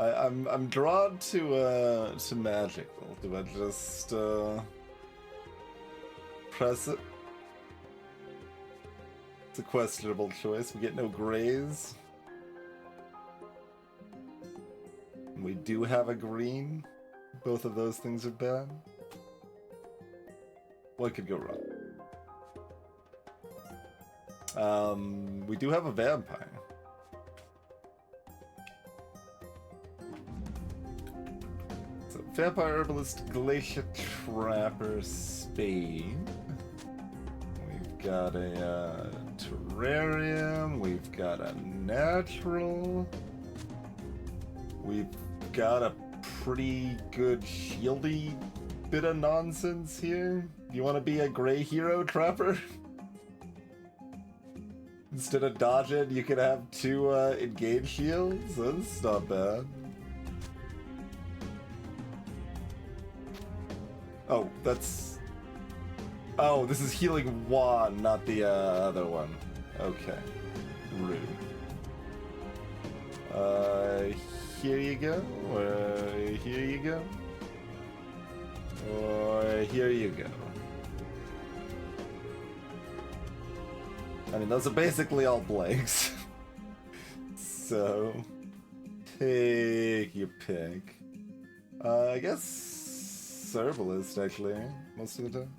I'm drawn to magical. Do I just press it? It's a questionable choice. We get no grays. We do have a green. Both of those things are bad. What could go wrong? We do have a vampire. So, Vampire Herbalist, Glacier Trapper, Spade. We've got a terrarium. We've got a natural. We've got a pretty good shieldy bit of nonsense here. You want to be a gray hero, Trapper? Instead of dodging, you could have 2 engage shields? That's not bad. Oh, that's... Oh, this is healing 1, not the other one. Okay. Rude. Here you go, or here you go, or here you go. I mean, those are basically all blanks. So, take your pick. I guess Herbalist, actually, most of the time.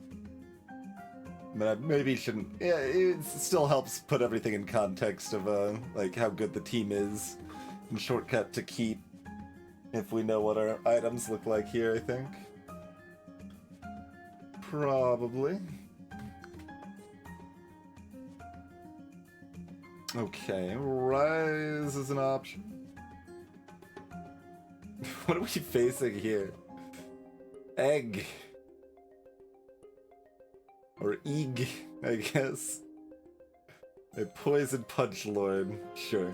I mean, I maybe shouldn't... Yeah, it still helps put everything in context of, like, how good the team is. And shortcut to keep, if we know what our items look like here, I think. Probably. Okay, Rise is an option. What are we facing here? Egg. Or Eeg, I guess. A Poison Punch Lord, sure.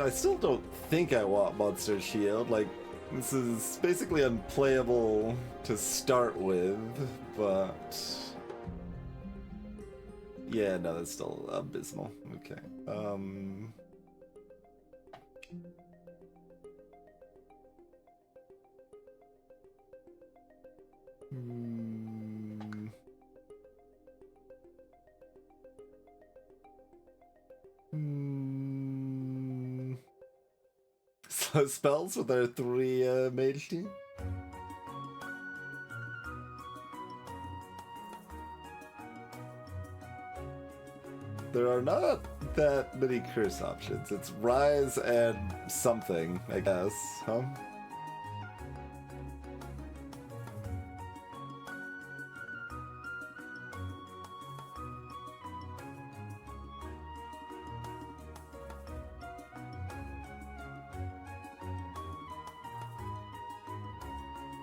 I still don't think I want Monster Shield. Like, this is basically unplayable to start with, but... Yeah, no, that's still abysmal. Okay. So spells with our 3 mage team? There are not that many curse options. It's Rise and something, I guess, huh?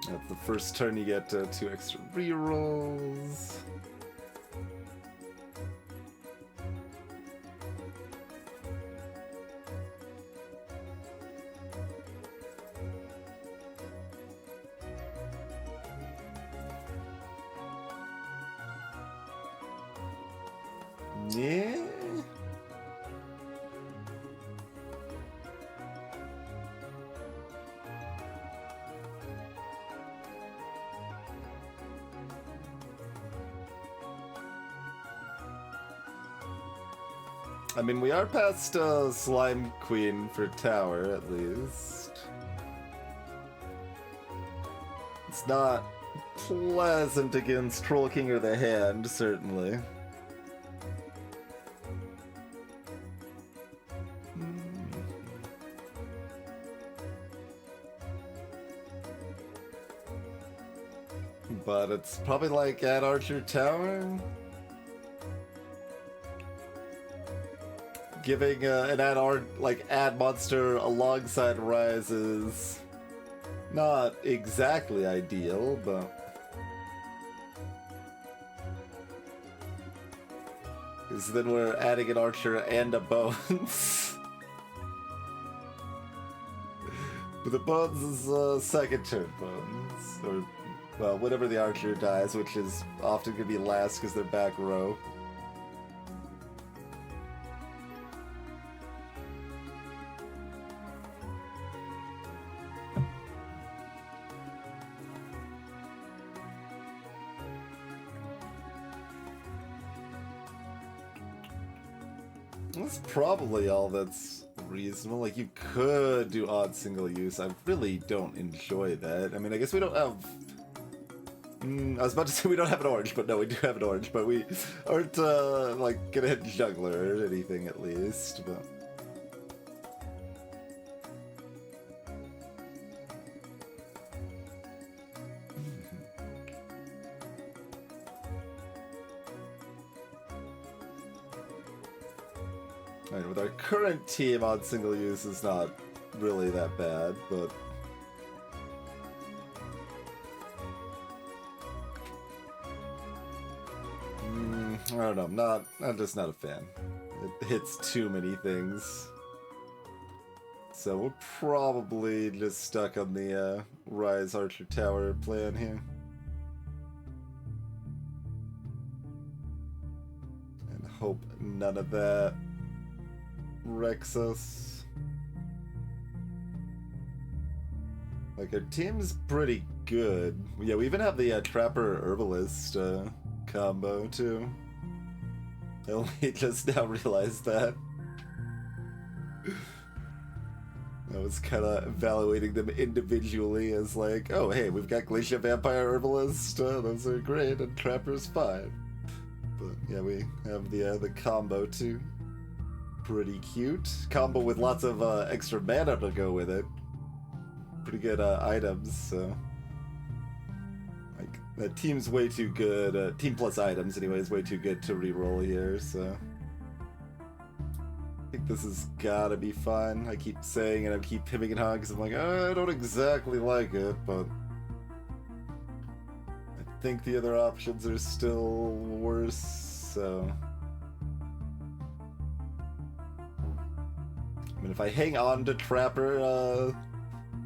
That's the first turn you get 2 extra rerolls. Yeah. I mean, we are past Slime Queen for Tower, at least. It's not pleasant against Troll King or the Hand, certainly. But it's probably like at Archer Tower. Giving an add monster alongside Rises Not exactly ideal, but... Because then we're adding an archer and a bones. But the bones is second turn bones. Or, well, whenever the archer dies, which is often going to be last because they're back row. That's probably all that's reasonable. Like, you could do odd single use. I really don't enjoy that. I mean, I guess we don't have... I was about to say we don't have an orange, but no, we do have an orange. But we aren't, like, gonna hit juggler or anything, at least. But... Alright, with our current team on single use is not really that bad, but... I don't know, I'm just not a fan. It hits too many things. So we're probably just stuck on the Rise Archer Tower plan here. And hope none of that wrecks us. Like, our team's pretty good. Yeah, we even have the Trapper Herbalist combo too. I only just now realized that. I was kind of evaluating them individually as like, oh hey, we've got Glacier Vampire Herbalist, those are great, and Trapper's fine. But yeah, we have the combo too. Pretty cute. Combo with lots of extra mana to go with it. Pretty good items, so... Like, the team's way too good, team plus items anyway, is way too good to reroll here, so... I think this has gotta be fun. I keep saying it, I keep hemming and hawing because I'm like, I don't exactly like it, but... I think the other options are still worse, so... I mean, if I hang on to Trapper,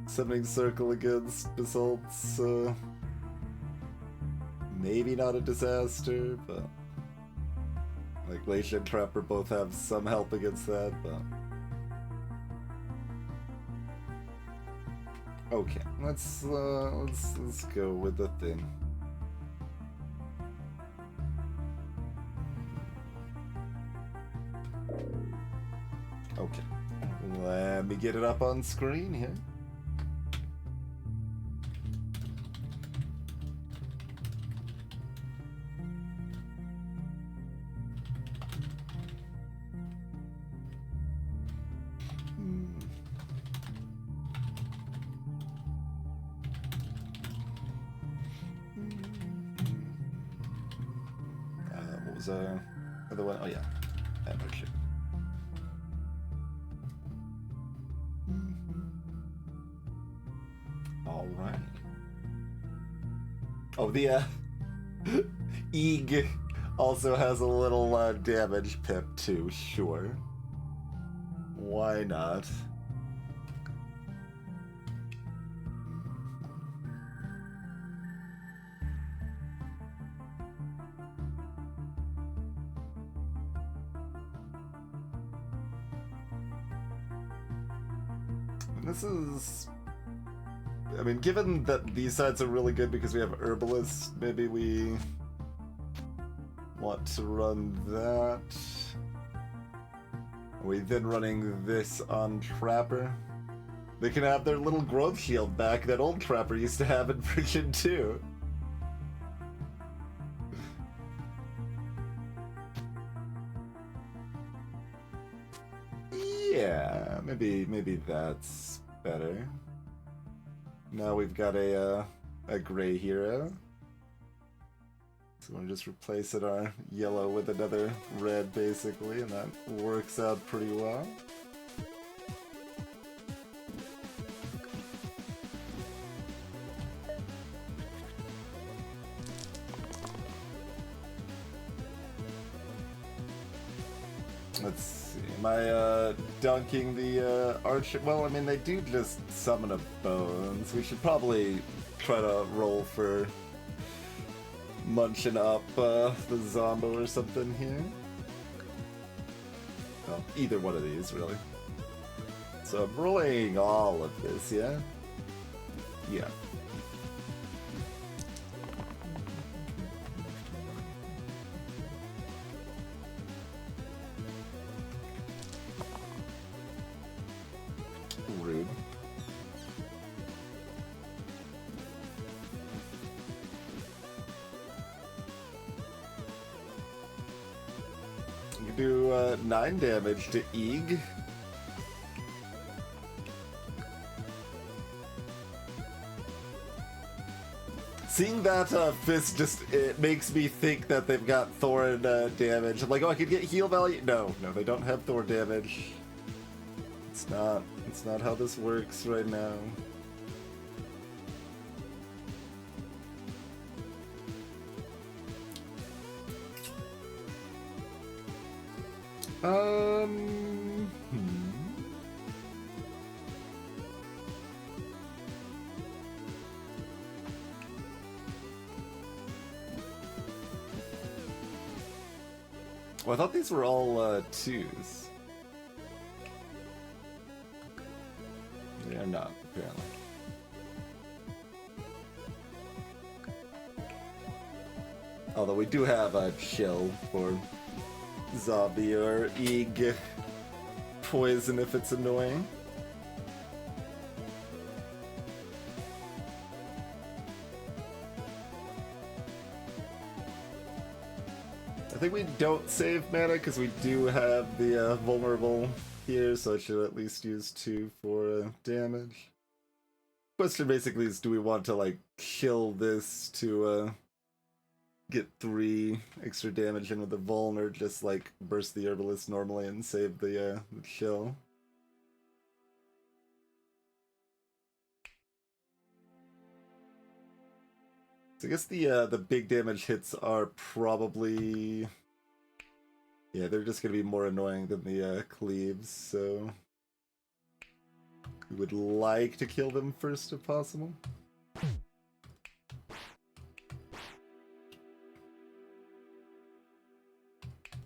Summoning Circle against Basalts, maybe not a disaster, but... Like, Glacier and Trapper both have some help against that, but... Okay, let's go with the thing. Okay. Let me get it up on screen here. What was the other one? Oh yeah, energy. All right. Oh, the Eeg also has a little damage pip too. Sure. Why not? This is... I mean, given that these sides are really good because we have Herbalist, maybe we want to run that. Are we then running this on Trapper? They can have their little growth shield back that old Trapper used to have in version 2. Yeah, maybe that's better. Now we've got a gray hero. So we'll just replace our yellow with another red, basically, and that works out pretty well. Let's see. Am I dunking the archer? Well, I mean, they do just summon a bones. We should probably try to roll for munching up the Zombo or something here. Well, either one of these, really. So I'm rolling all of this, yeah? Yeah. Rude. You can do 9 damage to Eeg. Seeing that fist it makes me think that they've got Thorn damage. I'm like, oh, I could get heal value. No, they don't have Thorn damage. It's not how this works right now. Well, I thought these were all 2s. They are not, apparently. Although we do have a chill for zombie or Eeg poison if it's annoying. I think we don't save mana because we do have the vulnerable here, so I should at least use 2 for damage. Question basically is, do we want to like kill this to get 3 extra damage in with the vuln, or just like burst the herbalist normally and save the chill? So I guess the big damage hits are probably, yeah, they're just gonna be more annoying than the cleaves, so we would like to kill them first if possible.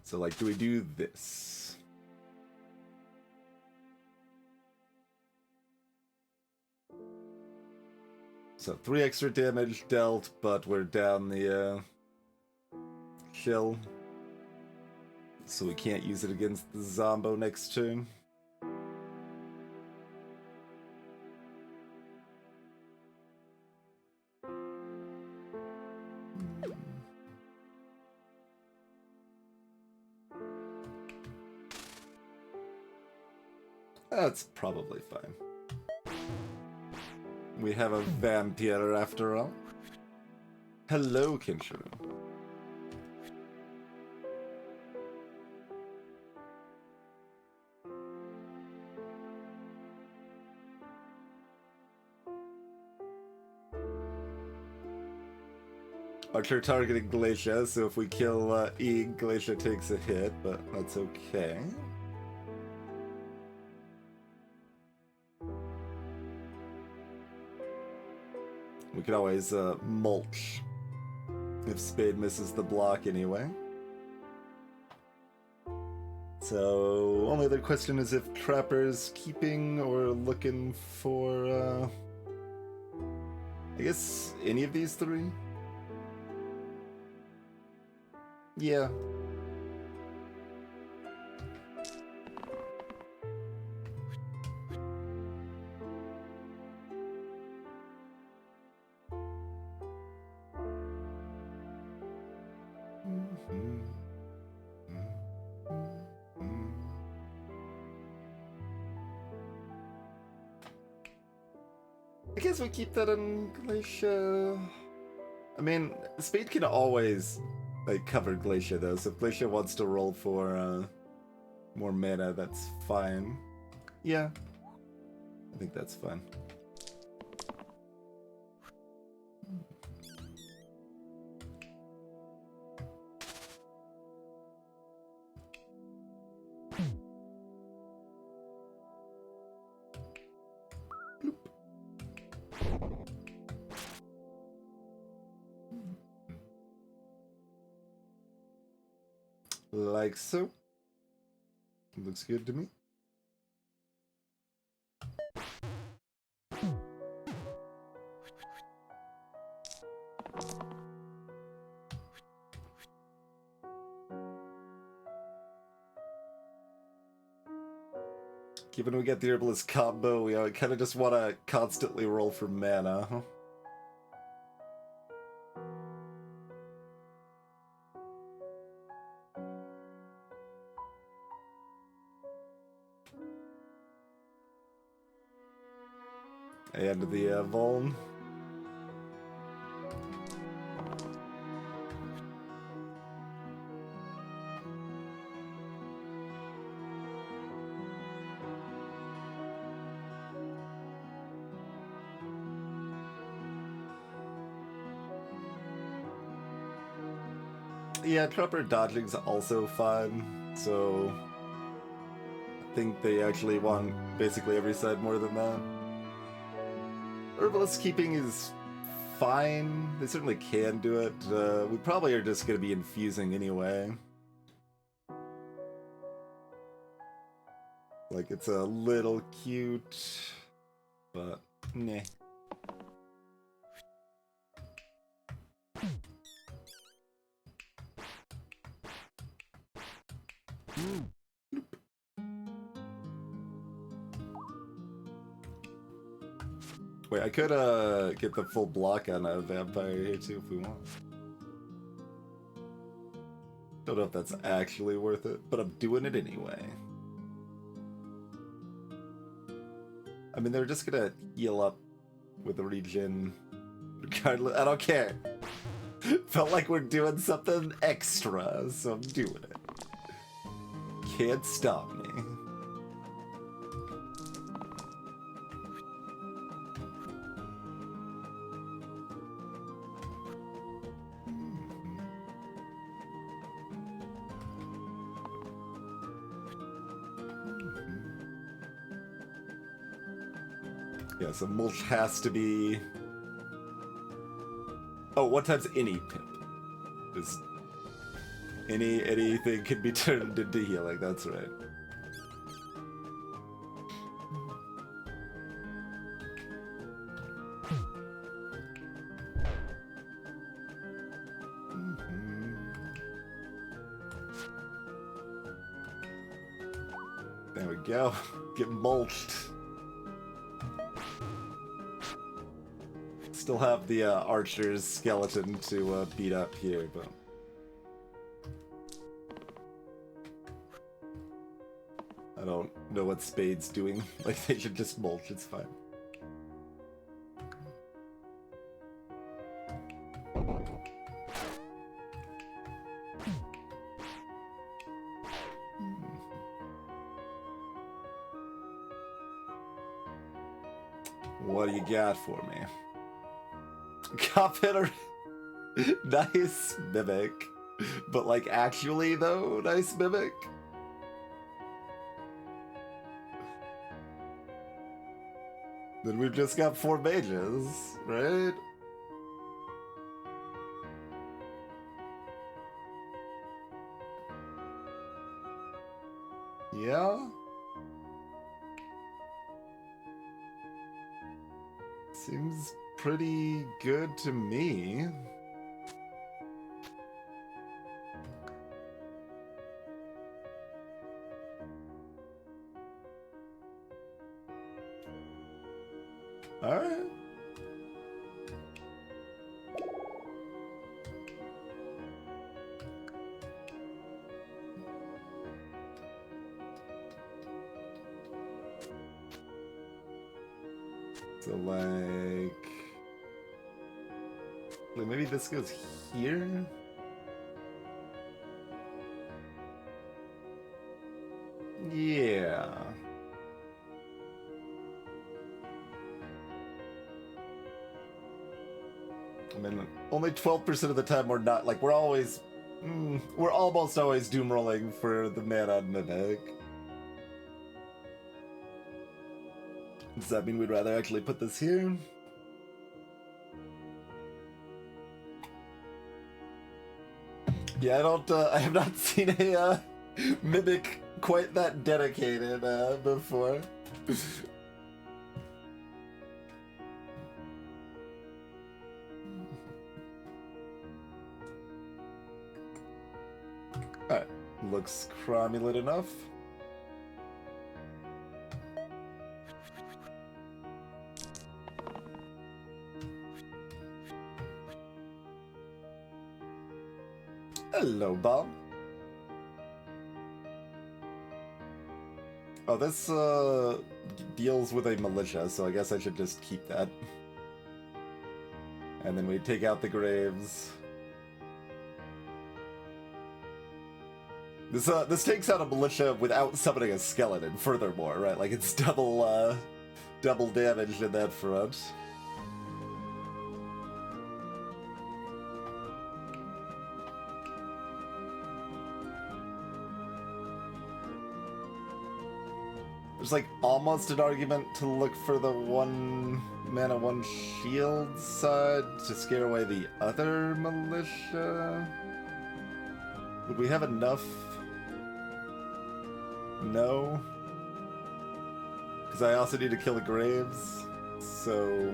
So like, do we do this? So 3 extra damage dealt, but we're down the chill, so we can't use it against the Zombo next turn. That's probably fine. We have a vampire after all. Hello, Kinshiro. Archer targeting Glacia, so if we kill Eeg, Glacia takes a hit, but that's okay. We could always mulch if Spade misses the block anyway. So, only other question is if Trapper's keeping or looking for, I guess, any of these 3? Yeah. I guess we keep that in Glacia. I mean, Spade can always like cover Glacia though, so if Glacia wants to roll for more mana, that's fine. Yeah, I think that's fine. Like so. Looks good to me. Given we get the Herbalist combo, we kind of just want to constantly roll for mana. And the Vuln. Yeah, proper dodging's also fun, so I think they actually want basically every side more than that. Herbalist keeping is fine. They certainly can do it. We probably are just going to be infusing anyway. Like, it's a little cute, but meh. Wait, I could get the full block on a vampire here too if we want. Don't know if that's actually worth it, but I'm doing it anyway. I mean, they're just gonna heal up with a regen regardless. I don't care. Felt like we're doing something extra, so I'm doing it. Can't stop me. Yeah, so mulch has to be... Oh, what time's any pimp? Just anything can be turned into healing, that's right. There we go. Get mulched. Still have the archer's skeleton to beat up here, but... I don't know what Spade's doing. Like, they should just mulch, it's fine. What do you got for me? Cop-hitter. Nice mimic. But, like, actually, though, nice mimic? Then we've just got 4 mages, right? Yeah? Seems pretty good to me. Alright. So, like... maybe this goes here? Yeah. I mean, only 12% of the time we're not, like, we're always... we're almost always doom rolling for the mana on Mimic. Does that mean we'd rather actually put this here? Yeah, I have not seen a mimic quite that dedicated before. Alright, looks cromulent enough. Hello, Bob. Oh, this deals with a militia, so I guess I should just keep that. And then we take out the graves. This takes out a militia without summoning a skeleton, furthermore, right? Like, it's double damage in that front. There's like almost an argument to look for the 1 mana 1 shield side to scare away the other militia. Would we have enough? No. Because I also need to kill the graves. So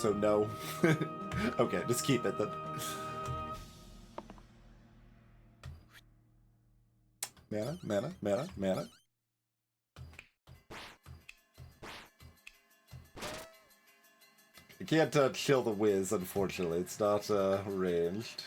no. Okay, just keep it then. Mana. You can't chill the whiz, unfortunately. It's not ranged.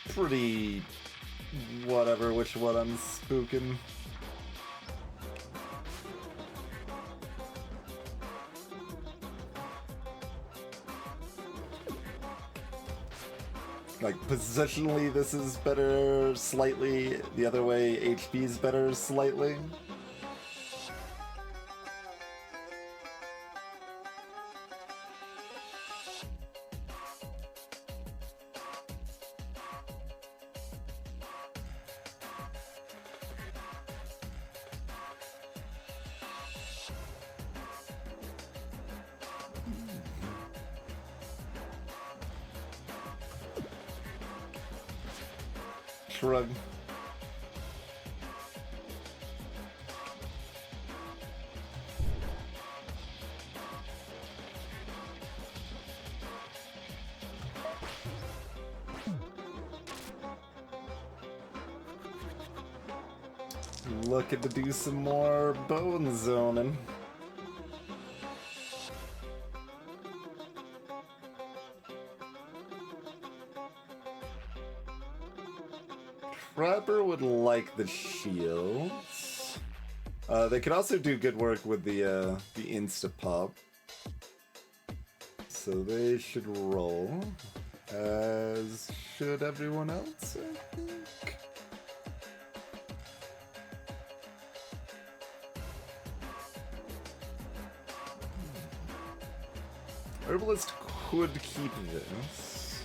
Pretty whatever which one I'm spooking. Like, positionally this is better slightly, the other way HP is better slightly. Shrug. Looking to do some more bone zoning. Trapper would like the shields. They could also do good work with the insta-pop. So they should roll. As should everyone else, I think. Herbalist could keep this.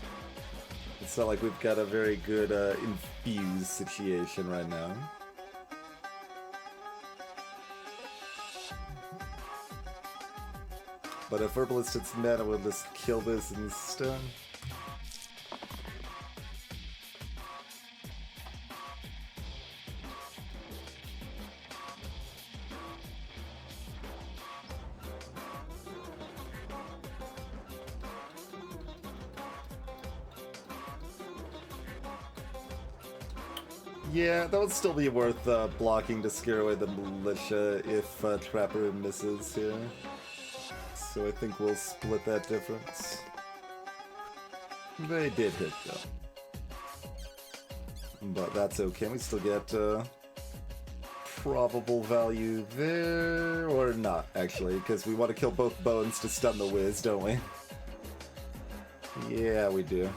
It's not like we've got a very good infused situation right now. But if Herbalist hits mana, we'll just kill this instead. Yeah, that would still be worth blocking to scare away the militia if Trapper misses here. So I think we'll split that difference. They did hit though. But that's okay, we still get probable value there, or not actually, because we want to kill both bones to stun the whiz, don't we? Yeah, we do.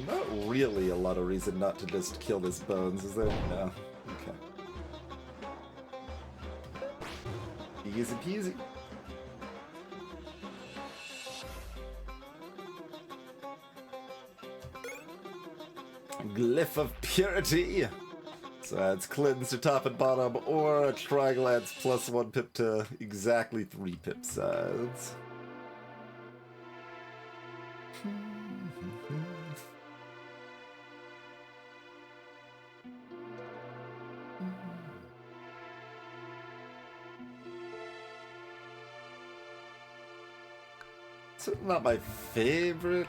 Not really a lot of reason not to just kill this Bones, is there? No. Okay. Easy peasy. Glyph of Purity! So adds cleanse to top and bottom, or a triangle adds +1 pip to exactly 3 pip sides. It's not my favorite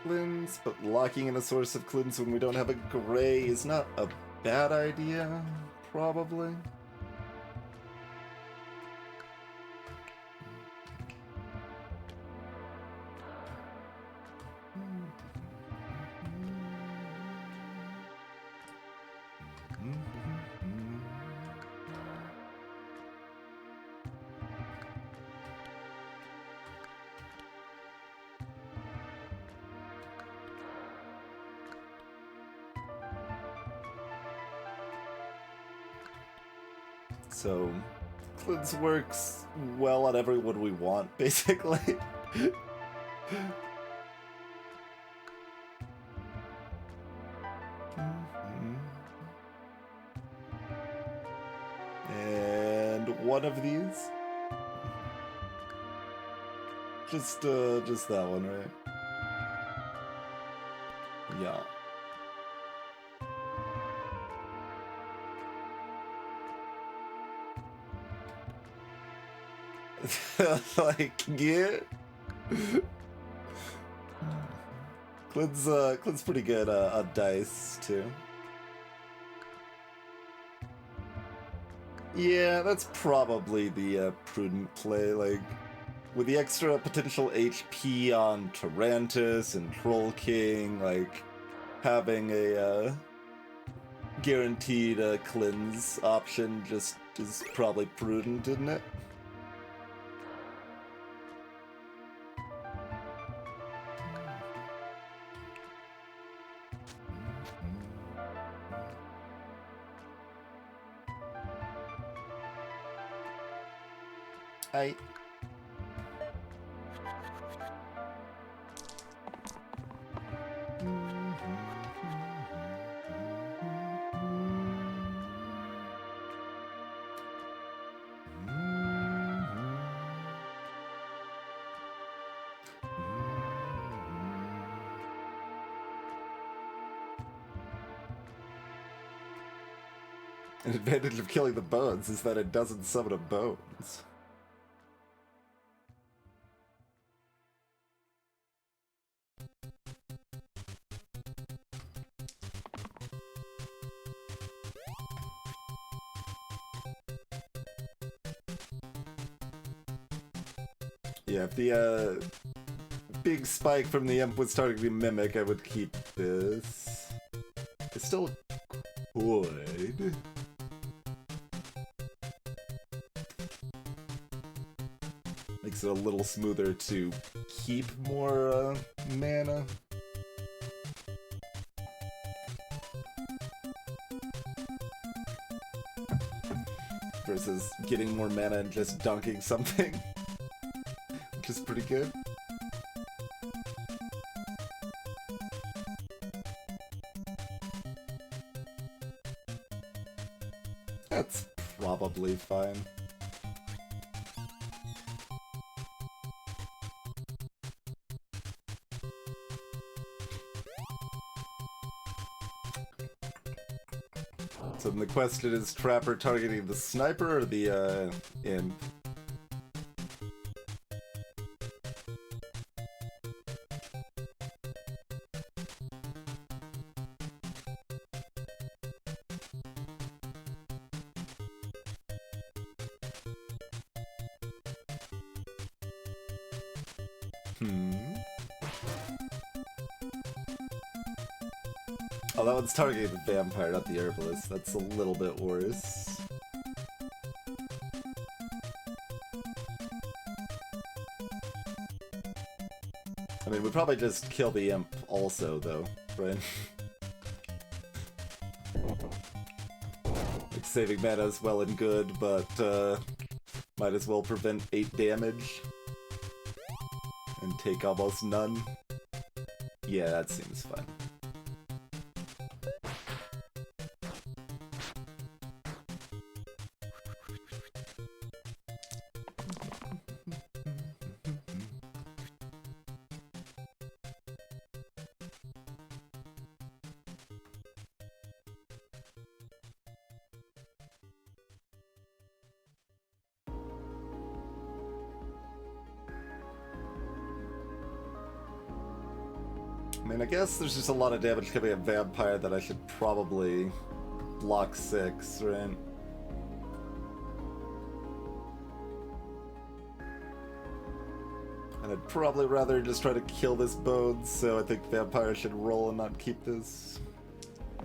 cleanse, but locking in a source of cleanse when we don't have a gray is not a bad idea, probably. So, cleanse works well on everyone we want, basically. And one of these. Just that one, right? Yeah. Like, yeah. Clint's pretty good on dice, too. Yeah, that's probably the prudent play, like, with the extra potential HP on Tarantus and Troll King, like, having a guaranteed cleanse option just is probably prudent, isn't it? I... An advantage of killing the bones is that it doesn't summon a bones. Yeah, if the big spike from the imp was targeting Mimic, I would keep this. I still could. Makes it a little smoother to keep more mana. Versus getting more mana and just dunking something. Which is pretty good. That's probably fine. So then the question is, Trapper targeting the sniper or the imp? Hmm. Oh, that one's targeting the vampire, not the herbalist. That's a little bit worse. I mean, we'd probably just kill the imp also, though, right? Like, saving mana is well and good, but might as well prevent 8 damage and take almost none. Yeah, that seems fine. I mean, I guess there's just a lot of damage coming at Vampire that I should probably block 6, right? And I'd probably rather just try to kill this Bones, so I think Vampire should roll and not keep this. I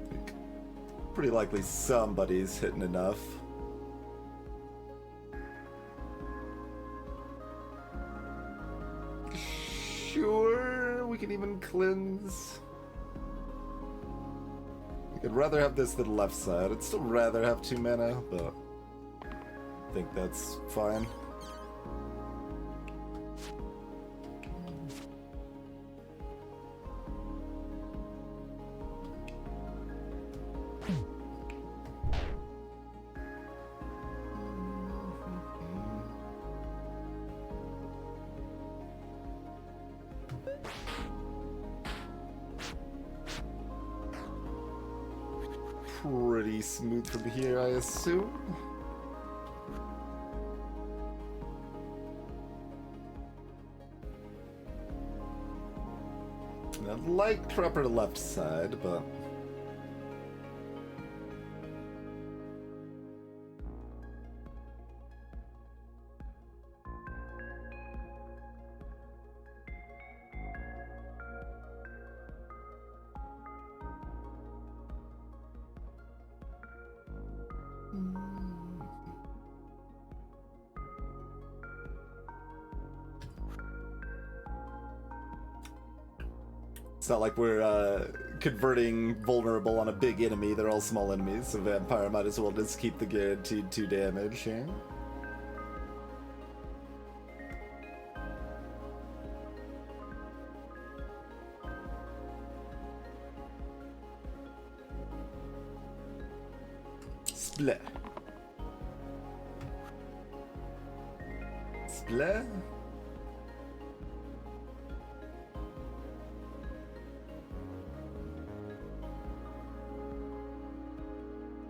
think pretty likely somebody's hitting enough. Sure, we can even cleanse. I'd rather have this than left side. I'd still rather have 2 mana, but I think that's fine. Pretty smooth from here, I assume. And I'd like Trapper to left side, but it's not like we're converting vulnerable on a big enemy. They're all small enemies, so Vampire might as well just keep the guaranteed 2 damage here. Split. Split?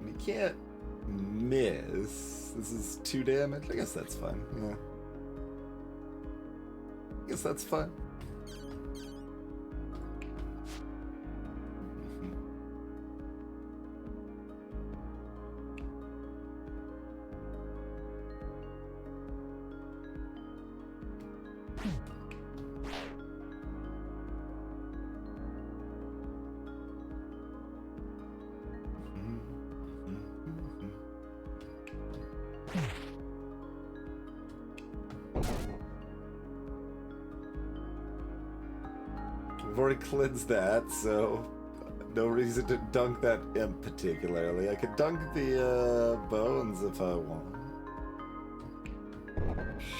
We can't miss. This is 2 damage. I guess that's fine. Yeah. I guess that's fine. We've already cleansed that, so no reason to dunk that imp particularly. I could dunk the bones if I want.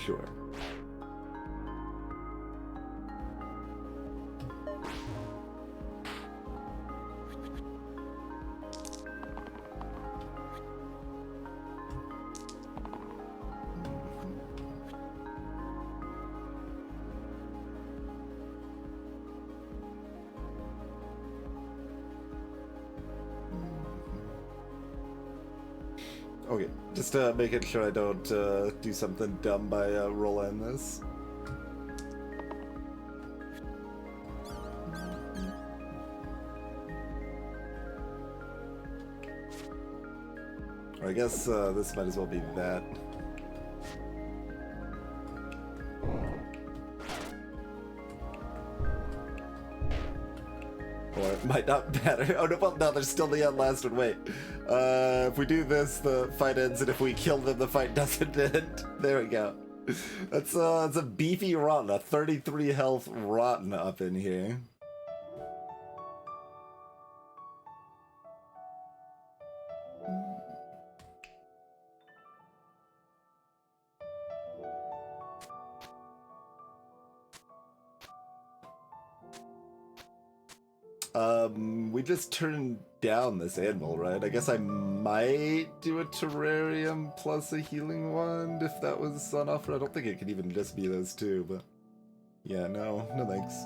Sure. Okay, just making sure I don't do something dumb by rolling this. Or I guess this might as well be that. Oh, anymore. Might not matter. Oh no, well, no, there's still the last one. Wait. If we do this, the fight ends, and if we kill them, the fight doesn't end. There we go. That's a beefy rotten, a 33 health rotten up in here. We just turned down this anvil, right? I guess I might do a terrarium plus a healing wand if that was on offer. I don't think it could even just be those two, but yeah, no thanks.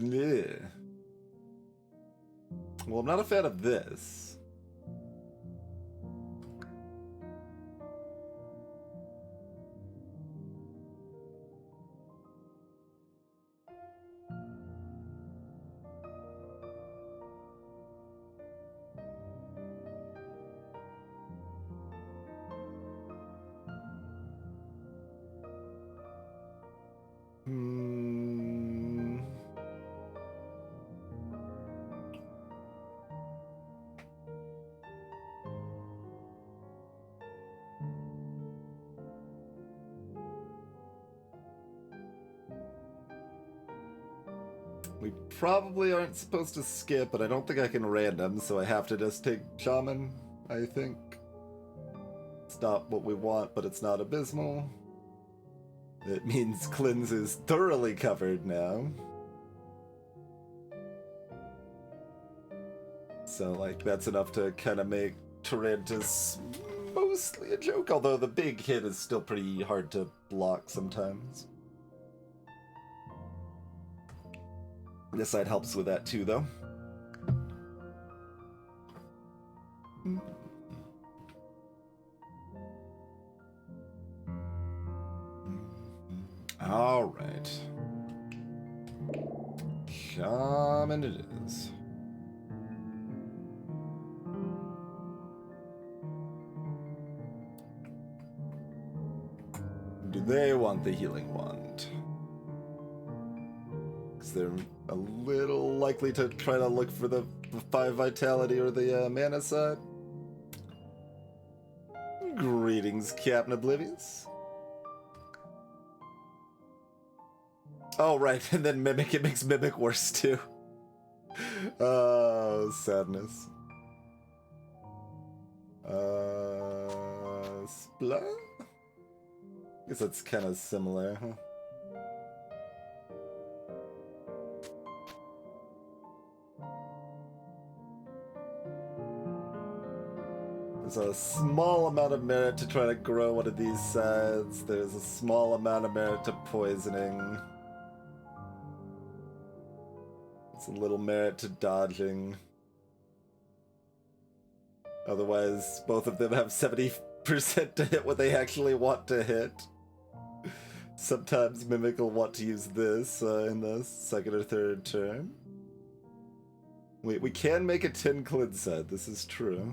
Yeah. Well, I'm not a fan of this. We probably aren't supposed to skip, but I don't think I can random, so I have to just take Shaman, I think. It's not what we want, but it's not abysmal. It means Cleanse is thoroughly covered now. So, like, that's enough to kind of make Tarantus mostly a joke, although the big hit is still pretty hard to block sometimes. This side helps with that too, though. All right. Shaman it is. Do they want the healing wand? Because they're a little likely to try to look for the 5 vitality or the mana side. Greetings, Captain Oblivious. Oh, right, and then Mimic, it makes Mimic worse too. Oh, sadness. Splat? I guess that's kind of similar, huh? There's a small amount of merit to try to grow one of these sides. There's a small amount of merit to poisoning. It's a little merit to dodging. Otherwise, both of them have 70% to hit what they actually want to hit. Sometimes Mimic will want to use this in the second or third turn. We can make a 10 cleanse set, this is true.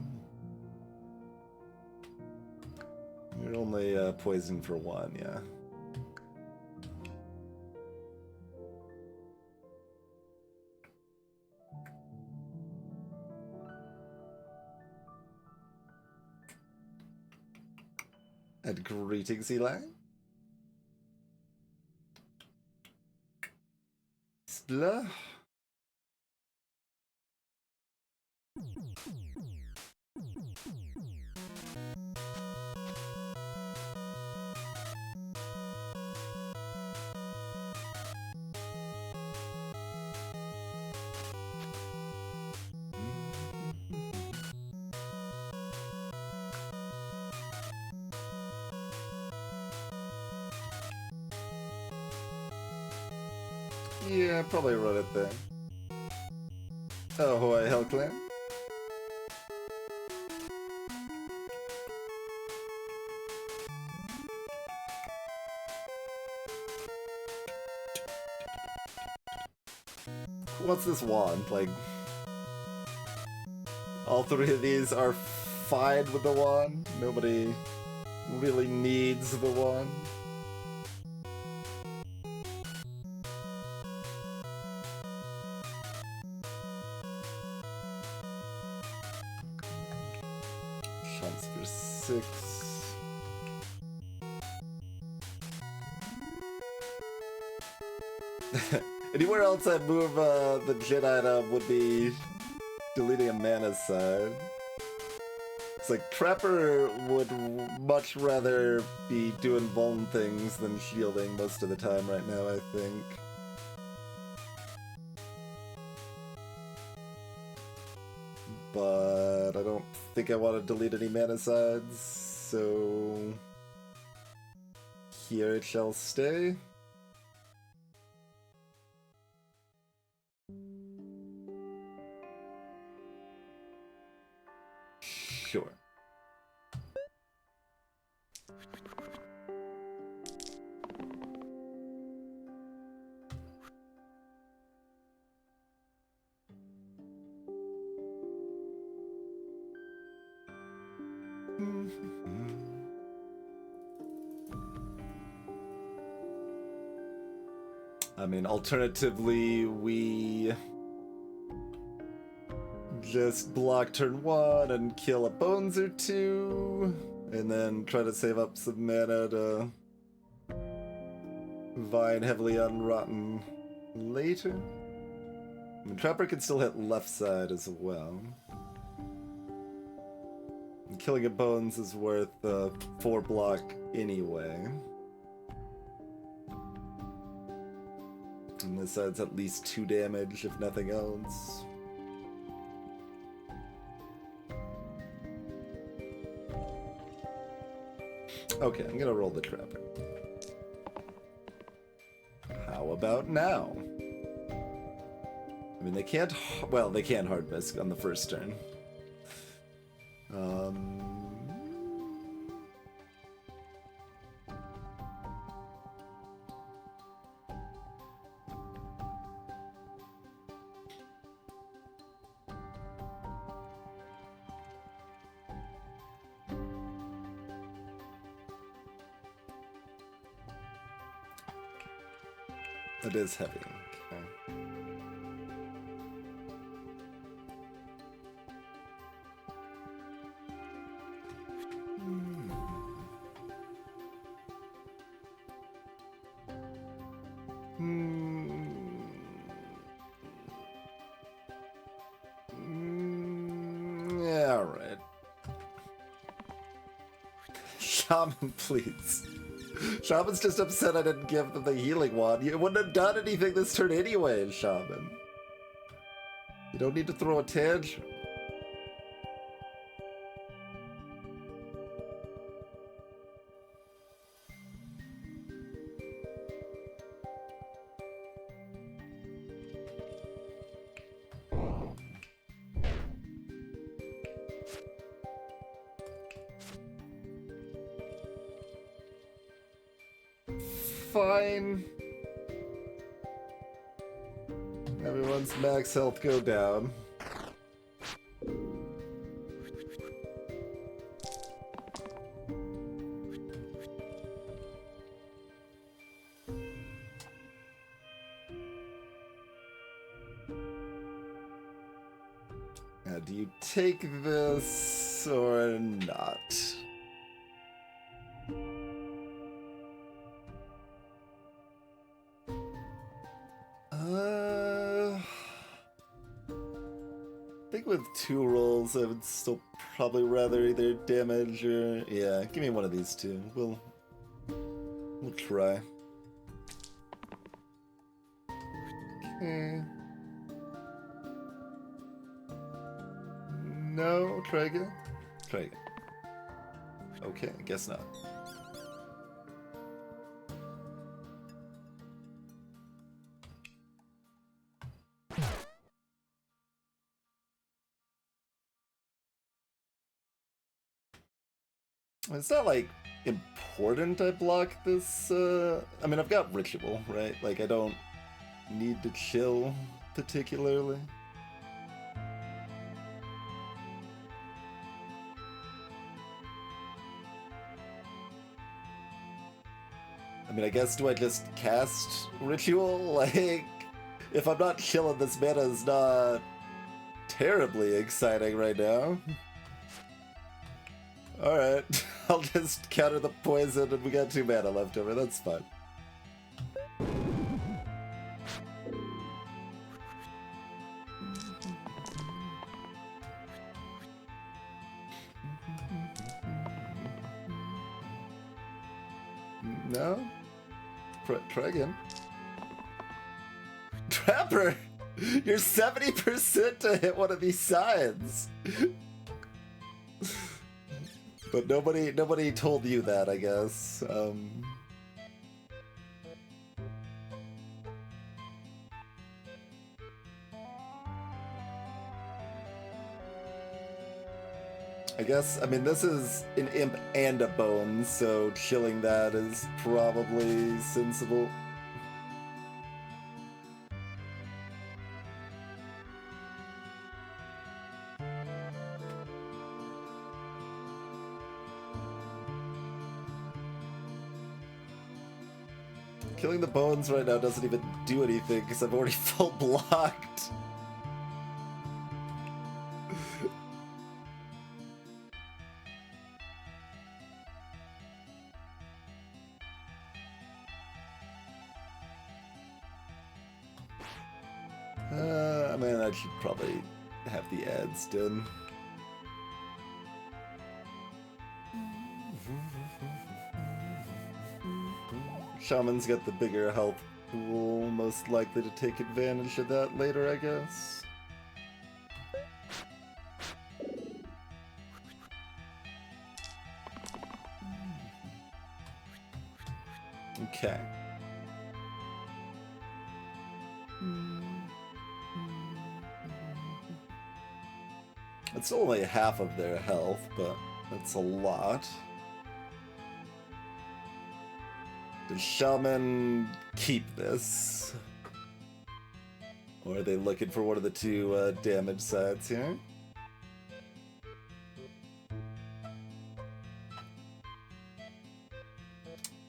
You're only poisoned for 1, yeah. And greetings, Eli. Splah. Yeah, probably run it there. Oh, Hawaii Hell Clan. what's this wand? Like, all three of these are fine with the wand. Nobody really needs the wand. Chance for 6. Anywhere else I'd move the Jedi item would be deleting a mana side. It's like Trapper would much rather be doing vuln things than shielding most of the time right now, I think. But I don't think I want to delete any mana sides, so here it shall stay. Sure. I mean, alternatively, we just block turn 1 and kill a bones or 2, and then try to save up some mana to vine heavily on Rotten later. I mean, Trapper can still hit left side as well. And killing a bones is worth 4 block anyway. And this side's at least 2 damage, if nothing else. Okay, I'm gonna roll the Trapper. How about now? I mean, they can't... Well, they can hard miss on the first turn. It is heavy. Okay. Yeah, alright. Shaman, please. Shaman's just upset I didn't give them the healing wand. You wouldn't have done anything this turn anyway, Shaman. You don't need to throw a tantrum. Fine. Everyone's max health go down. Now, do you take this or not? I think with 2 rolls, I would still probably rather either damage or... Yeah, give me one of these 2. We'll try. Okay. No, try again. Try again. Okay, I guess not. It's not like important I block this. I mean, I've got ritual, right? Like, I don't need to chill particularly. I mean, I guess, do I just cast Ritual? Like, if I'm not killing, this mana is not terribly exciting right now. Alright, I'll just counter the poison and we got 2 mana left over, that's fine. No? Try again. Trapper! You're 70% to hit one of these signs! But nobody told you that, I guess. I guess, I mean, this is an imp and a bone, so killing that is probably sensible. Killing the bones right now doesn't even do anything because I've already full blocked. I mean, I should probably have the ads done. Shaman's got the bigger health pool, most likely to take advantage of that later, I guess. Okay. It's only half of their health, but that's a lot. Does Shaman keep this? Or are they looking for one of the 2 damage sides here?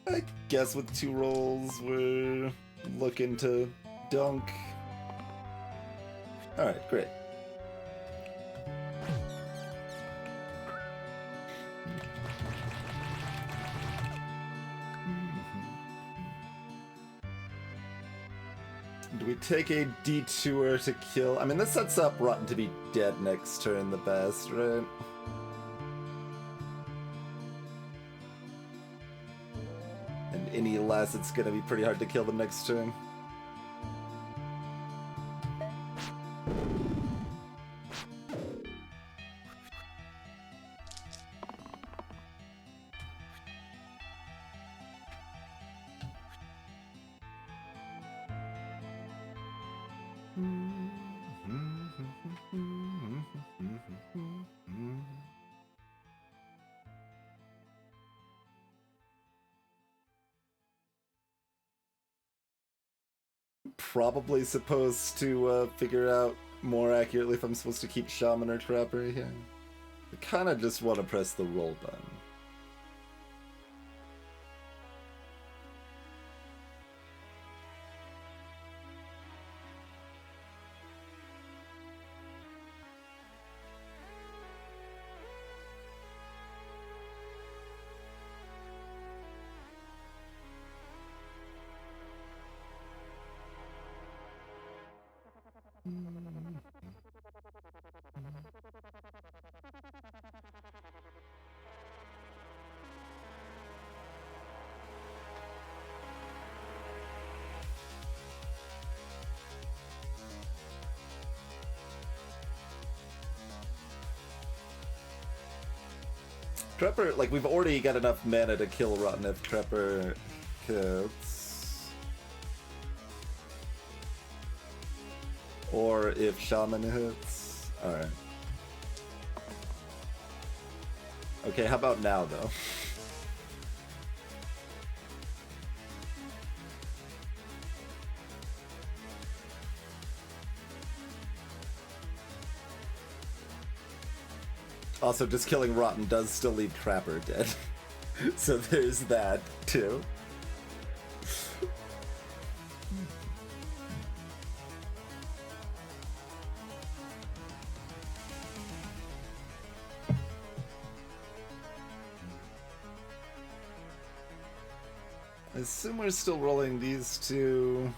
I guess with 2 rolls, we're looking to dunk. Alright, great. Do we take a detour to kill? I mean, this sets up Rotten to be dead next turn the best, right? And any less, it's gonna be pretty hard to kill them next turn. Probably supposed to figure out more accurately if I'm supposed to keep Shaman or Trapper here. I kind of just want to press the roll button. Trapper, like, we've already got enough mana to kill Rotten if Trapper hits. Or if Shaman hits. Alright. Okay, how about now, though? Also, just killing Rotten does still leave Trapper dead. So there's that, too. I assume we're still rolling these two.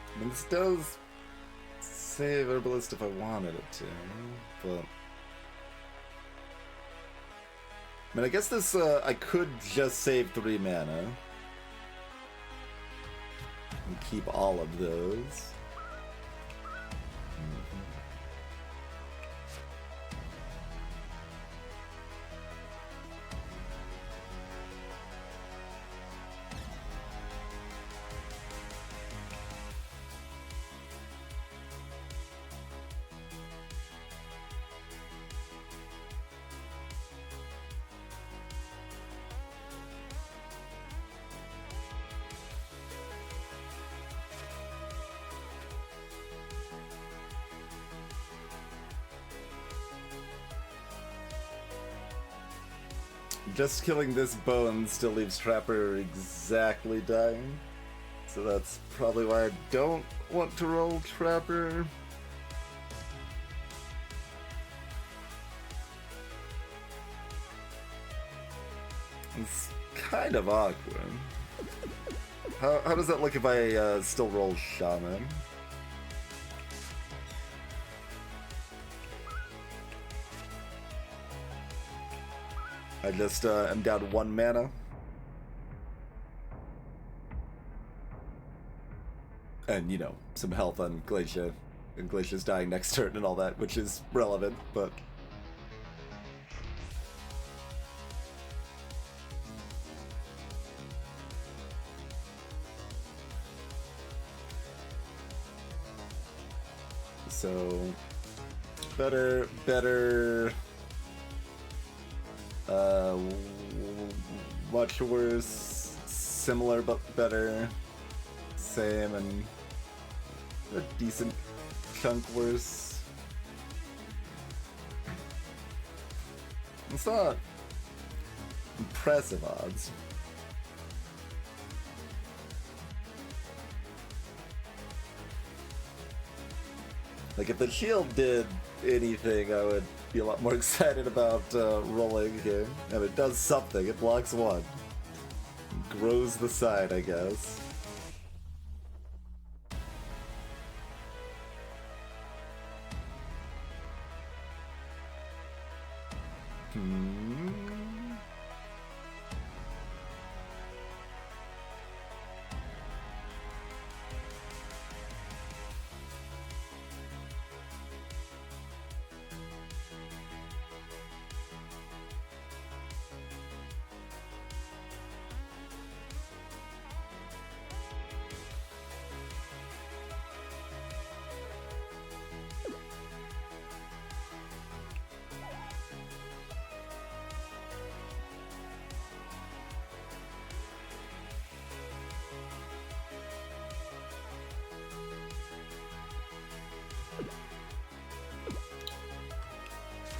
I mean, this does save Herbalist if I wanted it to, but... I mean, I guess this, I could just save 3 mana. And keep all of those. Just killing this bone still leaves Trapper exactly dying. So that's probably why I don't want to roll Trapper. It's kind of awkward. How does that look if I still roll Shaman? I just am down to 1 mana. And, you know, some health on Glacia. And Glacia's dying next turn and all that, which is relevant, but... So... Better... Much worse, similar but better, same, and a decent chunk worse. It's not impressive odds. Like, if the shield did anything, I would be a lot more excited about rolling here. And it does something. It blocks 1. Grows the side, I guess.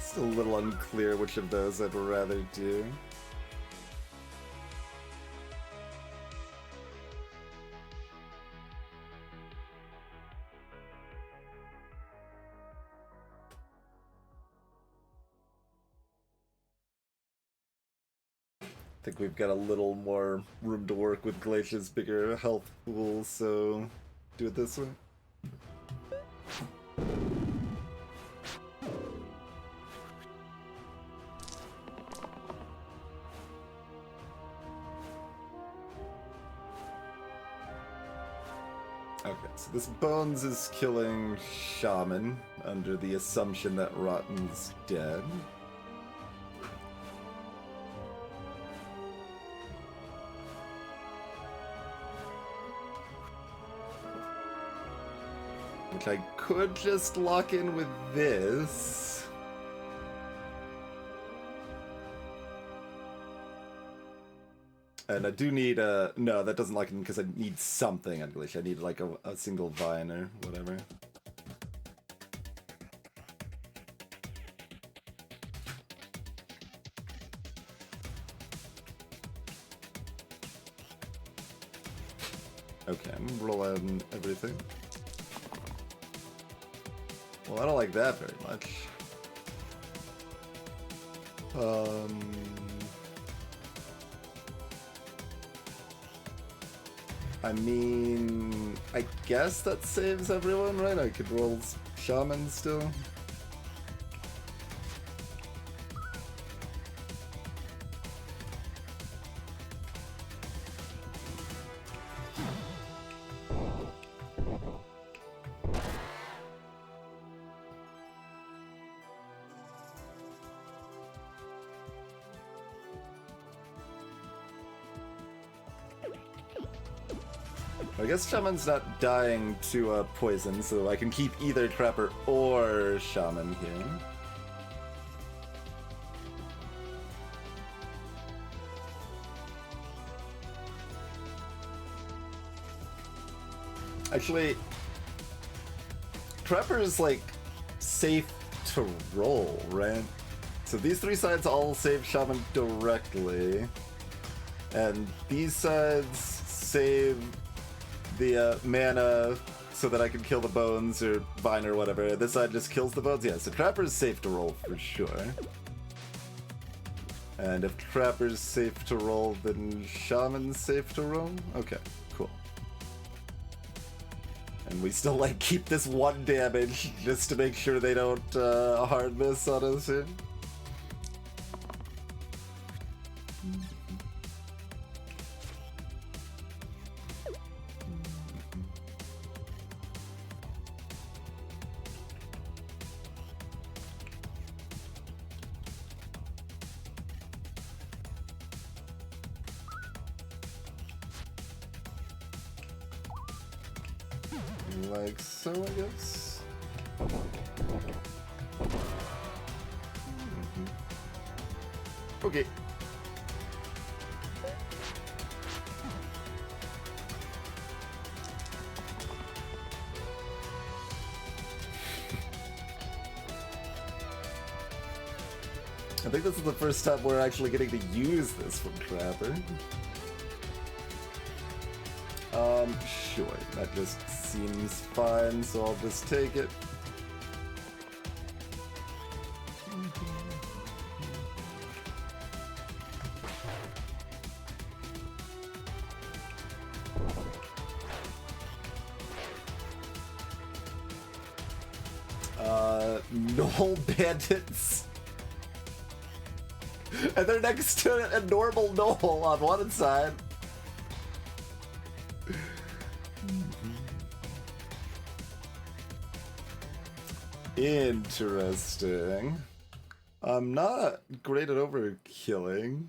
Still a little unclear which of those I'd rather do. I think we've got a little more room to work with Glacia's bigger health pool, so do it this way. Okay, so this Bones is killing Shaman under the assumption that Rotten's dead. Which I could just lock in with this. And I do need a... No, that doesn't lock in because I need something English. I need like a single vine or whatever. Okay, I'm rolling everything. Well, I don't like that very much. I mean, I guess that saves everyone, right? I could roll Shaman still. I guess Shaman's not dying to poison, so I can keep either Crapper or Shaman here. Actually, Crapper is like safe to roll, right? So these three sides all save Shaman directly, and these sides save the mana so that I can kill the bones or vine or whatever. This side just kills the bones. Yeah, so Trapper's safe to roll for sure. And if Trapper's safe to roll, then Shaman's safe to roll? Okay, cool. And we still like keep this one damage just to make sure they don't hard miss on us here. Like so, I guess. Okay. I think this is the first time we're actually getting to use this from Trapper. Sure, that just seems fine, so I'll just take it. Null bandits. And they're next to a normal null on one side. Interesting. I'm not great at overkilling.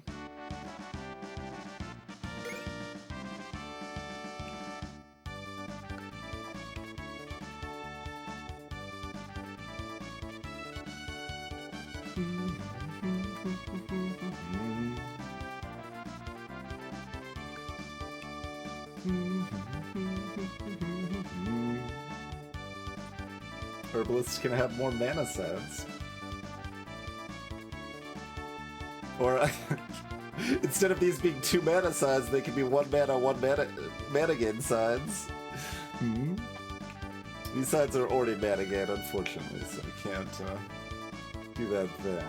Herbalists can have more mana sets. Or instead of these being 2 mana sides, they can be 1 mana gain sides. Hmm? These sides are already mana gain, unfortunately, so I can't do that there.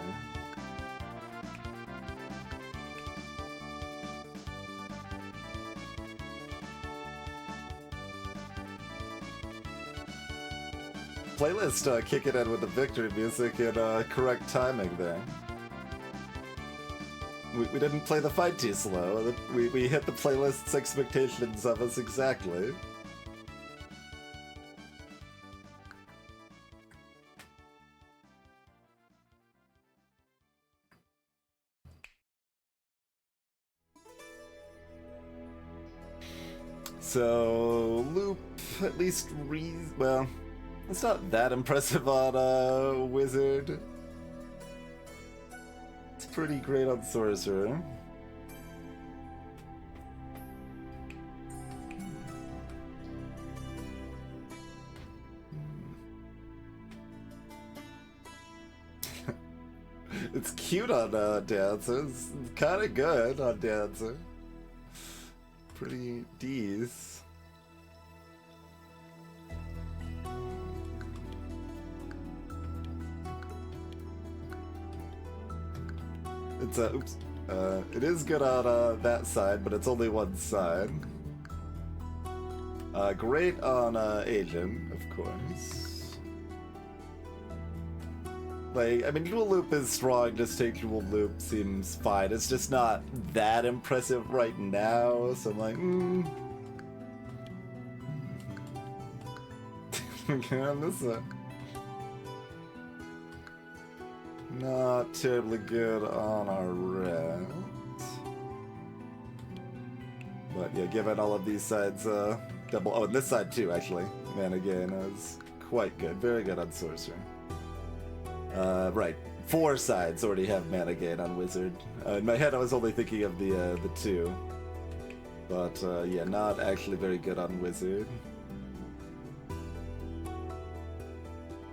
Playlist kicking in with the victory music and correct timing there. We didn't play the fight too slow. We hit the playlist's expectations of us exactly. So, Loop, at least well, it's not that impressive on Wizard. It's pretty great on Sorcerer. It's cute on Dancer. It's kind of good on Dancer. Pretty decent. It's oops. It is good on that side, but it's only one side. Great on Agent, of course. Like, I mean, dual loop is strong. Just take dual loop seems fine. It's just not that impressive right now. So I'm like, Okay, on this one. Not terribly good on our red. But yeah, given all of these sides, double. Oh, and this side too, actually. Man, again, is quite good. Very good on Sorcerer. Right. 4 sides already have mana gain on Wizard. In my head, I was only thinking of the 2. But yeah, not actually very good on Wizard.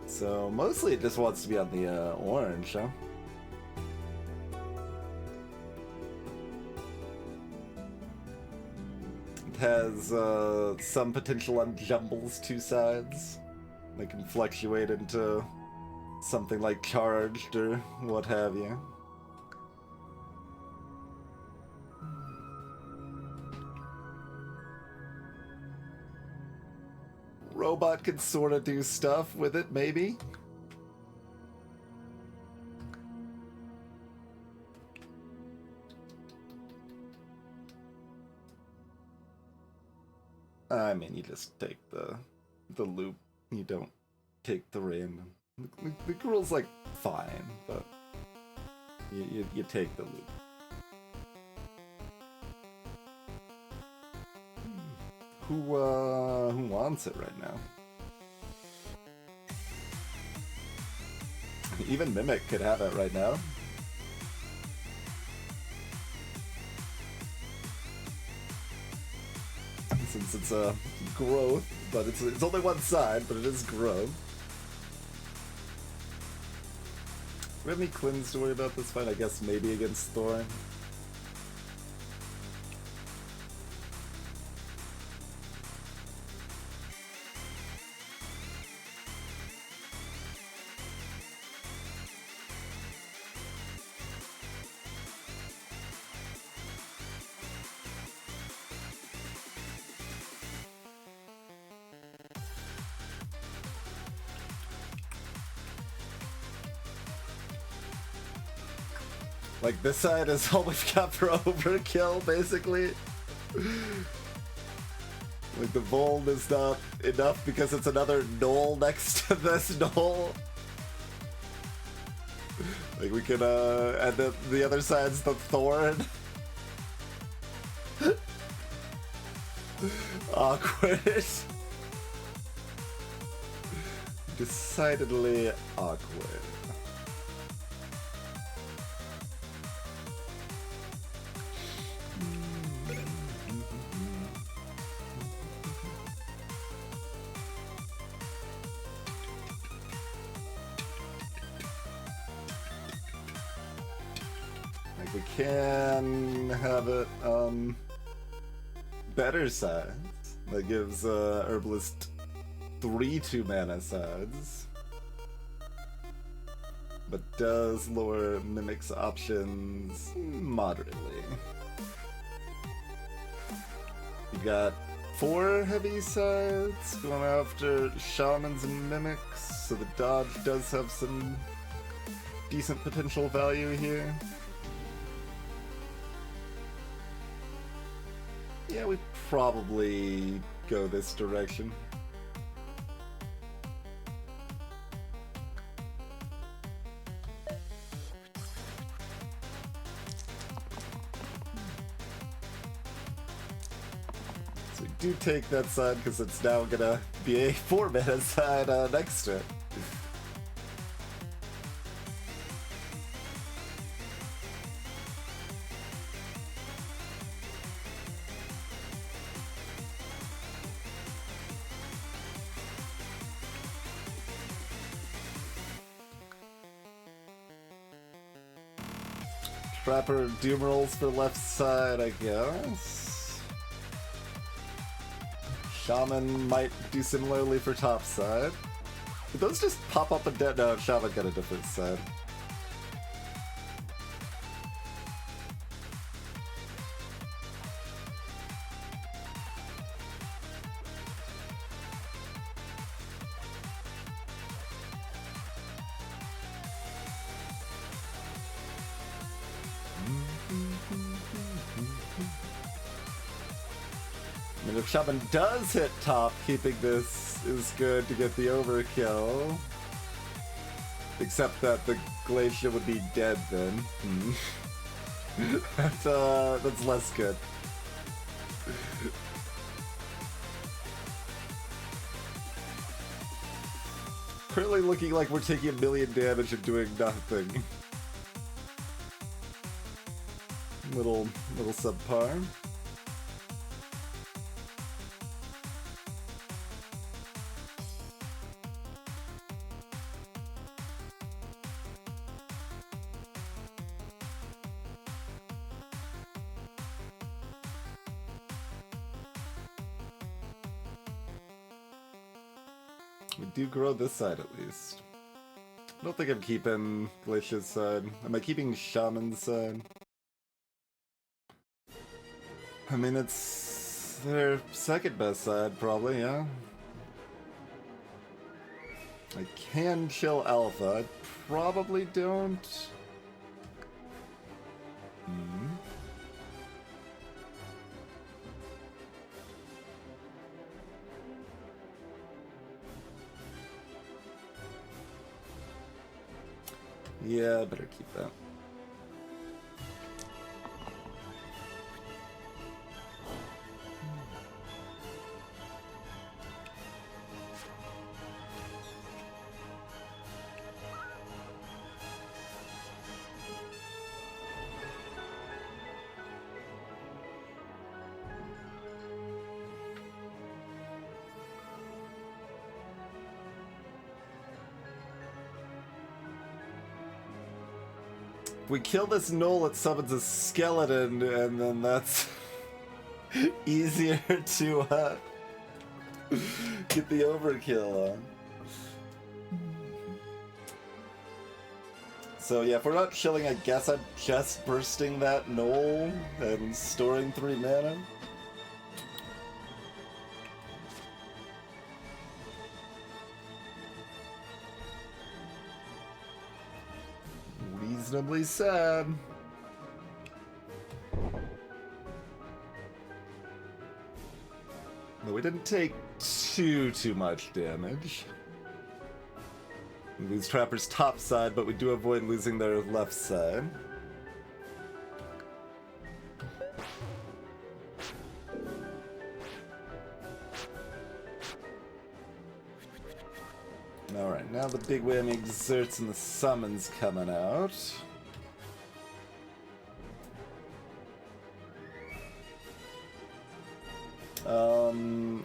So mostly it just wants to be on the orange, huh? It has some potential on Jumble's 2 sides. They can fluctuate into something like charged or what have you. Robot could sort of do stuff with it, maybe? I mean, you just take the loop. You don't take the random. The girl's like fine, but you take the loop. Who wants it right now? Even Mimic could have it right now. Since it's a growth, but it's only one side, but it is growth. Do we have any Clins to worry about this fight? I guess maybe against Thorn. Like, this side is all we've got for overkill, basically. Like, the Voln is not enough because it's another Knoll next to this Knoll. Like, we could, and the other side's the Thorn. Awkward. Decidedly awkward. We can have it better sides. That gives Herbalist 3 2-mana sides. But does lower Mimic's options moderately. You got 4 heavy sides going after Shamans and Mimics, so the dodge does have some decent potential value here. Yeah, we probably go this direction. So we do take that side because it's now gonna be a 4-mana side next to it. Trapper Doom rolls for left side, I guess. Shaman might do similarly for top side. Did those just pop up and dead? No, Shaman got a different side. I mean, if Shaman does hit top, keeping this is good to get the overkill. Except that the Glacier would be dead then. That's less good. Currently looking like we're taking 1 million damage and doing nothing. Little subpar. We do grow this side at least. I don't think I'm keeping Glacier's side. Am I keeping Shaman's side? I mean, it's their second best side, probably, yeah. I can chill Alpha. I probably don't. Yeah, I better keep that. If we kill this Knoll, it summons a skeleton, and then that's easier to get the overkill on. So yeah, if we're not chilling, I guess I'm just bursting that Knoll and storing 3 mana. Reasonably sad. No, we didn't take too much damage. We lose Trapper's top side, but we do avoid losing their left side. Alright, now the big whammy exerts and the summons coming out.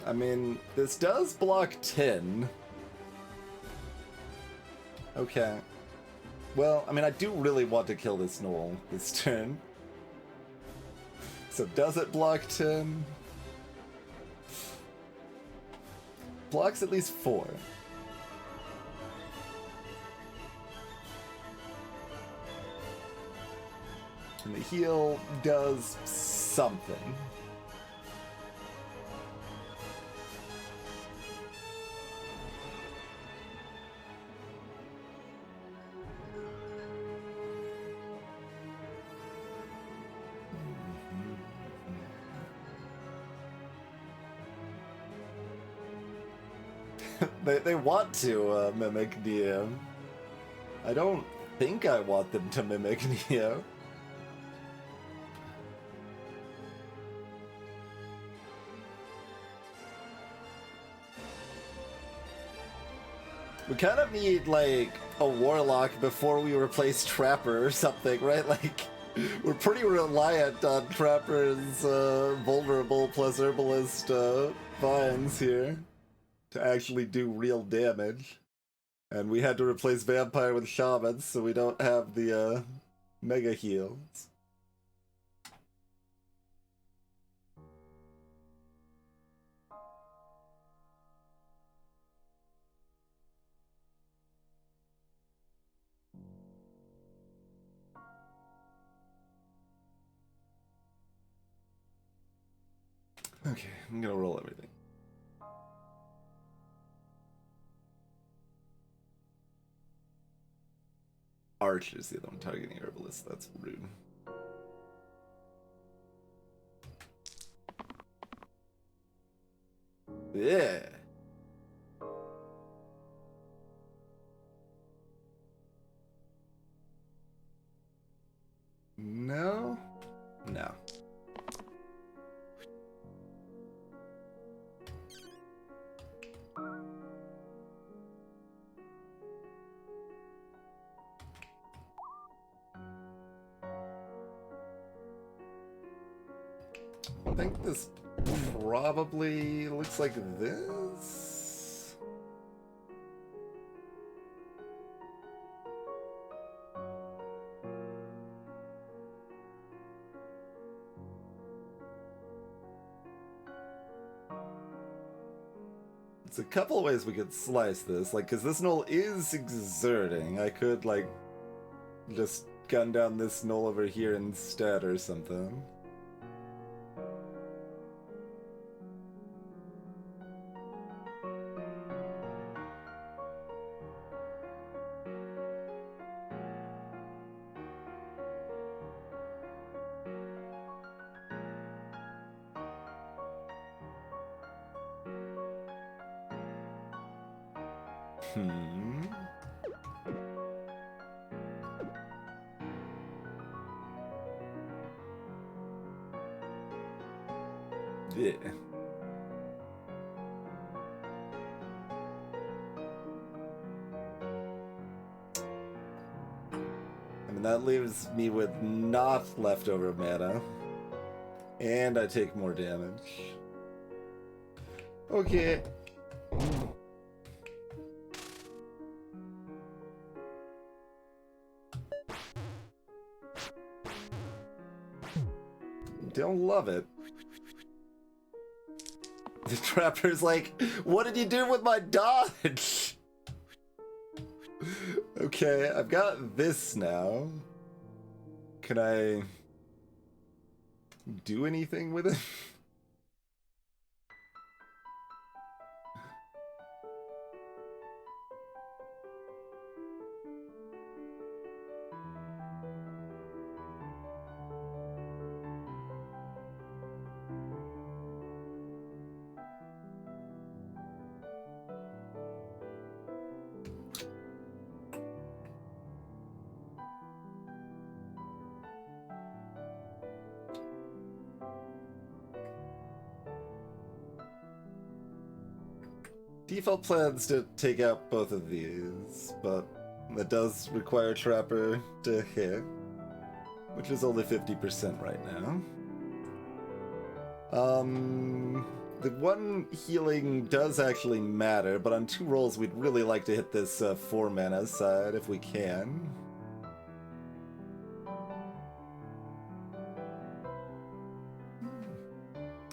I mean, this does block 10. Okay. Well, I mean, I do really want to kill this Knoll this turn. So does it block 10? Blocks at least 4. And the heal does something. They want to mimic Neo. I don't think I want them to mimic Neo. We kind of need, like, a Warlock before we replace Trapper or something, right? Like, we're pretty reliant on Trapper's vulnerable plus Herbalist vines here to actually do real damage. And we had to replace Vampire with Shamans, so we don't have the mega heals. Okay, I'm gonna roll everything. Arch is the other one targeting Herbalist. That's rude. Yeah. No? No. I think this probably looks like this. It's a couple of ways we could slice this, like, because this null is exerting. I could, like, just gun down this null over here instead or something. Yeah. I mean, that leaves me with not leftover mana. And I take more damage. Okay. Don't love it. The Trapper's like, what did you do with my dodge? Okay, I've got this now. Can I do anything with it? Default plans to take out both of these, but that does require Trapper to hit, which is only 50% right now. The one healing does actually matter, but on 2 rolls we'd really like to hit this 4 mana side if we can.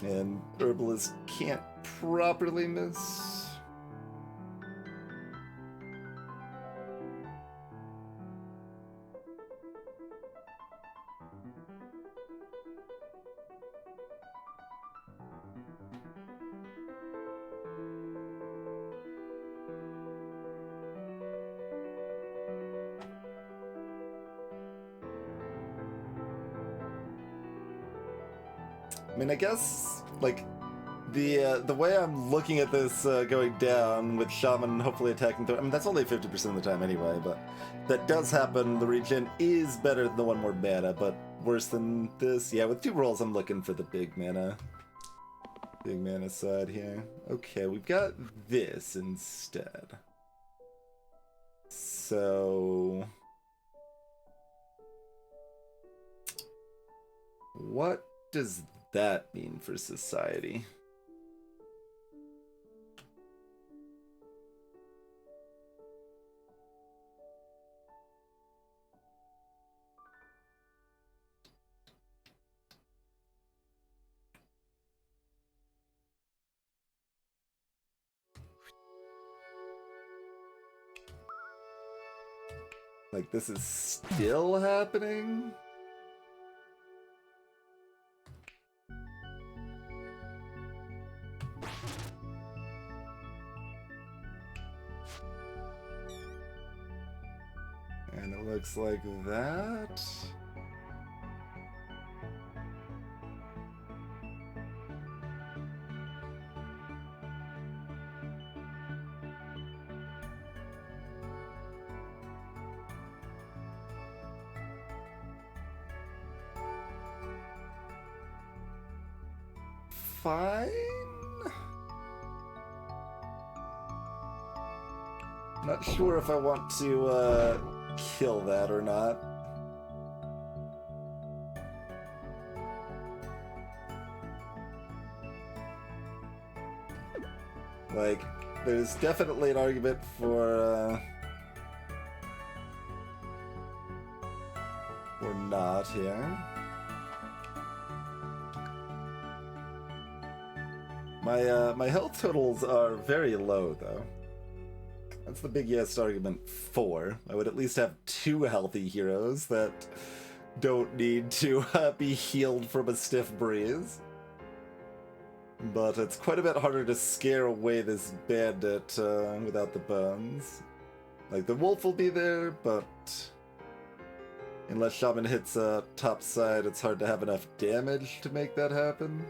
And Herbalist can't properly miss. I mean, I guess, like, the way I'm looking at this going down with Shaman hopefully attacking, I mean, that's only 50% of the time anyway, but that does happen. The regen is better than the 1 more mana, but worse than this. Yeah, with 2 rolls, I'm looking for the big mana side here. Okay, we've got this instead. So what does that mean for society? Like, this is still happening? And it looks like that. Fine. Not sure if I want to kill that or not. Like, there's definitely an argument for not here. My health totals are very low, though. That's the biggest argument for. I would at least have 2 healthy heroes that don't need to be healed from a stiff breeze. But it's quite a bit harder to scare away this bandit without the bones. Like, the wolf will be there, but unless Shaman hits top side, it's hard to have enough damage to make that happen.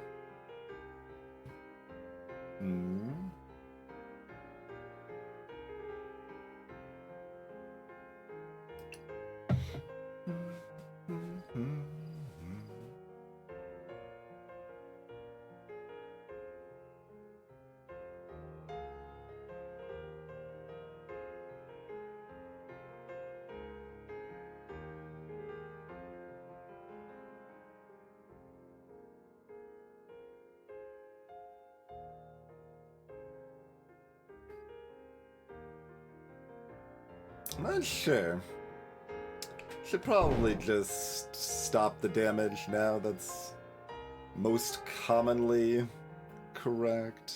I'm not sure. Should probably just stop the damage now. That's most commonly correct.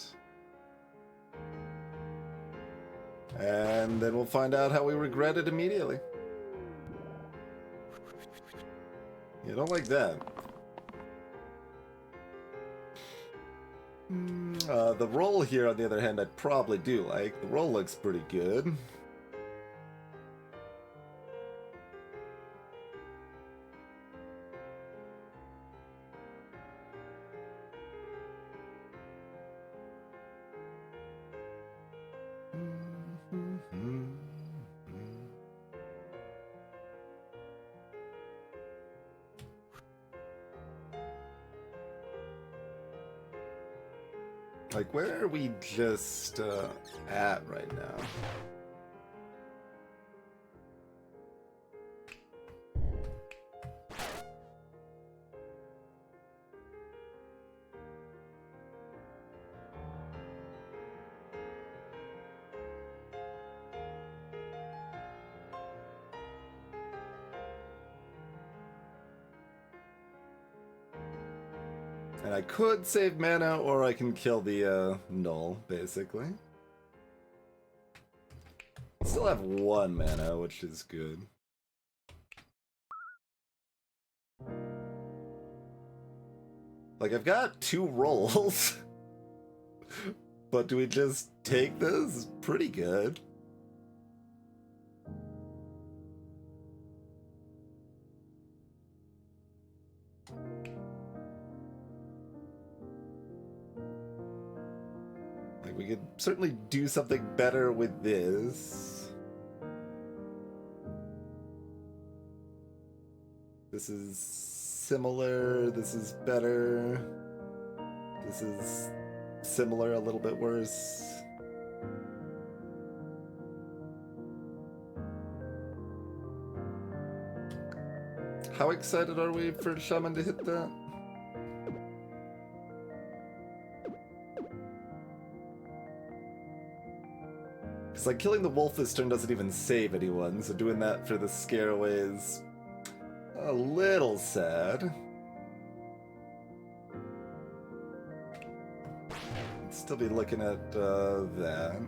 And then we'll find out how we regret it immediately. You don't like that. The roll here, on the other hand, I probably do like. The roll looks pretty good. Like, where are we just at right now? And I could save mana, or I can kill the null, basically. Still have 1 mana, which is good. Like, I've got 2 rolls. But do we just take this? Pretty good. Like, we could certainly do something better with this. This is similar, this is better. This is similar, a little bit worse. How excited are we for Shaman to hit that? Because, like, killing the wolf this turn doesn't even save anyone, so doing that for the scareaway is a little sad. I'd still be looking at that.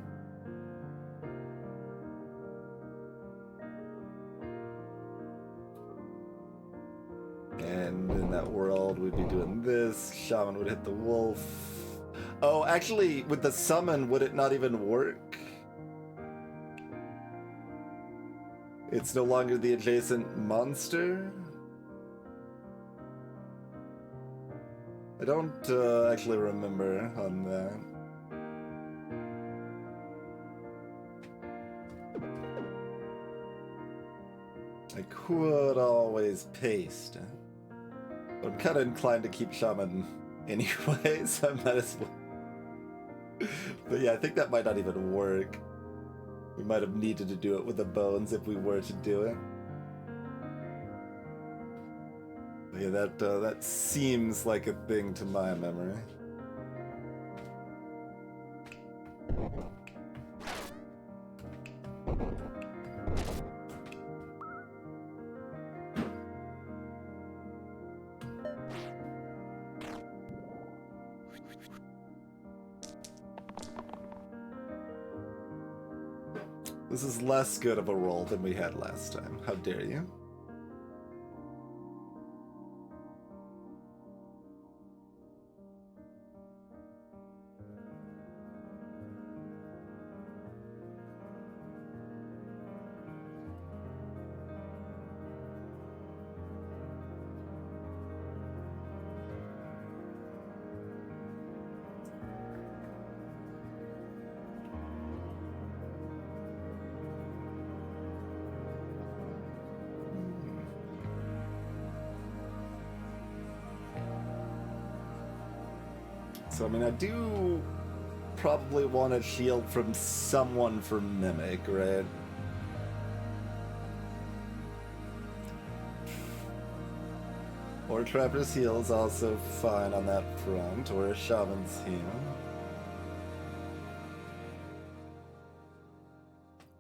And in that world, we'd be doing this. Shaman would hit the wolf. Oh, actually, with the summon, would it not even work? It's no longer the adjacent monster? I don't actually remember on that. I could always paste. But I'm kind of inclined to keep Shaman anyway, so I might as well. But yeah, I think that might not even work. We might have needed to do it with the bones if we were to do it. But yeah, that seems like a thing to my memory. This is less good of a roll than we had last time. How dare you? So, I mean, I do probably want a shield from someone for Mimic, right? Or Trapper's Heal is also fine on that front, or a Shaman's Heal.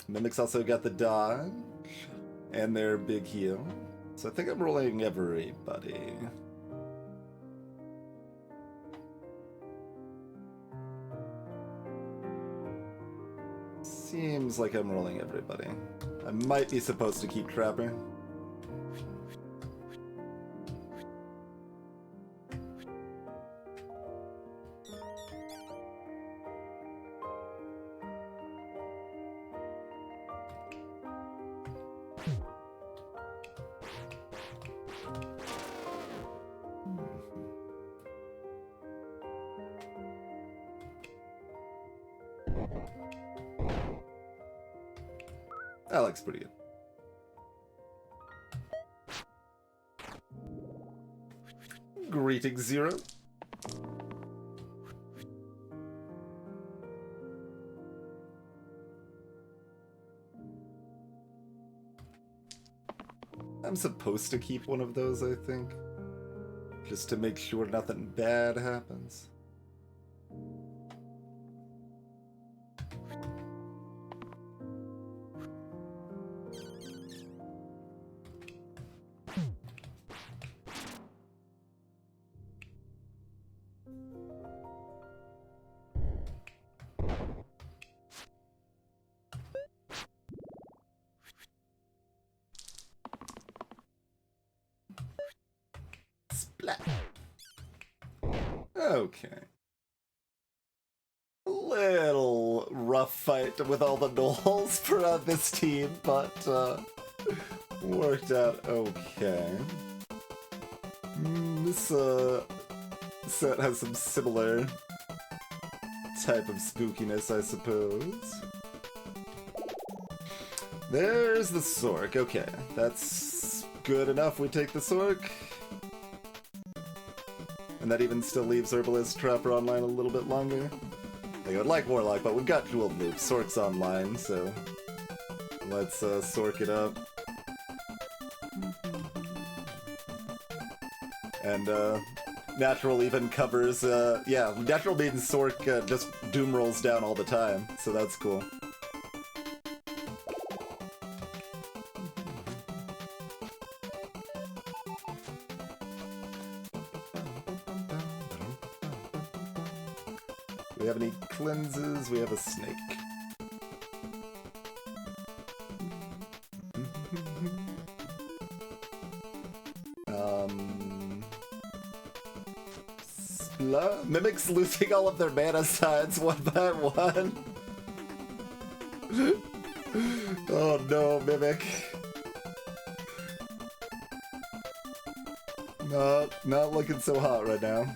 Mimic's also got the dodge, and their big heal. So I think I'm rolling everybody. Seems like I'm rolling everybody. I might be supposed to keep Trapper. That looks pretty good. Greetings, Zero. I'm supposed to keep one of those, I think. Just to make sure nothing bad happens. Okay. A little rough fight with all the gnolls for this team, but worked out okay. This set has some similar type of spookiness, I suppose. There's the Sork. Okay, that's good enough. We take the Sork. And that even still leaves Herbalist Trapper online a little bit longer. I would like Warlock, but we've got dual loops. Sork's online, so let's Sork it up. And Natural even covers, yeah, Natural Maiden Sork just doom rolls down all the time, so that's cool. Do we have any cleanses? We have a snake. Mimics losing all of their mana signs one by one. Oh no, Mimic. Not looking so hot right now.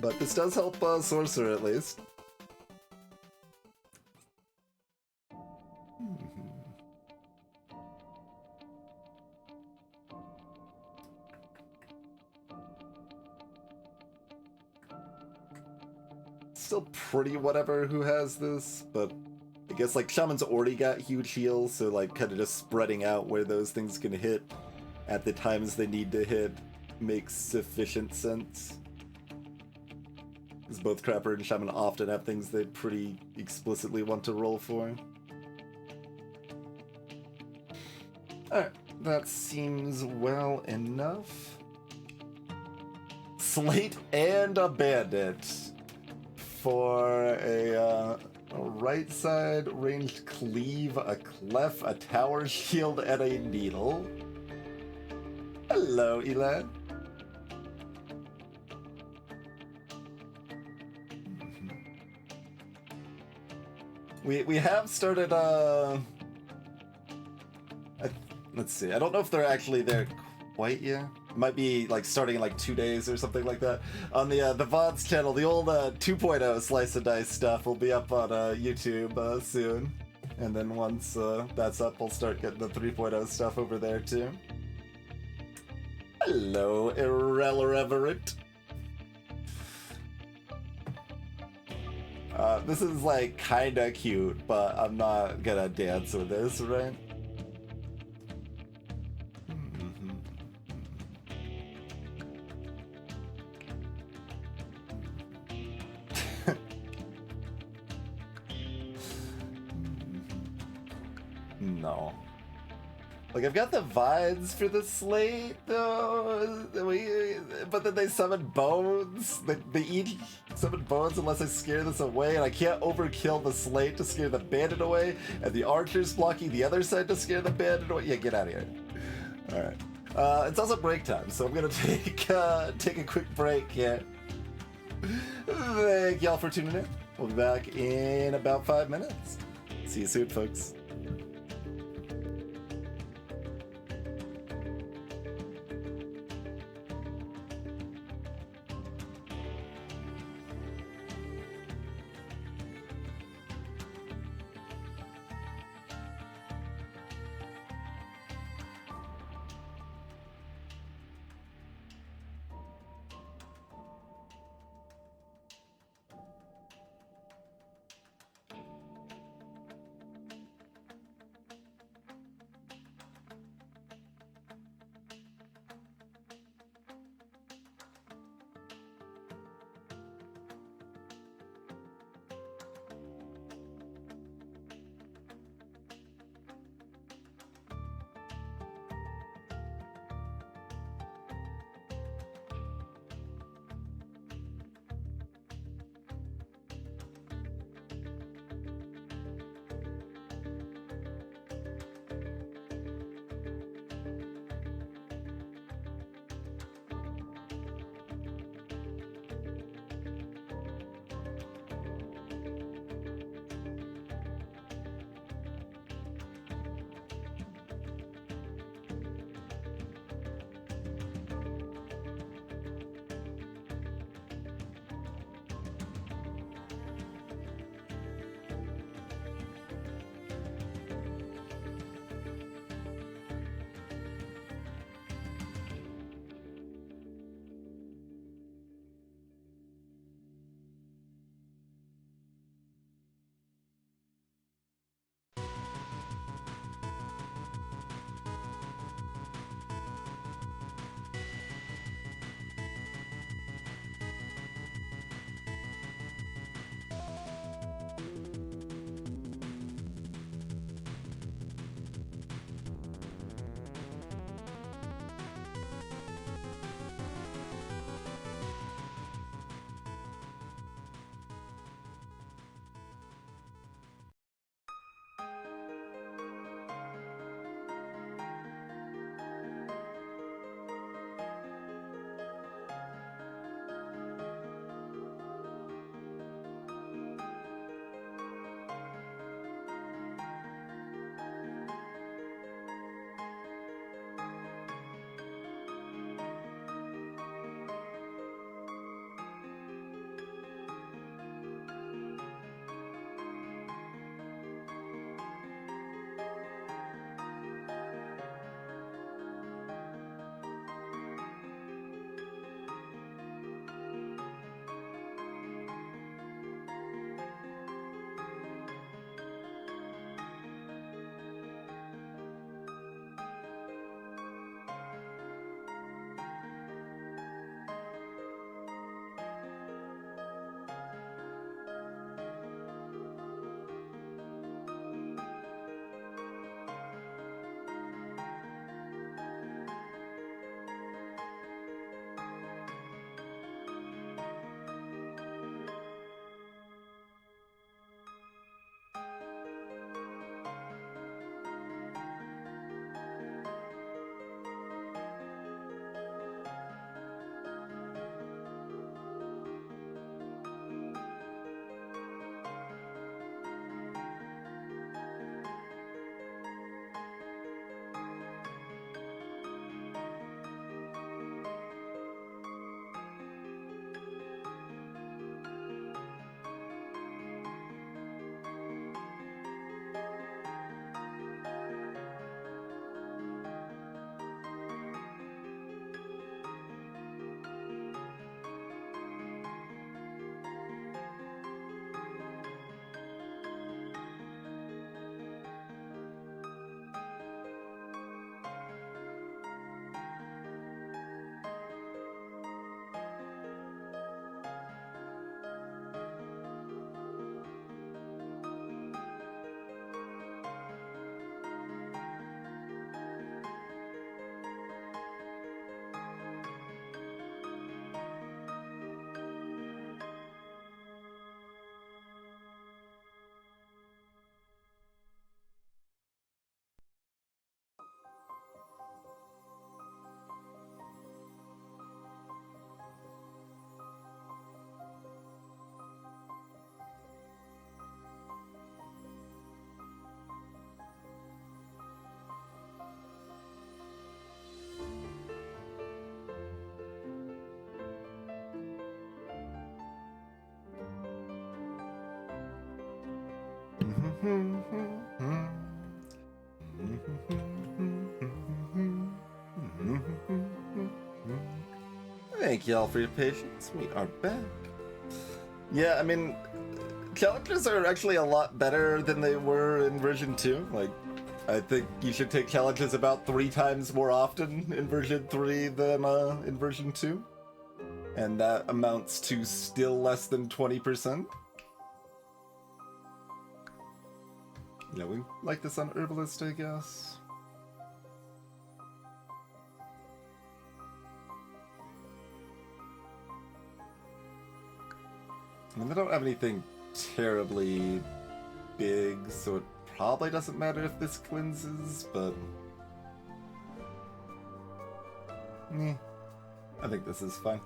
But this does help Sorcerer at least. Still pretty whatever who has this, but I guess like Shaman's already got huge heals, so like kind of just spreading out where those things can hit at the times they need to hit makes sufficient sense. Because both Crapper and Shaman often have things they pretty explicitly want to roll for. Alright, that seems well enough. Slate and a Bandit for a right side ranged cleave, a clef, a tower shield, and a needle. Hello, Elan. We have started let's see. I don't know if they're actually there quite yet. It might be like starting in like 2 days or something like that. On the VOD's channel, the old 2.0 Slice and Dice stuff will be up on YouTube soon. And then once that's up, we'll start getting the 3.0 stuff over there too. Hello, Irrelevant. This is like kinda cute, but I'm not gonna dance with this, right? No. Like, I've got the vines for the slate, though, but then they summon bones. They each summon bones unless I scare this away, and I can't overkill the slate to scare the bandit away, and the archer's blocking the other side to scare the bandit away. Yeah, get out of here. Alright. It's also break time, so I'm gonna take a quick break here. Thank y'all for tuning in. We'll be back in about 5 minutes. See you soon, folks. Thank y'all for your patience. We are back. Yeah, I mean, challenges are actually a lot better than they were in version 2. Like, I think you should take challenges about 3 times more often in version 3 than in version 2. And that amounts to still less than 20%. Yeah, we like this on Herbalist, I guess. I mean, they don't have anything terribly big, so it probably doesn't matter if this cleanses, but... I think this is fine.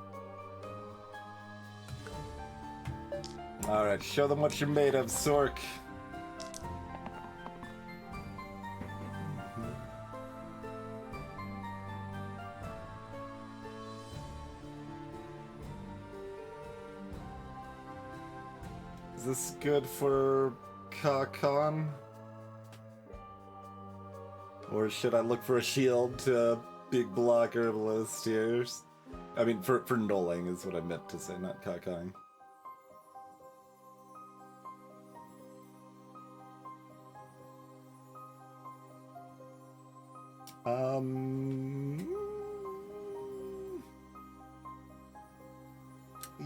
Alright, show them what you're made of, Sork. Is this good for Kakan? Or should I look for a shield to big block Herbalist here? I mean, for Noling is what I meant to say, not Kakan.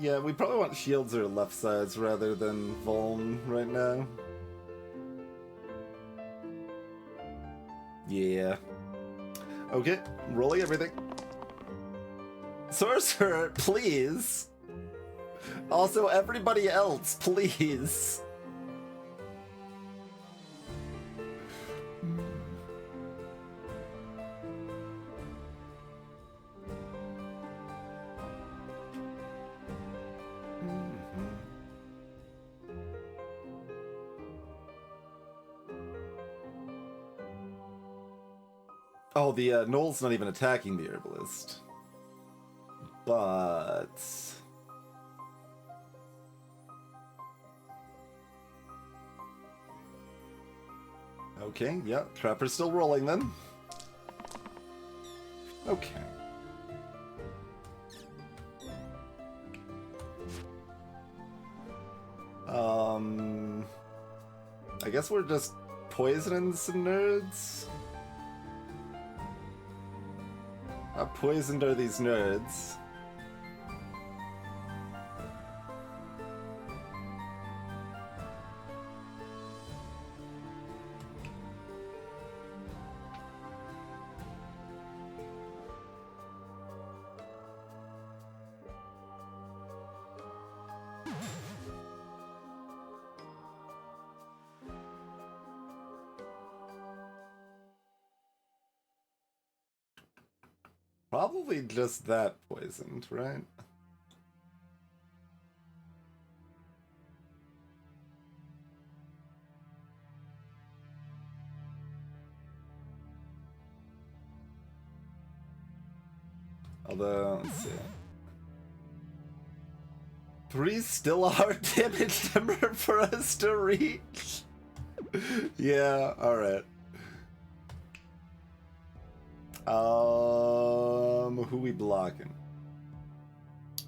Yeah, we probably want shields or left sides rather than Vuln right now. Yeah. Okay, rolling everything. Sorcerer, please! Also, everybody else, please! Oh, the Knoll's not even attacking the Herbalist. But... Okay, yeah, Trapper's still rolling then. Okay. I guess we're just poisoning some nerds? How poisoned are these nerds? Probably just that poisoned, right? Although, let's see. 3's still a hard damage number for us to reach. Yeah, alright. Who we blocking?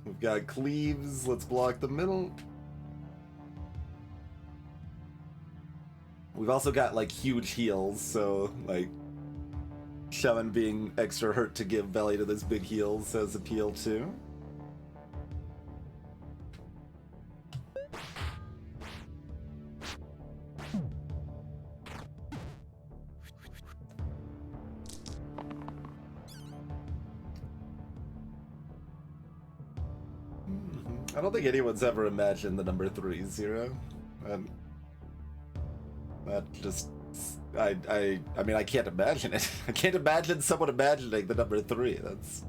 We've got Cleaves, let's block the middle. We've also got, like, huge heals, so, like, Shaman being extra hurt to give belly to this big heals has appeal too. I don't think anyone's ever imagined the number 3-0. And that just... I mean, I can't imagine it. I can't imagine someone imagining the number 3. That's...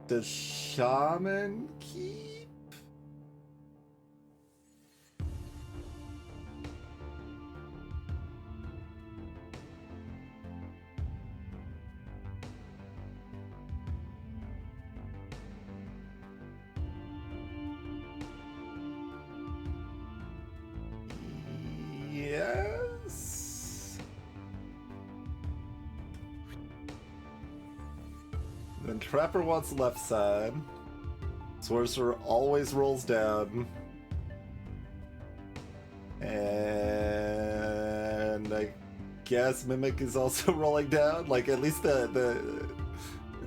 Does Shaman keep? Crapper wants left side. Sorcerer always rolls down. And I guess Mimic is also rolling down. Like, at least the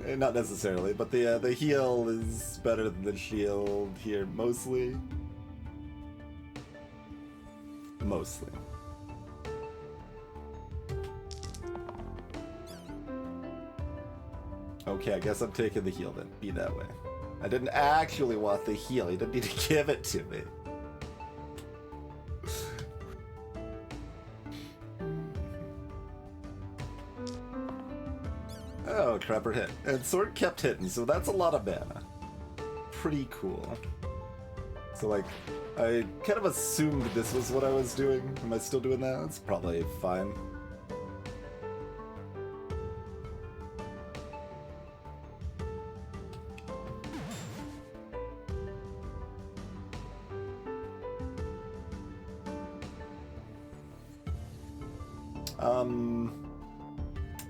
not necessarily, but the heal is better than the shield here, mostly. Mostly. Okay, I guess I'm taking the heal then. Be that way. I didn't actually want the heal. You didn't need to give it to me. Oh, Crapper hit. And Sword kept hitting, so that's a lot of mana. Pretty cool. So, like, I kind of assumed this was what I was doing. Am I still doing that? That's probably fine.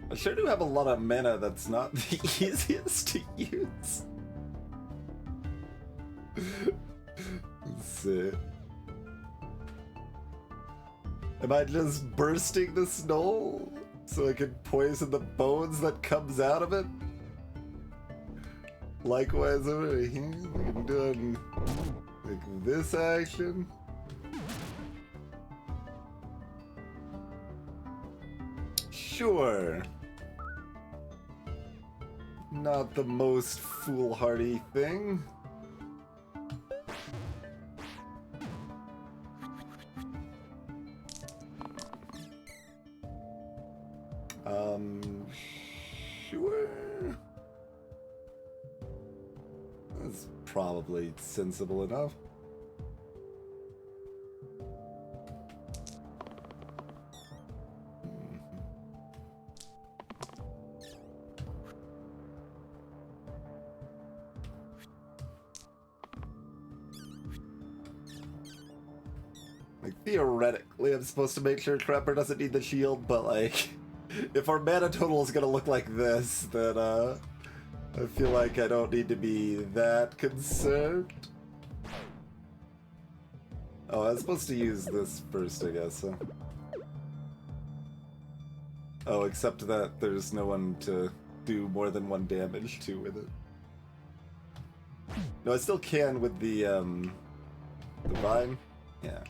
I sure do have a lot of mana that's not the easiest to use. Let's see. Am I just bursting the snow so I can poison the bones that comes out of it? Likewise over here, I'm doing like this action. Sure. Not the most foolhardy thing. Sure. That's probably sensible enough. Like, theoretically, I'm supposed to make sure Crapper doesn't need the shield, but, like, if our mana total is gonna look like this, then, I feel like I don't need to be that concerned. Oh, I was supposed to use this first, I guess, huh? Oh, except that there's no one to do more than 1 damage to with it. No, I still can with the vine. Yeah.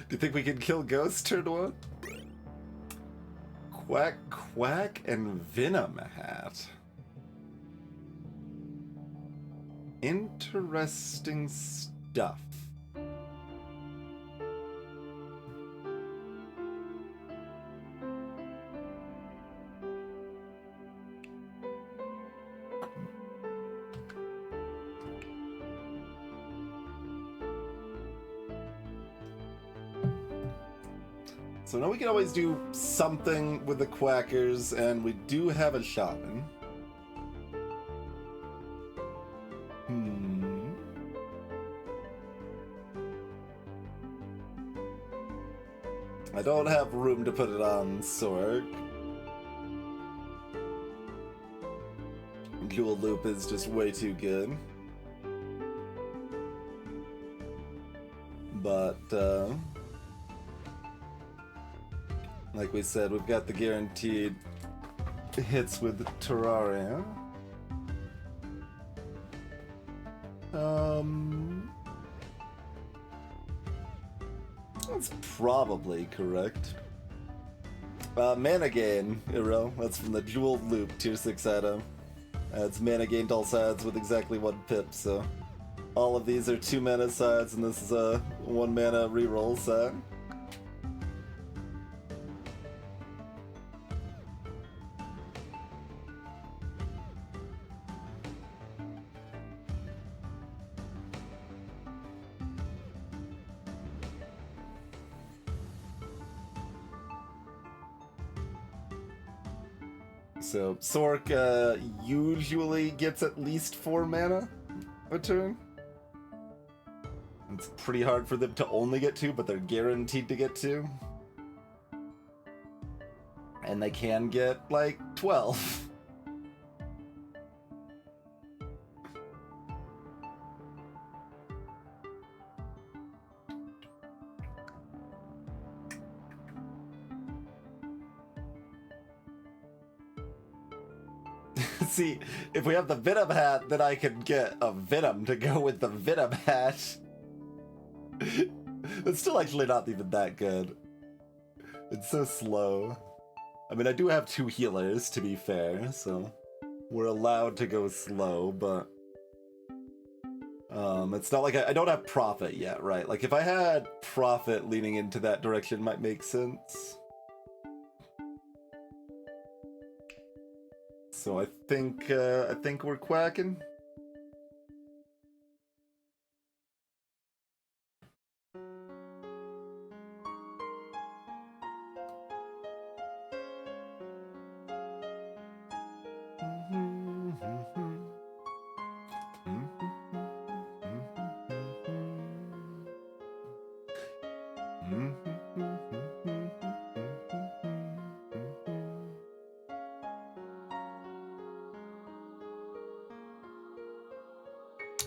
Do you think we can kill Ghost turn 1? Quack, Quack, and Venom Hat. Interesting stuff. So now we can always do something with the Quackers, and we do have a Shaman. I don't have room to put it on Sorg. Dual Loop is just way too good. But, like we said, we've got the guaranteed hits with Terraria. That's probably correct. Mana gain, Iro. That's from the Jewel Loop, tier 6 item. It's mana gain to all sides with exactly 1 pip, so all of these are 2 mana sides, and this is a 1 mana reroll side. So Sork usually gets at least 4 mana a turn. It's pretty hard for them to only get 2, but they're guaranteed to get 2. And they can get, like, 12. See, if we have the Venom hat, then I can get a Venom to go with the Venom hat. It's still actually not even that good. It's so slow. I mean, I do have 2 healers, to be fair, so we're allowed to go slow, but it's not like I don't have Prophet yet, right? Like, if I had Prophet leaning into that direction, might make sense. So I think we're quacking.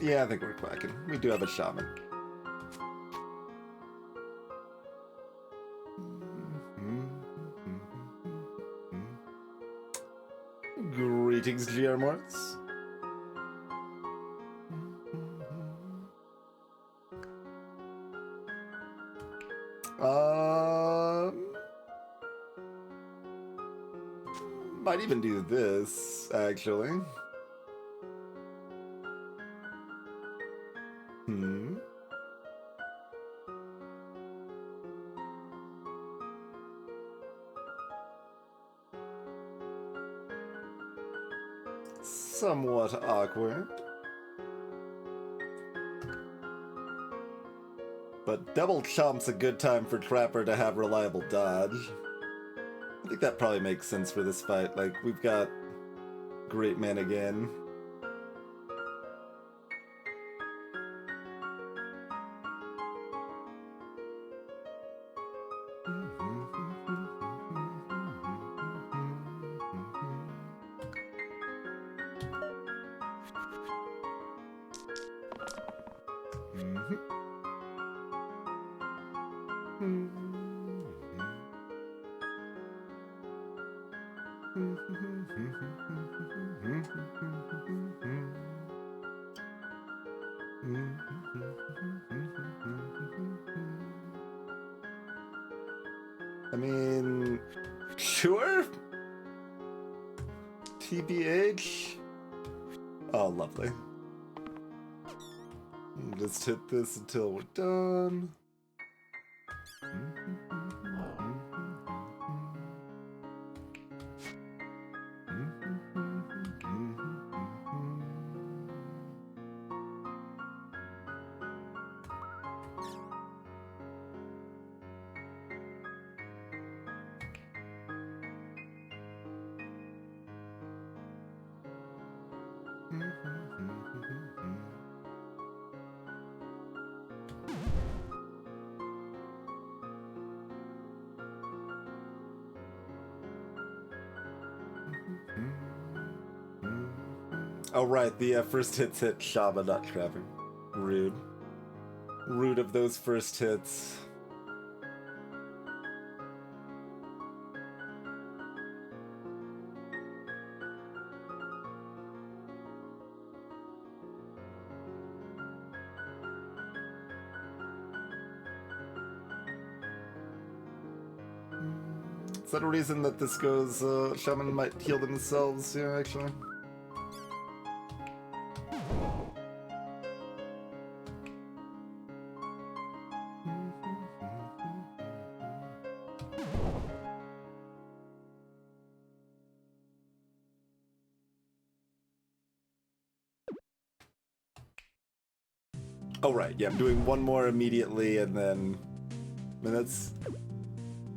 Yeah, I think we're quacking. We do have a shaman. Greetings, GR Morts. Might even do this, actually. Somewhat awkward. But double chomp's a good time for Trapper to have reliable dodge. I think that probably makes sense for this fight. Like, we've got great man again. I mean, sure. TBH. Oh, lovely. Just hit this until we're done. Oh right, the first hits hit Shaba, not Trapper. Rude. Rude of those first hits. Is that a reason that this goes, Shaman might heal themselves here, actually? Oh right, yeah, I'm doing one more immediately, and then... I mean, that's...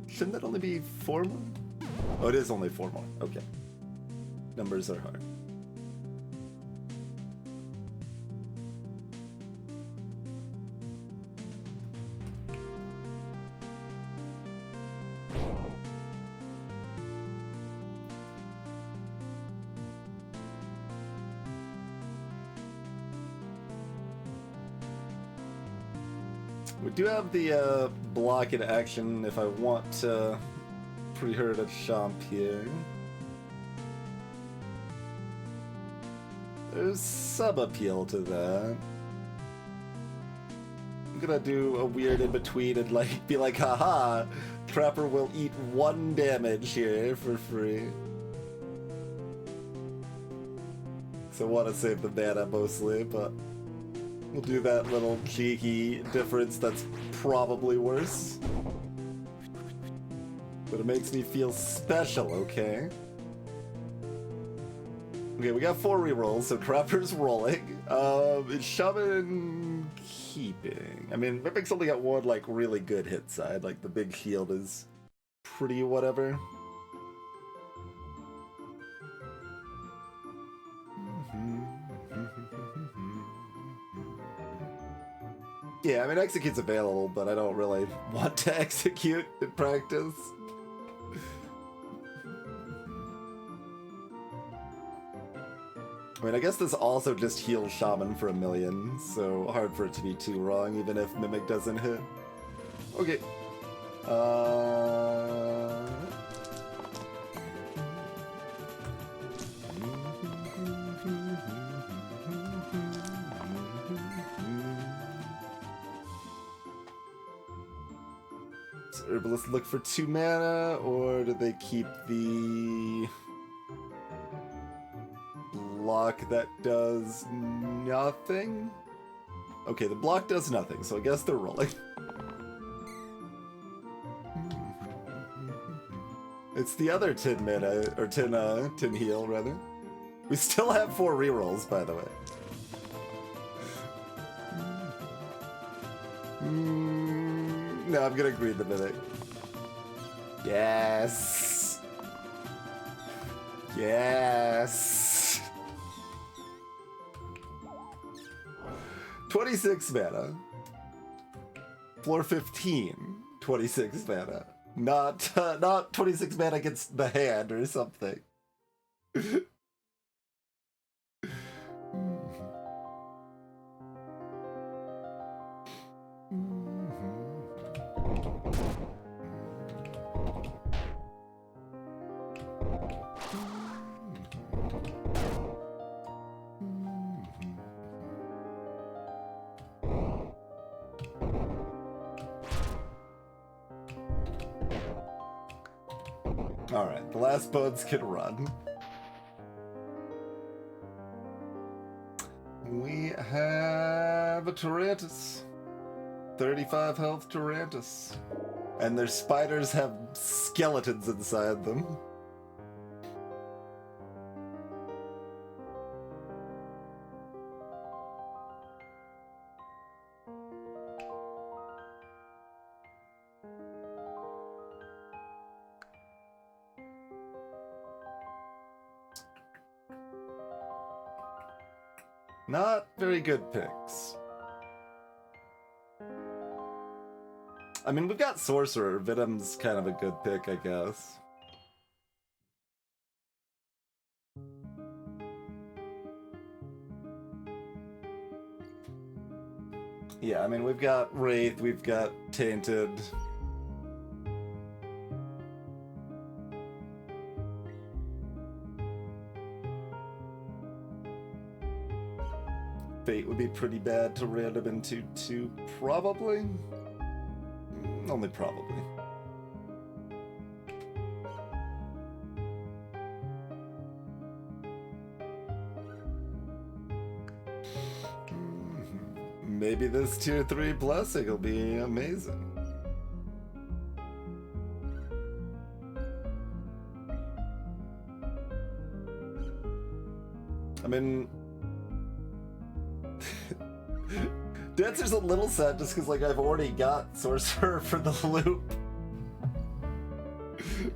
Shouldn't that only be 4 more? Oh, it is only 4 more, okay. numbers are hard. We do have the block in action if I want to pre-herd a chomp here. There's some appeal to that. I'm gonna do a weird in-between and like be like, haha, Trapper will eat 1 damage here for free. So I want to save the mana mostly, but we'll do that little cheeky difference that's probably worse. But it makes me feel special, okay? Okay, we got 4 rerolls, so Trapper's rolling. Is Shaman keeping? I mean, Mimic's only got 1, like, really good hit side. Like, the big shield is pretty whatever. Yeah, I mean, Execute's available, but I don't really want to execute in practice. I mean, I guess this also just heals Shaman for 1,000,000, so hard for it to be too wrong, even if Mimic doesn't hit. Okay. Does Herbalist look for 2 mana, or do they keep the block that does nothing? Okay, the block does nothing, so I guess they're rolling. It's the other 10 mana, or 10 heal, rather. We still have 4 rerolls, by the way. No, I'm gonna agree the minute. Yes! Yes! 26 mana. Floor 15. 26 mana. Not 26 mana against the hand or something. Alright, the last bones can run. We have a Tarantus. 35 health Tarantus. And their spiders have skeletons inside them. Not very good picks. I mean, we've got Sorcerer. Venom's kind of a good pick, I guess. Yeah, I mean, we've got Wraith, we've got Tainted. Fate would be pretty bad to random into 2, probably? Only probably. Maybe this tier 3 blessing will be amazing. I mean, Dancer's a little sad just because, like, I've already got Sorcerer for the loop.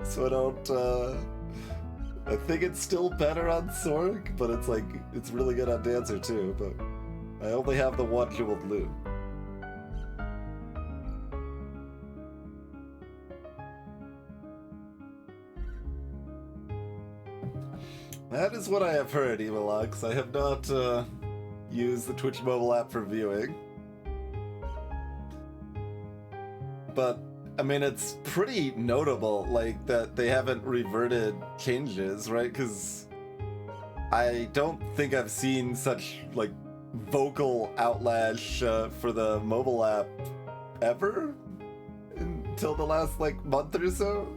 So I don't I think it's still better on Sork, but it's like, it's really good on Dancer too, but I only have the one jeweled loot. That is what I have heard, Evilux. I have not used the Twitch mobile app for viewing. But, I mean, it's pretty notable, like, that they haven't reverted changes, right? Because I don't think I've seen such, like, vocal outlash for the mobile app ever until the last, like, month or so.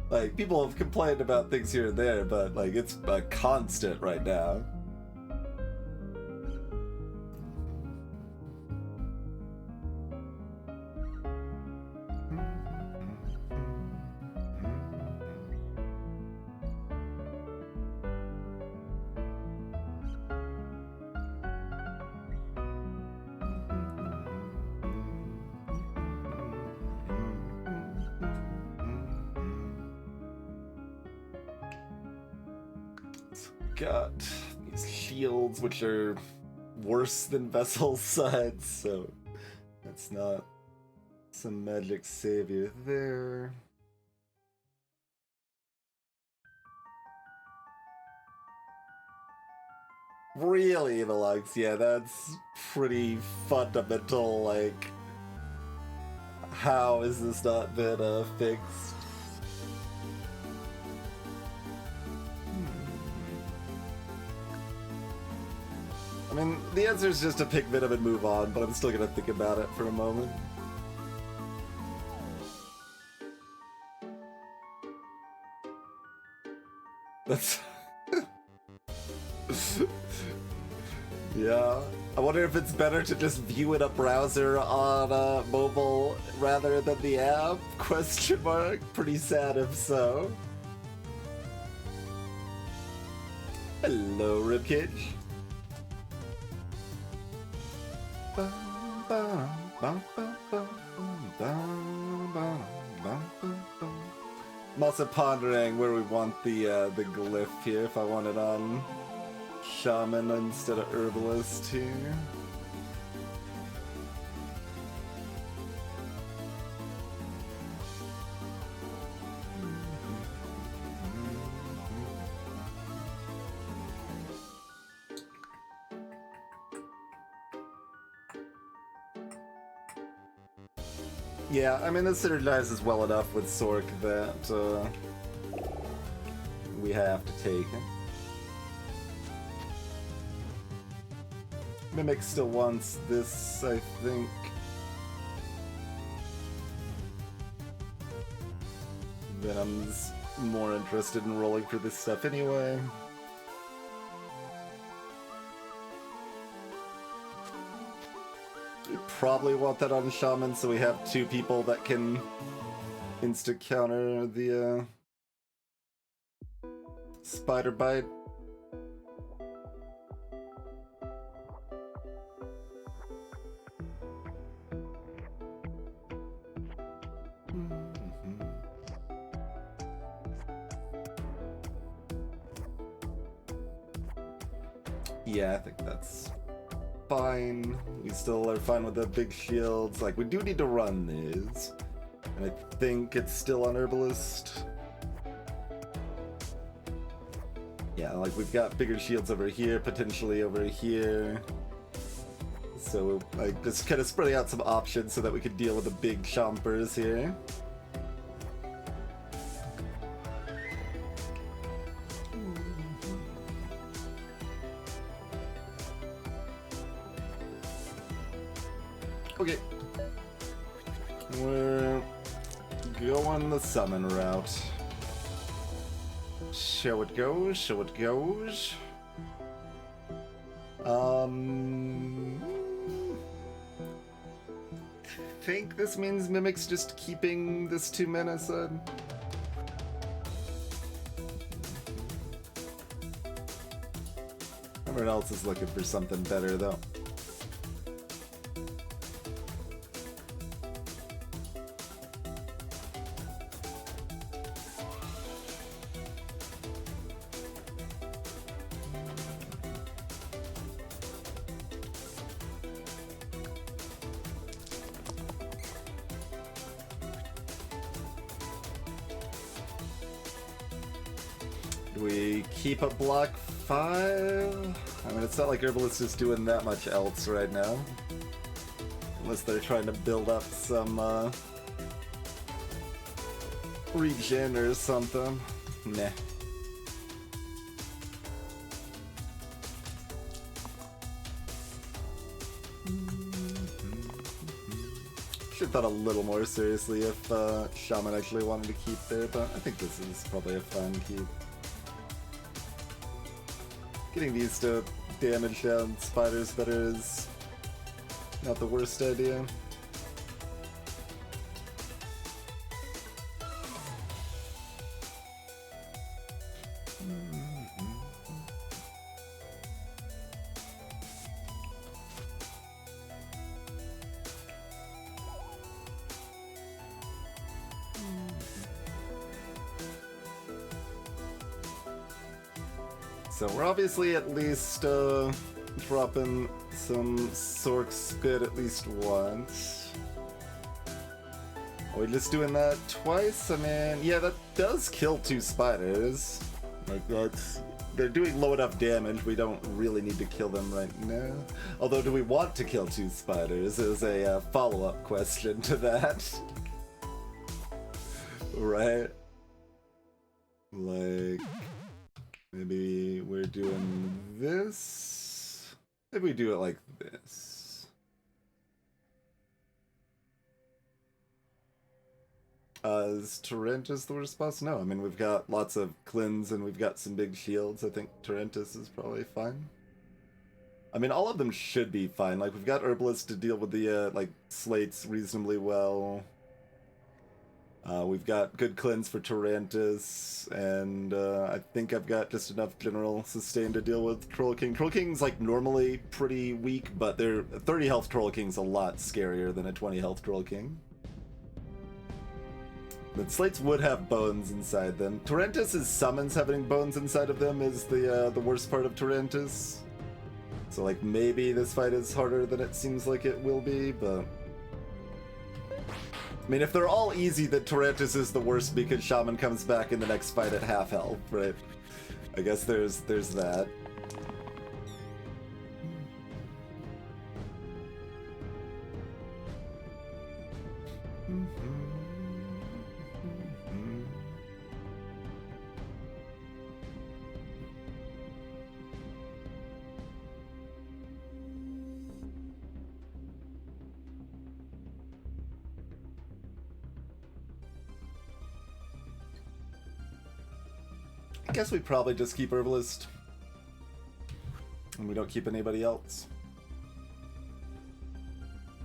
Like, people have complained about things here and there, but, like, it's a constant right now. Got these shields, which are worse than Vessel's sides, so that's not some magic savior there. Really, Evilux, yeah, that's pretty fundamental, like, how has this not been fixed? I mean, the answer is just to pick Venom and move on, but I'm still gonna think about it for a moment. That's... yeah. I wonder if it's better to just view in a browser on mobile rather than the app? Question mark. Pretty sad if so. Hello, Ribcage. I'm also pondering where we want the glyph here, if I want it on Shaman instead of Herbalist here. Yeah, I mean, this synergizes well enough with Sork that we have to take it. Mimic still wants this, I think. Venom's more interested in rolling for this stuff anyway. We probably want that on Shaman, so we have two people that can insta-counter the Spider Bite. Yeah, I think that's fine. We still are fine with the big shields. Like, we do need to run these. And I think it's still on Herbalist. Yeah, like, we've got bigger shields over here, potentially over here. So, like, just kind of spreading out some options so that we could deal with the big chompers here. Okay. We're going the summon route. Show it goes, show it goes. Think this means Mimic's just keeping this 2 mana aside. Everyone else is looking for something better though. We keep a block 5? I mean, it's not like Herbalist is doing that much else right now. Unless they're trying to build up some, regen or something. Nah. Should've thought a little more seriously if Shaman actually wanted to keep there, but I think this is probably a fun keep. Getting these to damage down spiders better is not the worst idea. So we're obviously at least dropping some Sork Spit at least once. Are we just doing that twice? I mean, yeah, that does kill 2 spiders. Like, they're doing low enough damage, we don't really need to kill them right now. Although, do we want to kill 2 spiders is a follow-up question to that. Right? Like... maybe we're doing this? Maybe we do it like this. Is Torrentus the worst boss? No, I mean, we've got lots of cleanse and we've got some big shields. I think Torrentus is probably fine. I mean, all of them should be fine. Like, we've got Herbalist to deal with the, like, slates reasonably well. We've got good cleanse for Torrentus, and I think I've got just enough general sustain to deal with Troll King. Troll King's like normally pretty weak, but their 30 health Troll King's a lot scarier than a 20 health Troll King. But slates would have bones inside them. Torrentus' summons having bones inside of them is the worst part of Torrentus. So like maybe this fight is harder than it seems like it will be, but... I mean, if they're all easy, then Torrentus is the worst because Shaman comes back in the next fight at half health, right? I guess there's that. I guess we probably just keep Herbalist. And we don't keep anybody else.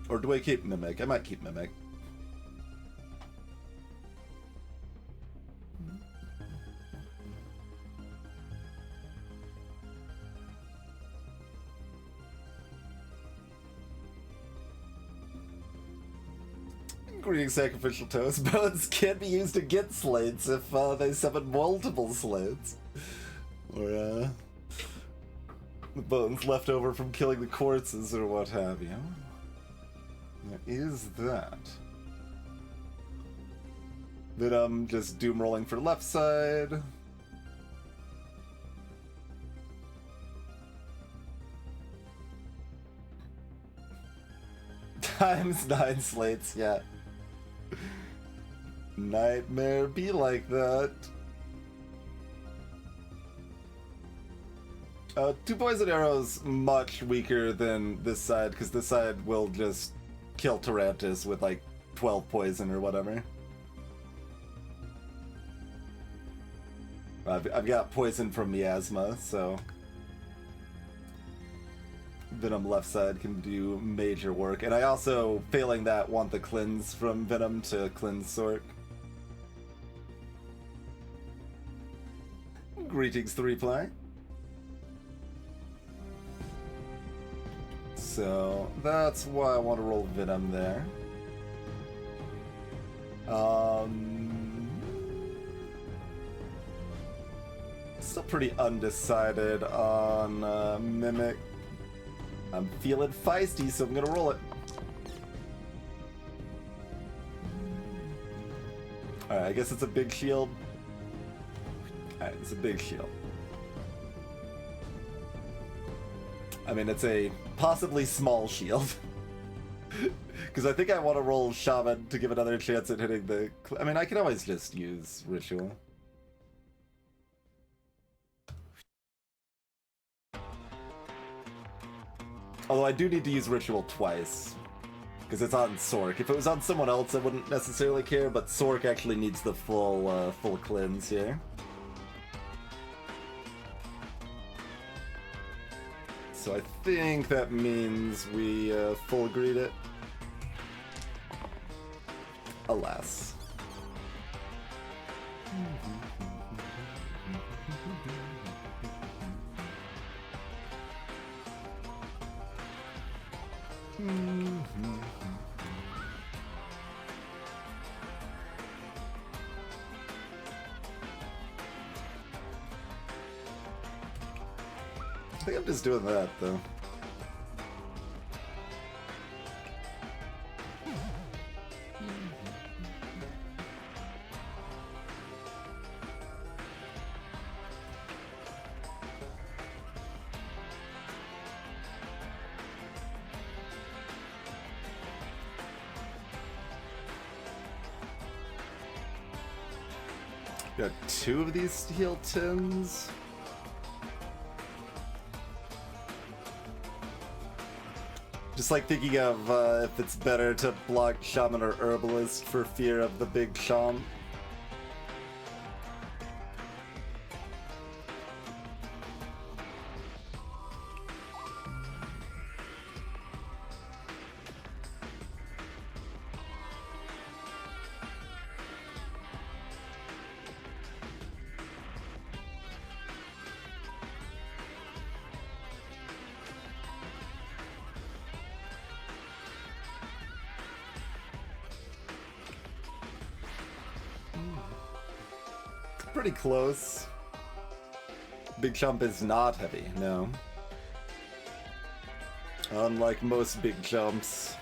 Or do I keep Mimic? I might keep Mimic. Greetings, Sacrificial Toast. Bones can be used against slates if they summon multiple slates. Or, the bones left over from killing the corpses or what have you. There is that. Then just doom rolling for left side. Times 9 slates, yeah. Nightmare be like that. 2 poison arrows much weaker than this side, because this side will just kill Torrentus with like 12 poison or whatever. I've got poison from Miasma, so Venom left side can do major work. And I also, failing that, want the cleanse from Venom to cleanse Sork. Greetings, 3-Ply. So, that's why I want to roll Venom there. Still pretty undecided on Mimic. I'm feeling feisty, so I'm gonna roll it. Alright, I guess it's a big shield. Alright, it's a big shield. I mean, it's a possibly small shield. Because I think I want to roll Shaman to give another chance at hitting the... I mean, I can always just use Ritual. Although I do need to use Ritual twice. Because it's on Sork. If it was on someone else, I wouldn't necessarily care, but Sork actually needs the full cleanse here. So I think that means we full greet it. Alas. I think I'm just doing that, though. Got 2 of these steel tins. Just like thinking of if it's better to block Shaman or Herbalist for fear of the big Sham. Pretty close. Big Chump is not heavy, no. Unlike most big jumps.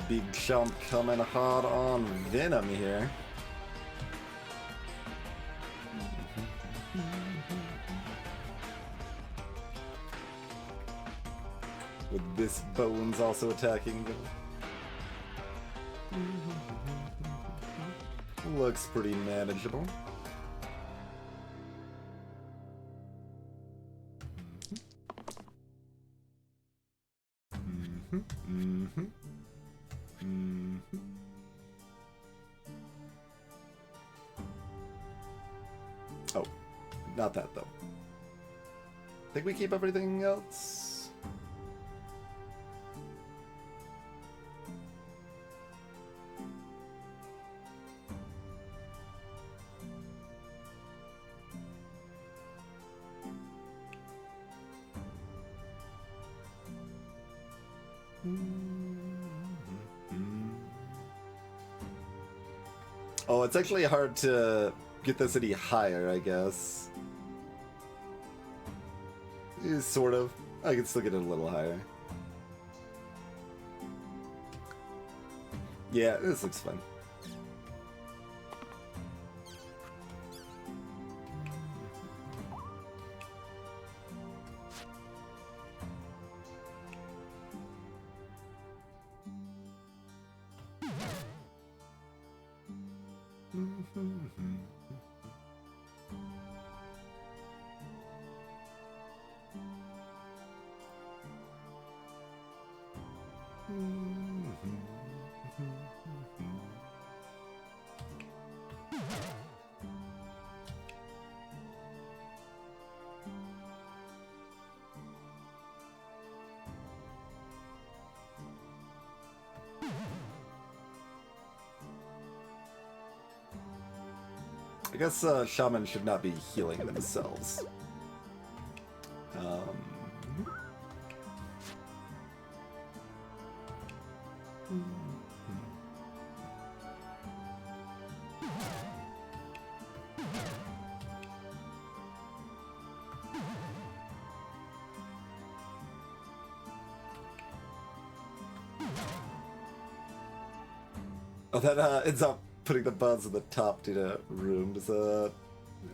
Big Chump coming hard on Venom here. With this Bones also attacking them. Looks pretty manageable. Oh, not that though. Think we keep everything else? Oh, it's actually hard to get this any higher, I guess. Sort of. I can still get it a little higher. Yeah, this looks fun. I guess Shaman should not be healing themselves. Oh, that ends up putting the buds in the top data room. Does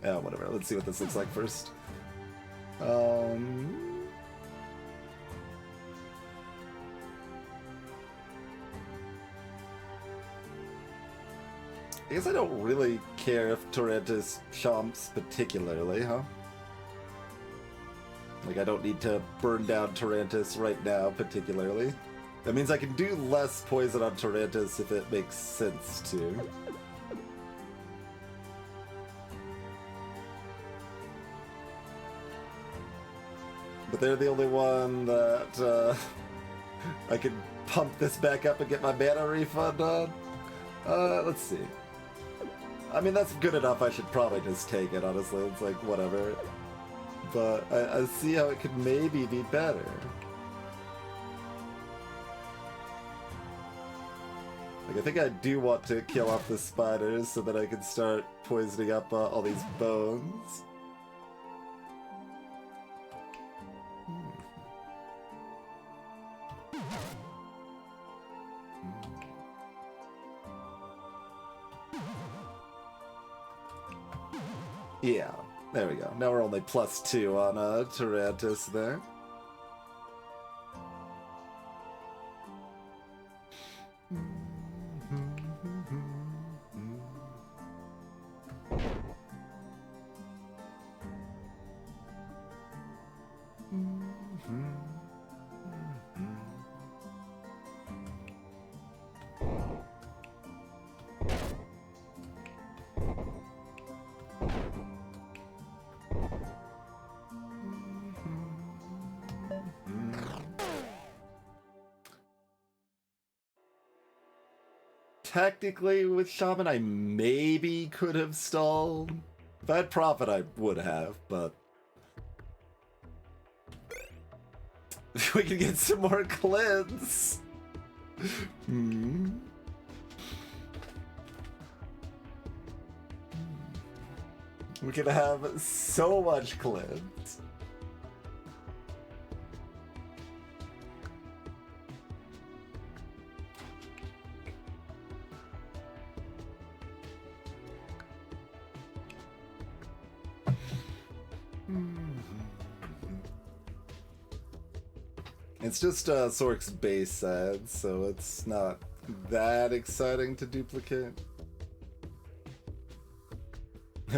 yeah, whatever. Let's see what this looks like first. I guess I don't really care if Torrentis chomps particularly, huh? Like, I don't need to burn down Torrentis right now, particularly. That means I can do less poison on Torrentis if it makes sense to. But they're the only one that I can pump this back up and get my mana refund on. Let's see. I mean, that's good enough. I should probably just take it, honestly. It's like, whatever. But I see how it could maybe be better. Like, I think I do want to kill off the spiders so that I can start poisoning up all these bones. Yeah, there we go. Now we're only +2 on Torrentis there. Technically, with Shaman, I maybe could have stalled. If I had Prophet, I would have, but... we can get some more cleanse! We can have so much cleanse. It's just Sork's base set, so it's not that exciting to duplicate.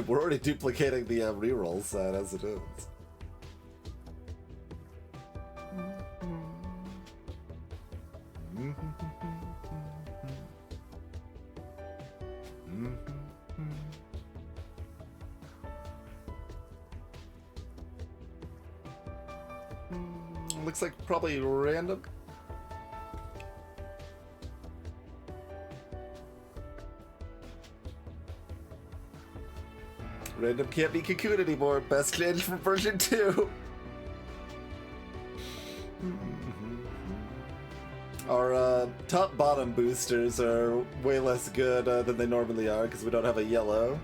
We're already duplicating the reroll set as it is. Looks like probably random. Random can't be Cocoon anymore. Best change from version 2. Our top-bottom boosters are way less good than they normally are because we don't have a yellow.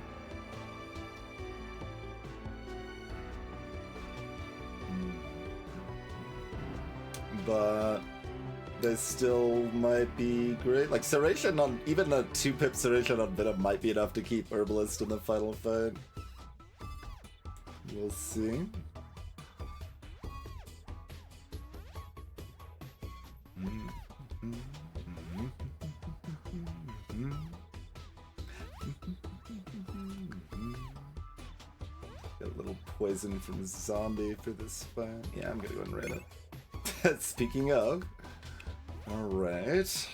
But they still might be great. Like, Serration on, even a 2-pip Serration on Venom might be enough to keep Herbalist in the final fight. We'll see. Got a little poison from Zombie for this fight. Yeah, I'm gonna go and raid it. Speaking of, alright.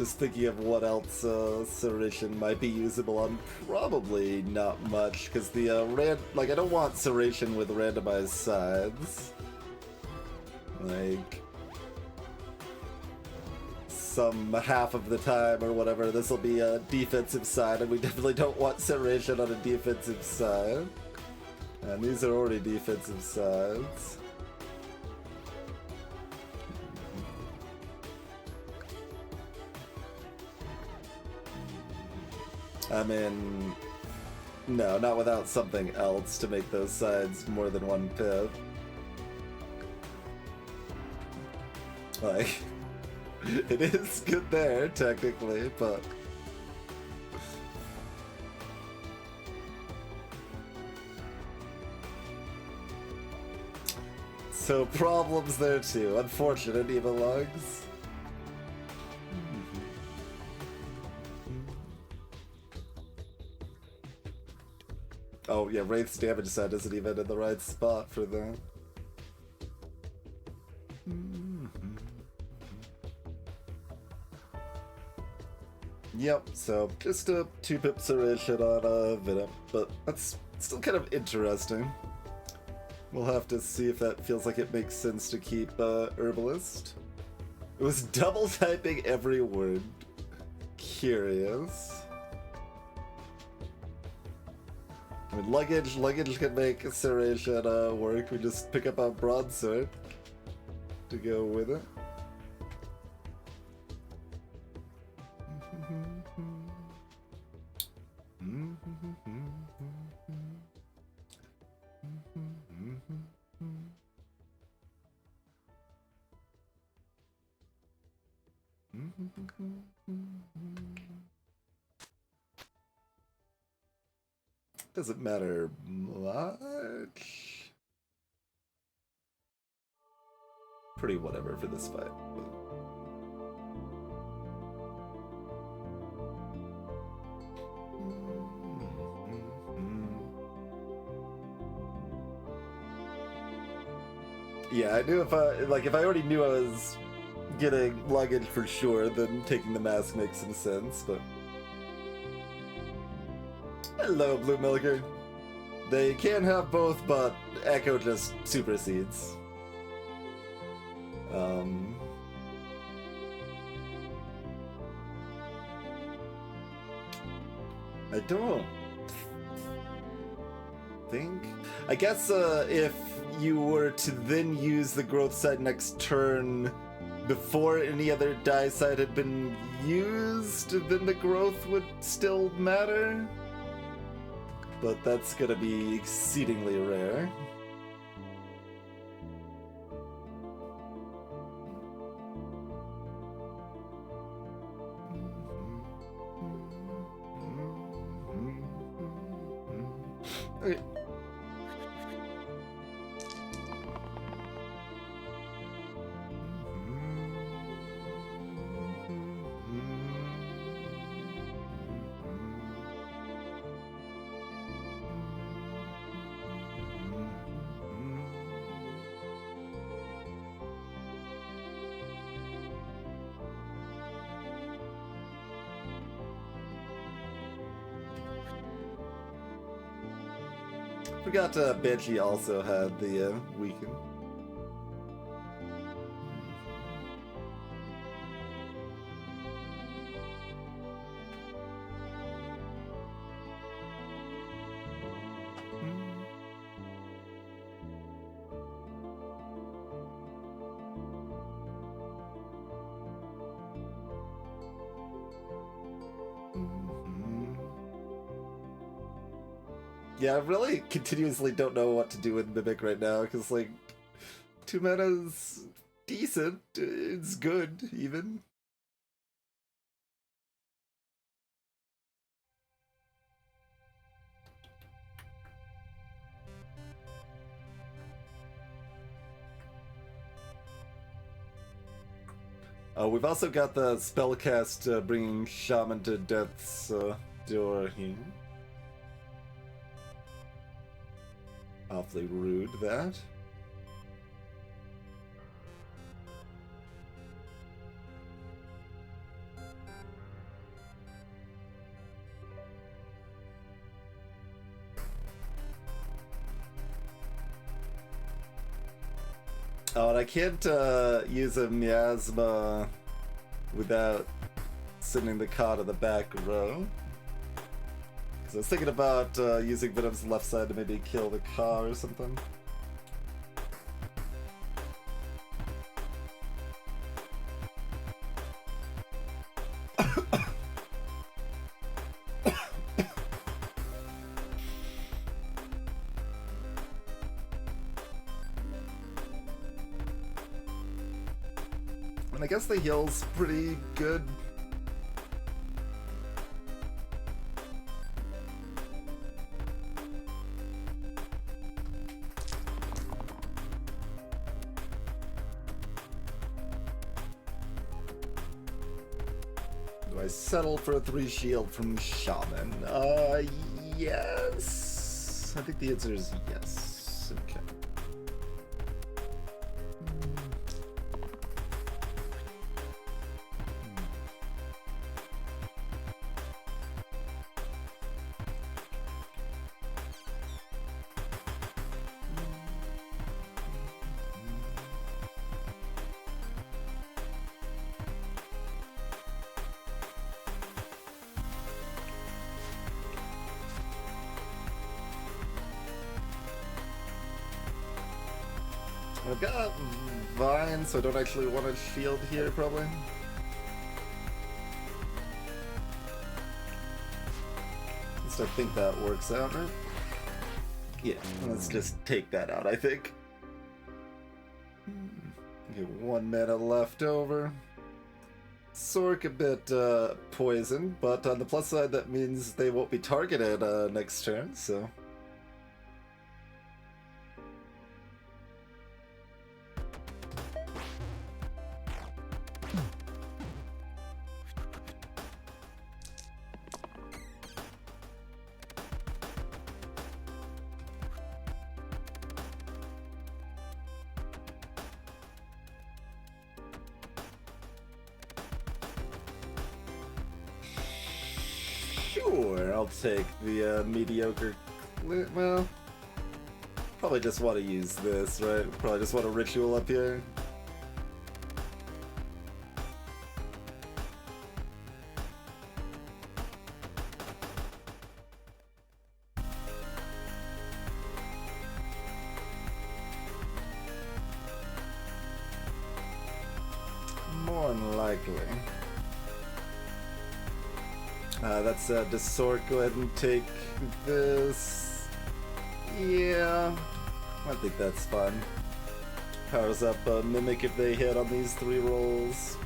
Just thinking of what else Serration might be usable on. Probably not much, because the I don't want Serration with randomized sides. Like, some half of the time or whatever, this will be a defensive side, and we definitely don't want Serration on a defensive side. And these are already defensive sides. I mean, no, not without something else to make those sides more than one pip. Like, it is good there, technically, but... So problems there too. Unfortunate, evil lugs. Oh yeah, Wraith's damage side isn't even in the right spot for that. Yep, so just a 2-pip Serration on a Venom, but that's still kind of interesting. We'll have to see if that feels like it makes sense to keep Herbalist. It was double typing every word. Curious. I mean, luggage can make Serration work. We just pick up a broadsword to go with it. Doesn't matter much. Pretty whatever for this fight. Yeah, I knew if I already knew I was getting luggage for sure, then taking the mask makes some sense, but... Hello, Blue Milker. They can have both, but Echo just supersedes. I don't think... I guess if you were to then use the growth side next turn before any other die side had been used, then the growth would still matter. But that's gonna be exceedingly rare. Okay. Forgot Banshee also had the weaken. Yeah, I really continuously don't know what to do with Mimic right now, because, like, 2 mana's decent. It's good, even. We've also got the spellcast bringing Shaman to Death's door here. Awfully rude, that. Oh, and I can't use a miasma without sending the car to the back row. Because I was thinking about using Venom's left side to maybe kill the car or something. And I guess the heal's pretty good. Do I settle for a 3 shield from Shaman? Yes. I think the answer is yes. Okay. I've got Vine, so I don't actually want a shield here, probably. At least I think that works out, right? Yeah, let's just take that out, I think. Okay, 1 mana left over. Sork a bit poisoned, but on the plus side, that means they won't be targeted next turn, so... Sure, I'll take the mediocre... Well, probably just want to use this, right? Probably just want a ritual up here. More than likely. That's does Sork go ahead and take this? Yeah, I think that's fine. Powers up Mimic if they hit on these 3 rolls.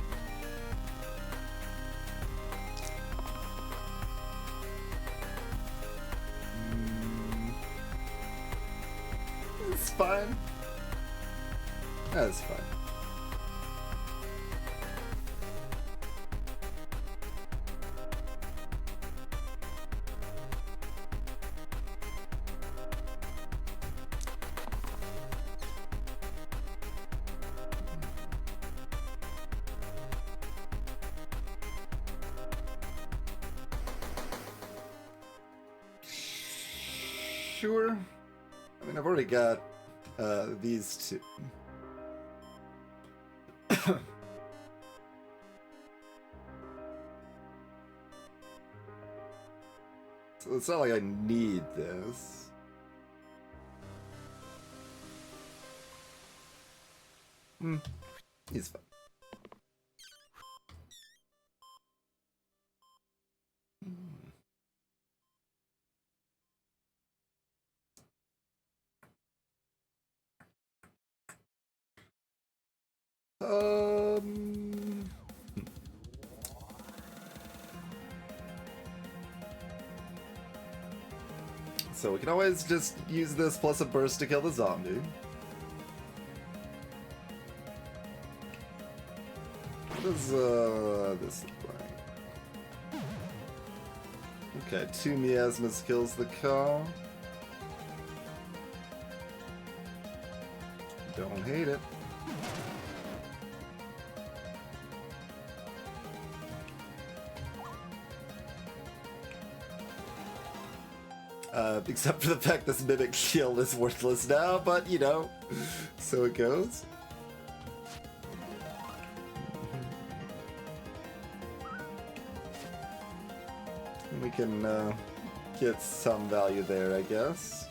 It's fine. That's fine. Sure. I mean, I've already got these 2. So it's not like I need this. He's fine. So we can always just use this plus a burst to kill the zombie. What does this look like? Okay, 2 miasmas kills the car. Don't hate it. Except for the fact this Mimic shield is worthless now, but you know, so it goes. We can get some value there, I guess.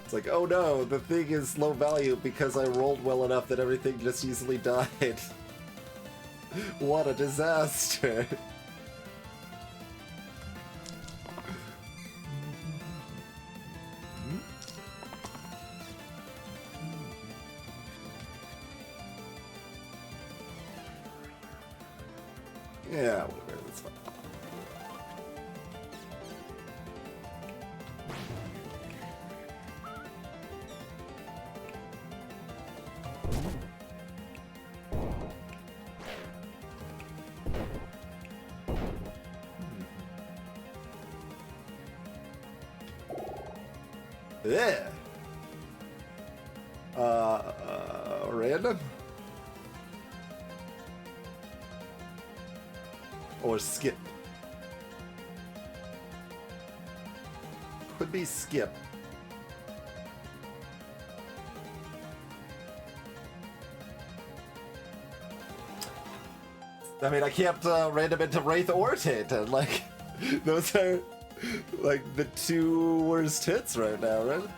It's like, oh no, the thing is low value because I rolled well enough that everything just easily died. What a disaster! Yeah, whatever, that's fine. Yeah. Random? Or skip? Could be skip. I mean, I can't random into Wraith or Tainted. Like, those are like the two worst hits right now, right?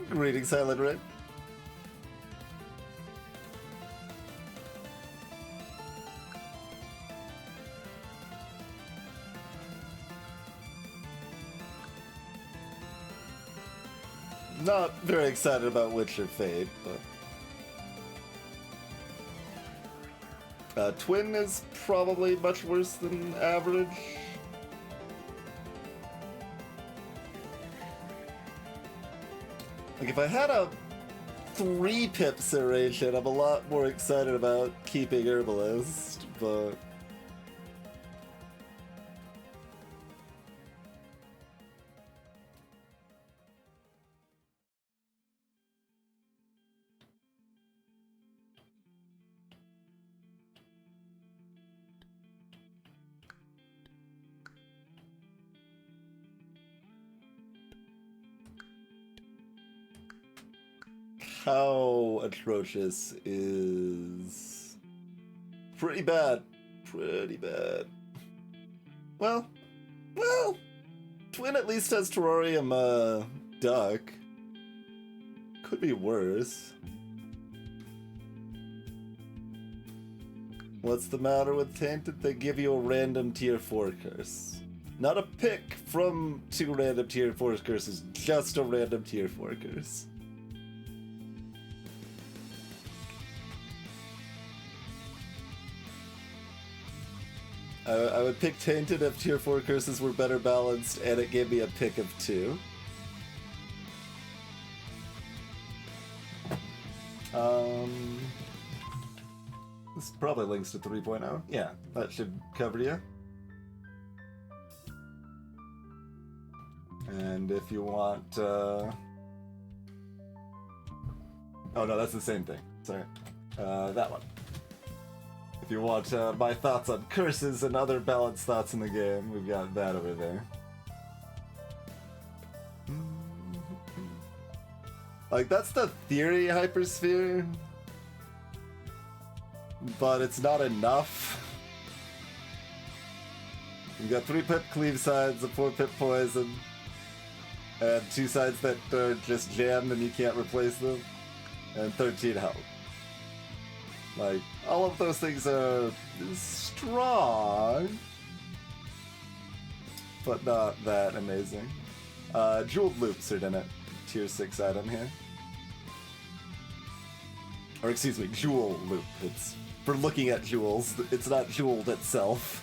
Greetings, Silent Red. Not very excited about Witcher Fate, but Twin is probably much worse than average. Like, if I had a 3-pip serration, I'm a lot more excited about keeping Herbalist, but... How atrocious is pretty bad. Pretty bad. Well, Twin at least has Terrarium Duck. Could be worse. What's the matter with Tainted? They give you a random tier 4 curse. Not a pick from 2 random tier 4 curses, just a random tier 4 curse. I would pick Tainted if tier 4 curses were better balanced and it gave me a pick of 2. This probably links to 3.0. Yeah, that should cover you. And if you want... Oh no, that's the same thing. Sorry. That one. If you want my thoughts on curses and other balanced thoughts in the game, we've got that over there. Like, that's the theory hypersphere, but it's not enough. You've got 3-pip cleave sides, a 4-pip poison, and 2 sides that are just jammed and you can't replace them, and 13 health. Like, all of those things are strong, but not that amazing. Jeweled loops are in it. Tier 6 item here. Or excuse me, jewel loop. It's for looking at jewels. It's not jeweled itself.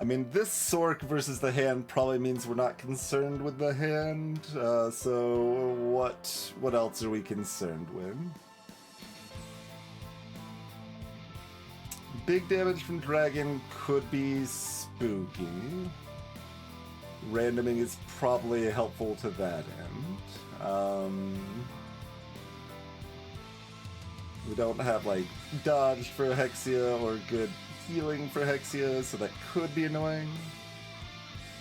I mean, this Sork versus the hand probably means we're not concerned with the hand, so what else are we concerned with? Big damage from Dragon could be spooky. Randoming is probably helpful to that end. We don't have, like, dodge for Hexia or good healing for Hexia, so that could be annoying.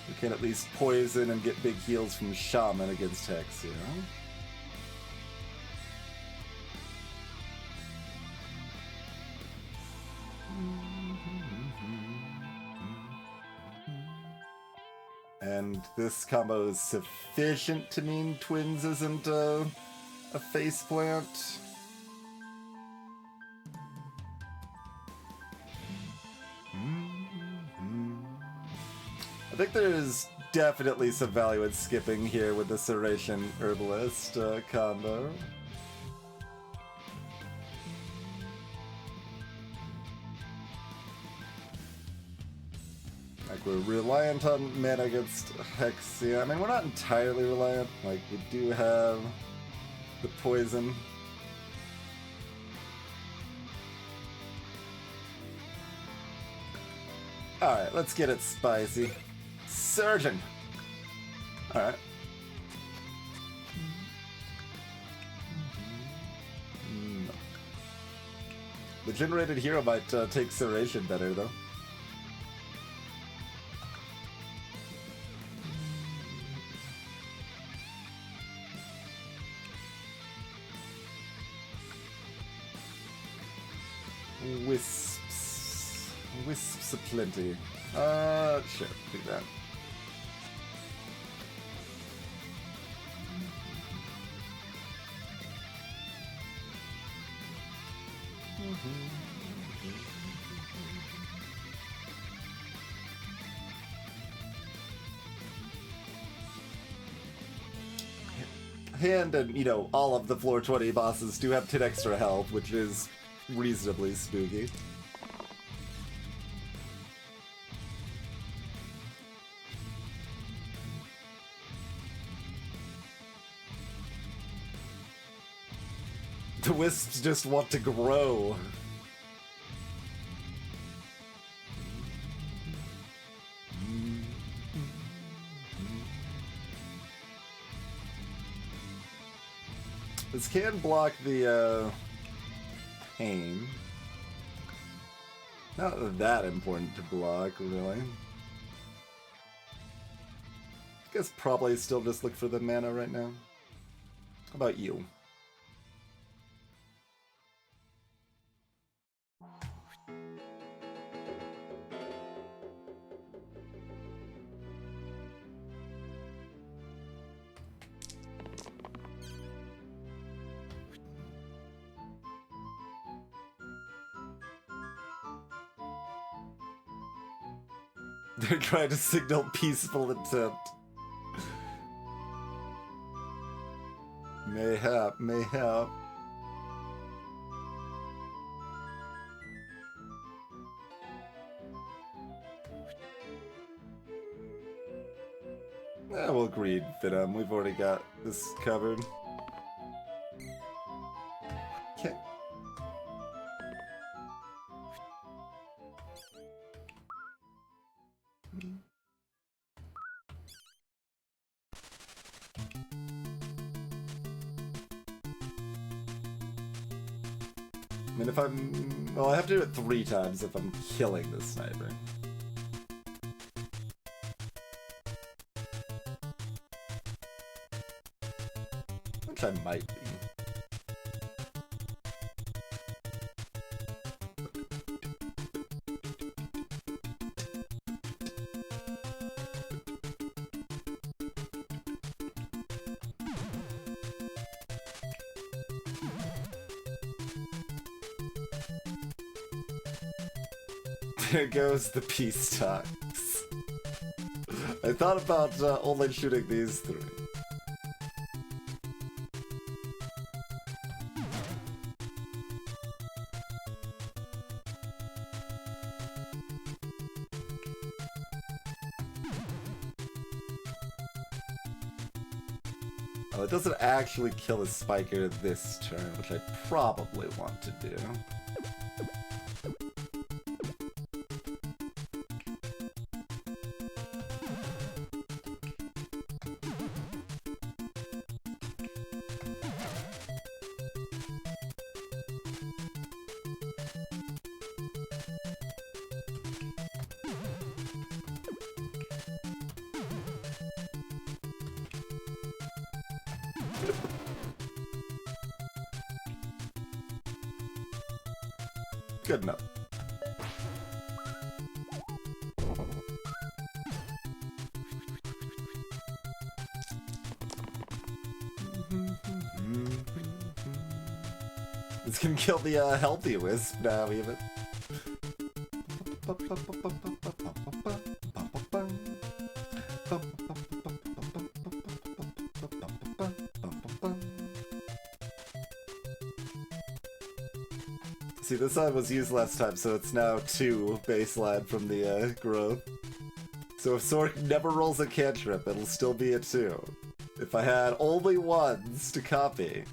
We can at least poison and get big heals from Shaman against Hexia. And this combo is sufficient to mean Twins isn't a faceplant. I think there's definitely some value in skipping here with the Serration Herbalist combo. Like, we're reliant on mana against Hexia. I mean, we're not entirely reliant. Like, we do have the poison. Alright, let's get it spicy. Surgeon! Alright. The generated hero might take Serration better, though. Wisps aplenty. Sure, do that. Hand and, you know, all of the floor 20 bosses do have 10 extra health, which is reasonably spooky. The wisps just want to grow. This can block the pain. Not that important to block, really. I guess probably still just look for the mana right now. How about you? They're trying to signal peaceful intent. Mayhap, mayhap. We'll greed Venom. We've already got this covered. Okay. I mean, if I'm... Well, I have to do it 3 times if I'm killing the sniper. Which I might be. There goes the peace talks. I thought about only shooting these 3. Oh, it doesn't actually kill a spiker this turn, which I probably want to do. Good enough. This can kill the healthy wisp now, even. See, this side was used last time, so it's now 2 baseline from the growth. So if Sork never rolls a cantrip, it'll still be a 2. If I had only 1s to copy.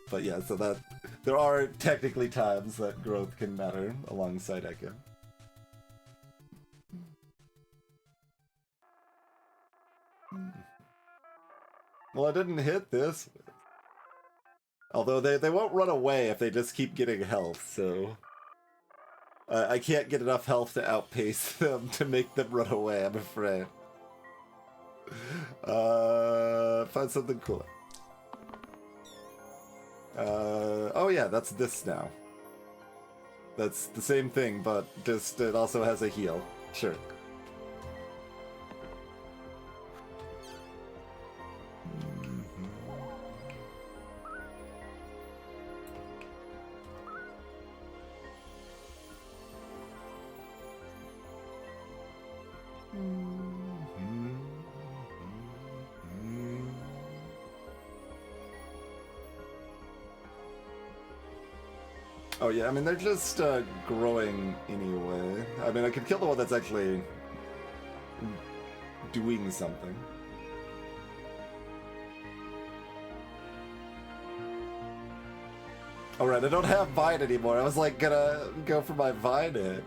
But yeah, so that there are technically times that growth can matter alongside Echo. Well, I didn't hit this. Although they won't run away if they just keep getting health, so... I can't get enough health to outpace them to make them run away, I'm afraid. Find something cooler. Oh yeah, that's this now. That's the same thing, but just it also has a heal. Sure. Oh yeah, I mean, they're just growing anyway. I mean, I could kill the one that's actually doing something. Alright, I don't have Vine anymore. I was like gonna go for my Vine hit.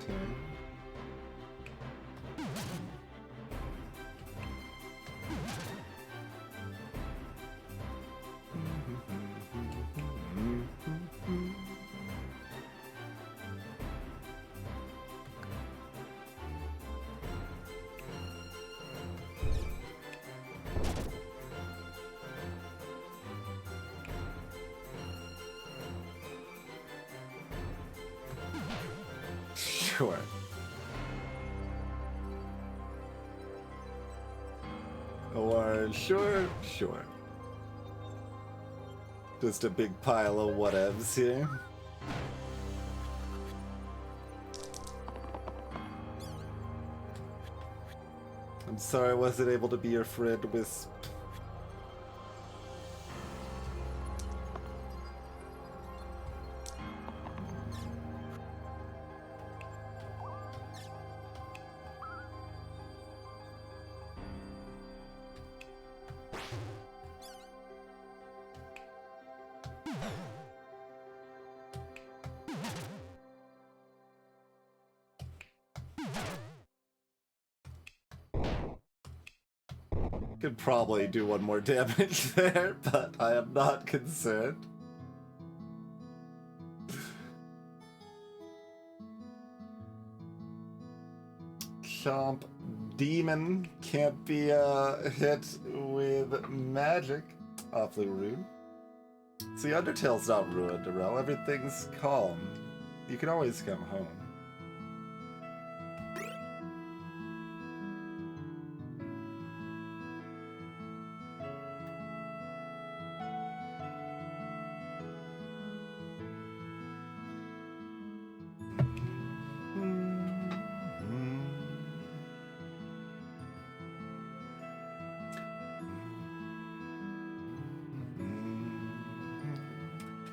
Sure. Or sure. Just a big pile of whatevs here. I'm sorry I wasn't able to be your friend, Wisp. Could probably do 1 more damage there, but I am not concerned. Chomp Demon can't be hit with magic. Awfully rude. See, Undertale's not ruined, Darrell. Everything's calm. You can always come home.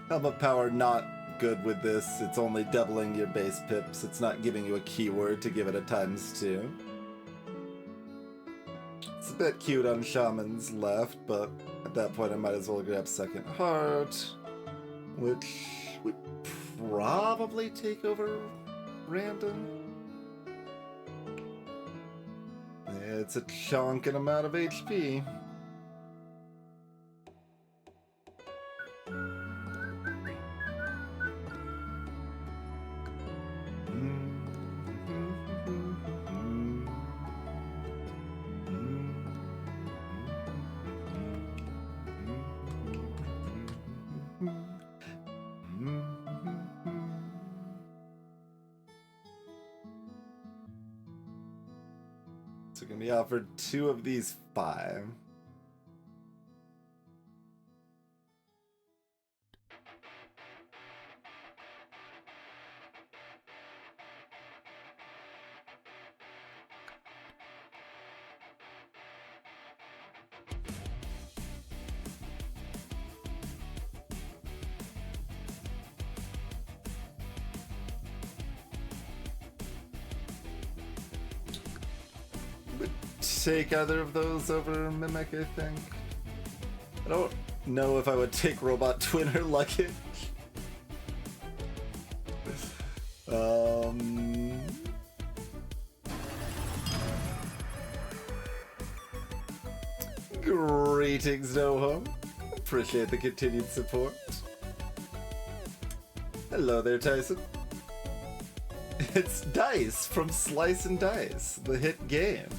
Helmet power not good with this. It's only doubling your base pips. It's not giving you a keyword to give it a ×2. It's a bit cute on Shaman's left, but At that point, I might as well grab Second Heart, which would probably take over Random. It's a chunking amount of HP. So we're gonna be offered 2 of these 5. Take either of those over Mimic, I think. I don't know if I would take Robot Twin or Luggage. Greetings, Noho. Appreciate the continued support. Hello there, Tyson. It's Dice from Slice and Dice, the hit game.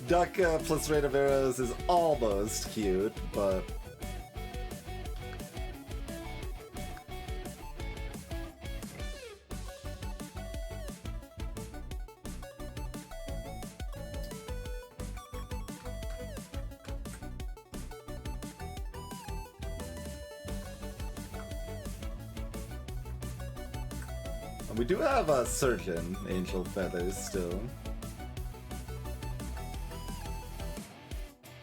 Duck plus Rate of Arrows is almost cute, but... we do have a Surgeon, Angel Feathers, still.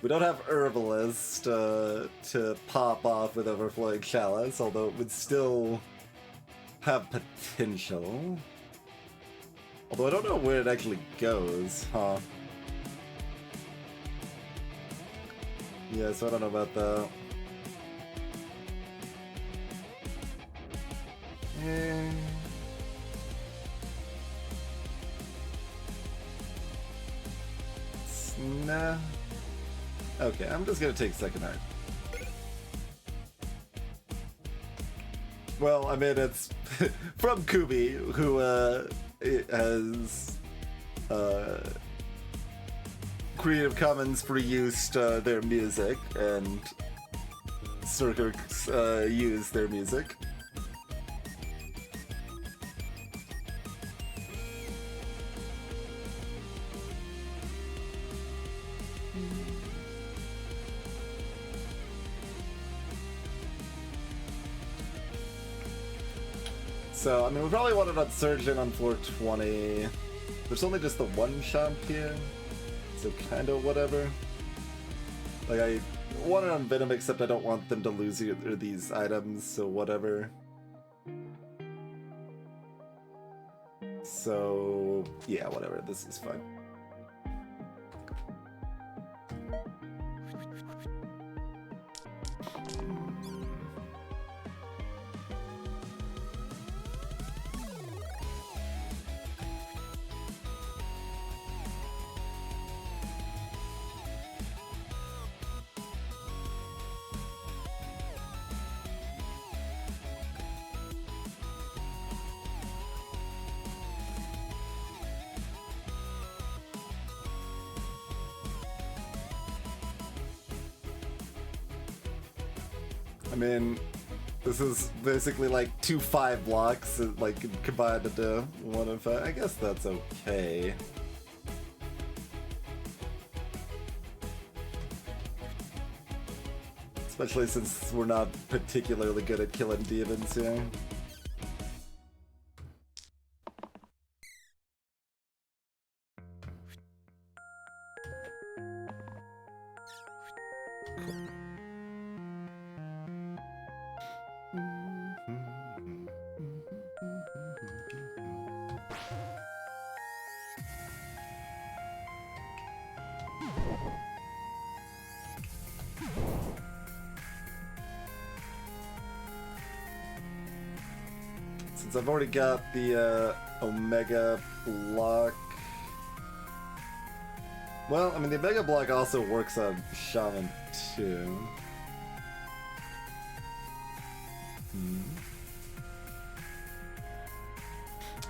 We don't have Herbalist to pop off with Overflowing Chalice, although it would still have potential. Although I don't know where it actually goes, huh? Yeah, so I don't know about that. Nah. Okay, I'm just gonna take Second Heart. Well, I mean, it's from Kubi, who has Creative Commons reused their music, and Circus used their music. So, I mean, we probably wanted on Surgeon on floor 20. There's only just the one shop here, so kinda whatever. Like, I want it on Venom, except I don't want them to lose either of these items, so whatever. So, yeah, whatever, this is fine. I mean, This is basically like 2 5 blocks, like combined into 1 and 5. I guess that's okay. Especially since we're not particularly good at killing demons here. Since I've already got the Omega block. Well, I mean, the Omega block also works on Shaman too.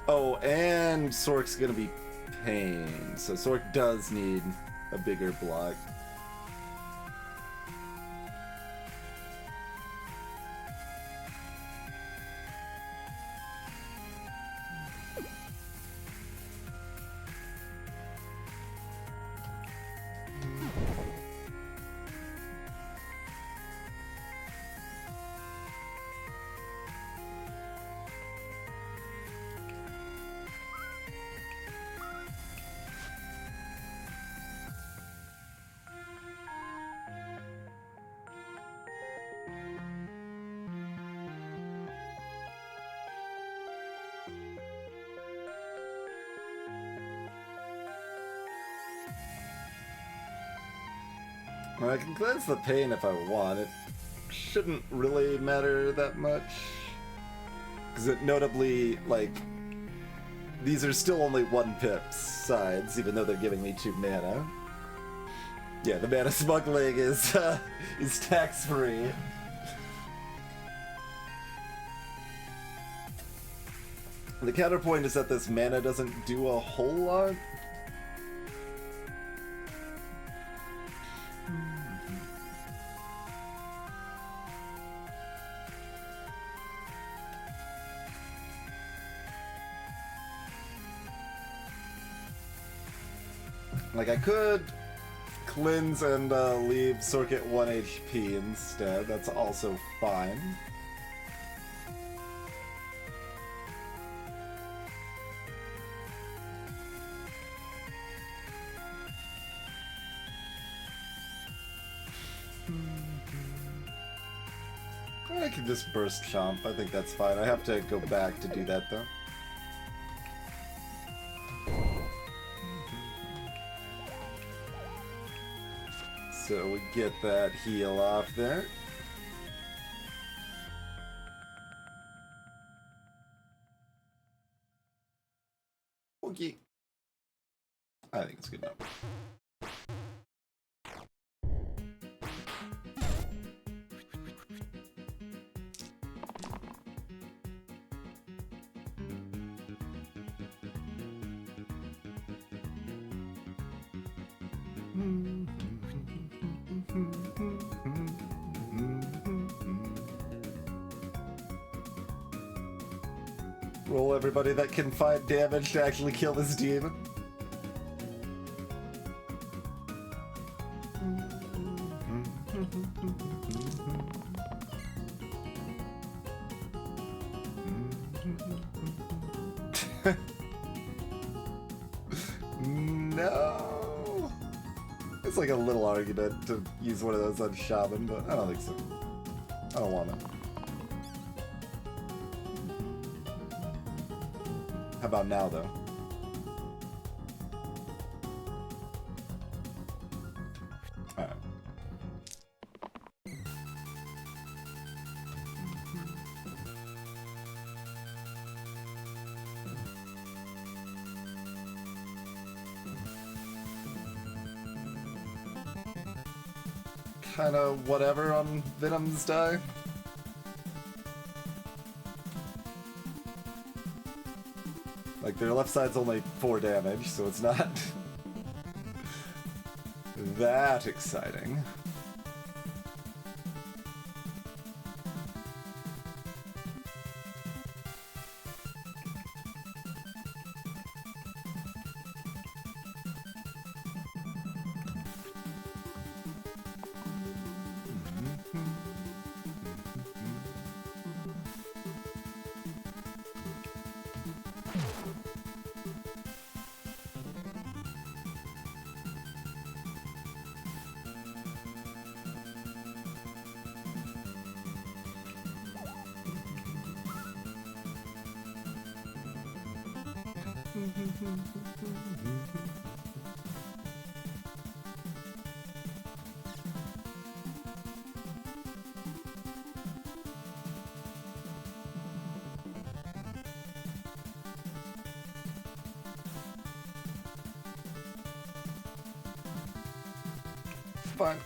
Oh, and Sork's gonna be Pain, so Sork does need a bigger block. I can cleanse the pain if I want. It shouldn't really matter that much. Because it notably, like, these are still only 1 pip sides, even though they're giving me 2 mana. Yeah, the mana smuggling is tax-free. The counterpoint is that this mana doesn't do a whole lot. Like, I could cleanse and leave Sork at 1 HP instead. That's also fine. I can just burst chomp. I think that's fine. I have to go back to do that, though. So we get that heal off there. Okay. I think it's good enough. Roll everybody that can find damage to actually kill this demon. No! It's like a little argument to use one of those on Shaman, but I don't think so. I don't want to. How about now, though? Alright. Kinda whatever on Venom's die. Like, their left side's only 4 damage, so it's not that exciting. Fine.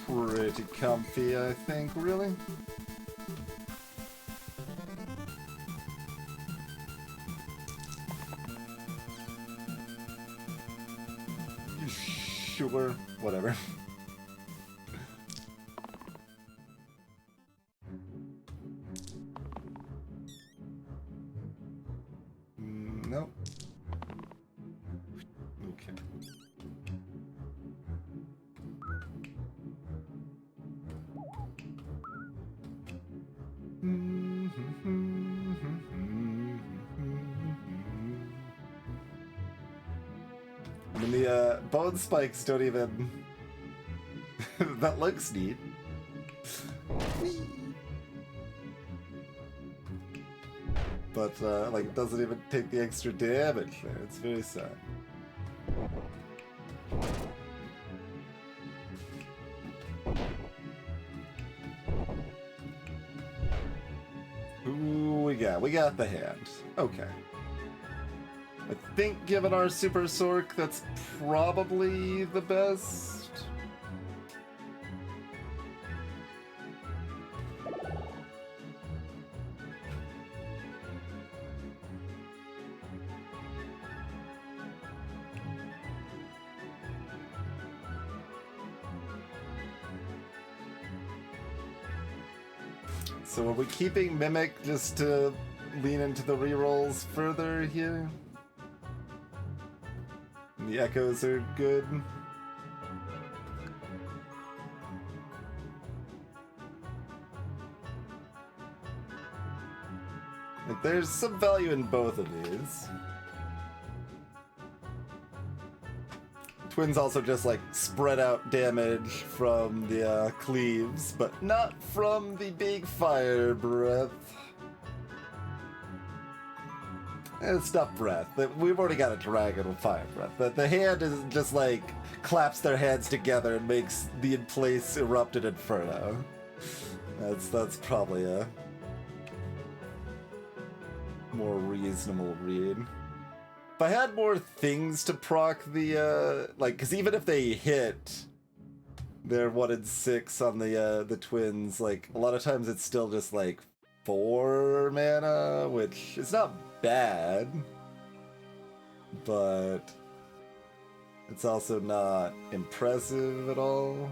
Pretty comfy, I think, really. Sure, whatever. Nope. Okay. I mean, the bone spikes don't even... That looks neat. But, like, doesn't even take the extra damage there. It's very sad. Ooh, we got the hand. Okay. I think, given our Super Sork, that's probably the best. So are we keeping Mimic just to lean into the rerolls further here? The echoes are good. Like, there's some value in both of these. Twins also just, like, spread out damage from the cleaves, but not from the big fire breath. It's not breath. We've already got a dragon with fire breath. The hand is just, like, claps their hands together and makes the in-place erupted inferno. That's probably a more reasonable read. If I had more things to proc the, like, because even if they hit their 1 in 6 on the twins, like, a lot of times it's still just, like, 4 mana, which is not bad, but it's also not impressive at all.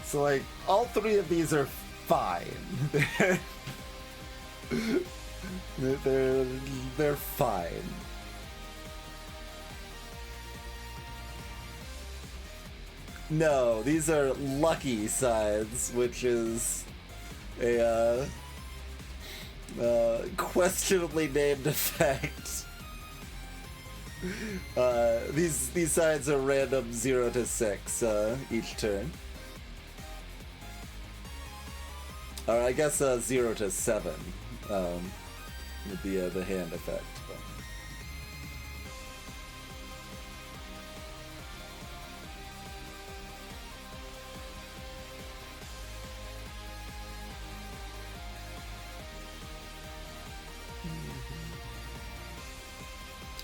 So, like, all 3 of these are fine. They're fine. No, these are lucky sides, which is a questionably named effect. These sides are random 0 to 6 each turn. Or I guess 0 to 7 would be the hand effect. But.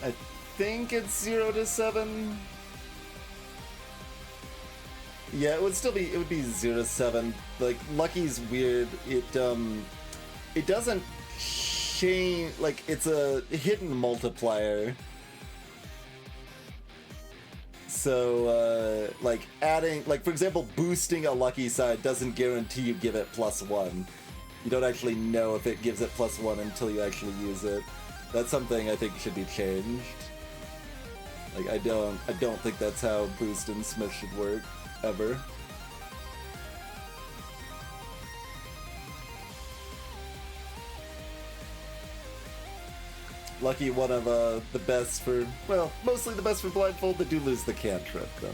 I think it's 0 to 7. Yeah, it would be 0 to 7. Like, Lucky's weird. It doesn't change, like, it's a hidden multiplier. So, like, adding, like, for example, boosting a lucky side doesn't guarantee you give it +1. You don't actually know if it gives it +1 until you actually use it. That's something I think should be changed. Like, I don't think that's how Boost and Smith should work, ever. Lucky one of the best for, well, mostly the best for Blindfold. They do lose the cantrip, though.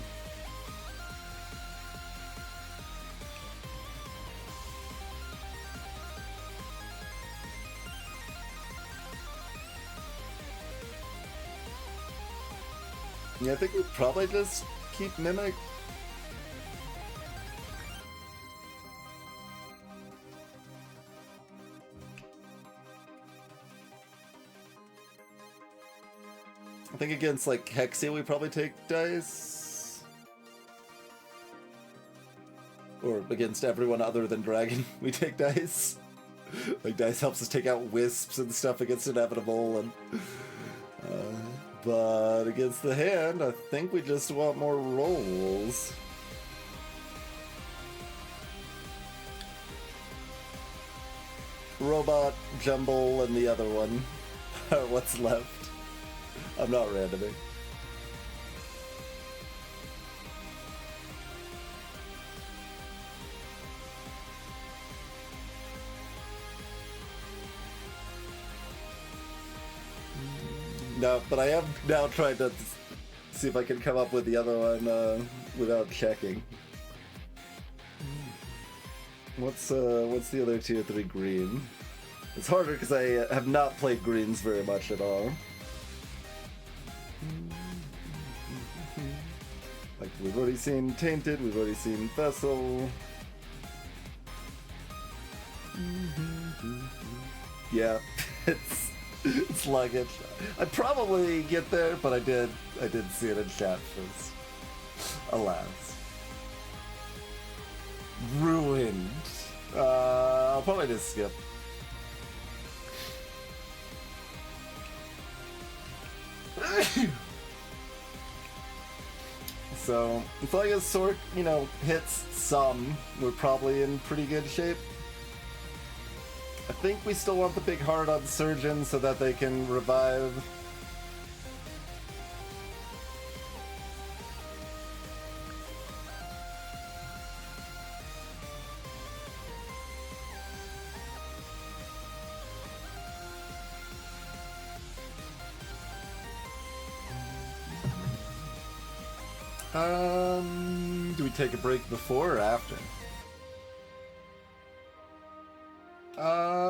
Yeah, I think we probably just keep Mimic. I think against, like, Hexia, we probably take Dice. Or against everyone other than Dragon, we take Dice. Like, Dice helps us take out Wisps and stuff against Inevitable, and... but against the hand, I think we just want more rolls. Robot, Jumble, and the other one are what's left. I'm not randoming. No, but I am now trying to see if I can come up with the other one without checking. What's the other tier 3 green? It's harder because I have not played greens very much at all. Like, we've already seen Tainted, we've already seen Vessel. Yeah, it's luggage. I'd probably get there, but I did see it in chat first. Alas. Ruined. I'll probably just skip. So, as long as Sork, you know, hits some, we're probably in pretty good shape. I think we still want the big heart on Surgeon so that they can revive. Do we take a break before or after?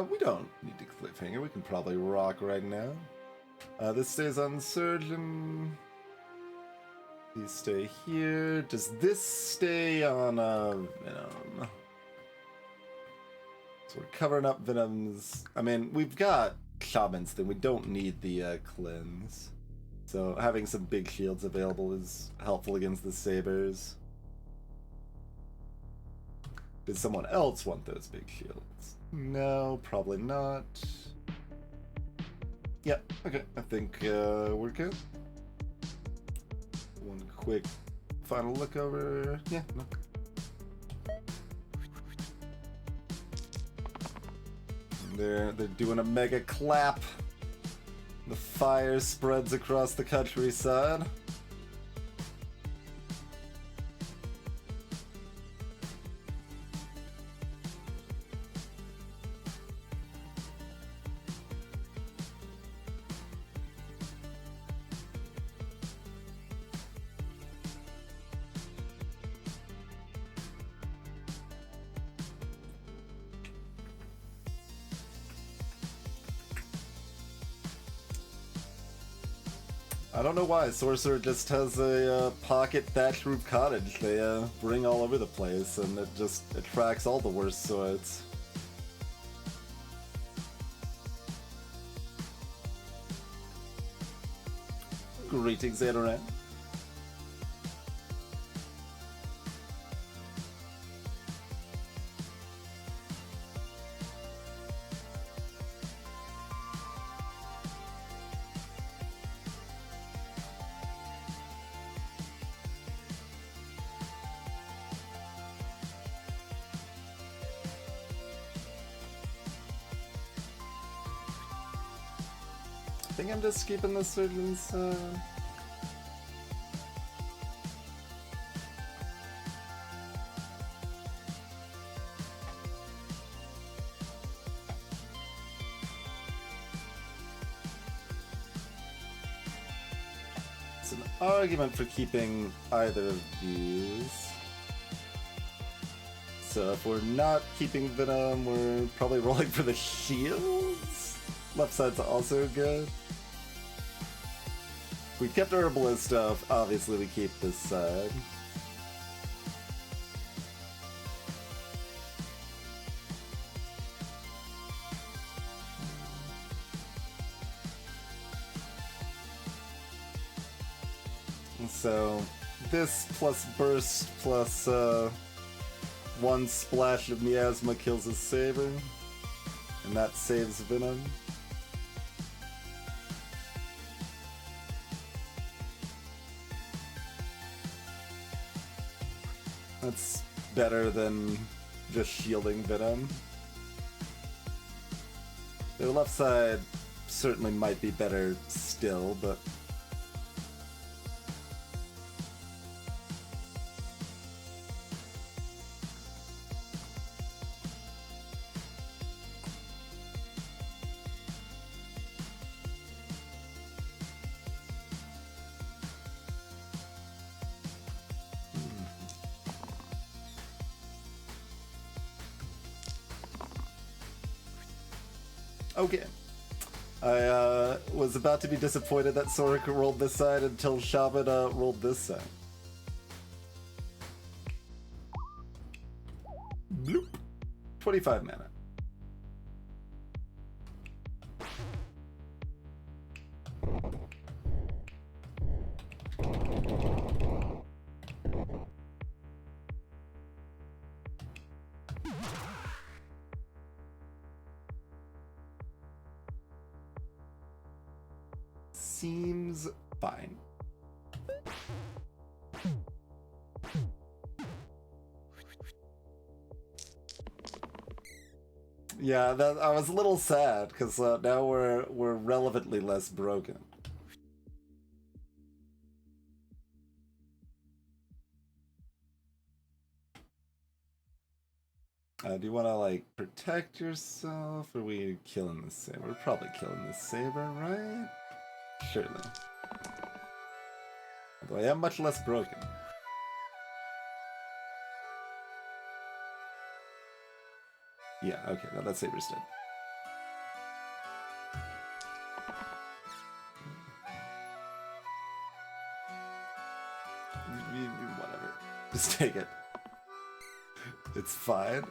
We don't need to cliffhanger. We can probably rock right now. This stays on Surgeon. These stay here. Does this stay on Venom? So we're covering up Venoms. I mean, we've got Shaman's thing. We don't need the cleanse. So having some big shields available is helpful against the Sabers. Does someone else want those big shields? No, probably not. Yeah, okay, I think we're good. One quick final look over. Yeah, no. They're doing a mega clap. The fire spreads across the countryside. I don't know why. Sorcerer just has a pocket thatched roof cottage. They bring all over the place, and it just attracts all the worst sorts. Greetings, Adoran. think I'm just keeping the surgeon's. It's an argument for keeping either of these. So if we're not keeping Venom, we're probably rolling for the shields. Left side's also good. If we kept Herbalist stuff, obviously we keep this side. So this plus burst plus one splash of miasma kills a saber, and that saves Venom. That's better than just shielding Venom. The left side certainly might be better still, but okay. I was about to be disappointed that Soric rolled this side until Shaman rolled this side. Bloop. 25 mana. Seems fine. Yeah, that I was a little sad because now we're relevantly less broken. Do you want to like protect yourself, or are we killing the saber? We're probably killing the saber, right? Surely. Although I am much less broken. Yeah, okay, now that saber's dead. Whatever. Just take it. It's fine.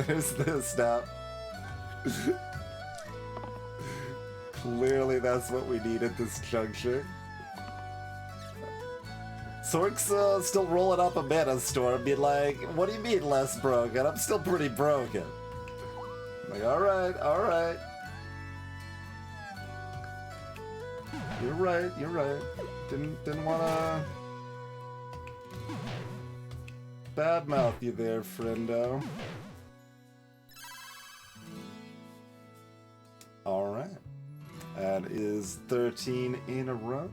There's the snap. Clearly that's what we need at this juncture. Sork's still rolling up a mana storm, being like, what do you mean less broken? I'm still pretty broken. Like, alright, alright. You're right, you're right. Didn't wanna badmouth you there, friendo. Alright. That is 13 in a row.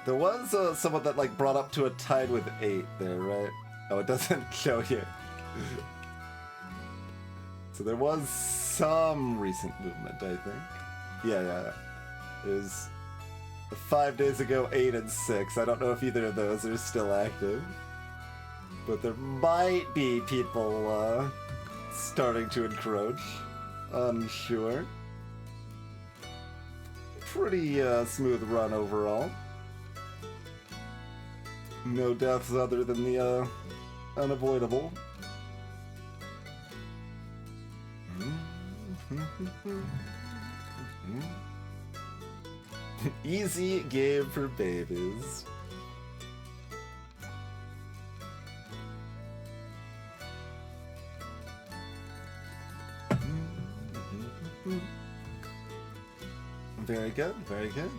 There was someone that like brought up to a tied with 8 there, right? Oh, it doesn't show here. So there was some recent movement, I think. Yeah. It was 5 days ago, 8 and 6. I don't know if either of those are still active. But there might be people starting to encroach. Unsure. Pretty smooth run overall. No deaths other than the unavoidable. Easy game for babies. Very good, very good.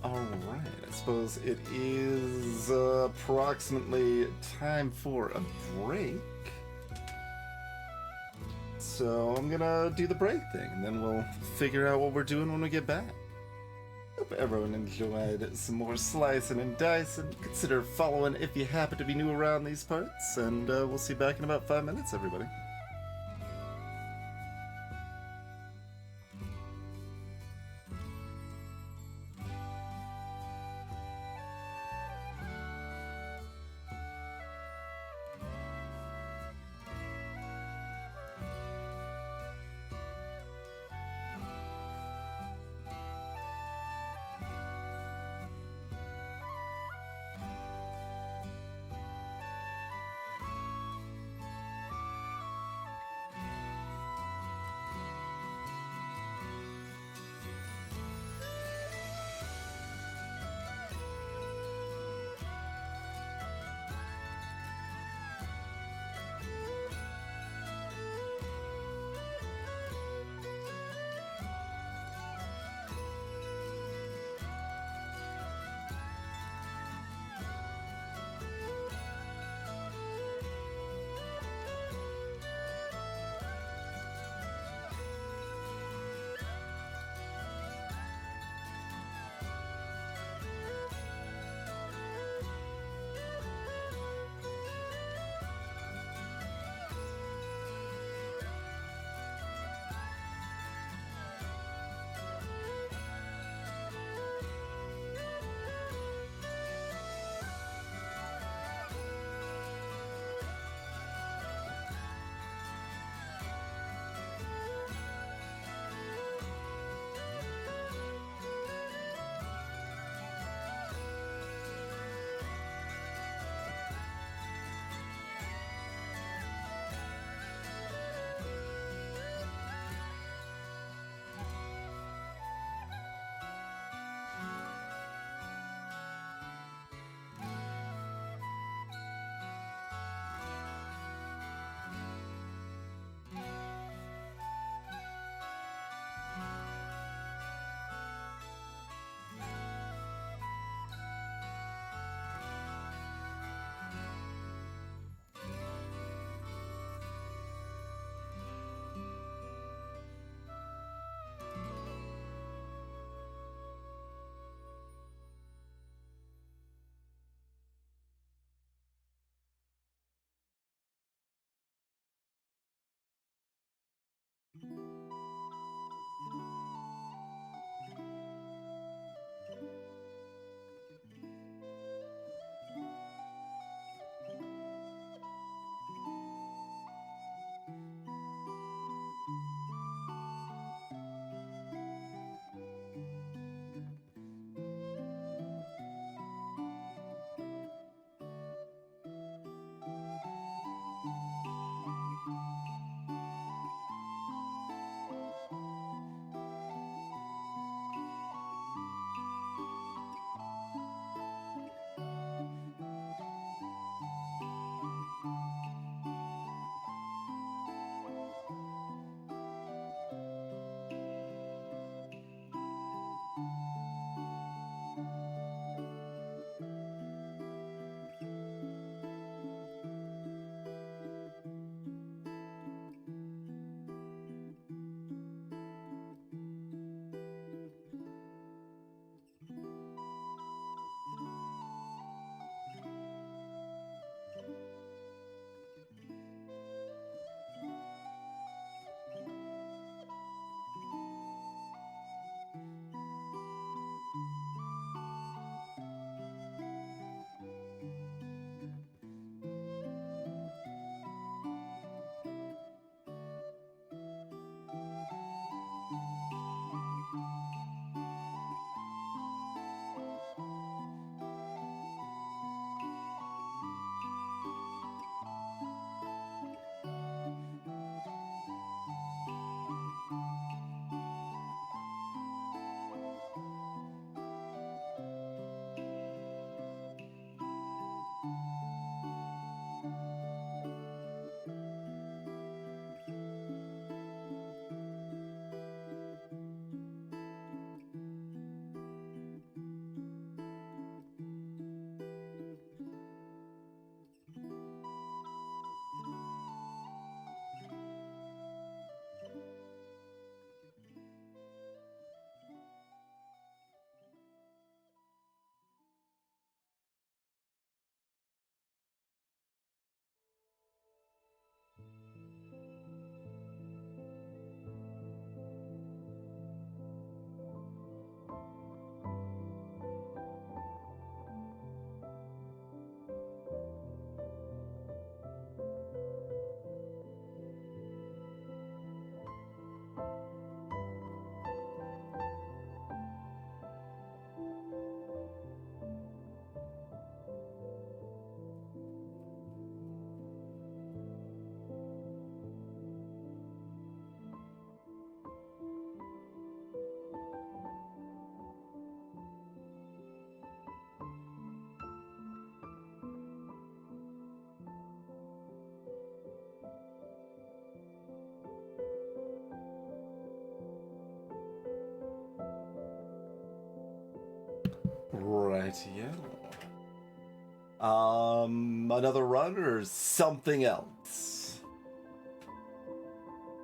Alright, I suppose it is approximately time for a break. So I'm gonna do the break thing, and then we'll figure out what we're doing when we get back. Hope everyone enjoyed some more slicing and dicing. Consider following if you happen to be new around these parts, and we'll see you back in about 5 minutes, everybody. Right, yeah. Another run or something else?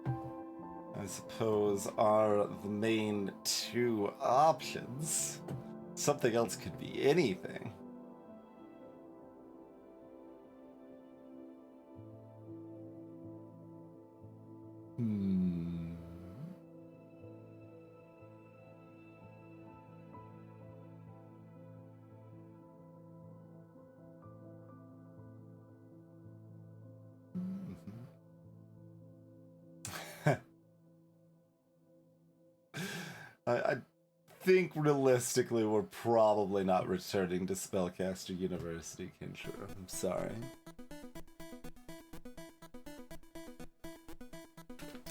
I suppose are the main two options. Something else could be anything. I think realistically we're probably not returning to Spellcaster University, Kinshiro. I'm sorry.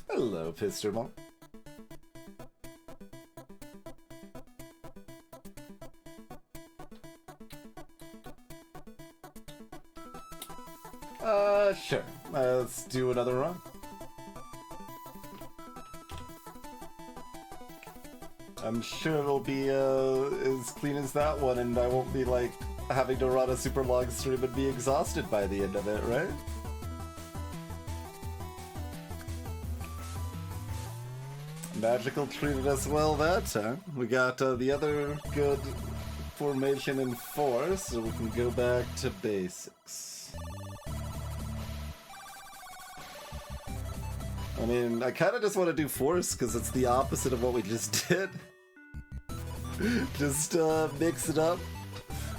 Hello, Pistermon. Sure. Let's do another run. I'm sure it'll be as clean as that one, and I won't be like having to run a super long stream and be exhausted by the end of it, right? Magical treated us well that time. We got the other good formation in force, so we can go back to basics. I mean, I kind of just want to do force because it's the opposite of what we just did. Just mix it up.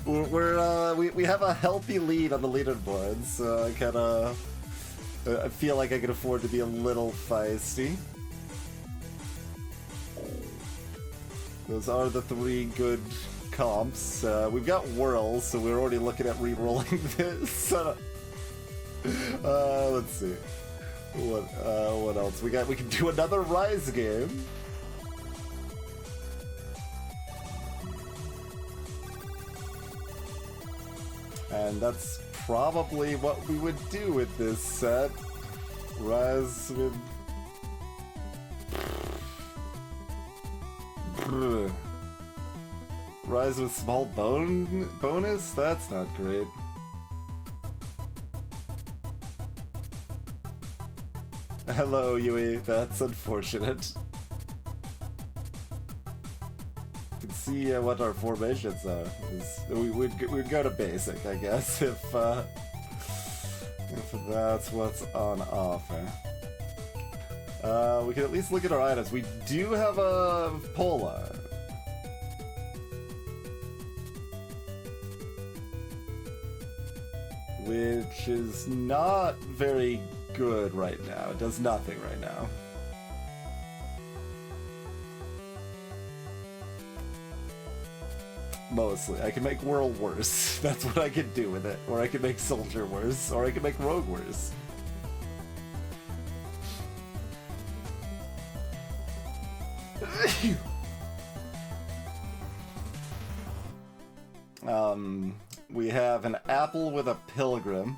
We have a healthy lead on the leaderboard, so I kind of I feel like I can afford to be a little feisty. Those are the three good comps. We've got whirls, so we're already looking at re-rolling this. Let's see. What else? We can do another Rise game. And that's probably what we would do with this set. Rise with... Rise with small bonus? That's not great. Hello, Yui. That's unfortunate. You can see what our formations are. We'd go to basic, I guess, if that's what's on offer. We can at least look at our items. We do have a Polar. Which is not very good right now. It does nothing right now. Mostly. I can make Whirl worse. That's what I can do with it. Or I can make Soldier worse. Or I can make Rogue worse. We have an apple with a pilgrim.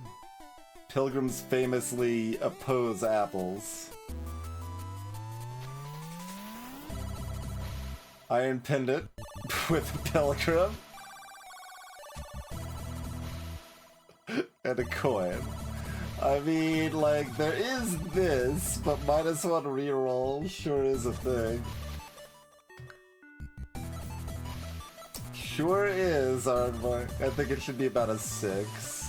Pilgrims famously oppose apples. Iron pendant with a pilgrim. And a coin. I mean, like, there is this, but -1 reroll sure is a thing. Sure is, Aardvark. I think it should be about a 6.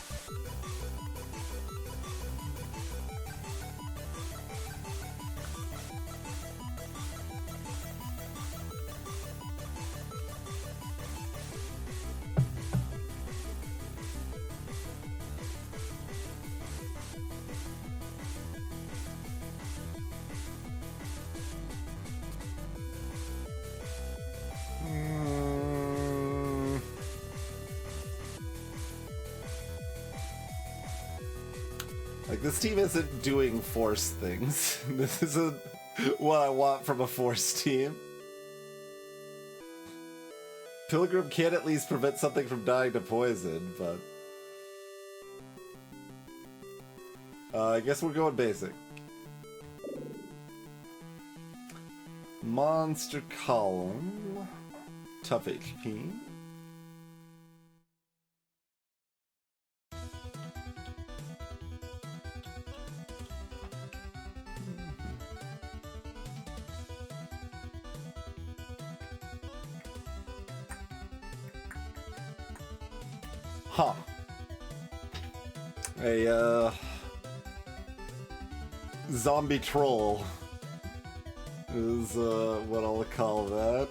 Like, this team isn't doing force things. This isn't what I want from a force team. Pilgrim can at least prevent something from dying to poison, but... I guess we're going basic. Monster Column. Tough HP. Huh. A, zombie troll is, what I'll call that.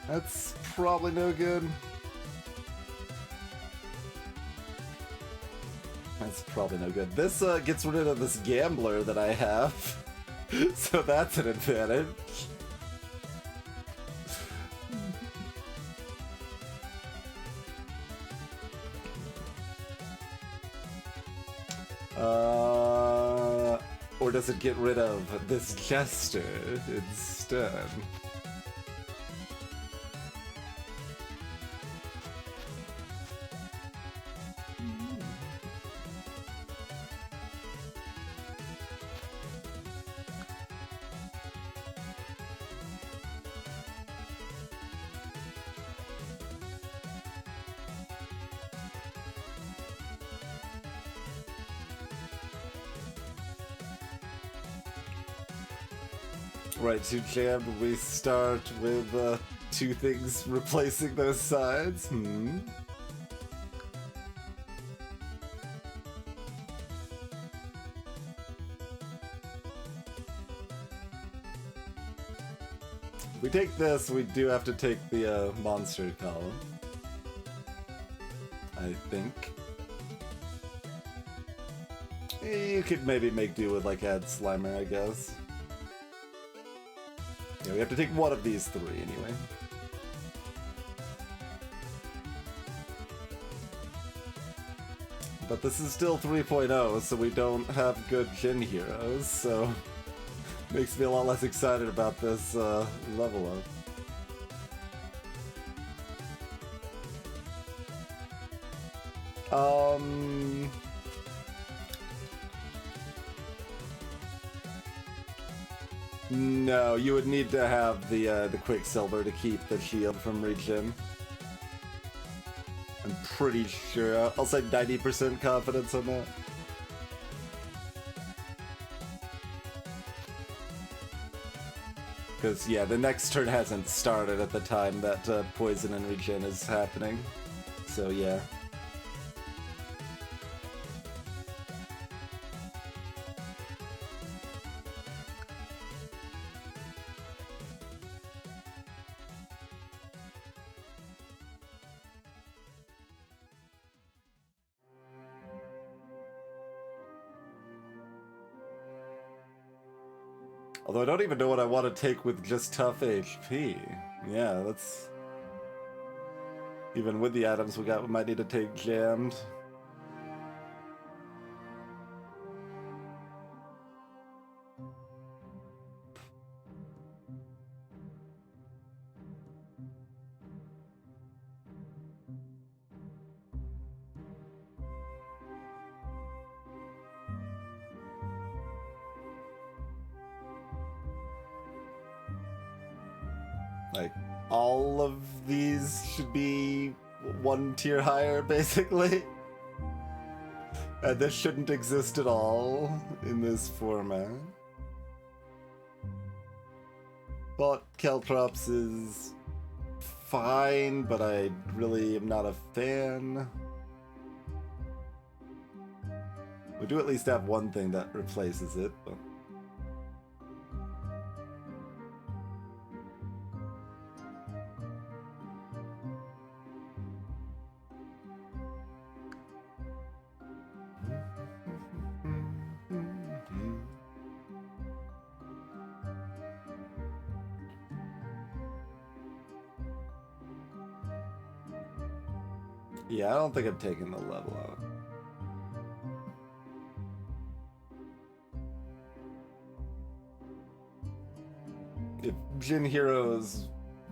That's probably no good. That's probably no good. This gets rid of this gambler that I have, so that's an advantage. Or does it get rid of this jester instead? Right, to jam, we start with two things replacing those sides. If we take this, we do have to take the monster column, I think. You could maybe make do with like add Slimer, I guess. Yeah, we have to take one of these three anyway. But this is still 3.0, so we don't have good Jin heroes, so makes me a lot less excited about this level up. No, you would need to have the Quicksilver to keep the shield from regen. I'm pretty sure. I'll say 90% confidence on that. Because, yeah, the next turn hasn't started at the time that poison and regen is happening. So, yeah. Although I don't even know what I want to take with just tough HP. Yeah, that's... Even with the items we got, we might need to take jammed. Like, all of these should be one tier higher, basically. And this shouldn't exist at all in this format. But Caltrops is fine, but I really am not a fan. We do at least have one thing that replaces it, but... Yeah, I don't think I'm taking the level out. If Jin heroes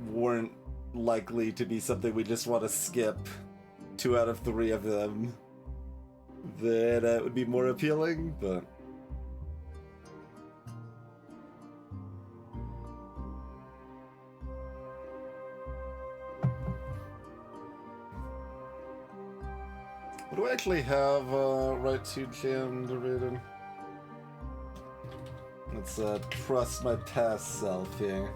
weren't likely to be something we just want to skip 2 out of 3 of them, then it would be more appealing, but... What do I actually have right to jammed rated? Let's trust my past self here.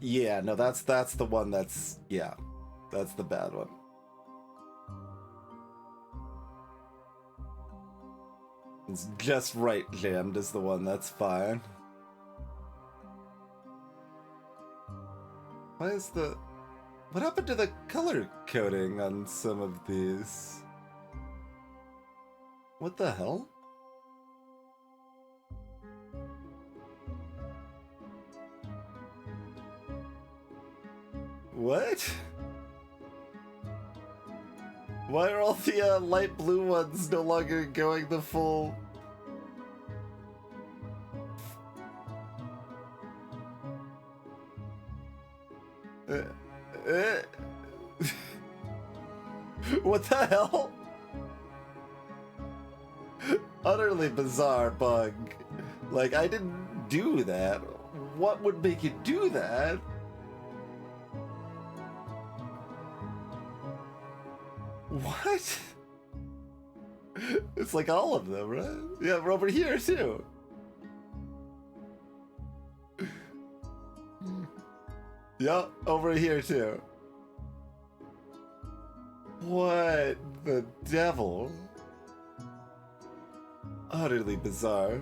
Yeah, no, that's the one that's, yeah, that's the bad one. It's just right jammed is the one that's fine. Why is the... What happened to the color coding on some of these? What the hell? What? Why are all the light blue ones no longer going the full... What the hell? Utterly bizarre bug. Like, I didn't do that. What would make you do that? What? It's like all of them, right? Yeah, we're over here too. Yeah, over here too. What the devil? Utterly bizarre.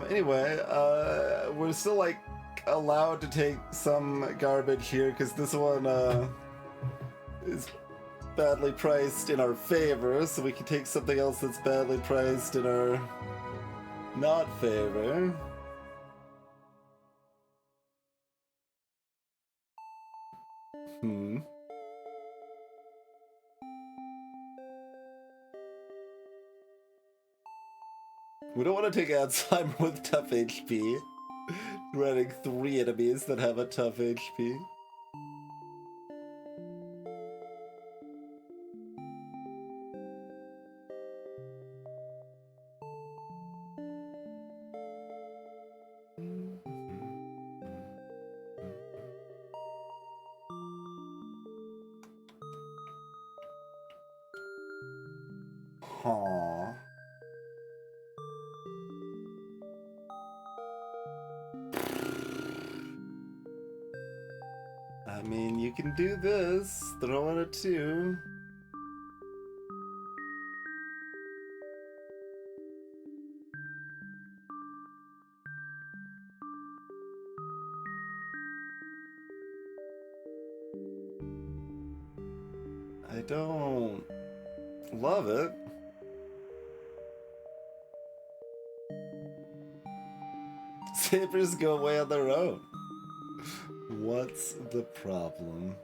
Anyway, we're still like allowed to take some garbage here because this one is badly priced in our favor, so we can take something else that's badly priced in our not favor. We don't want to take Alzheimer with tough HP. Running 3 enemies that have a tough HP. Aww. I mean, you can do this. Throw in a 2. I don't love it. Sabers go away on their own. What's the problem?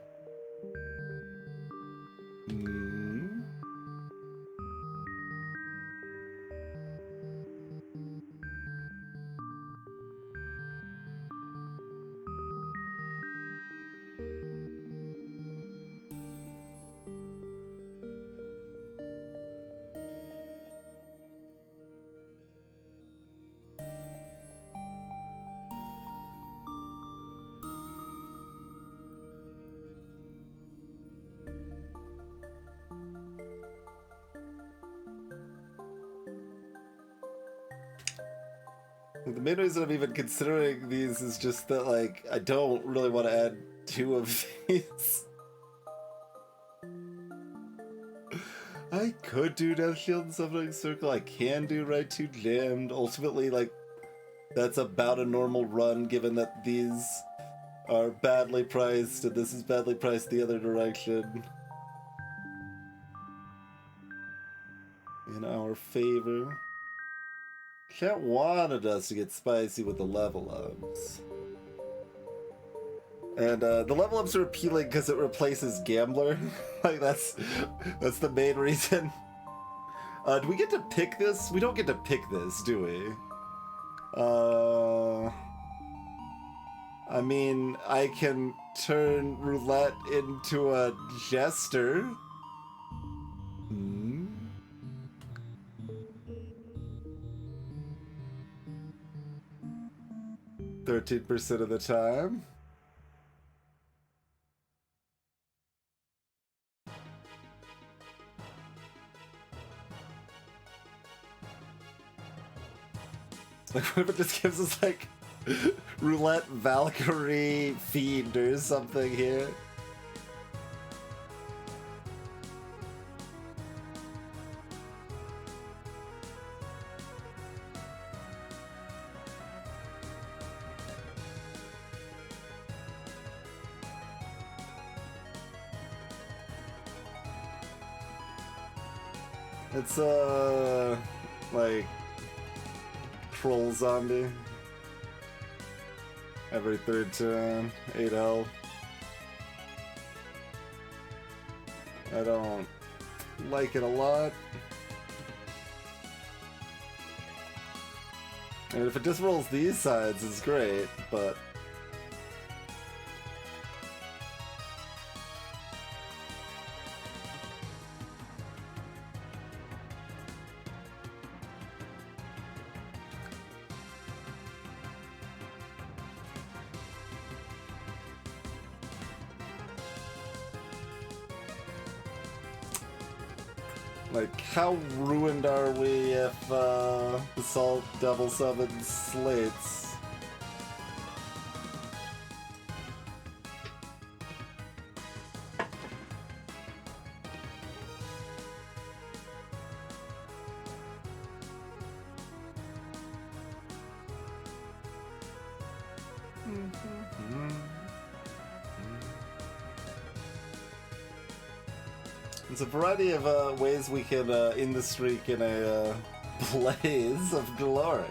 The main reason I'm even considering these is just that, like, I don't really want to add 2 of these. I could do Death Shield and Summoning Circle, I can do Right 2 Jammed. Ultimately, like, that's about a normal run given that these are badly priced and this is badly priced the other direction. In our favor. Cat wanted us to get spicy with the level ups. And the level ups are appealing because it replaces Gambler. Like, that's the main reason. Do we get to pick this? We don't get to pick this, do we? I mean, I can turn Roulette into a Jester. 13% of the time. Like, what if it just gives us, like, Roulette Valkyrie Fiend or something here? It's, like, troll zombie. Every third turn, 8 health. I don't like it a lot. I mean, if it just rolls these sides, it's great, but... Like, how ruined are we if Assault double summons slates? There's a variety of ways we can end the streak in a blaze of glory.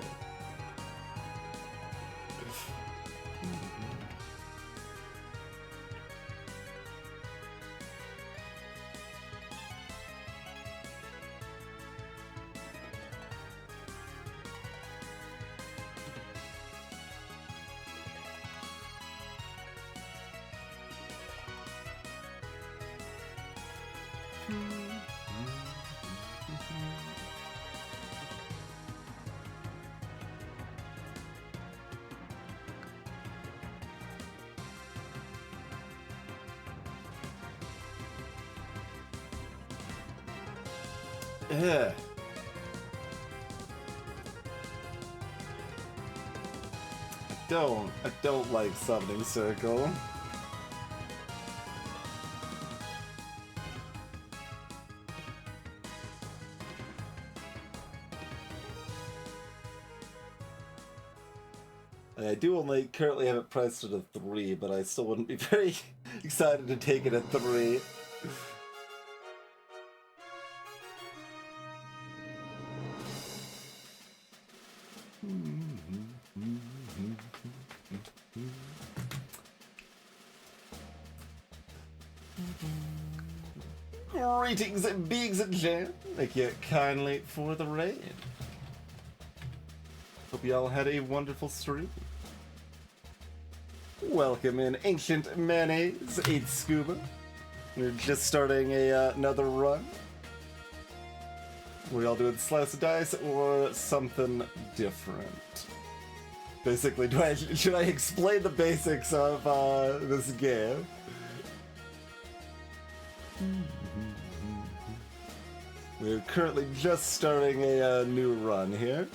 Yeah. I don't like Summoning Circle. I do only currently have it priced at a 3, but I still wouldn't be very excited to take it at 3. Greetings and beings and jam. Thank you kindly for the raid. Hope y'all had a wonderful stream. Welcome in Ancient Mayonnaise, 8 Scuba. We're just starting another run. We all doing slice of dice or something different? Basically, should I explain the basics of this game? We're currently just starting a new run here.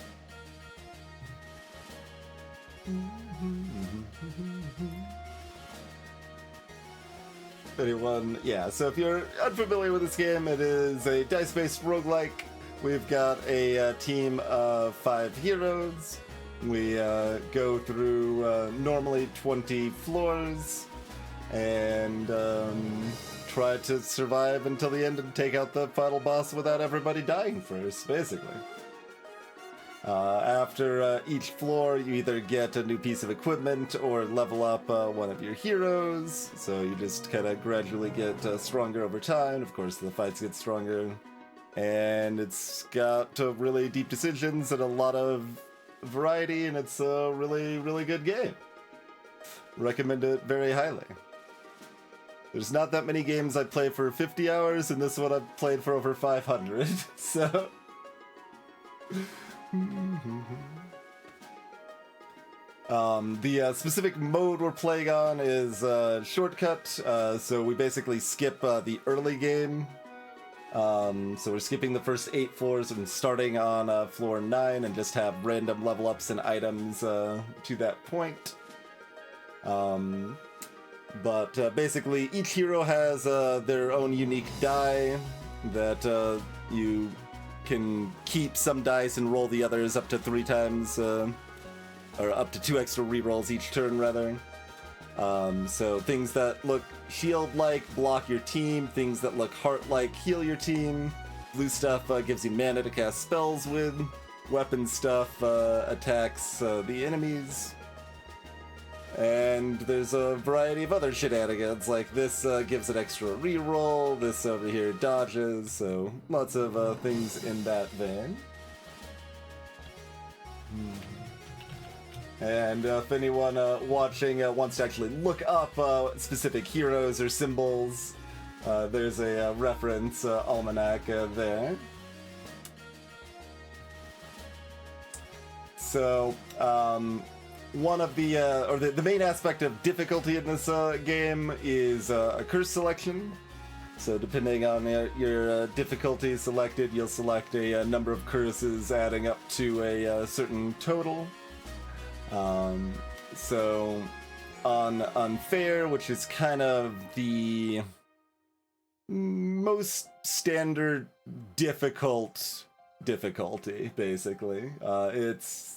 Anyone? Yeah, so if you're unfamiliar with this game, it is a dice-based roguelike. We've got a team of 5 heroes. We go through normally 20 floors and try to survive until the end and take out the final boss without everybody dying first, basically. After each floor, you either get a new piece of equipment or level up one of your heroes, so you just kind of gradually get stronger over time. Of course, the fights get stronger, and it's got really deep decisions and a lot of variety, and it's a really, really good game. Recommend it very highly. There's not that many games I play for 50 hours, and this one I've played for over 500, so... The specific mode we're playing on is shortcut, so we basically skip the early game. So we're skipping the first 8 floors and starting on floor 9 and just have random level ups and items to that point. But basically each hero has their own unique die that you can keep some dice and roll the others up to 3 times, or up to 2 extra rerolls each turn, rather. So things that look shield-like block your team, things that look heart-like heal your team. Blue stuff gives you mana to cast spells with. Weapon stuff attacks the enemies. And there's a variety of other shenanigans, like this gives an extra reroll, this over here dodges, so lots of things in that vein. And if anyone watching wants to actually look up specific heroes or symbols, there's a reference almanac there. So, one of the main aspect of difficulty in this game is a curse selection. So depending on your difficulty selected, you'll select a number of curses adding up to a certain total. So on unfair, which is kind of the most standard difficulty, basically. It's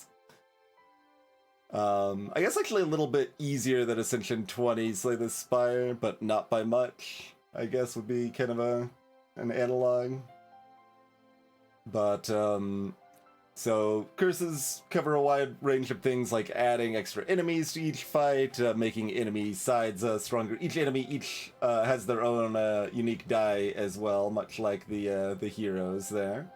I guess actually a little bit easier than Ascension 20 Slay the Spire, but not by much, I guess would be kind of an analog. But so curses cover a wide range of things, like adding extra enemies to each fight, making enemy sides stronger. Each enemy has their own unique die as well, much like the heroes there.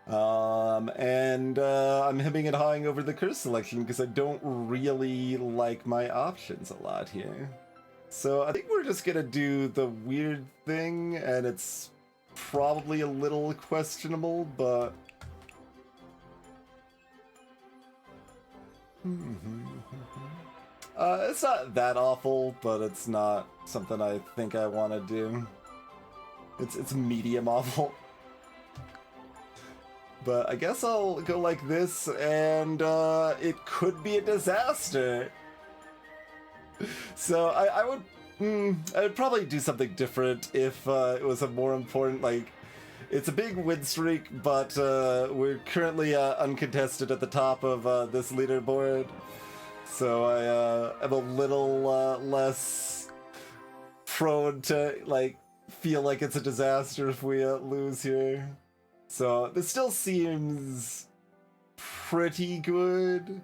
And I'm hemming and hawing over the curse selection because I don't really like my options a lot here. So I think we're just gonna do the weird thing, and it's probably a little questionable, but it's not that awful, but it's not something I think I want to do. It's medium awful. But I guess I'll go like this, and it could be a disaster. So I would probably do something different if it was a more important, like, it's a big win streak, but we're currently uncontested at the top of this leaderboard. So I am a little less prone to, like, feel like it's a disaster if we lose here. So this still seems pretty good,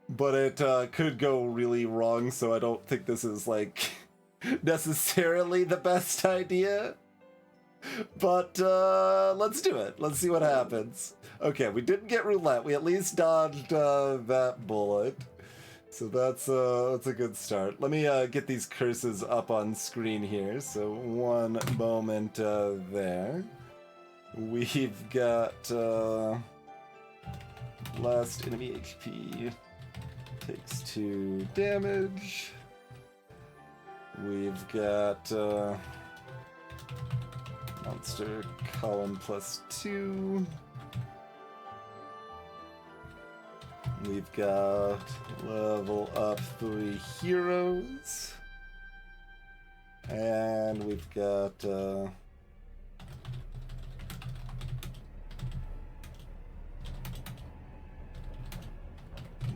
but it could go really wrong, so I don't think this is, like, necessarily the best idea. But let's do it. Let's see what happens. Okay, we didn't get roulette. We at least dodged that bullet. So that's a good start. Let me get these curses up on screen here. So one moment there. We've got last enemy HP takes 2 damage. We've got monster column +2. We've got level up 3 heroes. And we've got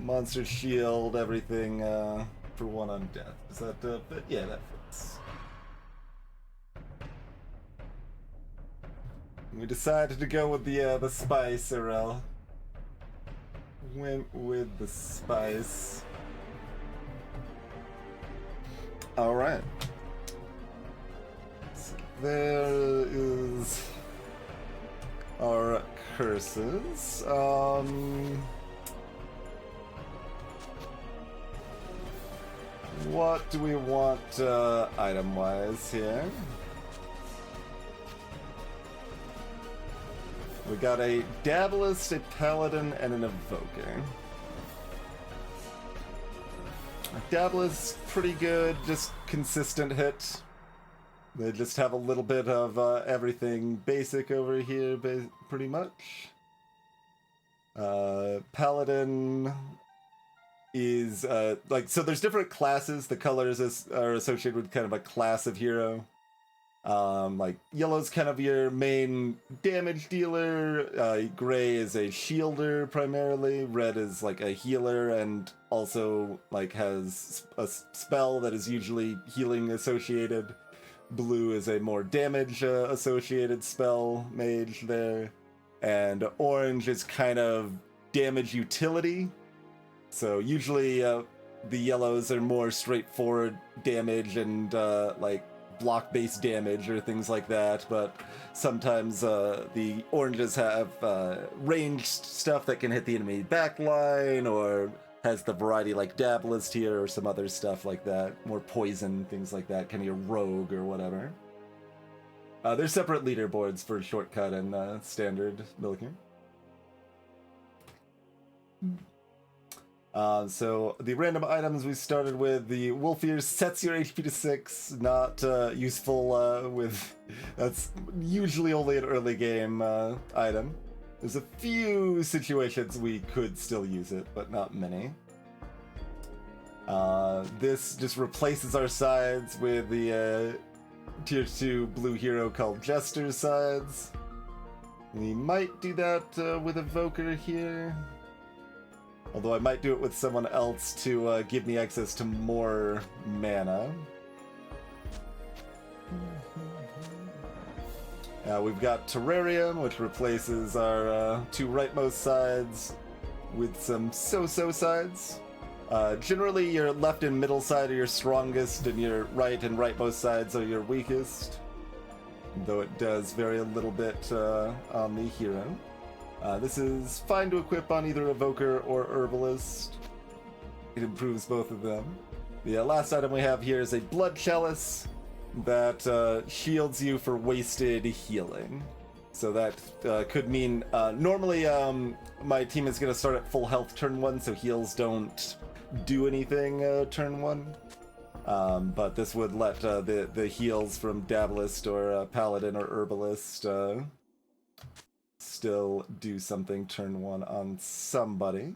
monster shield, everything for 1 on death. Is that fit? Yeah, that fits. We decided to go with the spice, or went with the spice. All right. So there is our curses. What do we want item-wise here? We got a Dabalist, a Paladin, and an Evoker. Dabalist, pretty good, just consistent hit. They just have a little bit of everything basic over here, pretty much. Paladin is, so there's different classes. The colors are associated with kind of a class of hero. Like, yellow's kind of your main damage dealer, gray is a shielder primarily, red is like a healer and also like has a spell that is usually healing associated. Blue is a more damage associated spell mage there, and orange is kind of damage utility. So usually the yellows are more straightforward damage and like block-based damage or things like that, but sometimes the oranges have ranged stuff that can hit the enemy backline, or has the variety like Dabalist here or some other stuff like that, more poison, things like that, kind of your rogue or whatever. There's separate leaderboards for shortcut and standard Milliken. So the random items we started with, the Wolf Ears sets your HP to 6, not useful with, that's usually only an early game item. There's a few situations we could still use it, but not many. This just replaces our sides with the tier 2 blue hero called Jester's sides. We might do that with Evoker here. Although I might do it with someone else to give me access to more mana. We've got Terrarium, which replaces our 2 rightmost sides with some so-so sides. Generally, your left and middle side are your strongest, and your right and rightmost sides are your weakest. Though it does vary a little bit on the hero. This is fine to equip on either Evoker or Herbalist. It improves both of them. The last item we have here is a Blood Chalice that shields you for wasted healing. So that could mean, normally my team is going to start at full health turn 1, so heals don't do anything turn 1. But this would let the heals from Dabalist or Paladin or Herbalist still do something turn 1 on somebody.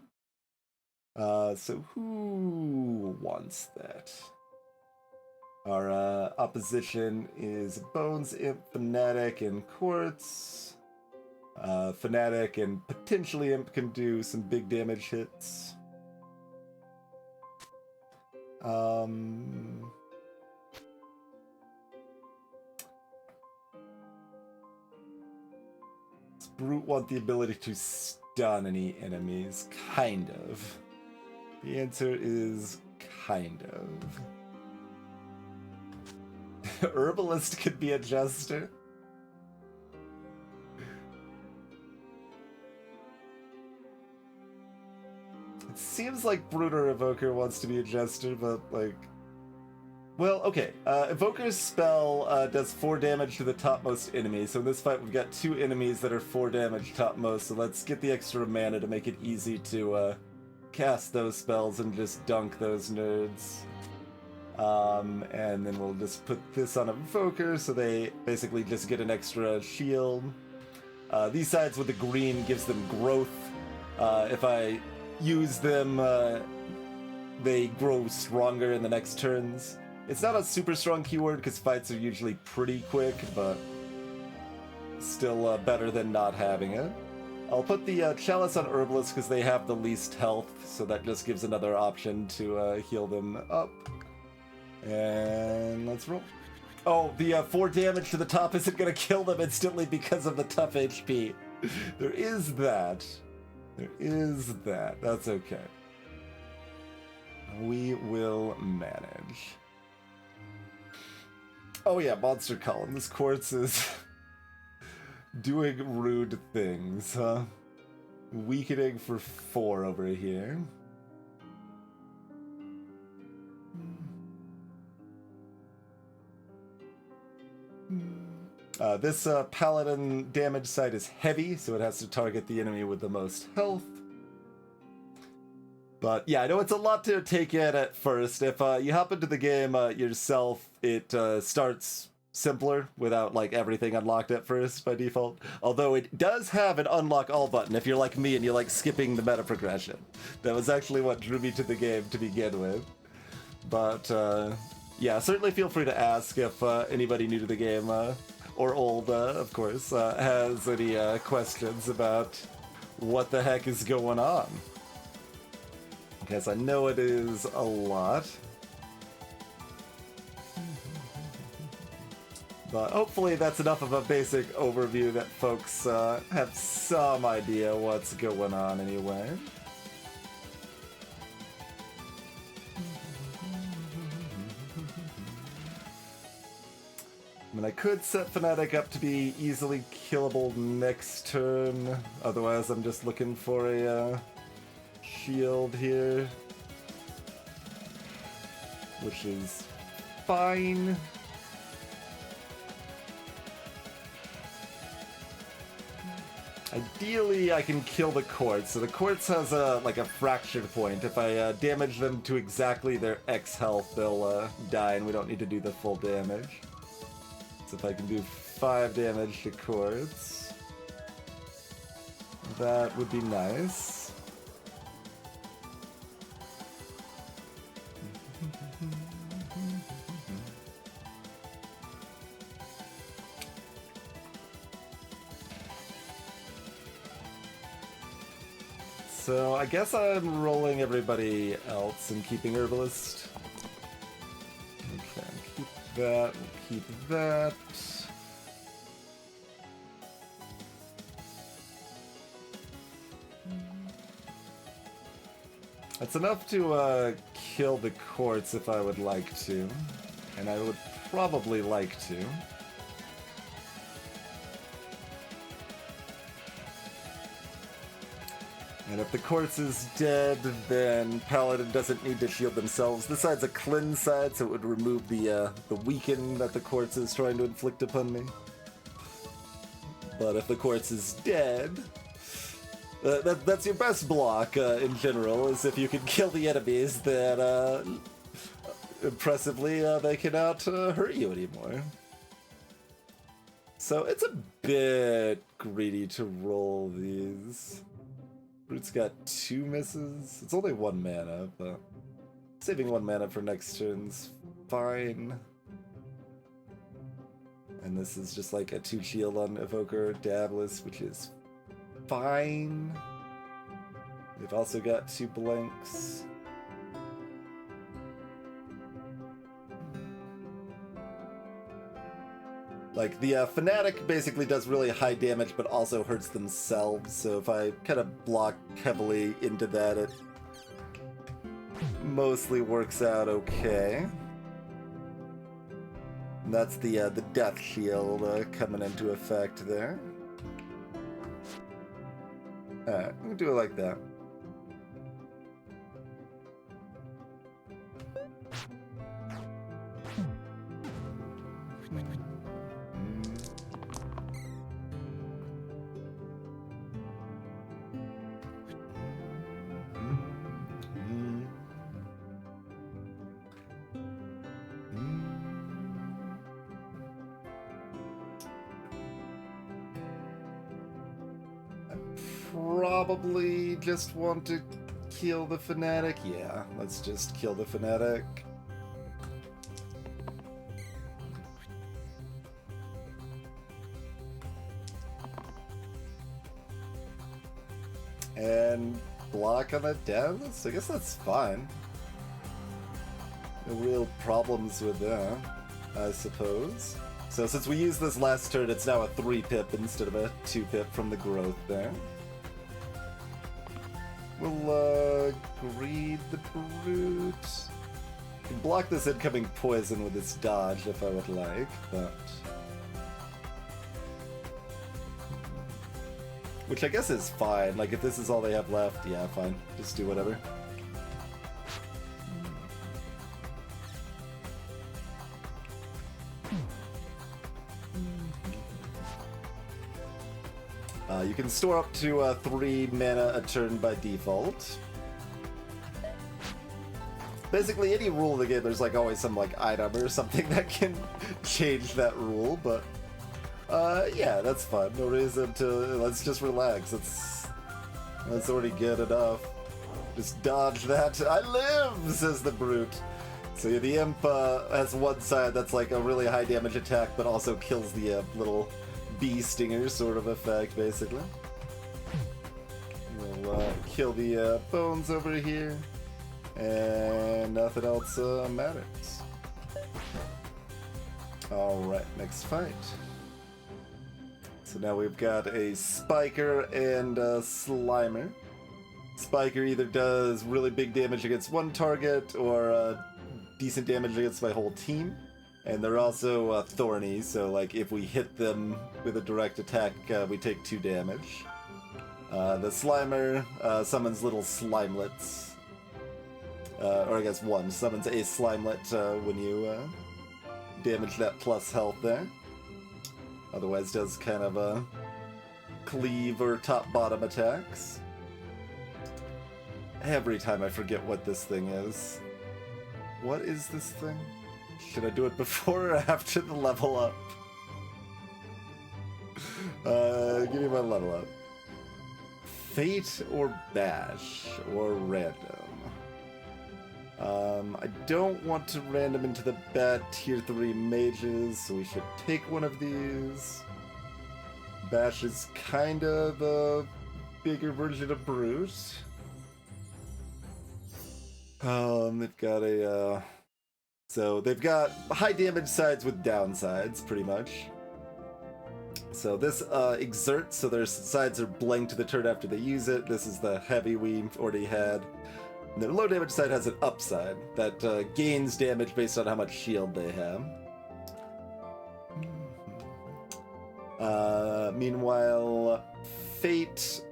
So who wants that? Our opposition is Bones, Imp, Fanatic, and Quartz. Fanatic and potentially Imp can do some big damage hits. Does Brute want the ability to stun any enemies? Kind of. The answer is kind of. Herbalist could be a jester. It seems like Brute or Evoker wants to be a jester, but like... Well, okay. Evoker's spell does 4 damage to the topmost enemy, so in this fight we've got 2 enemies that are 4 damage topmost, so let's get the extra mana to make it easy to cast those spells and just dunk those nerds. And then we'll just put this on Evoker, so they basically just get an extra shield. These sides with the green gives them growth. If I use them, they grow stronger in the next turns. It's not a super strong keyword because fights are usually pretty quick, but still better than not having it. I'll put the Chalice on Herbalist because they have the least health, so that just gives another option to heal them up. And let's roll. Oh, the 4 damage to the top isn't going to kill them instantly because of the tough HP. There is that. There is that. That's okay. We will manage. Oh yeah, Monster Column. This Quartz is doing rude things, huh? Weakening for 4 over here. This paladin damage side is heavy, so it has to target the enemy with the most health. But yeah, I know it's a lot to take in at first. If you hop into the game yourself, it starts simpler without like everything unlocked at first by default. Although it does have an unlock all button if you're like me and you like skipping the meta progression. That was actually what drew me to the game to begin with. But yeah, certainly feel free to ask if anybody new to the game, or old, of course, has any questions about what the heck is going on. Because I know it is a lot. But hopefully that's enough of a basic overview that folks have some idea what's going on anyway. I mean, I could set Fnatic up to be easily killable next turn. Otherwise, I'm just looking for a shield here, which is fine. Ideally, I can kill the quartz. So the quartz has like a fracture point. If I damage them to exactly their X health, they'll die, and we don't need to do the full damage. So if I can do 5 damage to quartz, that would be nice. So I guess I'm rolling everybody else and keeping Herbalist. Okay, keep that, keep that. That's enough to kill the quartz if I would like to. And I would probably like to. And if the quartz is dead, then Paladin doesn't need to shield themselves. This side's a cleanse side, so it would remove the weaken that the quartz is trying to inflict upon me. But if the quartz is dead, that's your best block in general, is if you can kill the enemies that, impressively, they cannot hurt you anymore. So it's a bit greedy to roll these. Root's got 2 misses. It's only 1 mana, but saving 1 mana for next turn's fine. And this is just like a 2 shield on Evoker Dabless, which is fine. They've also got 2 blanks. Like, the Fnatic basically does really high damage, but also hurts themselves, so if I kind of block heavily into that, it mostly works out okay. And that's the Death Shield coming into effect there. Alright, we can do it like that. Probably just want to kill the Fnatic. Yeah, let's just kill the Fnatic. And block on the Dabless? I guess that's fine. No real problems with that, I suppose. So since we used this last turn, it's now a 3-pip instead of a 2-pip from the growth there. We'll greed the brute. Can block this incoming poison with this dodge if I would like, but... Which I guess is fine. Like, if this is all they have left, yeah, fine. Just do whatever. You can store up to 3 mana a turn by default. Basically, any rule of the game, there's like always some like item or something that can change that rule, but yeah, that's fun. No reason to, let's just relax. That's already good enough. Just dodge that. I live, says the brute. So yeah, the imp has one side that's like a really high damage attack, but also kills the little bee stinger sort of effect, basically. We'll kill the bones over here, and nothing else matters. Alright, next fight. So now we've got a Spiker and a Slimer. Spiker either does really big damage against one target, or decent damage against my whole team. And they're also thorny, so like if we hit them with a direct attack, we take 2 damage. The Slimer summons little slimelets. Or I guess one summons a slimelet when you damage that plus health there. Otherwise does kind of cleave or top-bottom attacks. Every time I forget what this thing is. What is this thing? Should I do it before or after the level up? Give me my level up. Fate or Bash or Random? I don't want to random into the bad tier 3 mages, so we should take one of these. Bash is kind of the bigger version of Bruce. They've got a, so they've got high damage sides with downsides, pretty much. So this exerts, so their sides are blank to the turn after they use it. This is the heavy we already had. And their low damage side has an upside that gains damage based on how much shield they have. Meanwhile, Fate...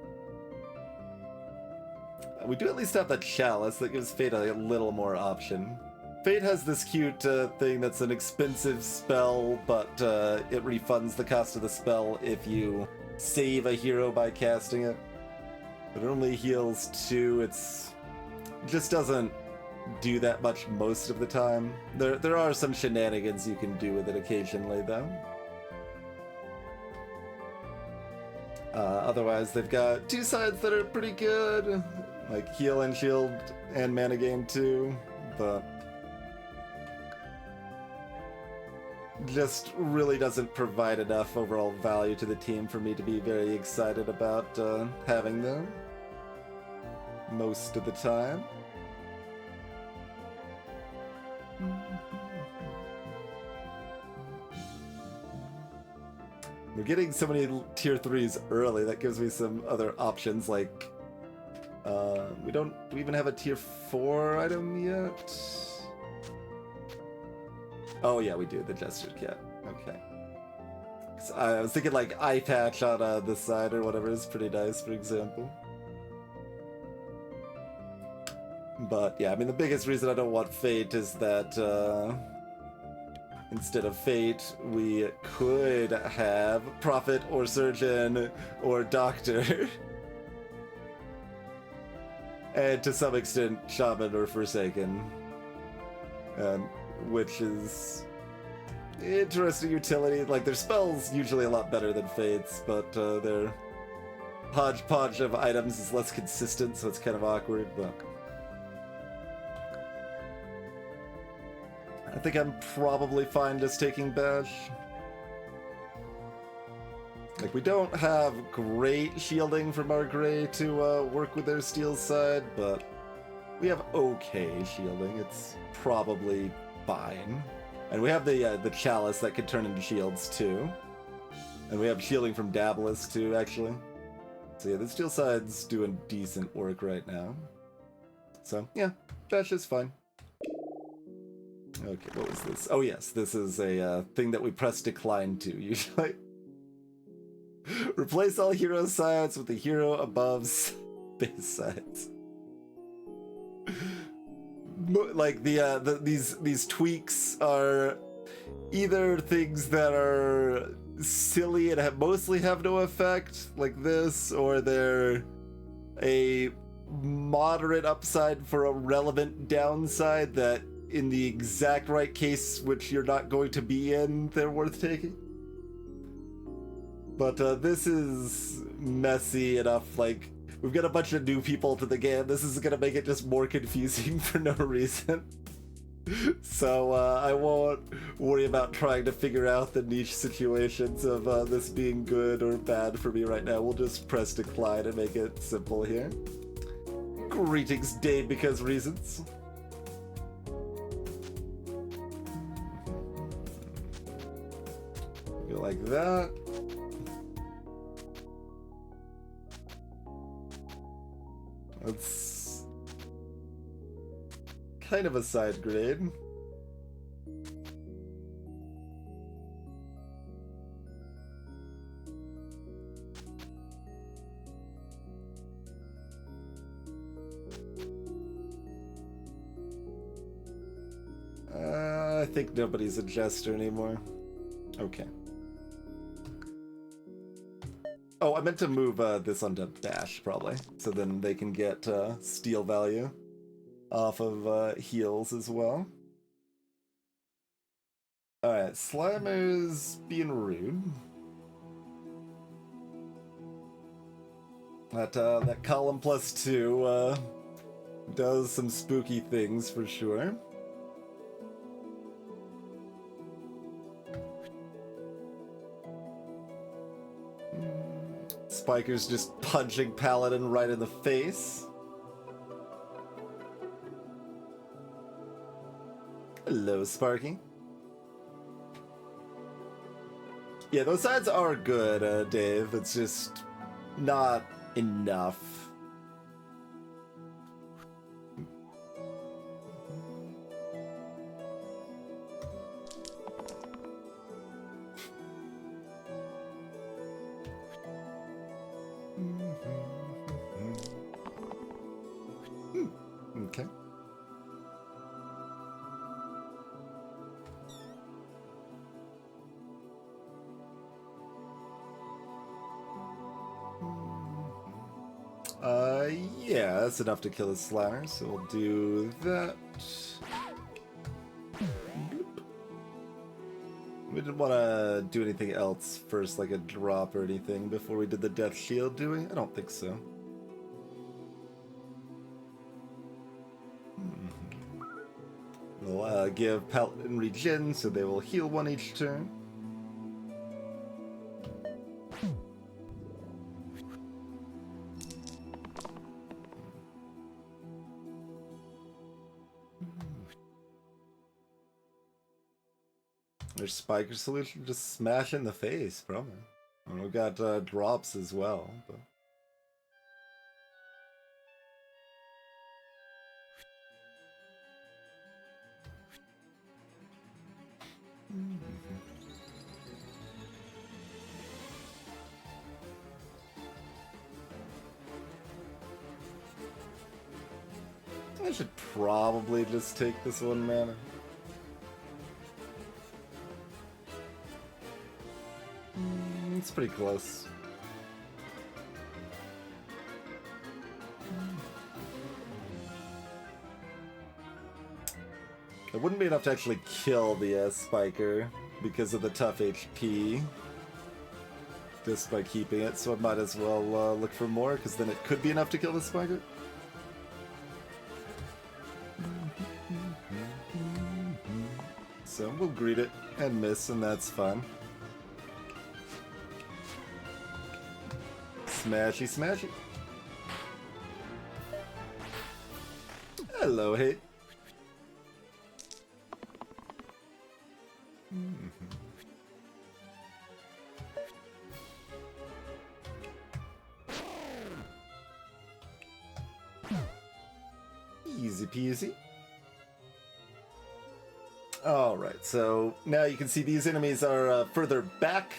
We do at least have that Chalice that gives Fate a little more option. Fate has this cute thing that's an expensive spell, but it refunds the cost of the spell if you save a hero by casting it. But it only heals 2, it just doesn't do that much most of the time. There are some shenanigans you can do with it occasionally, though. Otherwise, they've got 2 sides that are pretty good, like heal and shield and mana gain too, but just really doesn't provide enough overall value to the team for me to be very excited about having them most of the time. We're getting so many tier 3s early, that gives me some other options, like do we even have a tier 4 item yet? Oh yeah, we do, the Gestured Cat. Okay. So I was thinking like eye patch on this side or whatever is pretty nice, for example. But yeah, I mean the biggest reason I don't want Fate is that instead of Fate, we could have Prophet or Surgeon or Doctor. And to some extent, Shaman or Forsaken. Which is interesting utility. Like, their spells usually a lot better than Fate's, but their hodgepodge of items is less consistent, so it's kind of awkward, but... I think I'm probably fine just taking Bash. Like, we don't have great shielding from our Gray to work with their Steel side, but we have okay shielding. It's probably fine. And we have the Chalice that could turn into shields too. And we have shielding from Dabbleus too, actually. So yeah, the Steel side's doing decent work right now. So yeah, Bash is fine. Okay, what was this? Oh yes, this is a thing that we press decline to, usually. Replace all hero sides with the hero above's base sides. Like these tweaks are either things that are silly and mostly have no effect, like this, or they're a moderate upside for a relevant downside that in the exact right case, which you're not going to be in, they're worth taking. But this is messy enough, like, we've got a bunch of new people to the game. This is gonna make it just more confusing for no reason. So I won't worry about trying to figure out the niche situations of this being good or bad for me right now. We'll just press decline and make it simple here. Greetings, Dave, because reasons. Go like that. That's kind of a side grade. I think nobody's a jester anymore. Okay. Oh, I meant to move this onto Bash, probably, so then they can get steal value off of heals as well. Alright, Slimer's being rude. That column +2 does some spooky things for sure. Spiker's just punching Paladin right in the face. Hello, Sparky. Yeah, those sides are good, Dave. It's just not enough. Okay. Yeah, that's enough to kill his Slimer, so we'll do that. We didn't want to do anything else first, like a drop or anything, before we did the Death Shield, do we? I don't think so. We'll give Paladin regen, so they will heal 1 each turn. Their Spiker solution, just smash in the face, probably. And we got drops as well, but... I should probably just take this 1 mana. It's pretty close. It wouldn't be enough to actually kill the Spiker because of the tough HP, just by keeping it, so I might as well look for more, because then it could be enough to kill the Spiker. So we'll greet it and miss, and that's fun. Smashy, smashy. Hello, hey. Easy peasy. Alright, so now you can see these enemies are further back.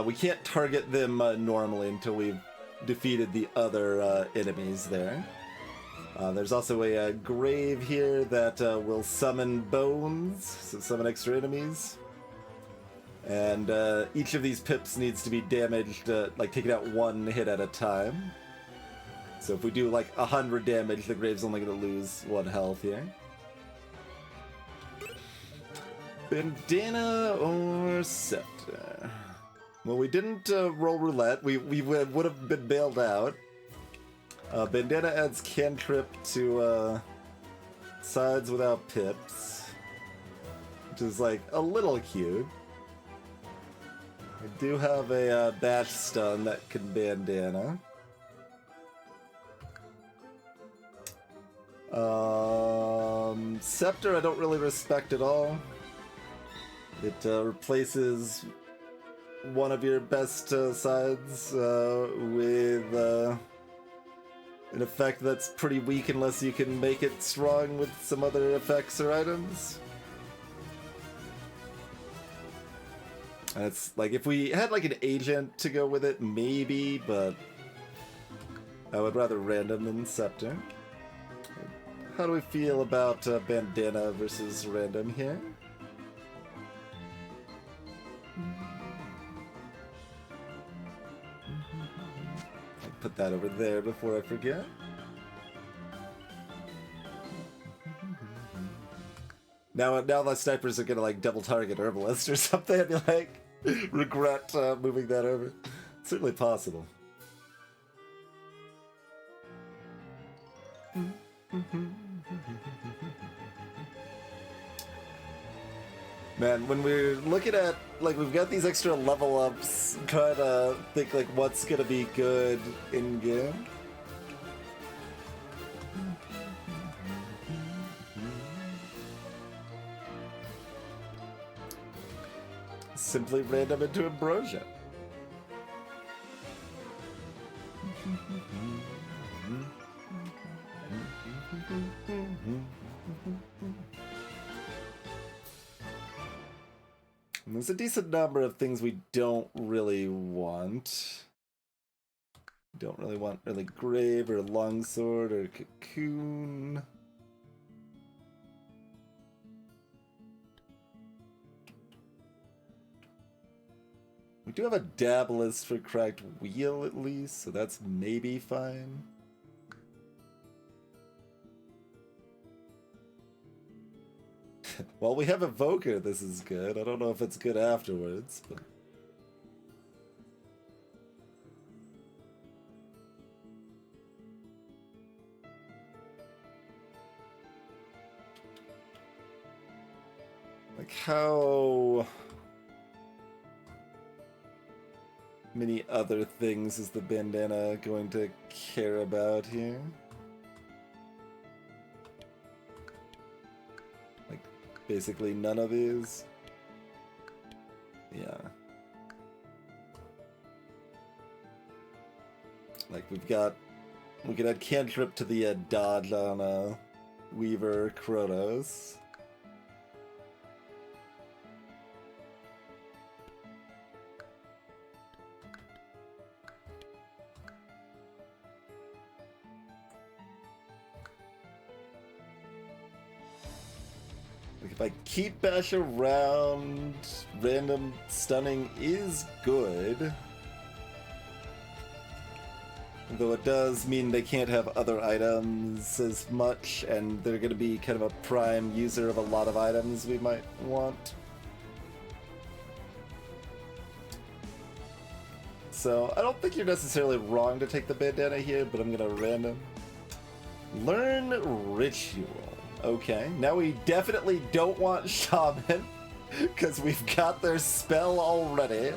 We can't target them normally until we've defeated the other enemies there. There's also a grave here that will summon bones, so summon extra enemies. And each of these pips needs to be damaged, like taken out one hit at a time. So if we do like 100 damage, the Grave's only going to lose 1 health here. Bandana or Scepter? Well, we didn't roll roulette. We would have been bailed out. Bandana adds cantrip to sides without pips, which is like a little cute. I do have a bash stun that can bandana. Scepter I don't really respect at all. It replaces one of your best sides with an effect that's pretty weak unless you can make it strong with some other effects or items. And it's like, if we had like an agent to go with it, maybe, but I would rather random than Scepter. How do we feel about bandana versus random here? I'll put that over there before I forget. Now the snipers are gonna like double target Herbalist or something. I'd be like, regret moving that over. It's certainly possible. Man, when we're looking at, like, we've got these extra level ups, trying to think, like, what's gonna be good in game. Simply random into Ambrosia. And there's a decent number of things we don't really want. Don't really want really Grave or Longsword or Cocoon. We do have a Dabalist for Cracked Wheel at least, so that's maybe fine. Well, we have Evoker, this is good. I don't know if it's good afterwards, but... like, how many other things is the bandana going to care about here? Like, basically none of these? Yeah. Like, we could add cantrip to the dodge on Weaver Kronos. If I keep Bash around, random stunning is good. Though it does mean they can't have other items as much, and they're going to be kind of a prime user of a lot of items we might want. So I don't think you're necessarily wrong to take the bandana here, but I'm going to random. Learn Ritual. Okay, now we definitely don't want Shaman, because we've got their spell already.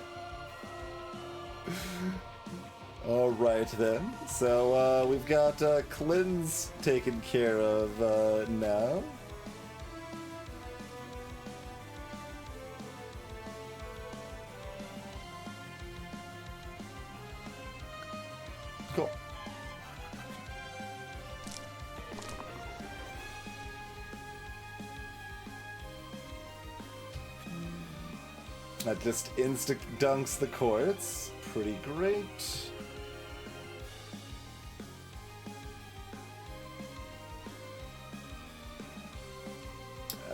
Alright then, so we've got Cleanse taken care of now. Cool. That just insta-dunks the quartz. Pretty great.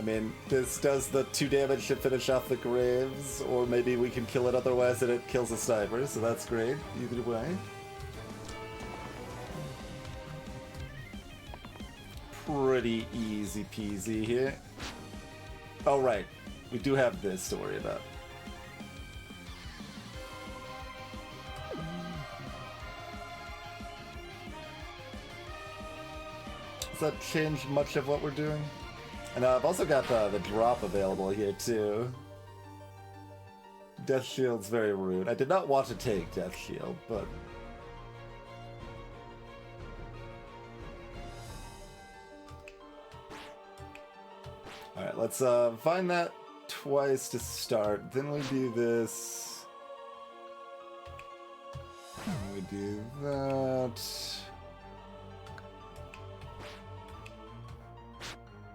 mean, this does the 2 damage to finish off the graves, or maybe we can kill it otherwise and it kills a sniper, so that's great, either way. Pretty easy peasy here. Oh right, we do have this to worry about. Does that change much of what we're doing? And I've also got the drop available here too. Death Shield's very rude. I did not want to take Death Shield, but... Alright, let's find that twice to start. Then we do this. We do that.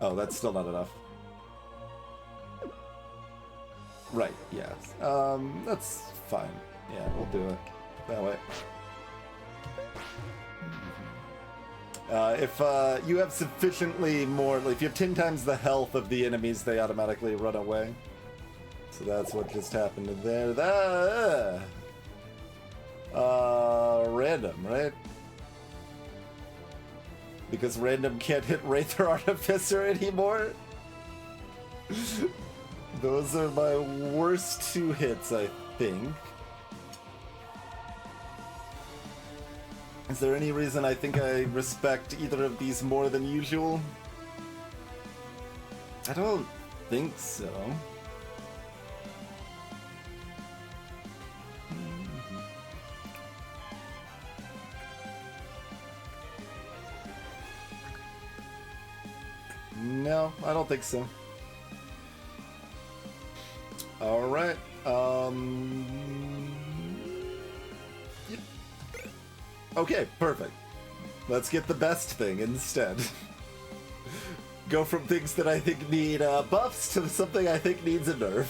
Oh, that's still not enough. Right, yes. That's fine. Yeah, we'll do it that way. If you have sufficiently more, if you have 10 times the health of the enemies, they automatically run away. So that's what just happened there. Random, right? Because random can't hit Wraith or Artificer anymore? Those are my worst 2 hits, I think. Is there any reason I think I respect either of these more than usual? I don't think so. No, I don't think so. Alright, yep. Okay, perfect. Let's get the best thing instead. Go from things that I think need buffs to something I think needs a nerf.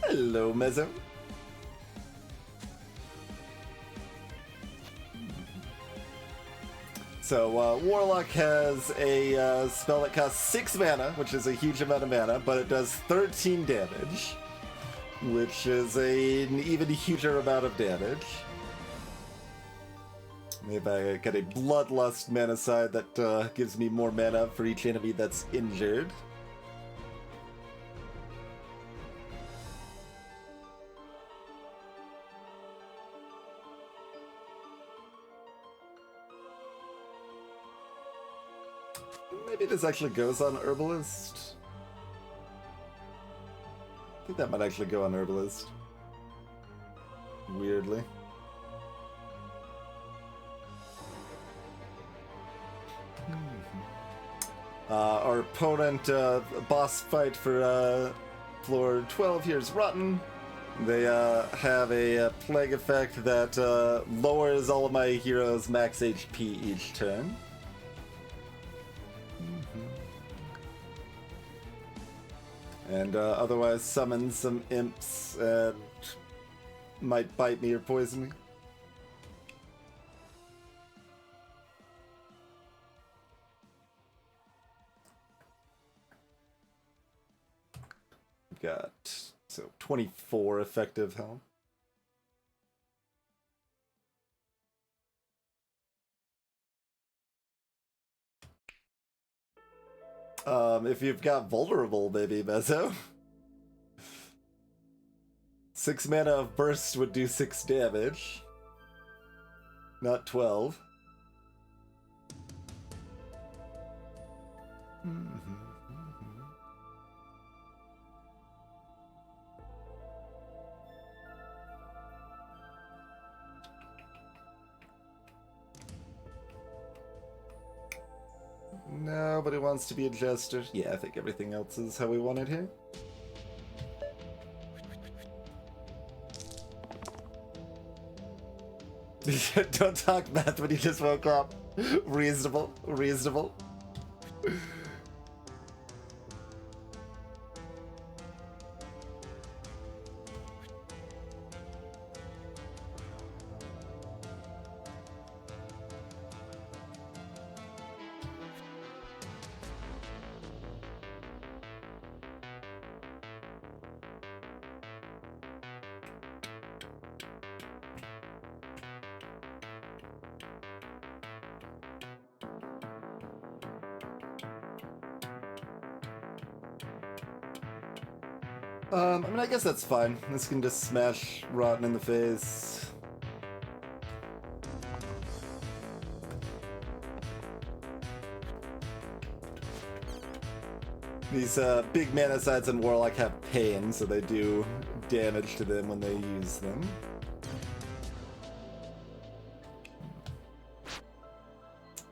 Hello, Mezzo. So, Warlock has a spell that costs 6 mana, which is a huge amount of mana, but it does 13 damage, which is an even huger amount of damage. Maybe I get a Bloodlust mana side that gives me more mana for each enemy that's injured. Maybe this actually goes on Herbalist. I think that might actually go on Herbalist. Weirdly. Our opponent, boss fight for floor 12 here is Rotten. They have a plague effect that lowers all of my heroes' max HP each turn. And otherwise summon some imps and might bite me or poison me. We've got, so 24 effective health. If you've got vulnerable, maybe, Mezzo. 6 mana of burst would do 6 damage. Not 12. Nobody wants to be a jester. Yeah, I think everything else is how we want it here. Don't talk math when you just woke up. Reasonable, reasonable. I mean, I guess that's fine. This can just smash Rotten in the face. These big mana sides in Warlock have pain, so they do damage to them when they use them.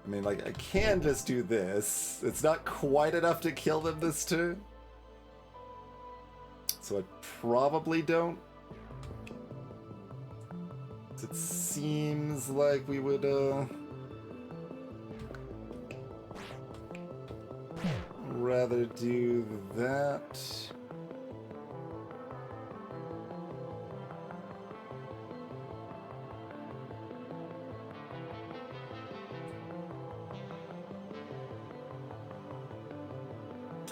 I mean, like, I can just do this. It's not quite enough to kill them this turn. So I probably don't. It seems like we would, rather do that.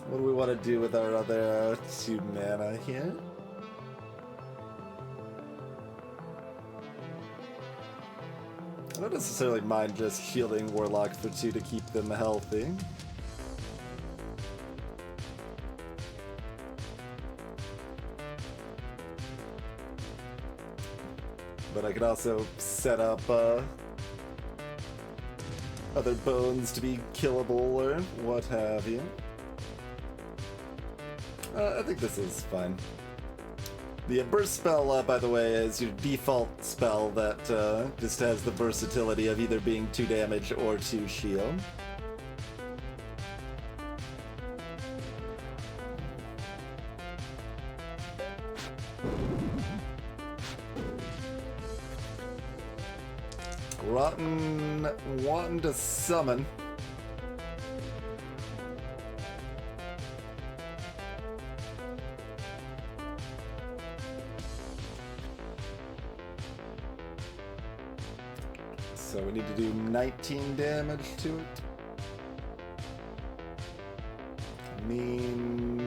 What do we want to do with our other 2 mana here? I don't necessarily mind just shielding Warlock for 2 to keep them healthy. But I could also set up other bones to be killable or what have you. I think this is fine. The burst spell, by the way, is your default spell that just has the versatility of either being 2 damage or 2 shield. Rotten wanting to summon. So we need to do 19 damage to it. I mean...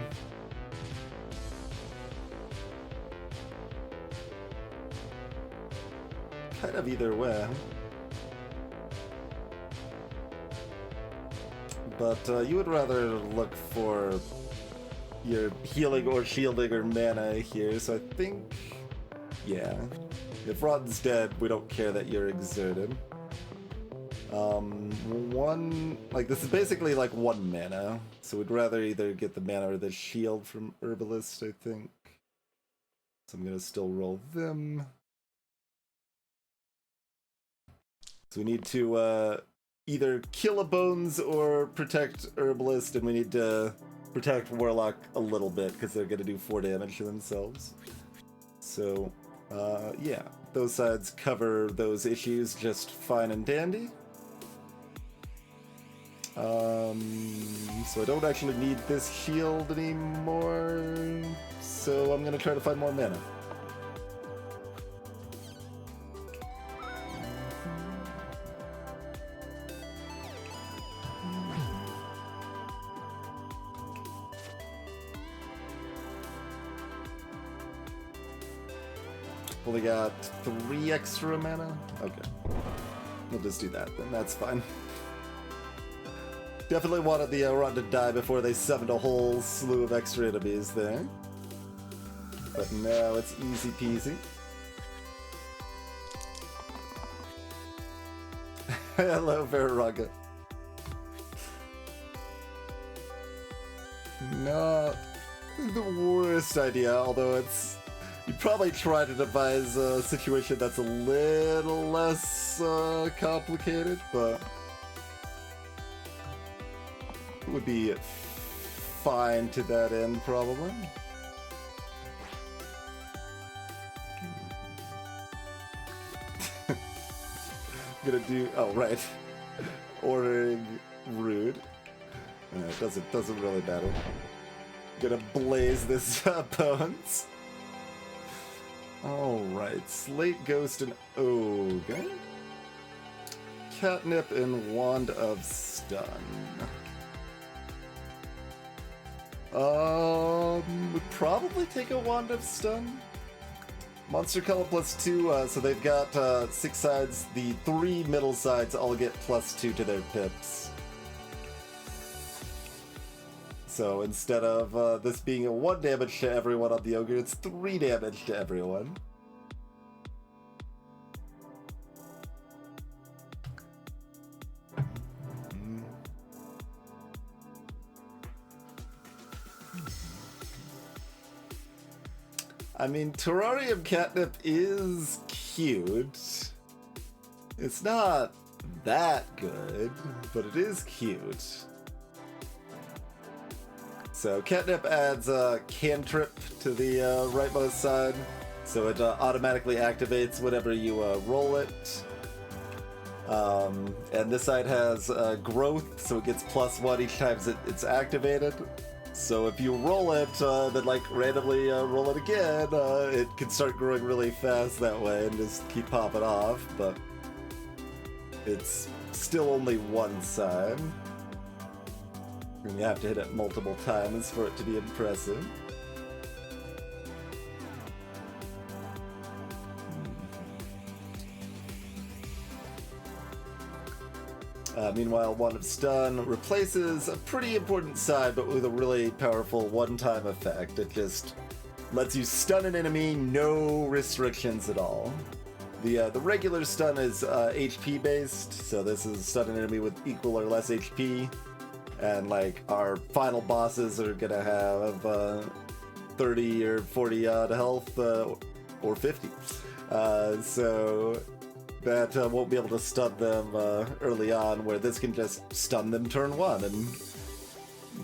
kind of either way. But you would rather look for your healing or shielding or mana here, so I think... yeah. If Rodden's dead, we don't care that you're exerted. This is basically like 1 mana, so we'd rather either get the mana or the shield from Herbalist, I think. So I'm gonna still roll them. So we need to either kill a Bones or protect Herbalist, and we need to protect Warlock a little bit, because they're gonna do 4 damage to themselves. So, yeah, those sides cover those issues just fine and dandy. So I don't actually need this shield anymore, so I'm gonna try to find more mana. Only got 3 extra mana? Okay. We'll just do that then, that's fine. Definitely wanted the run to die before they summoned a whole slew of extra enemies there. But now it's easy peasy. Hello, Veraraga. Not the worst idea, although it's... you'd probably try to devise a situation that's a little less complicated, but... it would be fine to that end, probably. I'm gonna do... oh, right. Ordering rude. It doesn't really matter. I'm gonna blaze this Bones. Alright, Slate, Ghost, and Ogre. Catnip and Wand of Stun. Would probably take a Wand of Stun. Monster color +2, so they've got 6 sides. The 3 middle sides all get +2 to their pips. So instead of this being a 1 damage to everyone on the ogre, it's 3 damage to everyone. I mean, terrarium catnip is cute. It's not that good, but it is cute. So catnip adds a cantrip to the rightmost side, so it automatically activates whenever you roll it. And this side has growth, so it gets +1 each time it's activated. So if you roll it, then like randomly roll it again, it can start growing really fast that way and just keep popping off, but it's still only one side. And you have to hit it multiple times for it to be impressive. Meanwhile, Wand of Stun replaces a pretty important side, but with a really powerful one-time effect. It just lets you stun an enemy, no restrictions at all. The regular stun is HP based, so this is stun an enemy with equal or less HP, and like our final bosses are gonna have 30 or 40 odd health, or 50. So that won't be able to stun them early on, where this can just stun them turn 1 and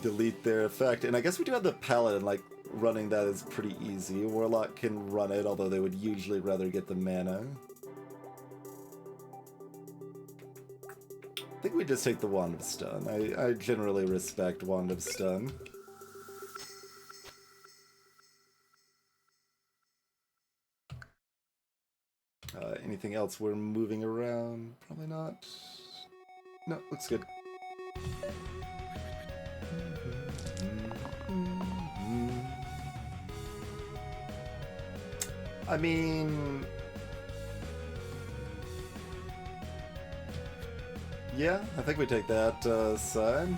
delete their effect. And I guess we do have the Paladin, like, running that is pretty easy. Warlock can run it, although they would usually rather get the mana. I think we just take the Wand of Stun. I generally respect Wand of Stun. Anything else we're moving around? Probably not. No, looks good. I mean, yeah, I think we take that side.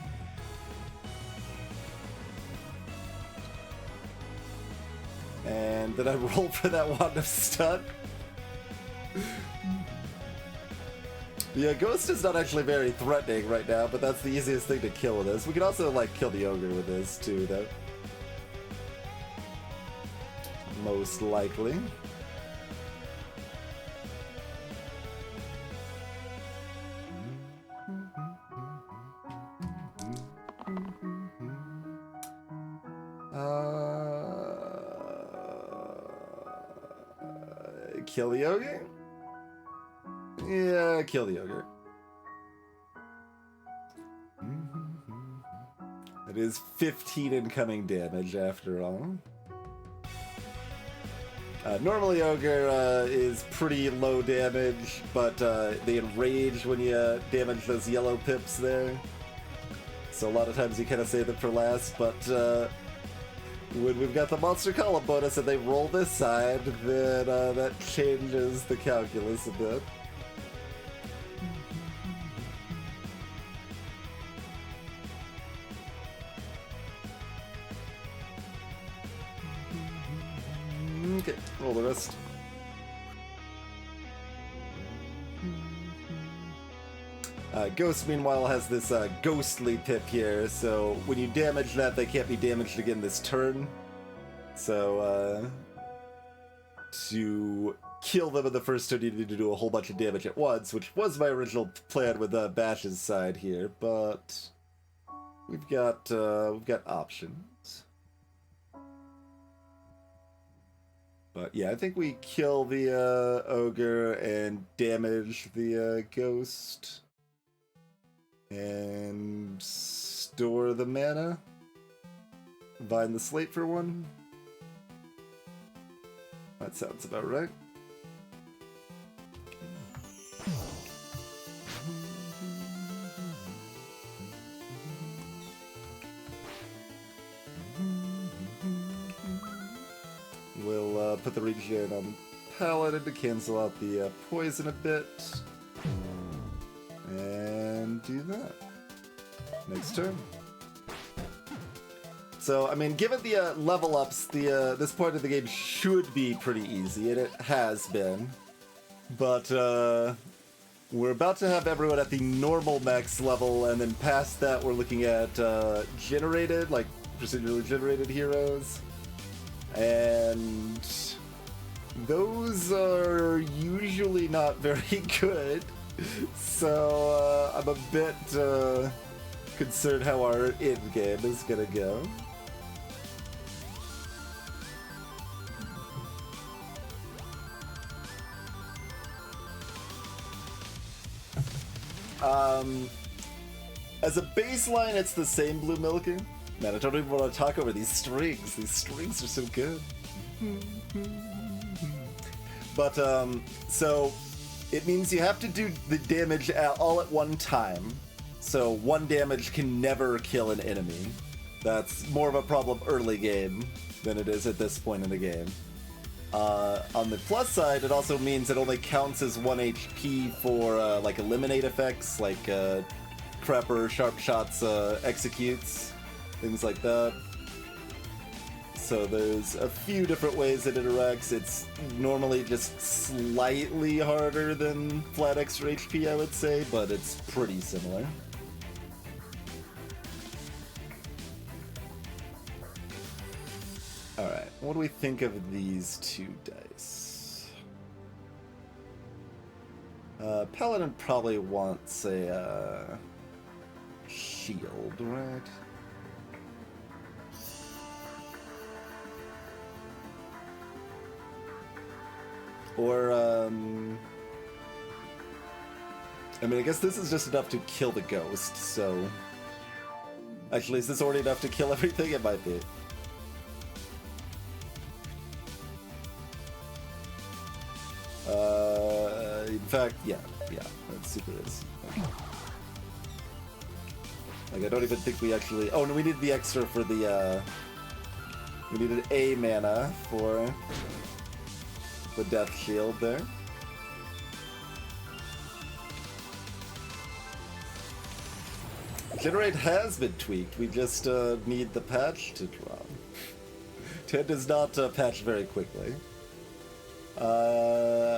And then I roll for that Wand of Stun. The ghost is not actually very threatening right now, but that's the easiest thing to kill with this. We could also, like, kill the ogre with this, too, though. Most likely. Kill the ogre? Yeah, kill the ogre. It is 15 incoming damage after all. Normally ogre is pretty low damage, but they enrage when you damage those yellow pips there. So a lot of times you kind of save them for last, but when we've got the monster column bonus and they roll this side, then that changes the calculus a bit. Okay, roll the rest. Ghost, meanwhile, has this ghostly pip here, so when you damage that, they can't be damaged again this turn. So, to kill them in the first turn, you need to do a whole bunch of damage at once, which was my original plan with Bash's side here, but we've got options. But yeah, I think we kill the ogre and damage the ghost. And store the mana. Bind the slate for 1. That sounds about right. We'll put the regen on Paladin to cancel out the poison a bit. And do that. Next turn. So, I mean, given the level ups, this point of the game should be pretty easy, and it has been. But, we're about to have everyone at the normal max level, and then past that we're looking at generated, like procedurally generated heroes. And those are usually not very good. So I'm a bit concerned how our end game is gonna go. As a baseline, it's the same blue milking. Man, I don't even want to talk over these strings. These strings are so good. But, so it means you have to do the damage all at one time. So one damage can never kill an enemy. That's more of a problem early game than it is at this point in the game. On the plus side, it also means it only counts as 1 HP for like eliminate effects, like Crapper, Sharp Shots, Executes, things like that. So there's a few different ways it interacts. It's normally just slightly harder than flat extra HP, I would say, but it's pretty similar. Alright, what do we think of these two dice? Paladin probably wants a shield, right? Or, I mean, I guess this is just enough to kill the ghost, so... Actually, is this already enough to kill everything? It might be. In fact, yeah, that super is. Okay. Like, I don't even think we actually... Oh, no, we need the extra for the, we needed a mana for the death shield there. Generate has been tweaked, we just need the patch to drop. 10 does not patch very quickly.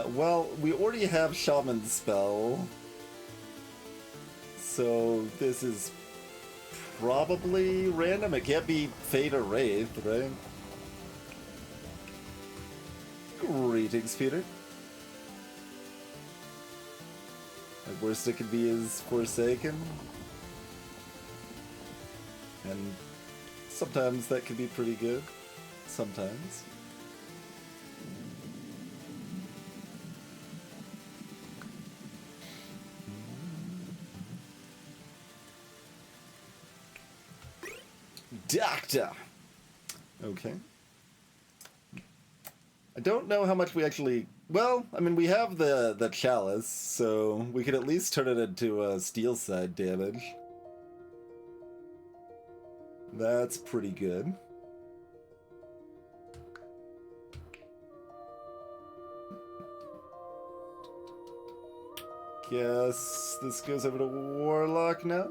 Well, we already have Shaman's spell, so this is probably random. It can't be Fate or Wraith, right? Greetings, Peter. Like, worst it could be is Forsaken. And sometimes that can be pretty good. Sometimes. Doctor! Okay. I don't know how much we actually... Well, I mean, we have the chalice, so we could at least turn it into steel side damage. That's pretty good. Guess this goes over to Warlock now?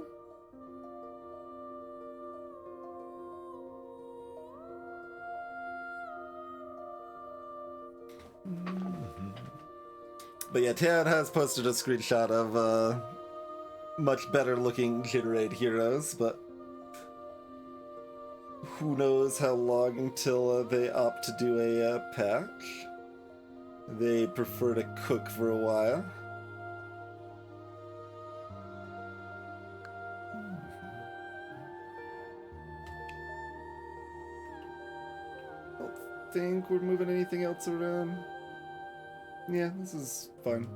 But yeah, Tad has posted a screenshot of much better looking generate heroes, but who knows how long until they opt to do a patch. They prefer to cook for a while. I don't think we're moving anything else around. Yeah, this is fun.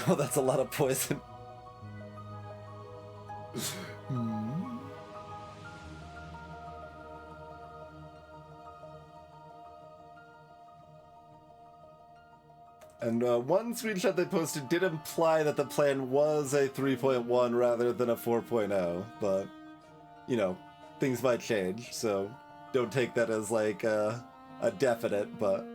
Oh, that's a lot of poison. And one screenshot they posted did imply that the plan was a 3.1 rather than a 4.0, but, you know, things might change, so don't take that as like a definite, but...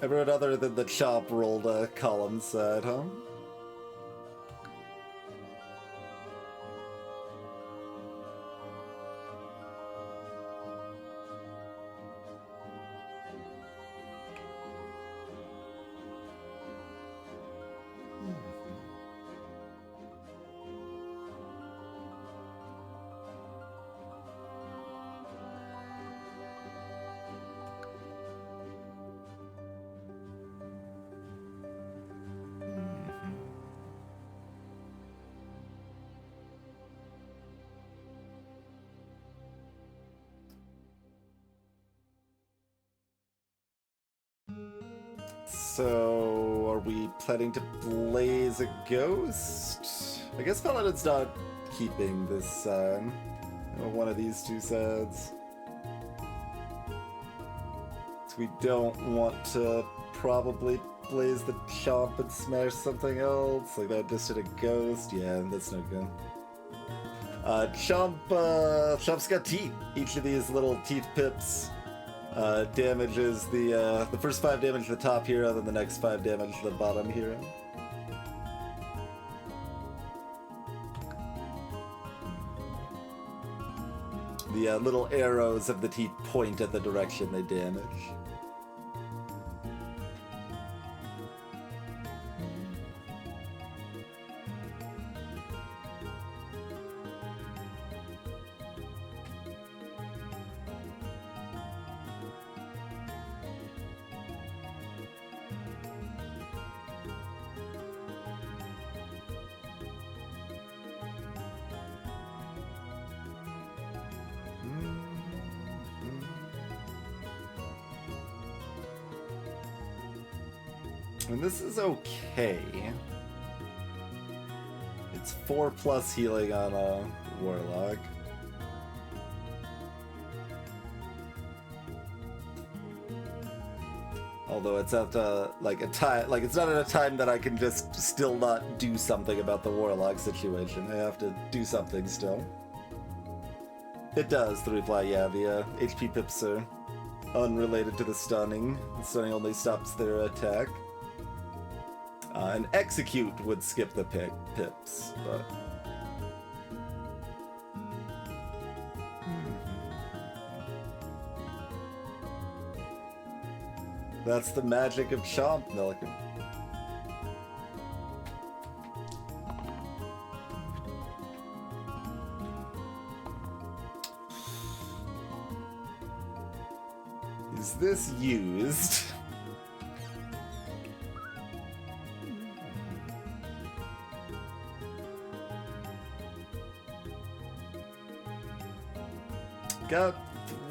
Everyone other than the chop rolled a column side, huh? So, are we planning to blaze a ghost? I guess Paladin's not keeping this side. Or one of these two sides. So we don't want to probably blaze the chomp and smash something else. Like that just did a ghost. Yeah, that's no good. Chomp's got teeth. Each of these little teeth pips damages the first 5 damage to the top hero, then the next 5 damage to the bottom hero. The little arrows of the teeth point at the direction they damage. And this is okay. It's 4+ healing on a warlock. Although it's at like a time, like it's not at a time that I can just still not do something about the warlock situation. I have to do something still. It does, the reply, yeah, the HP pips are unrelated to the stunning. The stunning only stops their attack. And execute would skip the pips, but... That's the magic of Chomp, Milliken. Is this used? Got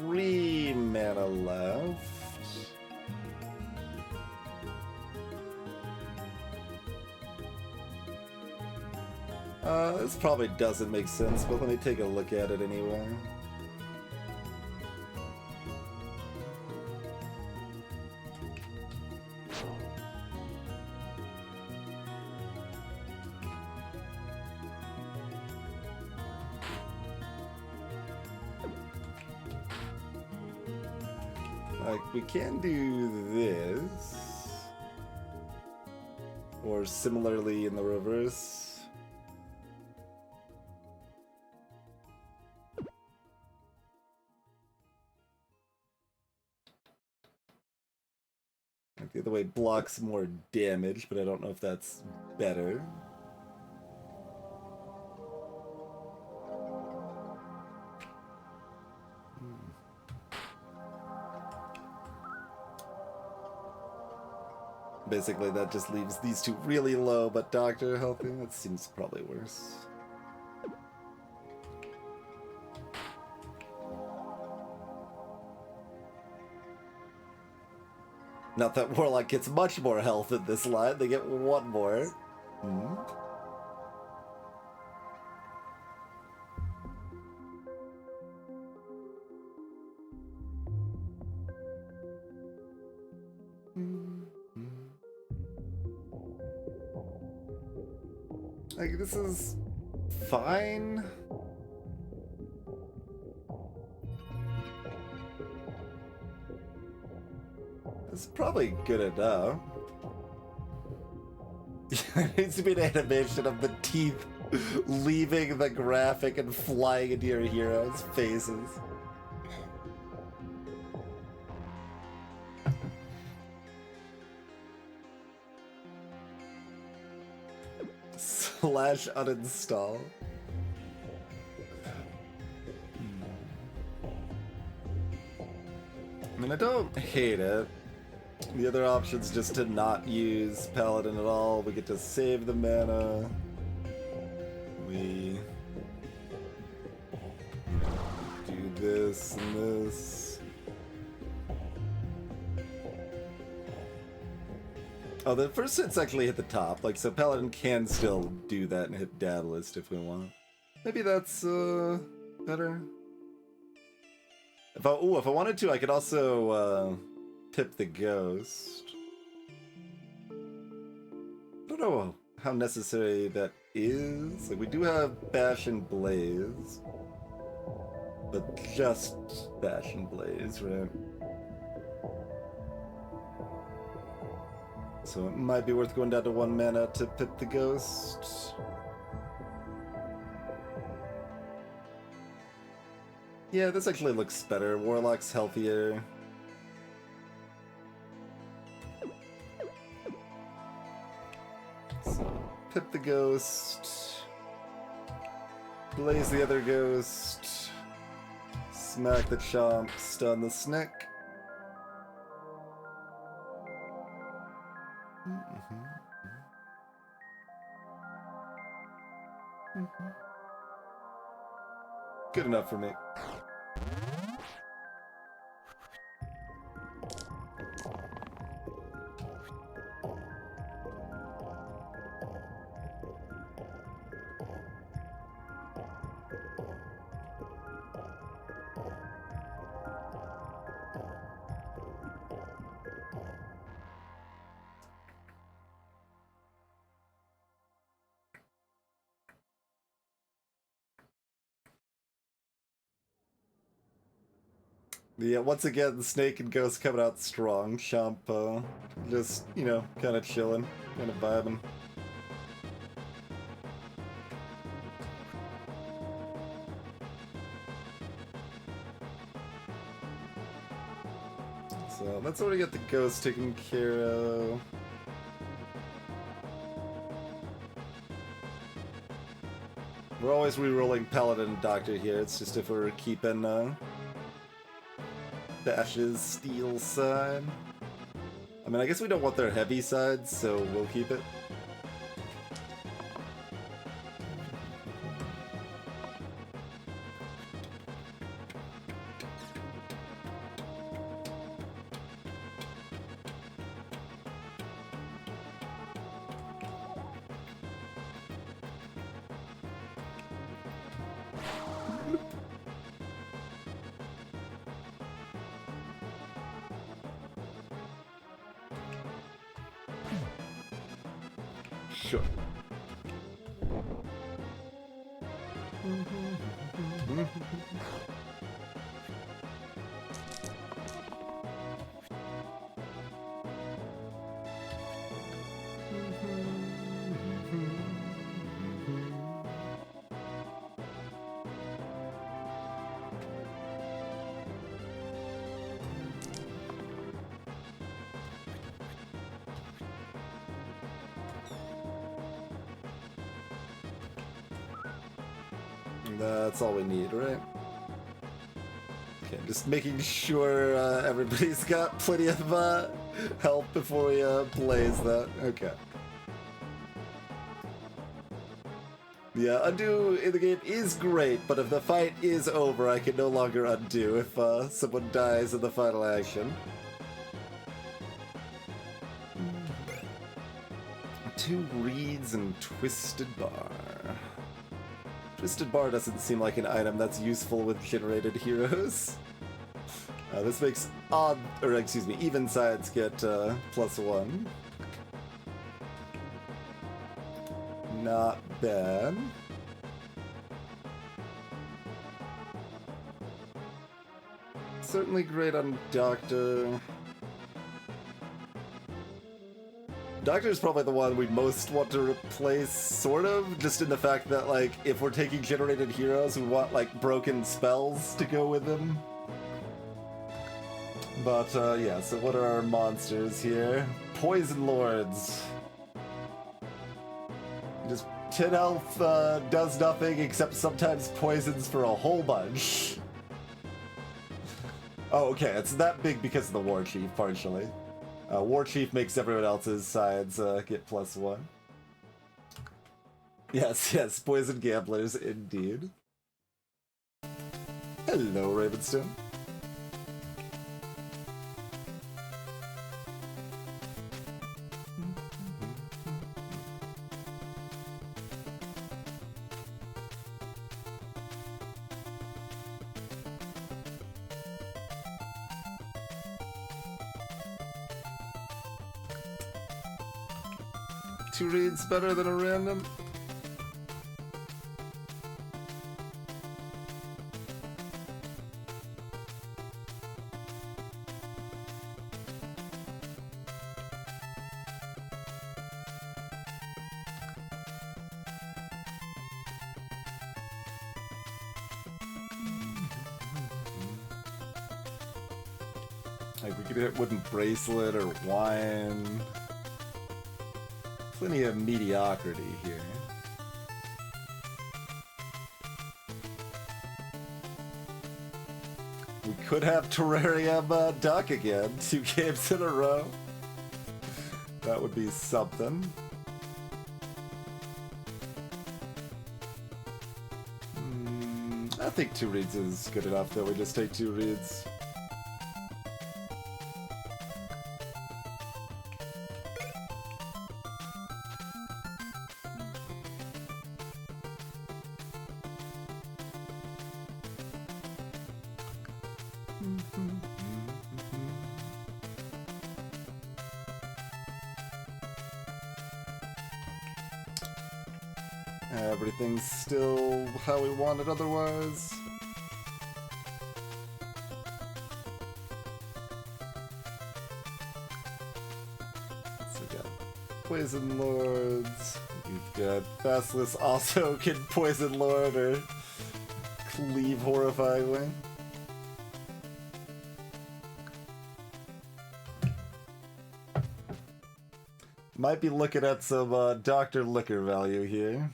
3 mana left. This probably doesn't make sense, but let me take a look at it anyway. Like, we can do this. Or similarly in the reverse. Like, the other way blocks more damage, but I don't know if that's better. Basically, that just leaves these two really low, but Doctor healthy. That seems probably worse. Not that Warlock gets much more health in this line, they get one more. Hmm. Like, this is fine. It's probably good enough. It needs to be an animation of the teeth leaving the graphic and flying into your heroes' faces. Slash uninstall. I mean, I don't hate it. The other option's just to not use Paladin at all. We get to save the mana. We do this and this. Oh, the first hit's actually hit the top. Like, so Paladin can still do that and hit Daedalus if we want. Maybe that's better. If I wanted to, I could also tip the Ghost. I don't know how necessary that is. Like, we do have Bash and Blaze, but just Bash and Blaze, right? So it might be worth going down to 1 mana to pip the Ghost. Yeah, this actually looks better. Warlock's healthier. So, pip the Ghost. Blaze the other Ghost. Smack the Chomp. Stun the Snick. Good enough for me. Yeah, once again, the Snake and Ghost coming out strong. Chomp, just, you know, kind of chilling, kind of vibing. So that's already got the Ghost taken care of. We're always re-rolling Paladin and Doctor here. It's just if we're keeping Bash's steel side. I mean, I guess we don't want their heavy side, so we'll keep it. Sure. That's all we need, right? Okay, just making sure everybody's got plenty of health before we blaze that. Okay. Yeah, undo in the game is great, but if the fight is over, I can no longer undo if someone dies in the final action. 2 reeds and Twisted Bar. Twisted Bar doesn't seem like an item that's useful with generated heroes. This makes even sides get +1. Not bad. Certainly great on Doctor. Doctor is probably the one we most want to replace, sort of, just in the fact that, like, if we're taking generated heroes, we want, like, broken spells to go with them. But, yeah, so what are our monsters here? Poison Lords. Just 10 health does nothing except sometimes poisons for a whole bunch. Oh, okay, it's that big because of the War Chief, partially. War Chief makes everyone else's sides get +1. Yes, Poison Gamblers, indeed. Hello, Ravenstone. Two reads better than a random. Like, we could hit Wooden Bracelet or Wine. Plenty of mediocrity here. We could have Terrarium Duck again, 2 games in a row. That would be something. I think 2 reads is good enough, though. We just take 2 reads. Everything's still how we want it otherwise. So we got Poison Lords. We've got Basilisk also can Poison Lord or cleave horrifyingly. Might be looking at some Dr. Liquor value here.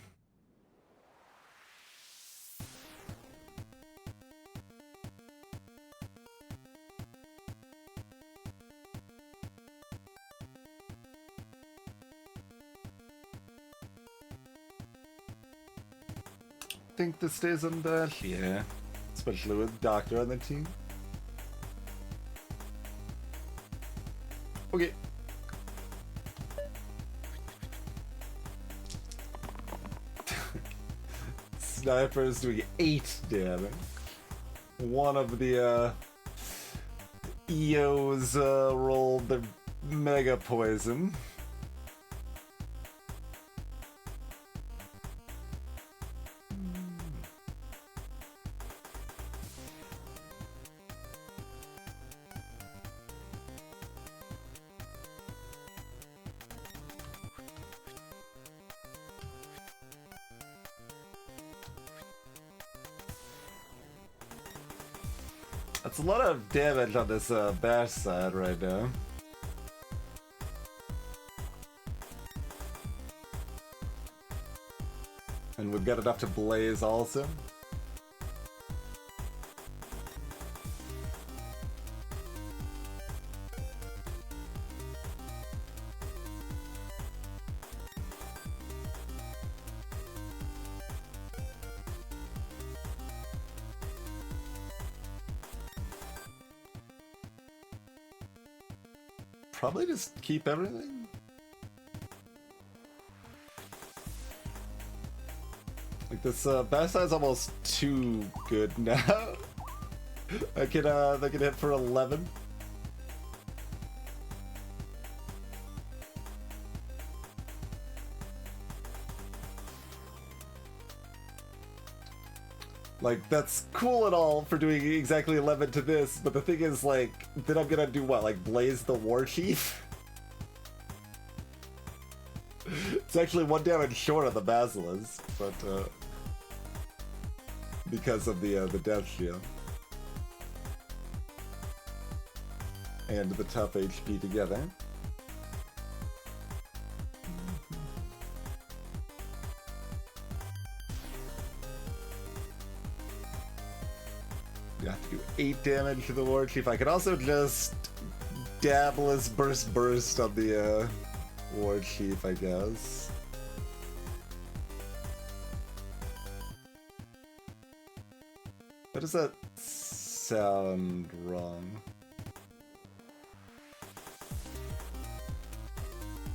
Think this stays on bad? Yeah. Especially with Doctor on the team. Okay. Sniper's doing 8 damage. One of the EOs rolled the Mega Poison. That's a lot of damage on this bash side right now. And we've got enough to blaze also. Probably just keep everything. Like this Basili's almost too good now. I can hit for 11. Like, that's cool and all for doing exactly 11 to this, but the thing is, like, then I'm gonna do what? Like, Blaze the War Chief? It's actually 1 damage short of the Basilisk, but, because of the Death Shield. And the tough HP together. You have to do 8 damage to the War Chief. I could also just Dabless Burst on the War Chief, I guess. How does that sound wrong?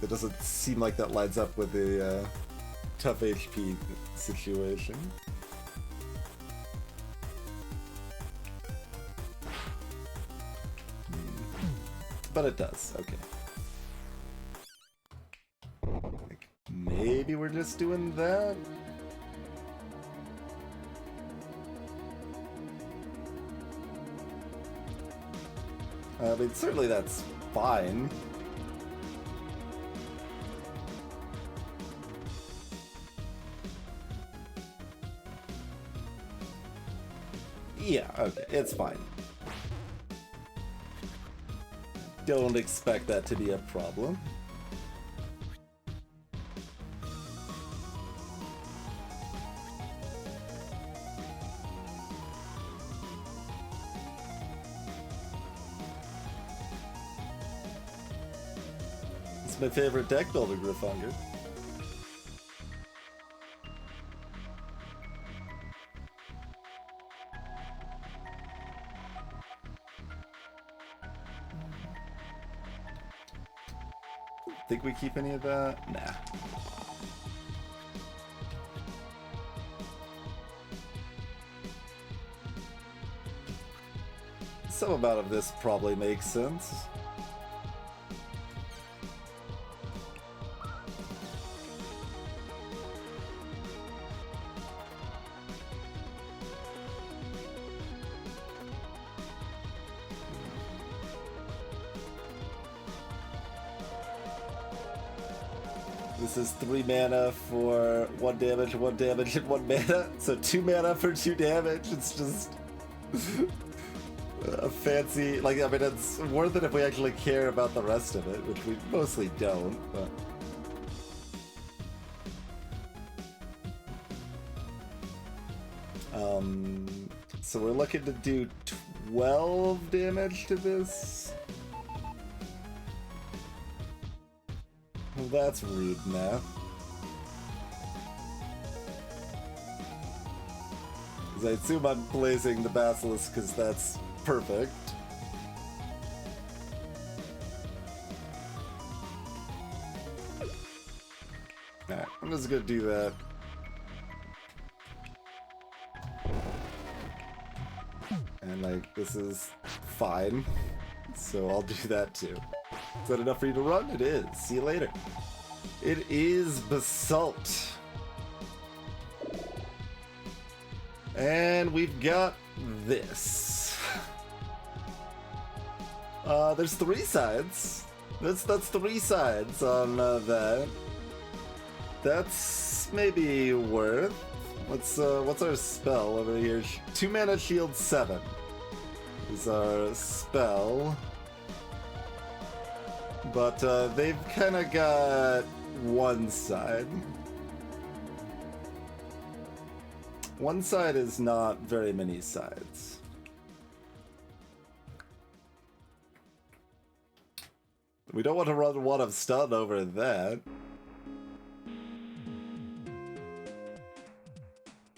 It doesn't seem like that lines up with the tough HP situation. But it does, okay. Like, maybe we're just doing that? I mean, certainly that's fine. Yeah, okay, it's fine. Don't expect that to be a problem. It's my favorite deck builder, Griffhunger. Think we keep any of that? Nah. Some amount of this probably makes sense. This is 3 mana for 1 damage, 1 damage, and 1 mana. So 2 mana for 2 damage. It's just a fancy, like, I mean, it's worth it if we actually care about the rest of it, which we mostly don't, but. So we're looking to do 12 damage to this. Well, that's rude math. I assume I'm blazing the Basilisk because that's perfect. Alright, I'm just gonna do that. And like, this is fine. So I'll do that too. Is that enough for you to run? It is. See you later. It is Basalt. And we've got this. There's 3 sides. That's 3 sides on that. That's maybe worth. What's our spell over here? 2 mana shield 7 is our spell. But they've kind of got 1 side. One side is not very many sides. We don't want to run 1 of stun over that.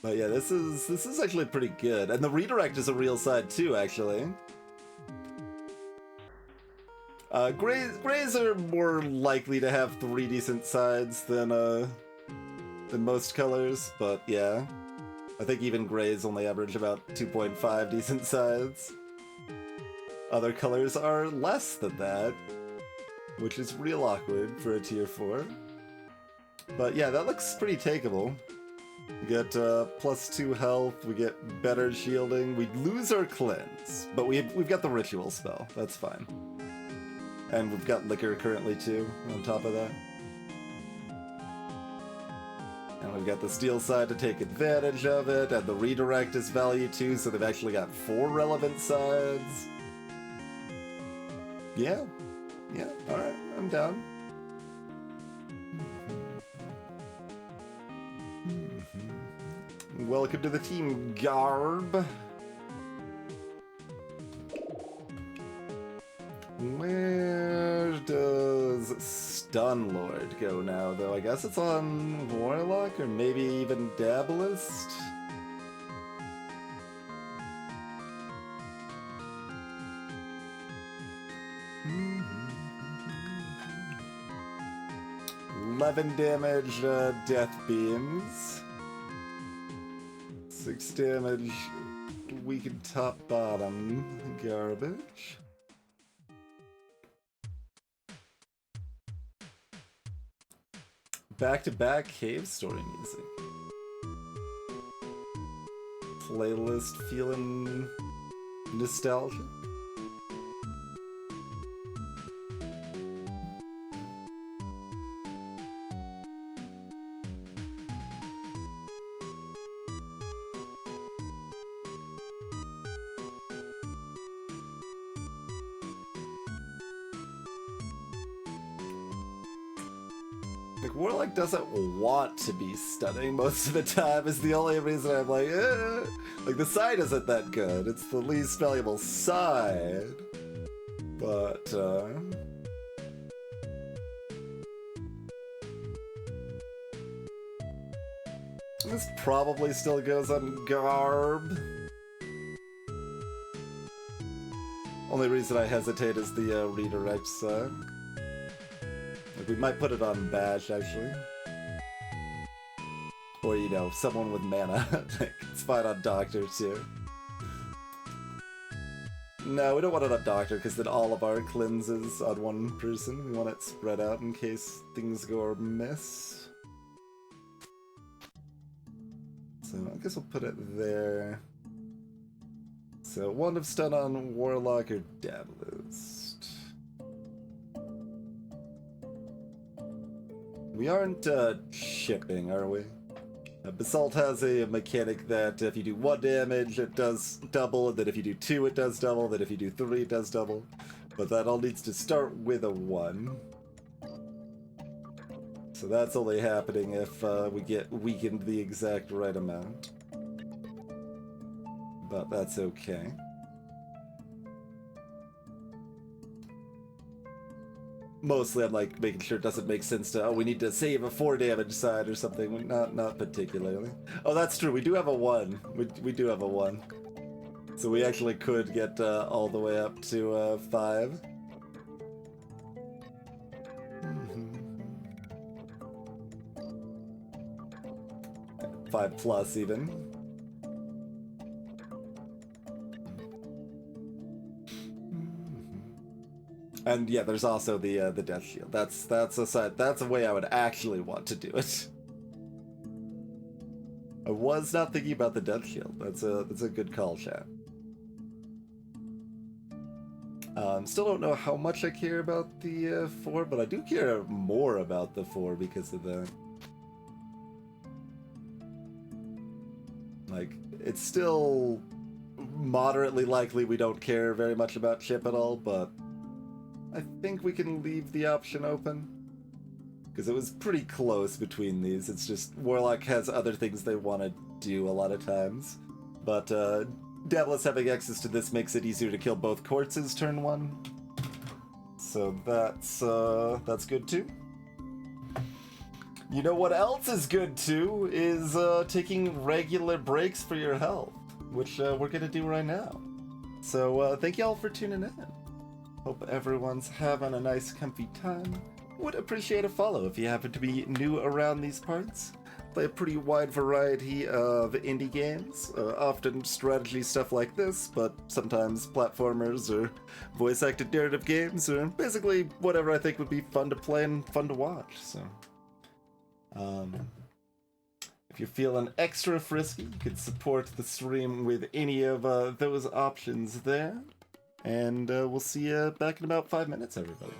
But yeah, this is actually pretty good. And the redirect is a real side too, actually. Grays are more likely to have 3 decent sides than than most colors, but yeah. I think even grays only average about 2.5 decent sides. Other colors are less than that, which is real awkward for a tier 4. But yeah, that looks pretty takeable. We get +2 health, we get better shielding, we lose our cleanse, but we've got the ritual spell, that's fine. And we've got liquor currently too, on top of that. And we've got the steel side to take advantage of it, and the redirect is value too, so they've actually got 4 relevant sides. Yeah, alright, I'm down. Welcome to the team, Garb. Where does Stunlord go now, though? I guess it's on Warlock, or maybe even Dabblist? Mm-hmm. 11 damage, Death Beams. 6 damage, weakened top bottom, garbage. Back-to-back cave story music. Playlist feeling nostalgic. Like, Warlock doesn't want to be stunning most of the time is the only reason I'm like, eh. Like, the side isn't that good. It's the least valuable side. But, this probably still goes on Garb. Only reason I hesitate is the redirect side. Like, we might put it on Bash, actually. Or, you know, someone with mana. Like, it's fine on Doctor, too. No, we don't want it on Doctor, because then all of our cleanses on one person. We want it spread out in case things go amiss. So, I guess we'll put it there. So, Wand of Stun on Warlock or Dabblist. We aren't shipping, are we? Basalt has a mechanic that if you do 1 damage, it does double, and then if you do 2, it does double, then if you do 3, it does double. But that all needs to start with a 1. So that's only happening if we get weakened the exact right amount. But that's okay. Mostly I'm like making sure it doesn't make sense to, oh, we need to save a 4 damage side or something. Not particularly. Oh, that's true. We do have a 1. We do have a 1. So we actually could get all the way up to 5. 5 plus even. And yeah, there's also the death shield. That's a side. That's a way I would actually want to do it. I was not thinking about the death shield. That's a good call, chat. Still don't know how much I care about the 4, but I do care more about the 4 because of that. Like, it's still moderately likely we don't care very much about chip at all, but I think we can leave the option open. Because it was pretty close between these. It's just Warlock has other things they want to do a lot of times. But Daedalus having access to this makes it easier to kill both corpses turn 1. So that's good too. You know what else is good too? Is taking regular breaks for your health. Which we're going to do right now. So thank you all for tuning in. Hope everyone's having a nice comfy time. Would appreciate a follow if you happen to be new around these parts. play a pretty wide variety of indie games, often strategy stuff like this, but sometimes platformers or voice-acted narrative games, or basically whatever I think would be fun to play and fun to watch. So, if you're feeling extra frisky, you could support the stream with any of those options there. And we'll see you back in about 5 minutes, everybody.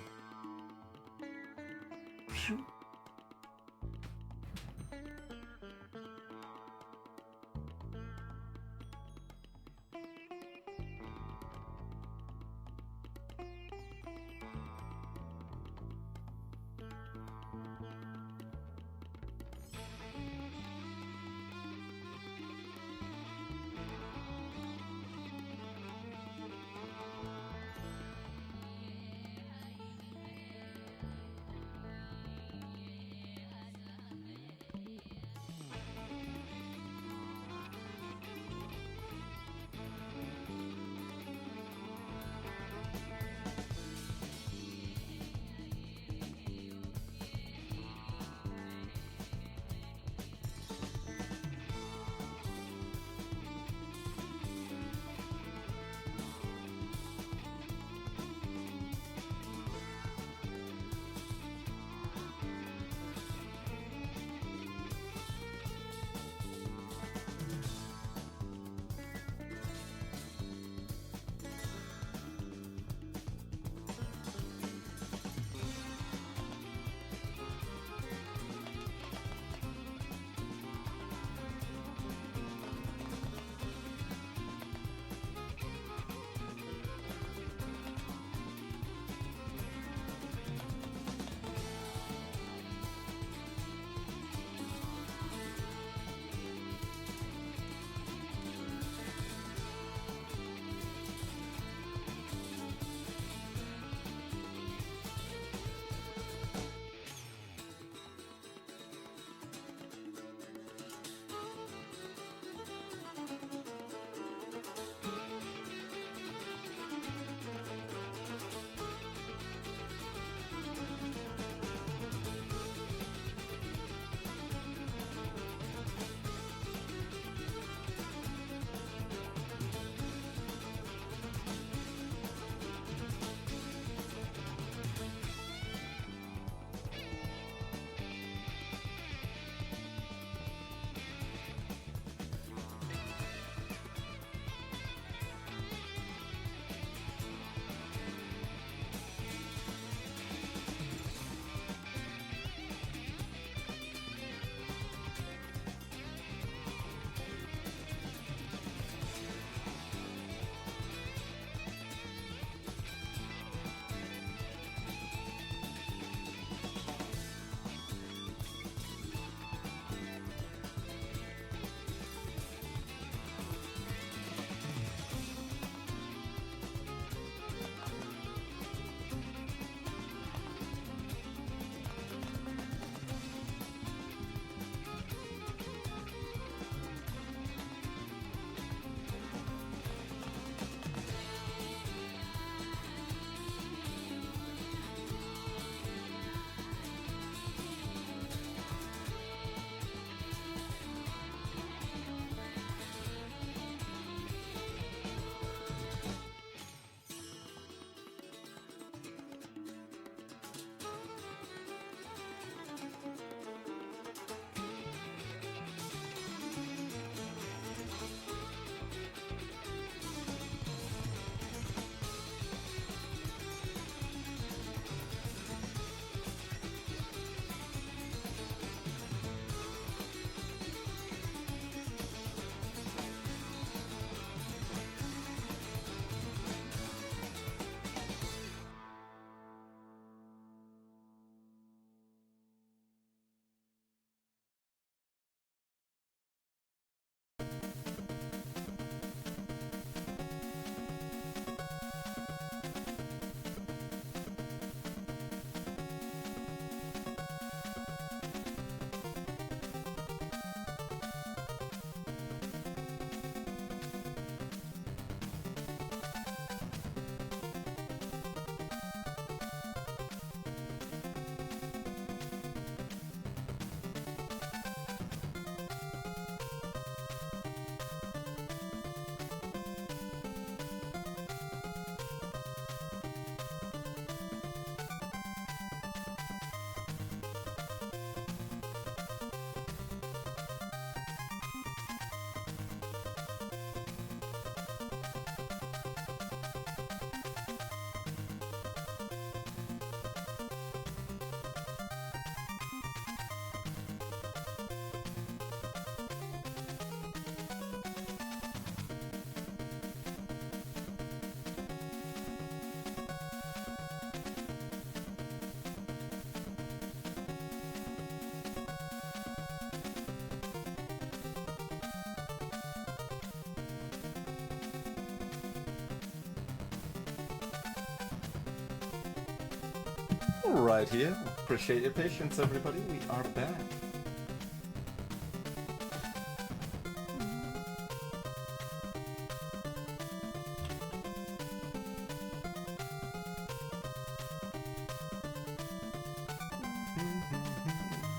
Right here. Appreciate your patience, everybody. We are back.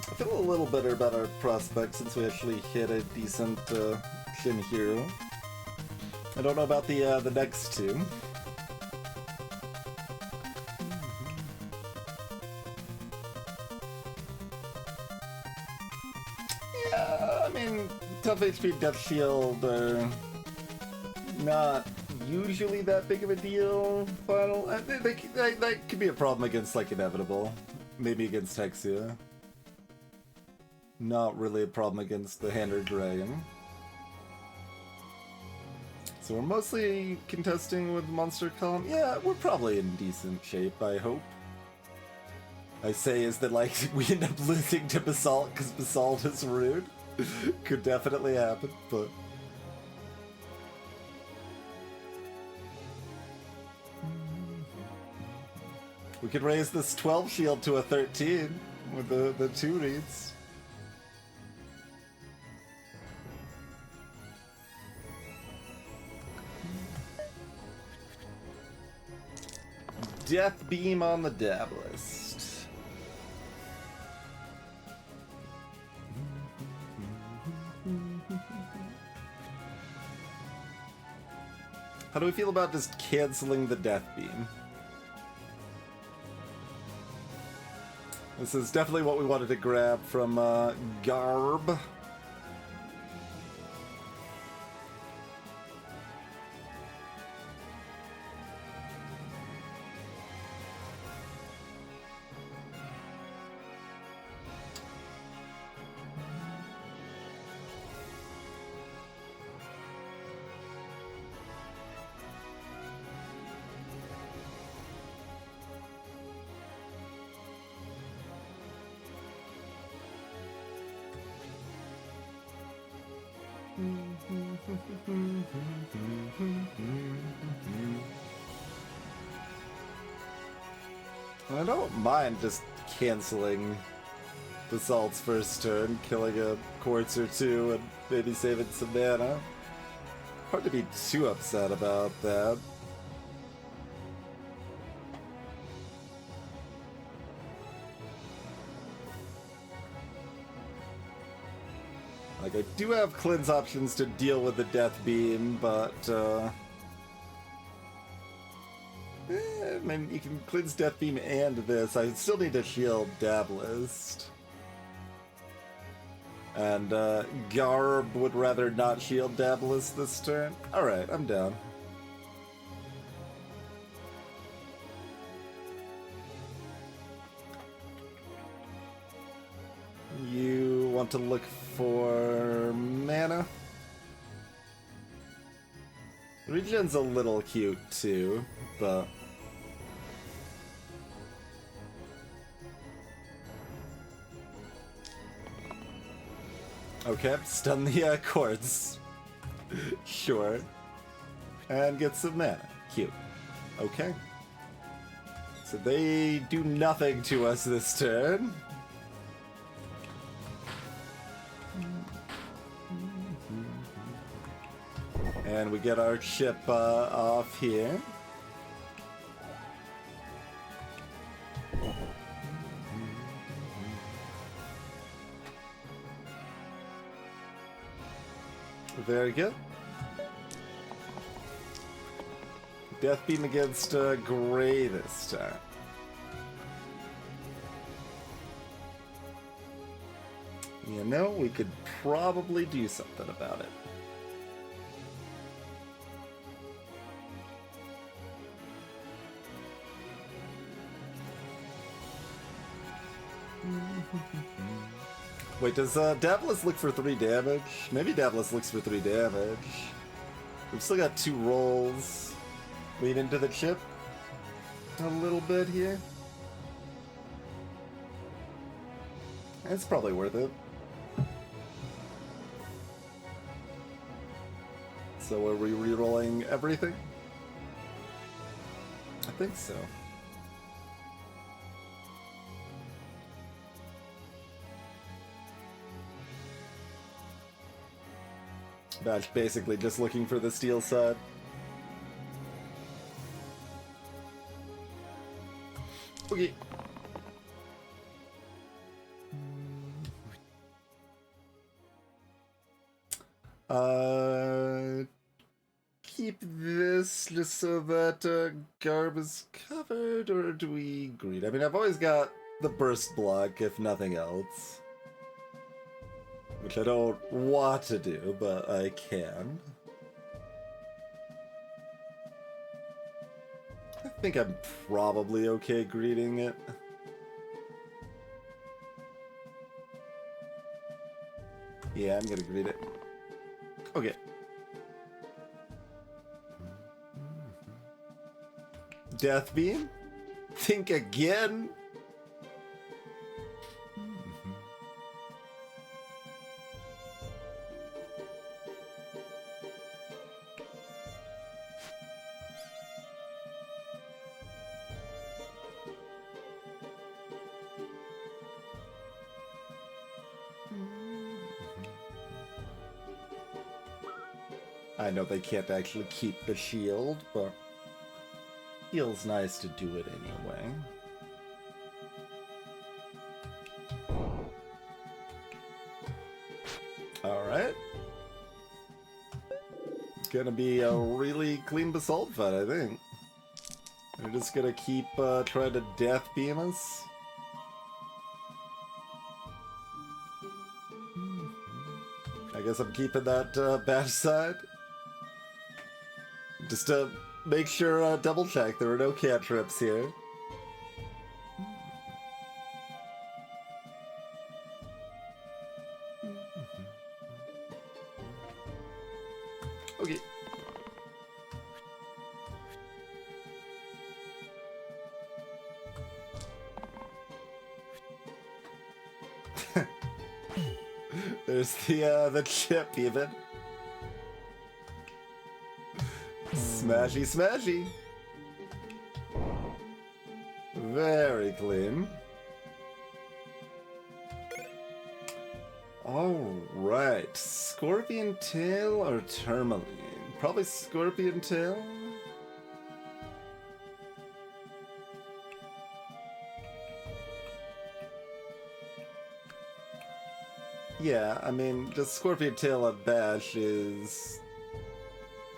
I feel a little better about our prospects since we actually hit a decent Shin hero. I don't know about the next two. Yeah, I mean, tough HP Death Shield are not usually that big of a deal. Final, that could be a problem against like Inevitable, maybe against Hexia. Not really a problem against the Hand or Dragon. So we're mostly contesting with Monster Column. Yeah, we're probably in decent shape, I hope. I say is that, like, we end up losing to Basalt because Basalt is rude. Could definitely happen, but... We could raise this 12 shield to a 13 with the 2 reads. Death Beam on the Dablist. How do we feel about just canceling the Death Beam? This is definitely what we wanted to grab from Garb. I don't mind just canceling Basalt's first turn, killing a Quartz or two, and maybe saving some mana. Hard to be too upset about that. Like, I do have cleanse options to deal with the Death Beam, but, I mean, you can cleanse Death Beam and this. I still need to shield Dablist. And, Garb would rather not shield Dablist this turn. Alright, I'm down. You want to look for mana? Regen's a little cute too, but... Okay, stun the Quartz. Sure. And get some mana. Cute. Okay. So they do nothing to us this turn. And we get our chip off here. Very good. Death Beam against Gray this time. You know, we could probably do something about it. Wait, does Dablist look for 3 damage? Maybe Dablist looks for 3 damage. We've still got 2 rolls. Lead into the chip a little bit here. It's probably worth it. So are we re-rolling everything? I think so. That's basically just looking for the steel side. Okay. Keep this just so that Garb is covered, or do we greed? I mean, I've always got the burst block, if nothing else. Which I don't want to do, but I can. I think I'm probably okay greeting it. Yeah, I'm gonna greet it. Okay. Death Beam? Think again? I know they can't actually keep the shield, but feels nice to do it anyway. Alright. Gonna be a really clean basalt fight, I think. They're just gonna keep trying to death beam us. I guess I'm keeping that bash side. Just to make sure, double check, there are no cantrips here. Okay. There's the chip even. Smashy, smashy. Very clean. Alright. Scorpion Tail or Tourmaline? Probably Scorpion Tail. Yeah, I mean, just Scorpion Tail on Bash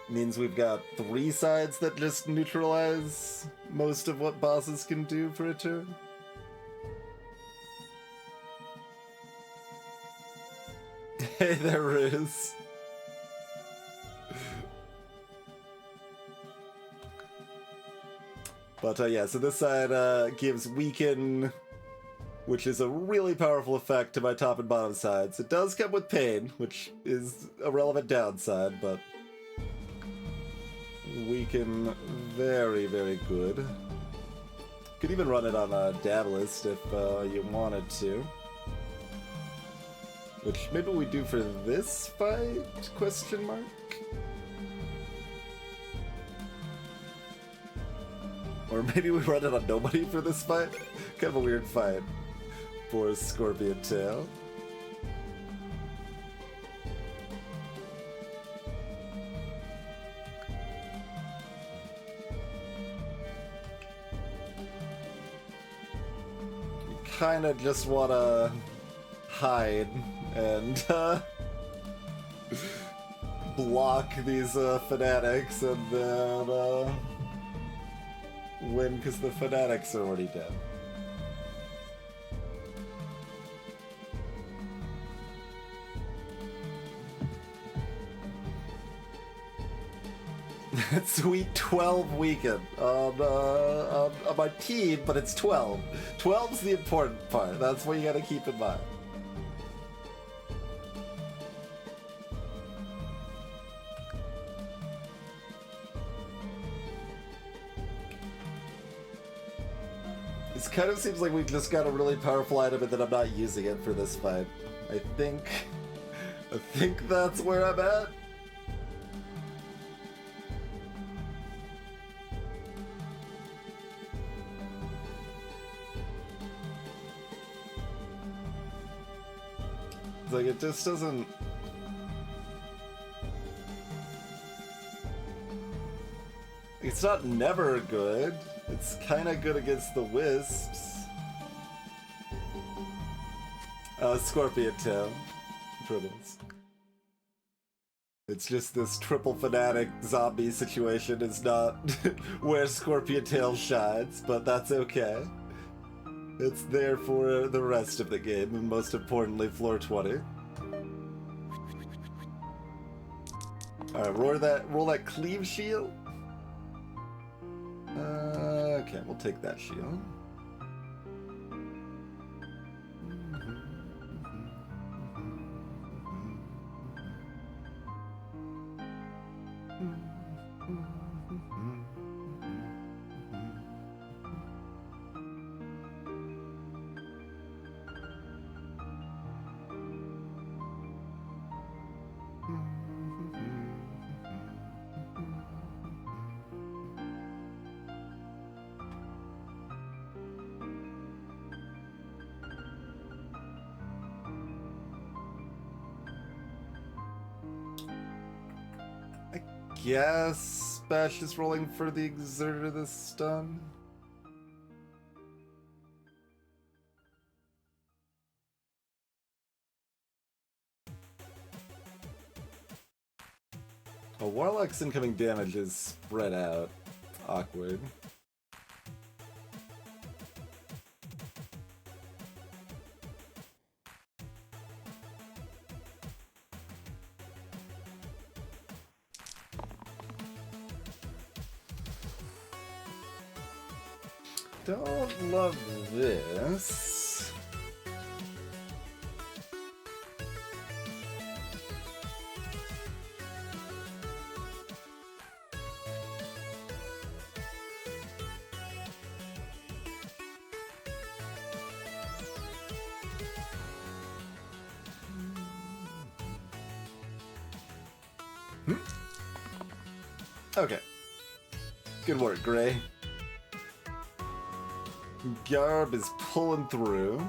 means we've got 3 sides that just neutralize most of what bosses can do for a turn. Hey there is. But yeah, so this side gives Weaken, which is a really powerful effect to my top and bottom sides. It does come with Pain, which is a relevant downside, but Weaken, very, very good. Could even run it on a Dabalist if you wanted to. Which maybe we do for this fight? Question mark? Or maybe we run it on nobody for this fight? Kind of a weird fight for Scorpion Tail. You kinda just wanna hide and block these fanatics and then win because the fanatics are already dead. Sweet 12 weekend on my team, but it's 12. 12's the important part. That's what you gotta keep in mind. It kind of seems like we've just got a really powerful item and that I'm not using it for this fight. I think that's where I'm at. It's like it just doesn't... It's not never good. It's kind of good against the wisps. Scorpion Tail. Dribbles. It's just this triple fanatic zombie situation is not where Scorpion Tail shines, but that's okay. It's there for the rest of the game, and most importantly, floor 20. Alright, roll that cleave shield. Okay, we'll take that shield. Yes, Bash is rolling for the exerter of this stun. A Warlock's incoming damage is spread out. Awkward. Don't love this. Okay. Good work, Gray. Garb is pulling through.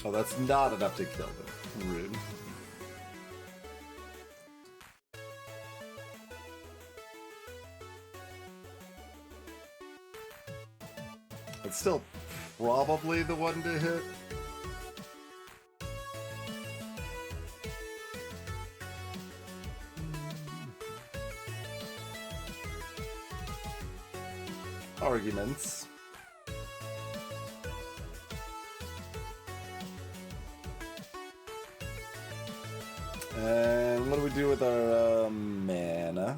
Oh, that's not enough to kill them. Rude. It's still probably the one to hit. Arguments. And what do we do with our mana?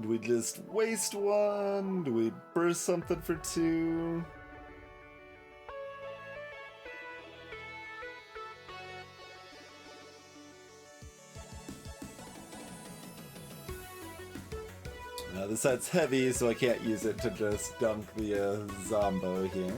Do we just waste one? Do we burst something for 2? This side's heavy, so I can't use it to just dunk the Zombo here.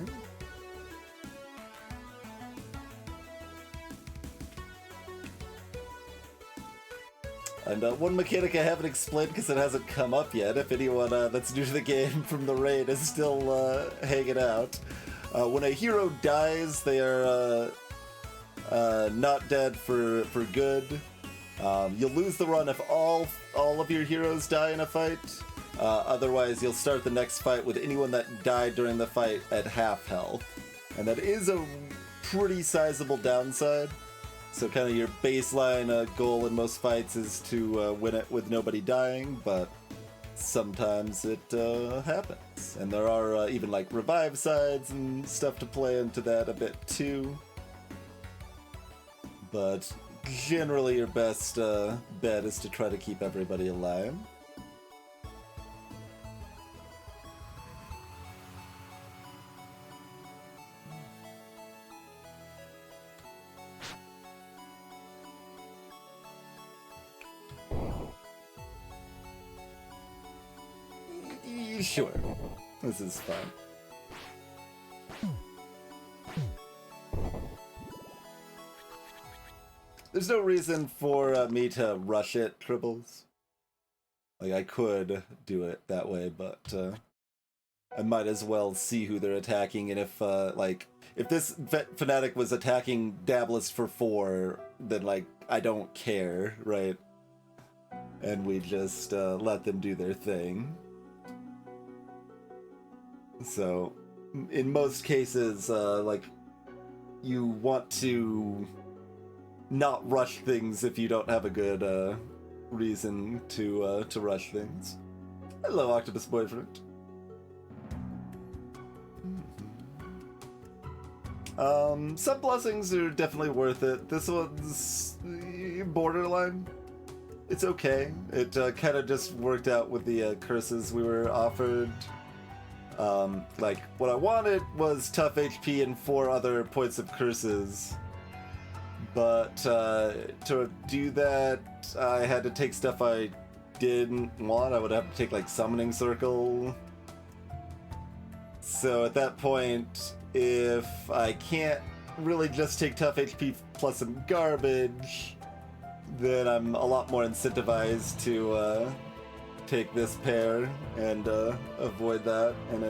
And one mechanic I haven't explained because it hasn't come up yet, if anyone that's new to the game from the raid is still hanging out. When a hero dies, they are not dead for good. You'll lose the run if all of your heroes die in a fight. Otherwise, you'll start the next fight with anyone that died during the fight at half health. And that is a pretty sizable downside. So kind of your baseline goal in most fights is to win it with nobody dying, but sometimes it happens. And there are even like revive sides and stuff to play into that a bit too. But generally your best bet is to try to keep everybody alive. Sure. This is fun. There's no reason for me to rush it, Tribbles. Like, I could do it that way, but I might as well see who they're attacking, and if, if this fanatic was attacking Dabless for 4, then, like, I don't care, right? And we just let them do their thing. So, in most cases, like, you want to not rush things if you don't have a good reason to rush things. Hello, Octopus Boyfriend. Some blessings are definitely worth it. This one's borderline. It's okay. It kind of just worked out with the curses we were offered. Like, what I wanted was tough HP and 4 other points of curses. But to do that, I had to take stuff I didn't want. I would have to take, like, Summoning Circle. So at that point, if I can't really just take tough HP plus some garbage, then I'm a lot more incentivized to take this pair and avoid that. And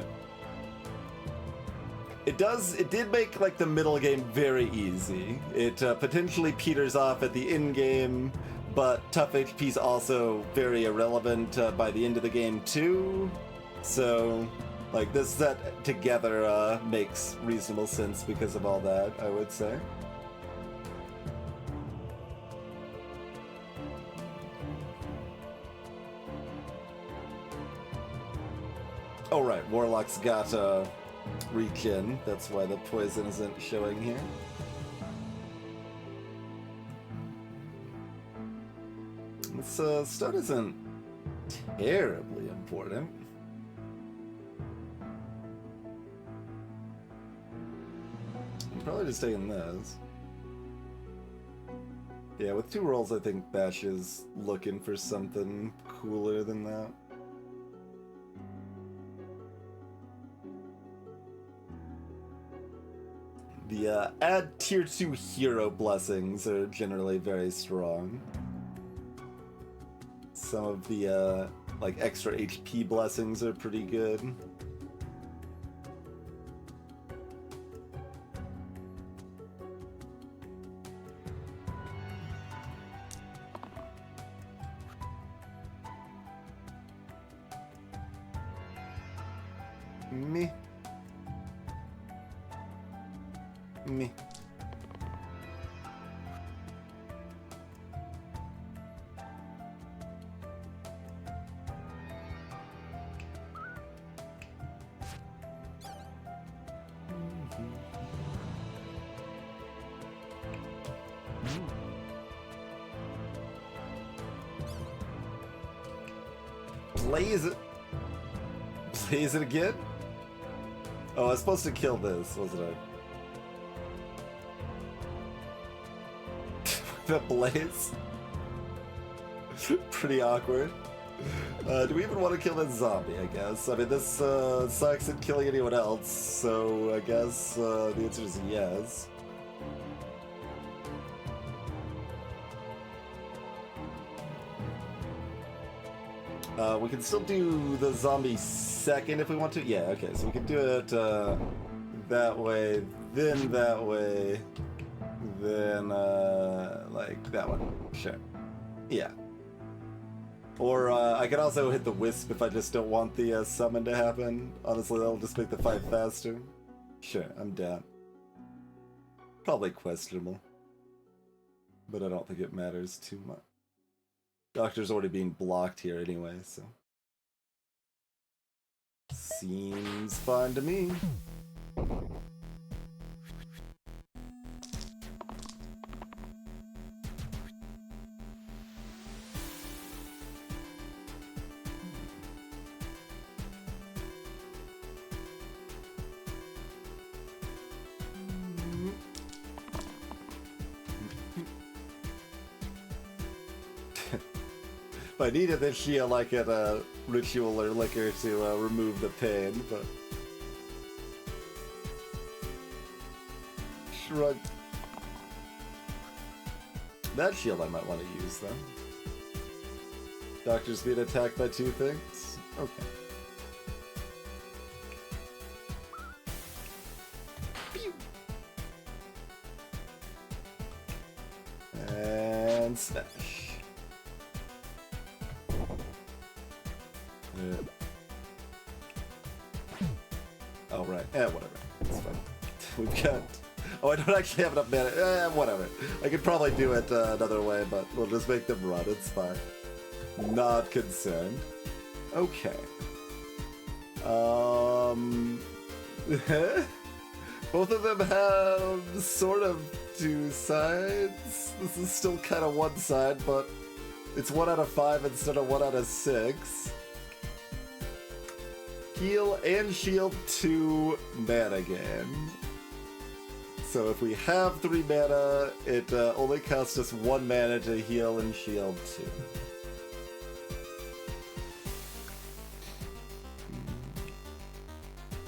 it did make, like, the middle game very easy. It potentially peters off at the end game, but tough HP is also very irrelevant by the end of the game too. So, like, this set together makes reasonable sense because of all that, I would say. Oh right, Warlock's got reach in. That's why the poison isn't showing here. This stun isn't terribly important. I'm probably just taking this. Yeah, with 2 rolls, I think Bash is looking for something cooler than that. The add tier 2 hero blessings are generally very strong. Some of the like extra HP blessings are pretty good. Me. Blaze it. Blaze it again? Oh, I was supposed to kill this, wasn't I? The blaze? Pretty awkward. Do we even want to kill this zombie, I guess? I mean, this sucks at killing anyone else, so I guess the answer is yes. We can still do the zombie second if we want to. Yeah, okay, so we can do it that way, then that way, then like that one. Sure. Yeah. Or I could also hit the wisp if I just don't want the summon to happen. Honestly, that'll just make the fight faster. Sure, I'm down. Probably questionable. But I don't think it matters too much. Doctor's already being blocked here anyway, so... Seems fine to me. If I needed the shield, I could ritual or liquor to remove the pain, but shrug. That shield I might want to use though. Doctor's being attacked by two things. Okay. Pew. And smash. Oh, right. Whatever. It's fine. We've got... Oh, I don't actually have enough mana. Whatever. I could probably do it another way, but we'll just make them run. It's fine. Not concerned. Okay. Both of them have sort of two sides. This is still kind of one side, but it's 1 out of 5 instead of 1 out of 6. Heal and shield 2 mana gain. So if we have 3 mana, it only costs us 1 mana to heal and shield 2.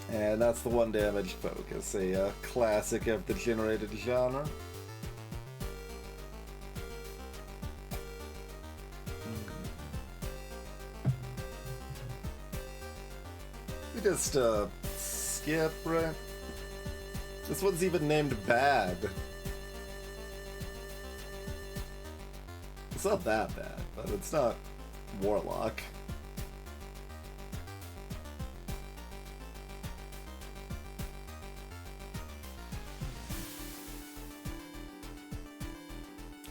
And that's the 1 damage focus, a classic of the generated genre. We just skip, right? This one's even named Bad. It's not that bad, but it's not Warlock.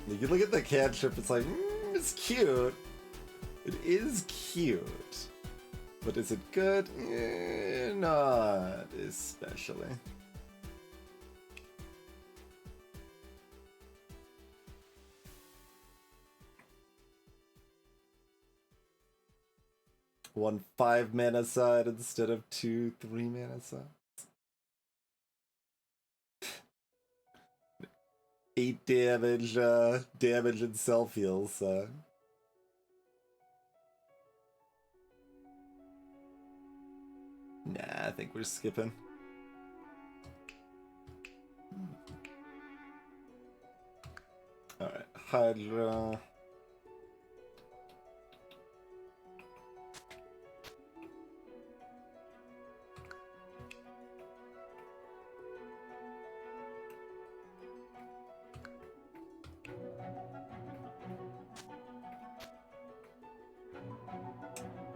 You look at the cantrip, it's like, it's cute. It is cute. But is it good? Not especially. One 5 mana side instead of 2 3 mana sides. 8 damage, damage and self-heal, so... Nah, I think we're skipping. Alright, Hydra...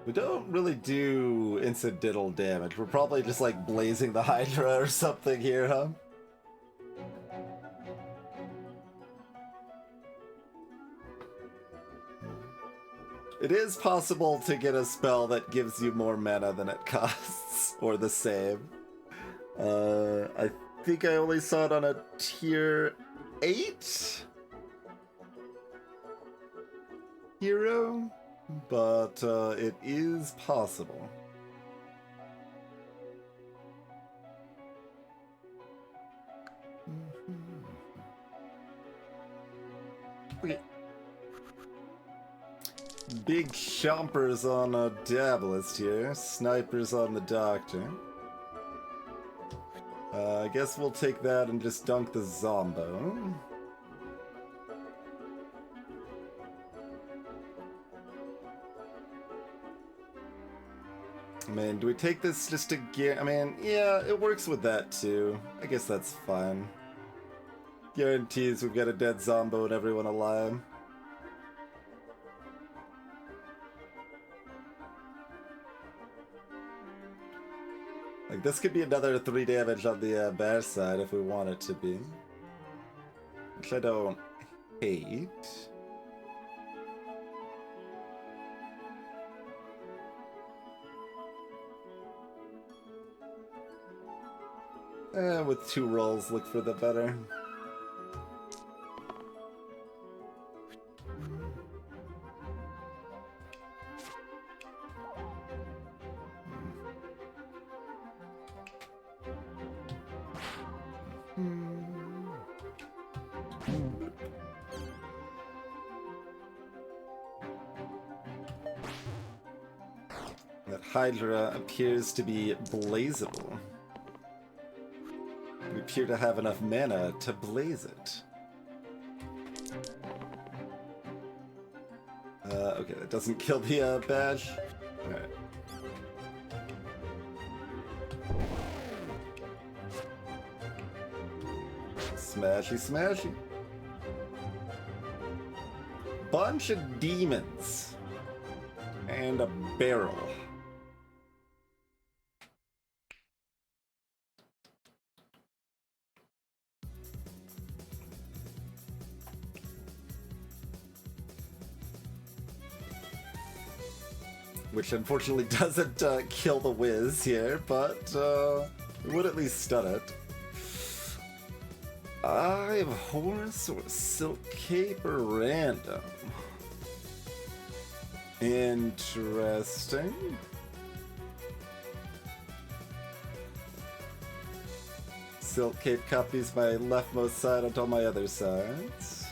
We don't really do incidental damage. We're probably just like blazing the Hydra or something here, huh? It is possible to get a spell that gives you more mana than it costs, or the same. I think I only saw it on a tier 8 hero. But it is possible. Okay. Big chompers on a Dabalist here. Snipers on the Doctor. I guess we'll take that and just dunk the Zombo. I mean, do we take this just to get... I mean, yeah, it works with that too. I guess that's fine. Guarantees we've got a dead Zombo and everyone alive. Like, this could be another 3 damage on the bear side if we want it to be. Which I don't hate. With 2 rolls, look for the better. That Hydra appears to be blazeable. We appear to have enough mana to blaze it. Okay, that doesn't kill the badge. Alright. Smashy, smashy. Bunch of demons. And a barrel. Which unfortunately doesn't kill the whiz here, but it would at least stun it. Eye of Horus or Silk Cape or random? Interesting. Silk Cape copies my leftmost side onto all my other sides.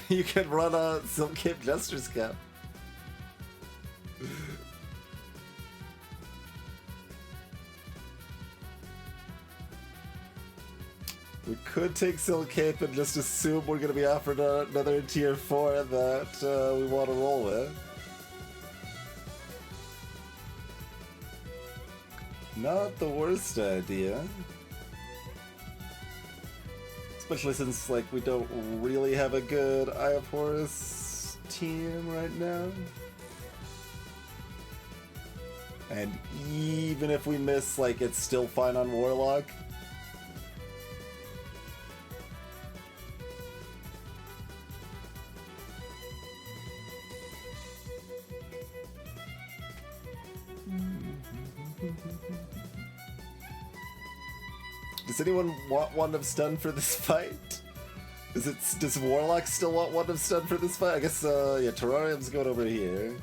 You can run a Silk Cape Jester's Cap. We could take Silk Cape and just assume we're going to be offered another tier 4 that we want to roll with. Not the worst idea. Especially since, like, we don't really have a good Eye of Horus team right now. And even if we miss, like, it's still fine on Warlock. Does anyone want Wand of Stun for this fight? Does Warlock still want Wand of Stun for this fight? I guess, yeah, Terrarium's going over here.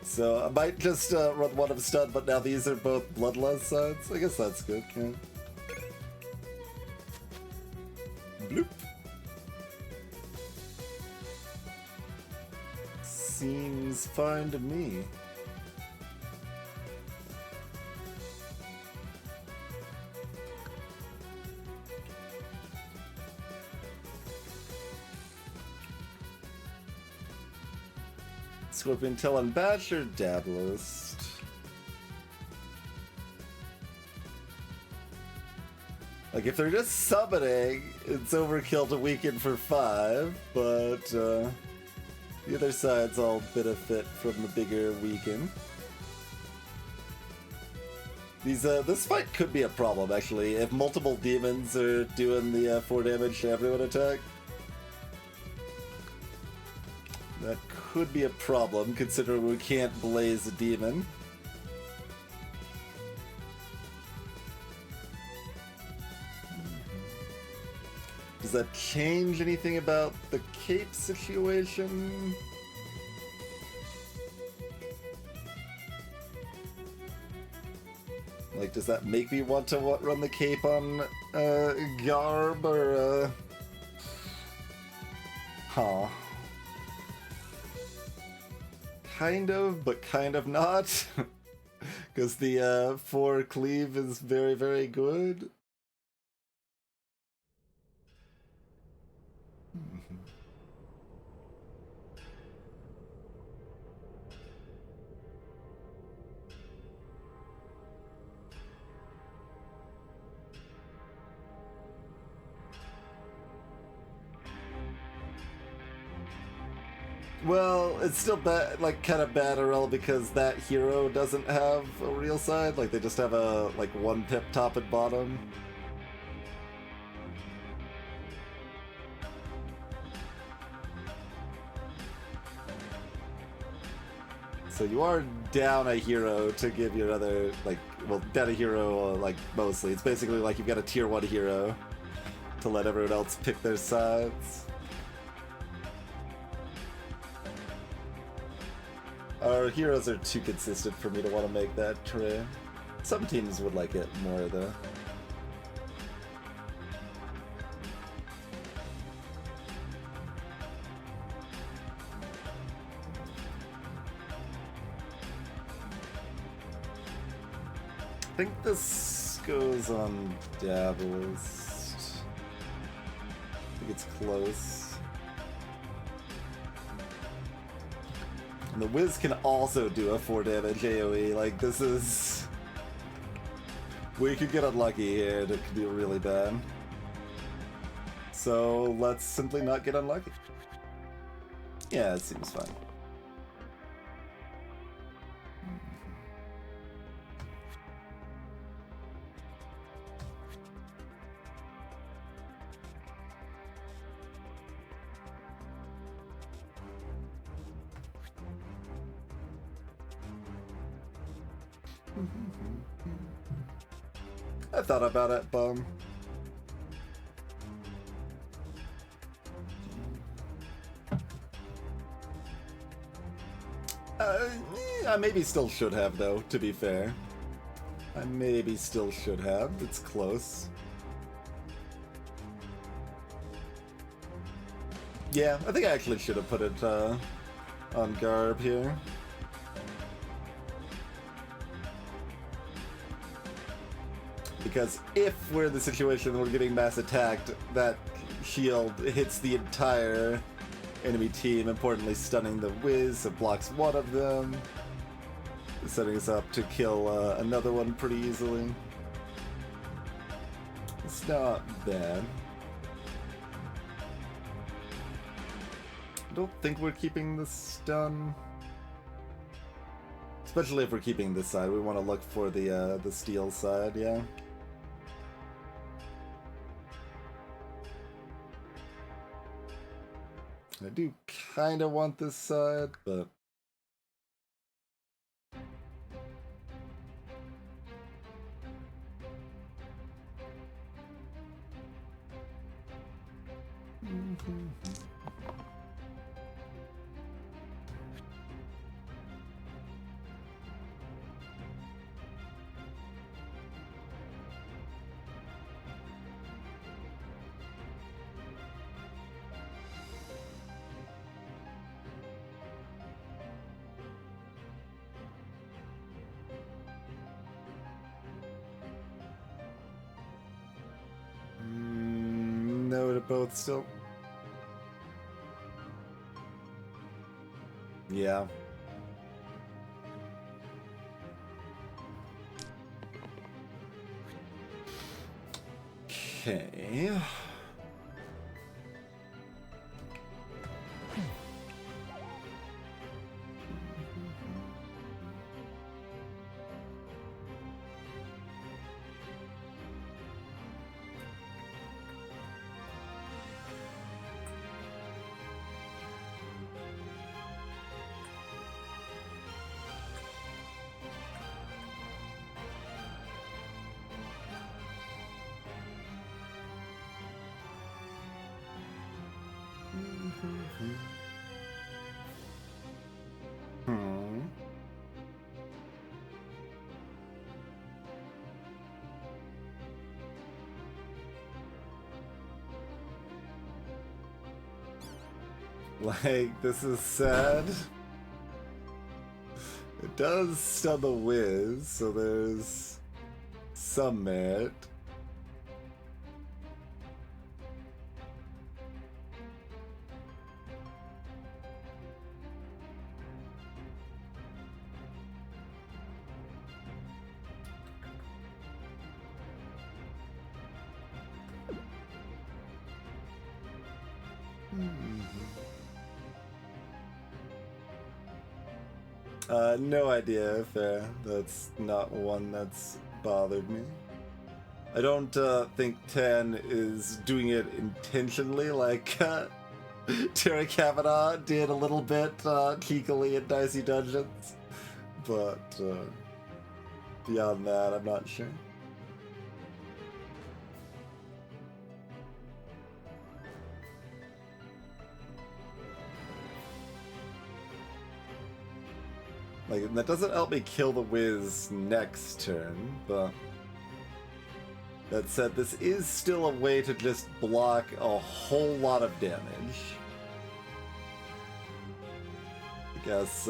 So I might just run Wand of Stun, but now these are both Bloodlust sides. I guess that's good, yeah. Bloop. Seems fine to me. Scorpion Tail and Badger Dablist. Like, if they're just summoning, it's overkill to weaken for 5, but the other sides all benefit from the bigger weaken. This fight could be a problem, actually, if multiple demons are doing the 4 damage to everyone attack. That could be a problem, considering we can't blaze a demon. Does that change anything about the cape situation? Like, does that make me want to run the cape on Garb or Huh. Kind of, but kind of not. Because the 4 cleave is very, very good. Well, it's still bad, like, kind of bad RL because that hero doesn't have a real side. Like, they just have a, like, 1 pip top and bottom. So you are down a hero to give your other, like, well, down a hero, like, mostly. It's basically like you've got a tier 1 hero to let everyone else pick their sides. Our heroes are too consistent for me to want to make that trade. Some teams would like it more, though. think this goes on Dabalist. I think it's close. And the Wiz can also do a 4 damage AoE. Like, this is... We could get unlucky here, and it could be really bad. So, let's simply not get unlucky. Yeah, it seems fine. I thought about it, bum. I maybe still should have, though, to be fair. I maybe still should have. It's close. Yeah, I think I actually should have put it on Garb here. Because if we're in the situation where we're getting mass attacked, that shield hits the entire enemy team, importantly stunning the Wiz, it blocks one of them, setting us up to kill another one pretty easily. It's not bad. I don't think we're keeping the stun. Especially if we're keeping this side, we want to look for the steel side, yeah. I do kind of want this side, but... No to both still. Yeah. Okay. Like, this is sad. It does stun the Wiz, so there's some merit. No idea, fair. That's not one that's bothered me. I don't think Tan is doing it intentionally like Terra Kavanaugh did a little bit cheekily in Dicey Dungeons. But beyond that, I'm not sure. Like, that doesn't help me kill the Wiz next turn, but... That said, this is still a way to just block a whole lot of damage. I guess,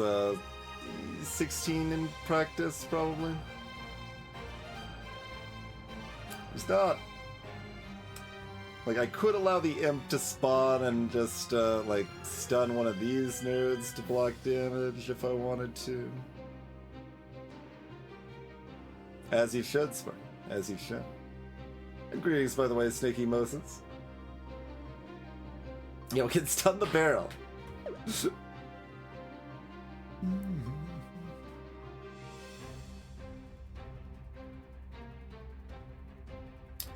16 in practice, probably? There's not... Like, I could allow the imp to spawn and just, like, stun one of these nerds to block damage if I wanted to. As you should, Spark. As you should. And greetings, by the way, Snaky Moses. Yo, can stun the barrel.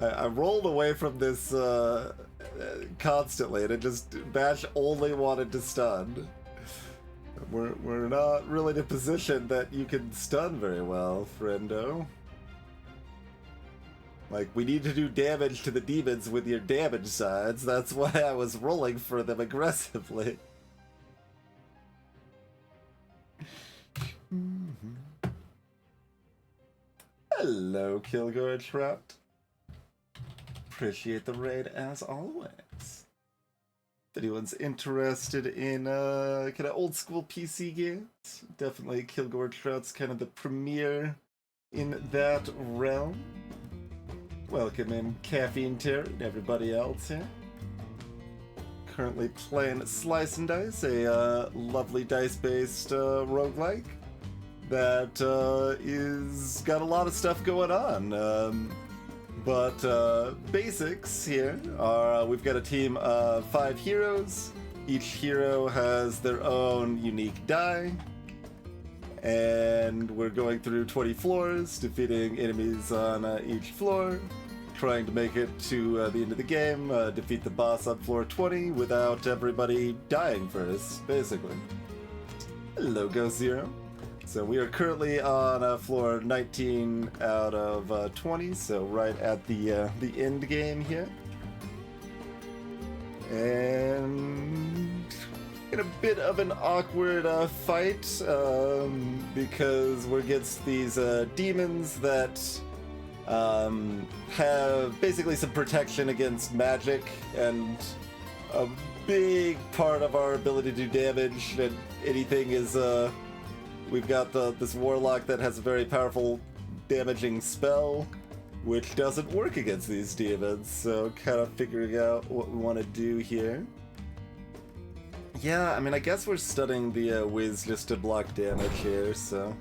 I rolled away from this constantly, and it just Bash only wanted to stun. We're not really in a position that you can stun very well, friendo. Like, we need to do damage to the demons with your damage sides. That's why I was rolling for them aggressively. Hello, Kilgore Trout. Appreciate the raid as always. If anyone's interested in kind of old school PC games, definitely Kilgore Trout's kind of the premier in that realm. Welcome in Caffeine Terror and everybody else here. Currently playing Slice and Dice, a lovely dice-based roguelike that is got a lot of stuff going on. But basics here are we've got a team of 5 heroes. Each hero has their own unique die. And we're going through 20 floors, defeating enemies on each floor, trying to make it to the end of the game, defeat the boss on floor 20 without everybody dying first, basically. Hello, Ghost Zero. So we are currently on floor 19 out of 20, so right at the end game here. And in a bit of an awkward fight, because we're against these demons that have basically some protection against magic, and a big part of our ability to do damage and anything is we've got this warlock that has a very powerful damaging spell, which doesn't work against these demons, so kind of figuring out what we want to do here. Yeah, I mean, I guess we're studying the Wiz just to block damage here, so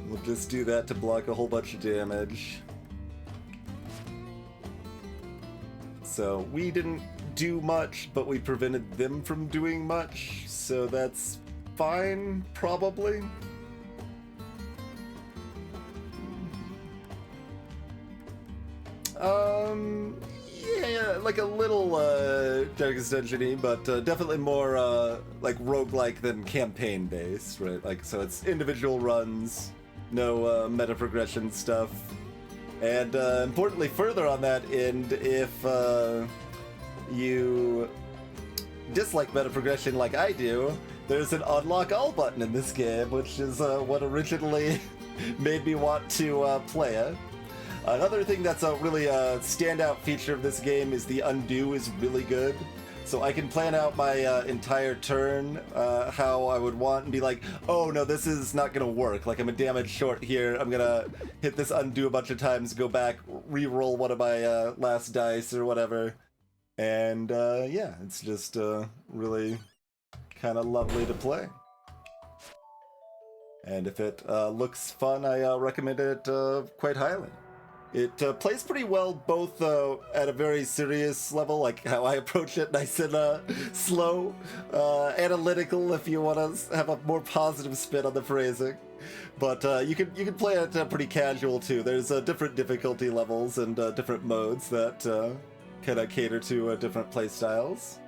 we'll just do that to block a whole bunch of damage. So we didn't do much, but we prevented them from doing much, so that's fine, probably. Yeah, like a little Darkest Dungeon-y, but definitely more like roguelike than campaign-based, right? Like, so it's individual runs, no meta progression stuff. And importantly, further on that end, if you dislike meta progression like I do, there's an unlock all button in this game, which is what originally made me want to play it. Another thing that's a really standout feature of this game is the undo is really good. So I can plan out my entire turn how I would want and be like, oh no, this is not gonna work. Like, I'm a damage short here. I'm gonna hit this undo a bunch of times, go back, re-roll one of my last dice or whatever. And yeah, it's just really kind of lovely to play. And if it looks fun, I recommend it quite highly. It plays pretty well both at a very serious level, like how I approach it, nice and slow, analytical if you want to have a more positive spin on the phrasing. But you can play it pretty casual too. There's different difficulty levels and different modes that kind of cater to different play styles.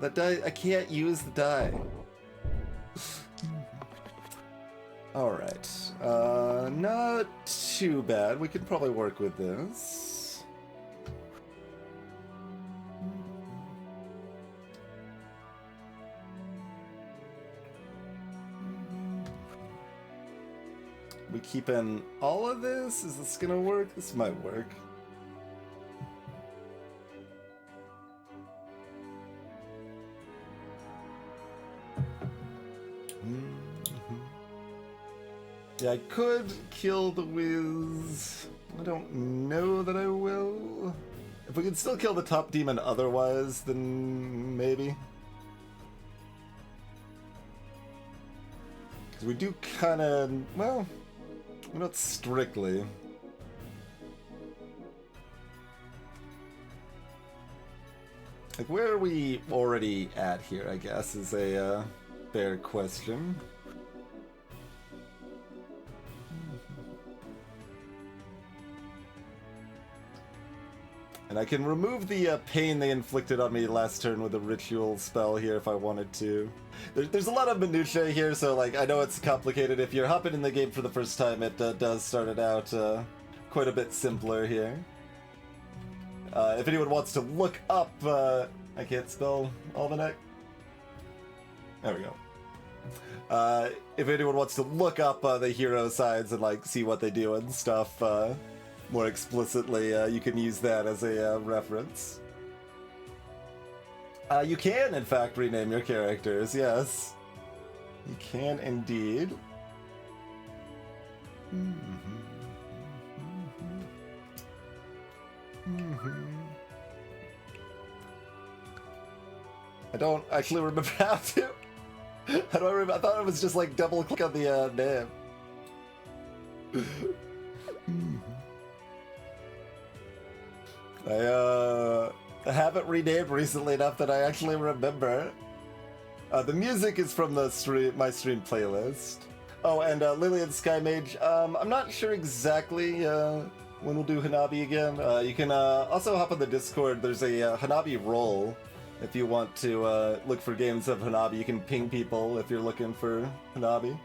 The die, I can't use the die. Alright, not too bad. We can probably work with this. We keep in all of this? Is this gonna work? This might work. Yeah, I could kill the Wiz. I don't know that I will. If we can still kill the top demon otherwise, then maybe. Because we do kind of, well, not strictly. Like, where are we already at here, I guess, is a fair question. And I can remove the pain they inflicted on me last turn with a ritual spell here if I wanted to. There's a lot of minutiae here, so like I know it's complicated. If you're hopping in the game for the first time, it does start it out quite a bit simpler here. If anyone wants to look up, I can't spell Almanac. There we go. If anyone wants to look up the hero signs and like see what they do and stuff more explicitly, you can use that as a reference. You can, in fact, rename your characters, yes. You can indeed. I don't actually remember how to. How do I remember? I thought it was just like double click on the name. I haven't renamed recently enough that I actually remember. The music is from the my stream playlist. Oh, and Lillian Sky Mage. I'm not sure exactly when we'll do Hanabi again. You can also hop on the Discord. There's a Hanabi roll. If you want to look for games of Hanabi, you can ping people if you're looking for Hanabi.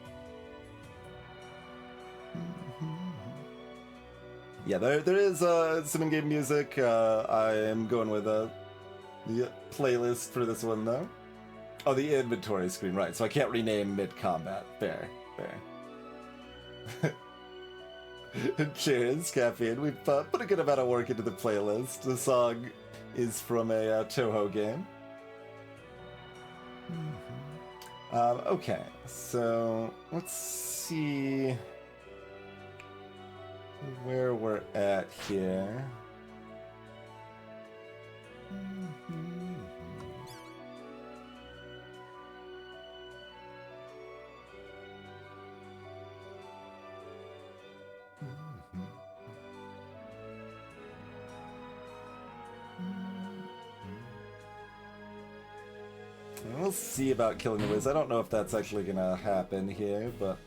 Yeah, there is some in-game music. I am going with the playlist for this one, though. Oh, the inventory screen, right. So I can't rename mid-combat. Fair. Cheers, Caffeine. We've put a good amount of work into the playlist. The song is from a Toho game. Okay, so let's see where we're at here. We'll see about killing the Wiz. I don't know if that's actually gonna happen here, but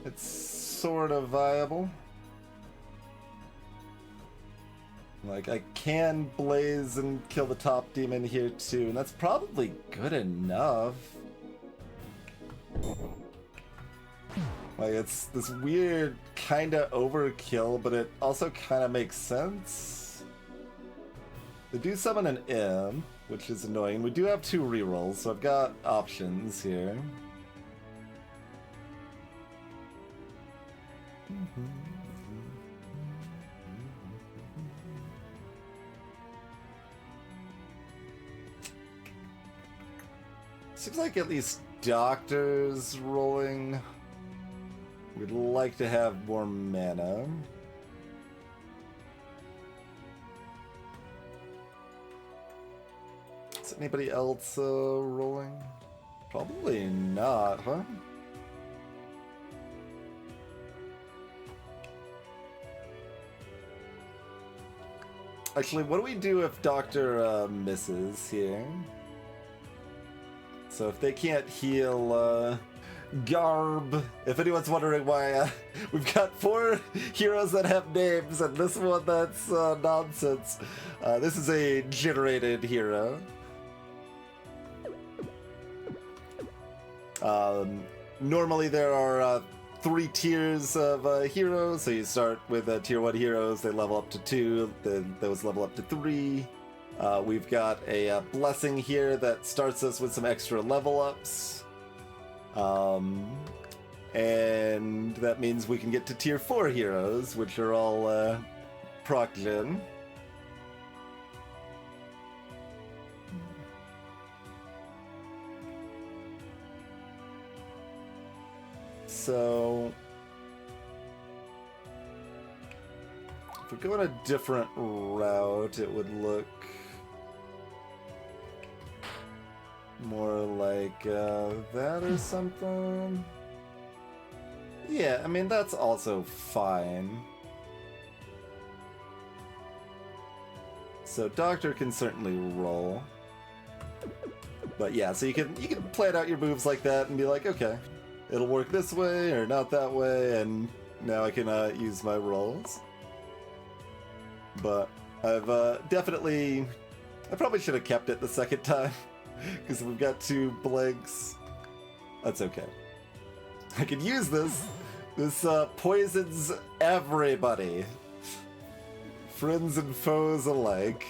it's sort of viable. Like, I can blaze and kill the top demon here too, and that's probably good enough. Like, it's this weird kinda overkill, but it also kinda makes sense. They do summon an imp, which is annoying. We do have 2 rerolls, so I've got options here. Seems like at least Doctor's rolling. We'd like to have more mana. Is anybody else rolling? Probably not, huh? Actually, what do we do if Doctor misses here? So if they can't heal Garb, if anyone's wondering why we've got 4 heroes that have names and this one that's nonsense. This is a generated hero. Normally there are 3 tiers of heroes, so you start with tier 1 heroes, they level up to 2, then those level up to 3. We've got a blessing here that starts us with some extra level ups. And that means we can get to tier 4 heroes, which are all proc-gen. So if we go in a different route, it would look more like that or something. Yeah, I mean, that's also fine. So Doctor can certainly roll. But yeah, so you can plan out your moves like that and be like, okay, it'll work this way or not that way, and now I can use my rolls. But I've definitely... I probably should have kept it the second time, because we've got 2 blanks. That's okay. I can use this. This poisons everybody. Friends and foes alike.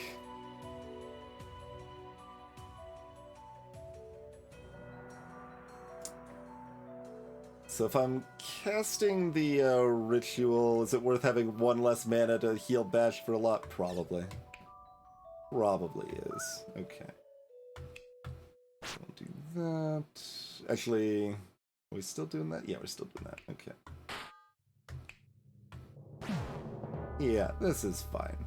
So if I'm casting the ritual, is it worth having 1 less mana to heal Bash for a lot? Probably. Probably is. Okay. So we'll do that. Actually, are we still doing that? Yeah, we're still doing that. Okay. Yeah, this is fine.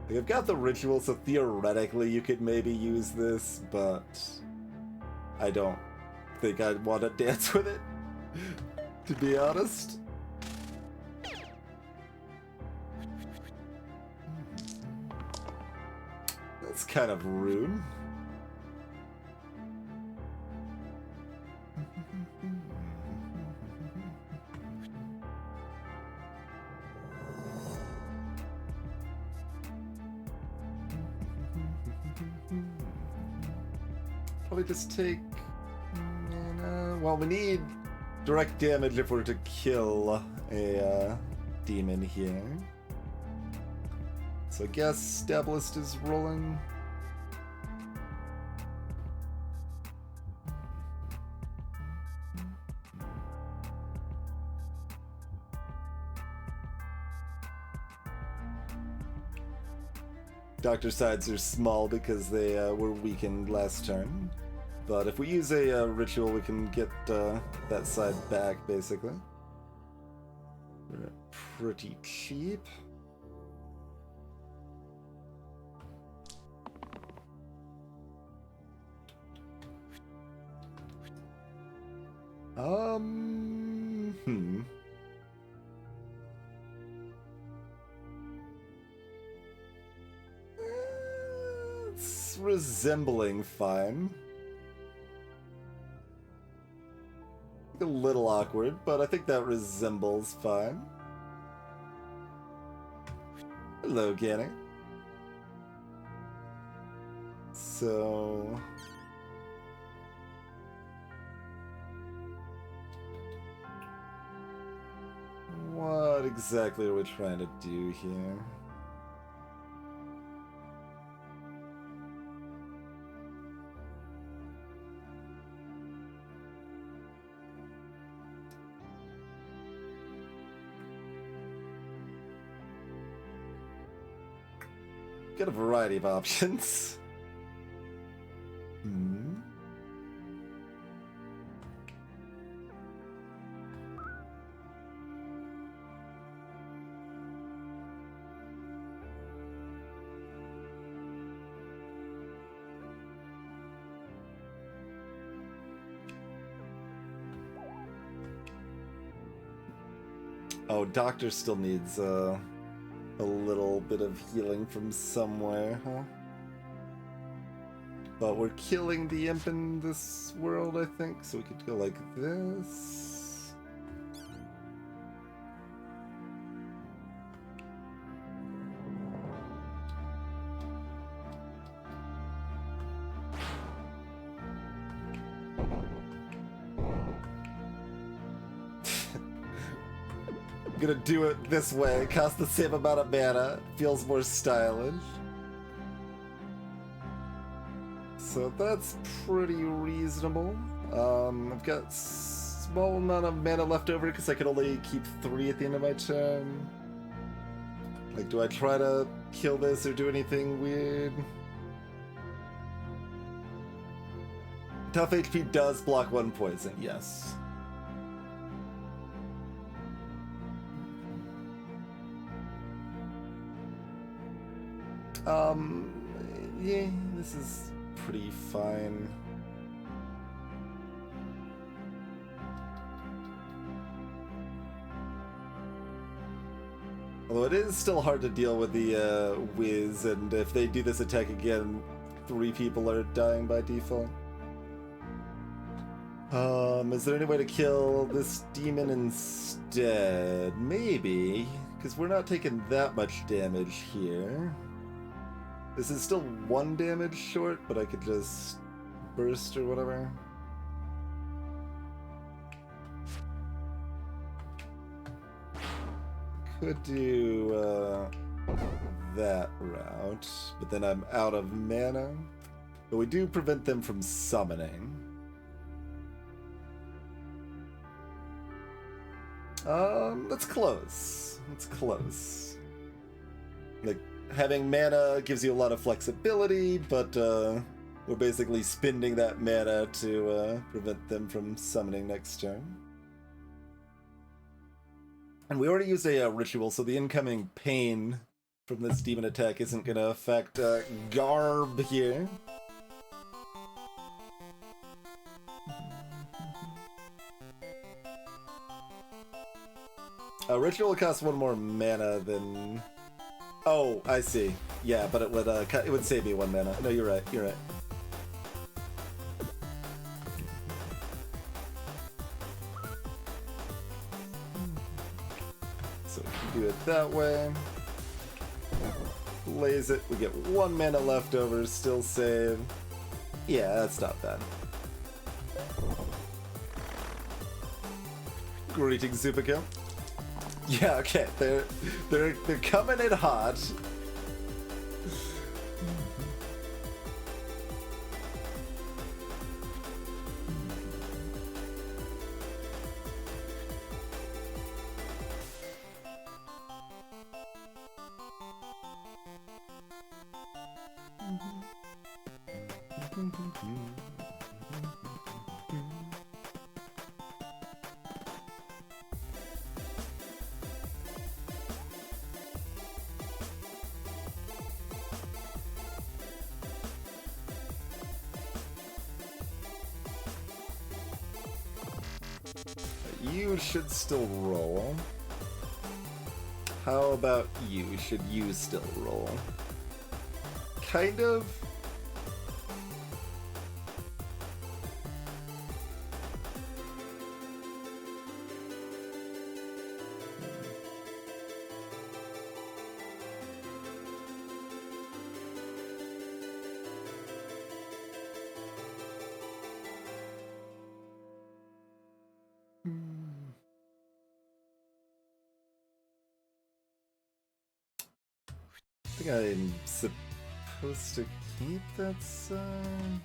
Like, I've got the ritual, so theoretically you could maybe use this, but I don't think I'd want to dance with it, to be honest. That's kind of rude. Probably just take... well, we need direct damage if we're to kill a demon here. So I guess Stabalist is rolling. Doctor sides are small because they were weakened last turn. But if we use a ritual, we can get that side back, basically. Pretty cheap. It's resembling fine. A little awkward, but I think that resembles fine. Hello, Ganny. So... what exactly are we trying to do here? Got a variety of options. Oh, Doctor still needs a little bit of healing from somewhere, huh? But we're killing the imp in this world, I think, so we could go like this. Gonna do it this way, cost the same amount of mana, feels more stylish. So that's pretty reasonable. I've got small amount of mana left over because I can only keep 3 at the end of my turn. Like, do I try to kill this or do anything weird? Tough HP does block 1 poison, yes. Yeah, this is pretty fine. Although it is still hard to deal with the Wiz, and if they do this attack again, 3 people are dying by default. Is there any way to kill this demon instead? Maybe, because we're not taking that much damage here. This is still 1 damage short, but I could just burst or whatever. Could do that route, but then I'm out of mana. But we do prevent them from summoning. That's close. It's close. Like, having mana gives you a lot of flexibility, but we're basically spending that mana to prevent them from summoning next turn. And we already used a ritual, so the incoming pain from this demon attack isn't going to affect Garb here. Ritual costs 1 more mana than... Oh, I see. Yeah, but it would save me 1 mana. No, you're right. You're right. So we can do it that way. Blaze it. We get 1 mana left over. Still save. Yeah, that's not bad. Greetings, Zubico. Yeah, okay, they're coming in hot. You should still roll. How about you? Should you still roll? Kind of. I think I'm supposed to keep that sign.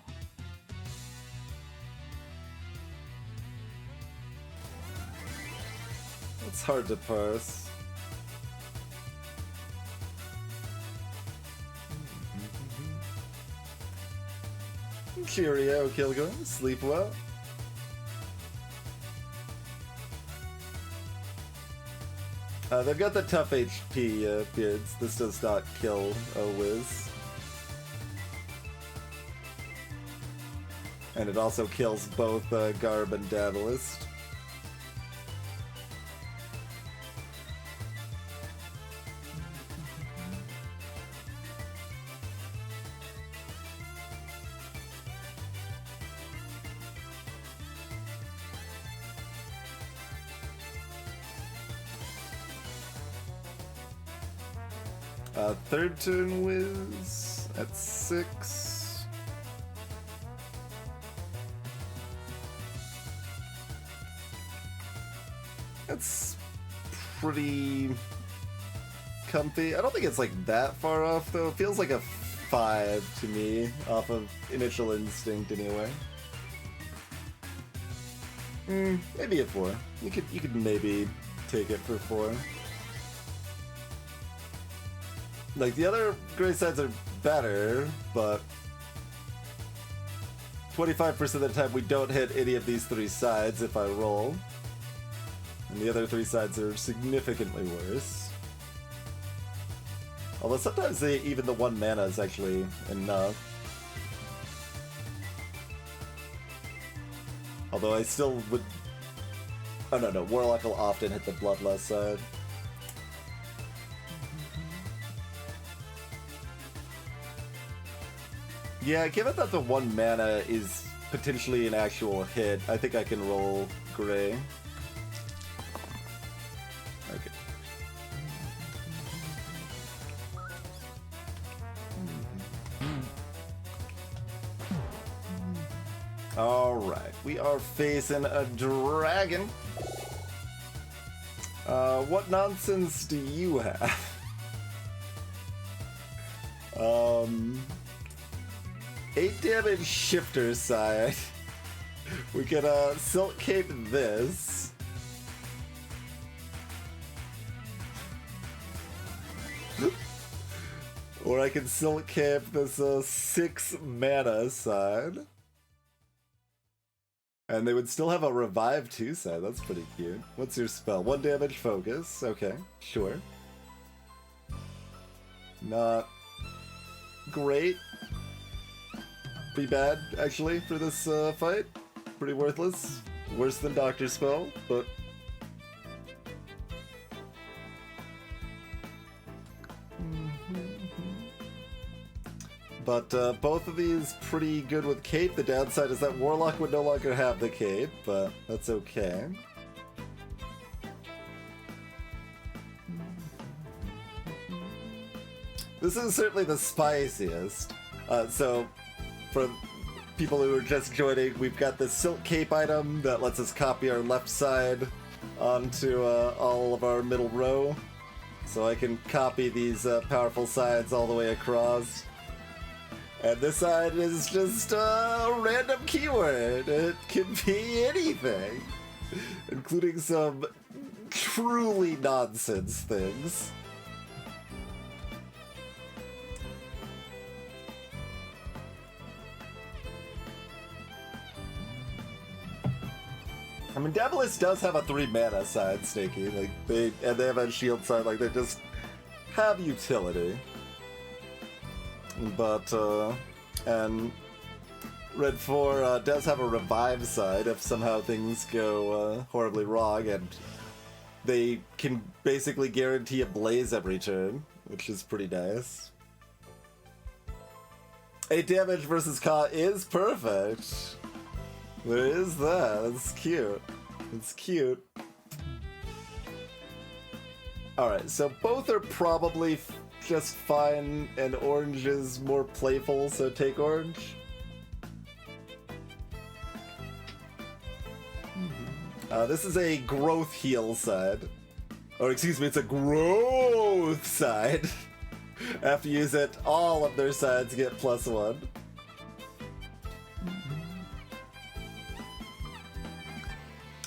It's hard to parse. Cheerio, Kilgore. Sleep well. They've got the tough HP beards. This does not kill a Wiz. And it also kills both Garb and Daedalus. Third turn Wiz at 6. That's pretty comfy. I don't think it's like that far off though. It feels like a 5 to me off of initial instinct anyway. Maybe a 4. You could maybe take it for 4. Like, the other gray sides are better, but 25% of the time we don't hit any of these 3 sides if I roll. And the other 3 sides are significantly worse. Although sometimes even the 1 mana is actually enough. Although I still would... Oh no, Warlock will often hit the Bloodlust side. Yeah, given that the 1 mana is potentially an actual hit, I think I can roll gray. Okay. Alright, we are facing a dragon. What nonsense do you have? 8 damage shifter side. We can Silk Cape this. Or I can Silk Cape this 6 mana side. And they would still have a Revive 2 side. That's pretty cute. What's your spell? 1 damage focus. Okay, sure. Not great. Pretty bad, actually, for this fight. Pretty worthless. Worse than Doctor Spell, but... But both of these pretty good with Cape. The downside is that Warlock would no longer have the Cape, but that's okay. This is certainly the spiciest. So, for people who are just joining, we've got the Silk Cape item that lets us copy our left side onto all of our middle row. So I can copy these powerful sides all the way across. And this side is just a random keyword. It can be anything, including some truly nonsense things. I mean, Daedalus does have a 3 mana side, Snaky. Like they have a shield side. Like they just have utility. But and Red 4 does have a revive side if somehow things go horribly wrong, and they can basically guarantee a blaze every turn, which is pretty nice. 8 damage versus Ka is perfect. There is that. That's cute. It's cute. Alright, so both are probably just fine, and orange is more playful, so take orange. This is a growth heal side. Or excuse me, it's a growth side. After you use it, all of their sides get +1.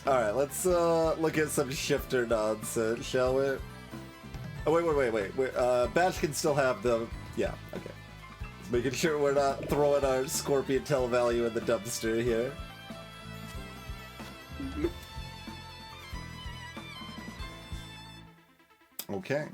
Alright, let's look at some shifter nonsense, shall we? Oh, wait. Bash can still have the... Yeah, okay. Just making sure we're not throwing our Scorpion Tail value in the dumpster here. Okay.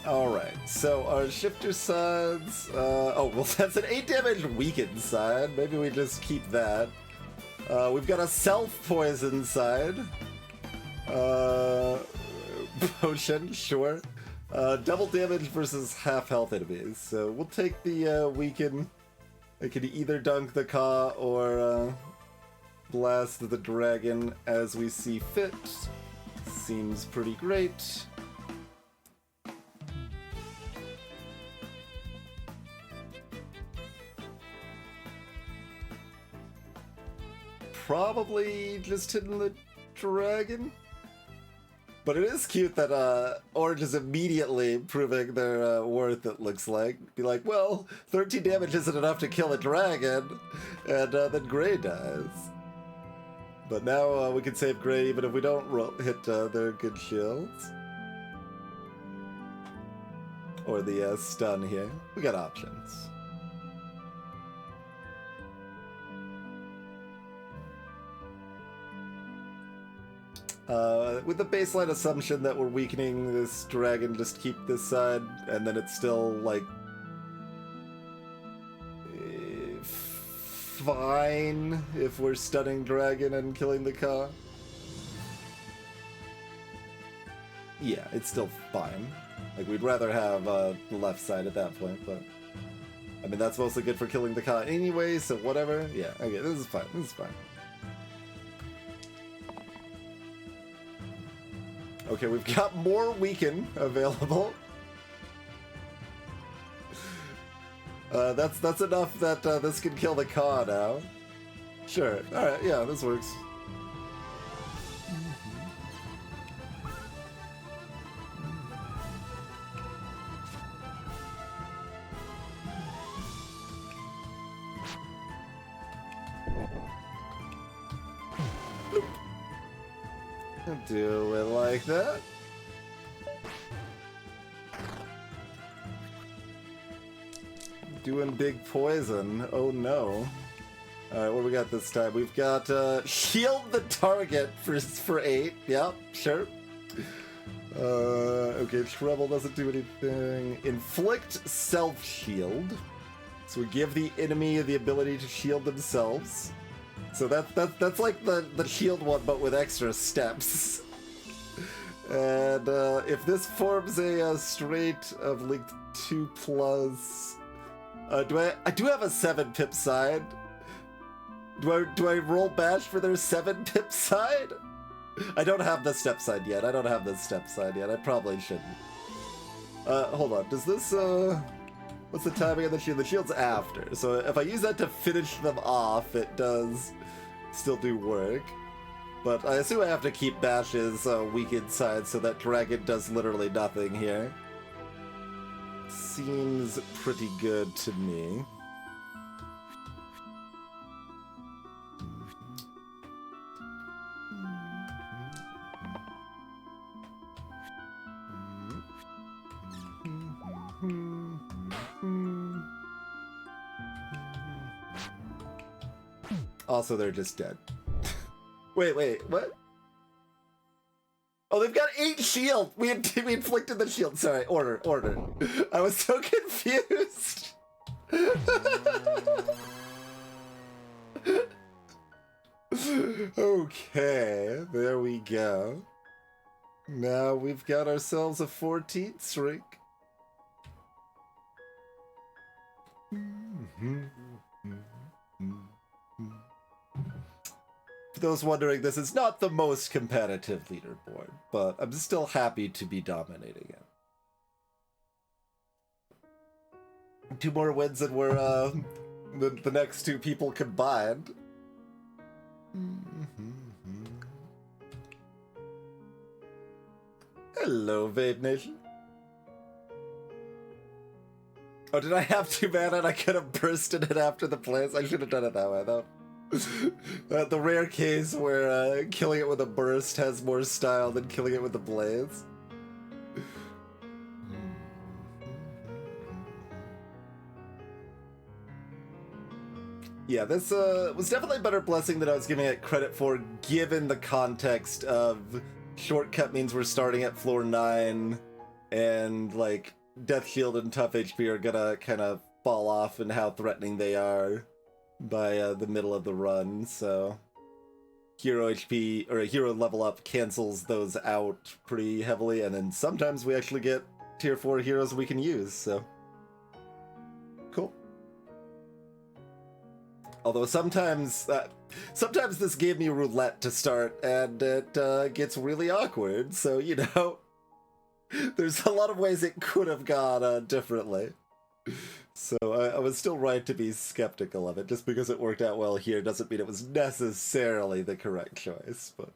Alright, so our shifter sides... oh, well that's an 8 damage weakened side. Maybe we just keep that. We've got a self-poison side. Potion, sure. Double damage versus half-health enemies. So we'll take the weaken. I could either dunk the Ka or blast the dragon as we see fit. Seems pretty great. Probably just hitting the dragon. But it is cute that Orange is immediately proving their worth, it looks like. Be like, well, 13 damage isn't enough to kill a dragon, and then Gray dies. But now we can save Gray even if we don't hit their good shields. Or the stun here. We got options. With the baseline assumption that we're weakening this dragon, just keep this side, and then it's still, like, fine if we're stunning dragon and killing the Ka. Yeah, it's still fine. Like, we'd rather have the left side at that point, but... I mean, that's mostly good for killing the Ka anyway, so whatever. Yeah, okay, this is fine, this is fine. Okay, we've got more Weaken available. That's enough that this can kill the Ka now. Sure, alright, yeah, this works. Do it like that. Doing big poison. Oh no. Alright, what do we got this time? We've got shield the target for 8. Yep, sure. Okay, Treble doesn't do anything. Inflict self-shield. So we give the enemy the ability to shield themselves. So that's like the shield one, but with extra steps. And if this forms a straight of linked 2+, I do have a 7 pip side. Do I roll bash for their 7 pip side? I don't have the step side yet. I I probably shouldn't. Hold on. Does this what's the timing of the shield? The shield's after. So if I use that to finish them off, it does still do work. But I assume I have to keep Bash's weakened side so that Dragon does literally nothing here. Seems pretty good to me. Also, they're just dead. Wait, what? Oh, they've got 8 shield! We inflicted the shield. Sorry, order. I was so confused. Okay, there we go. Now we've got ourselves a 14th streak. For those wondering, this is not the most competitive leaderboard, but I'm still happy to be dominating it. 2 more wins and we're the next 2 people combined. Hello, Vape Nation. Oh, did I have 2 mana and I could have bursted it after the plays? I should have done it that way, though. The rare case where killing it with a burst has more style than killing it with a blaze. Yeah, this was definitely a better blessing than I was giving it credit for, given the context of shortcut means we're starting at floor 9, and like Death Shield and Tough HP are gonna kind of fall off in how threatening they are by the middle of the run, so hero HP, or a hero level up cancels those out pretty heavily, and then sometimes we actually get tier 4 heroes we can use, so cool. Although sometimes this gave me roulette to start, and it gets really awkward, so, you know, there's a lot of ways it could have gone differently. So I was still right to be skeptical of it. Just because it worked out well here doesn't mean it was necessarily the correct choice, but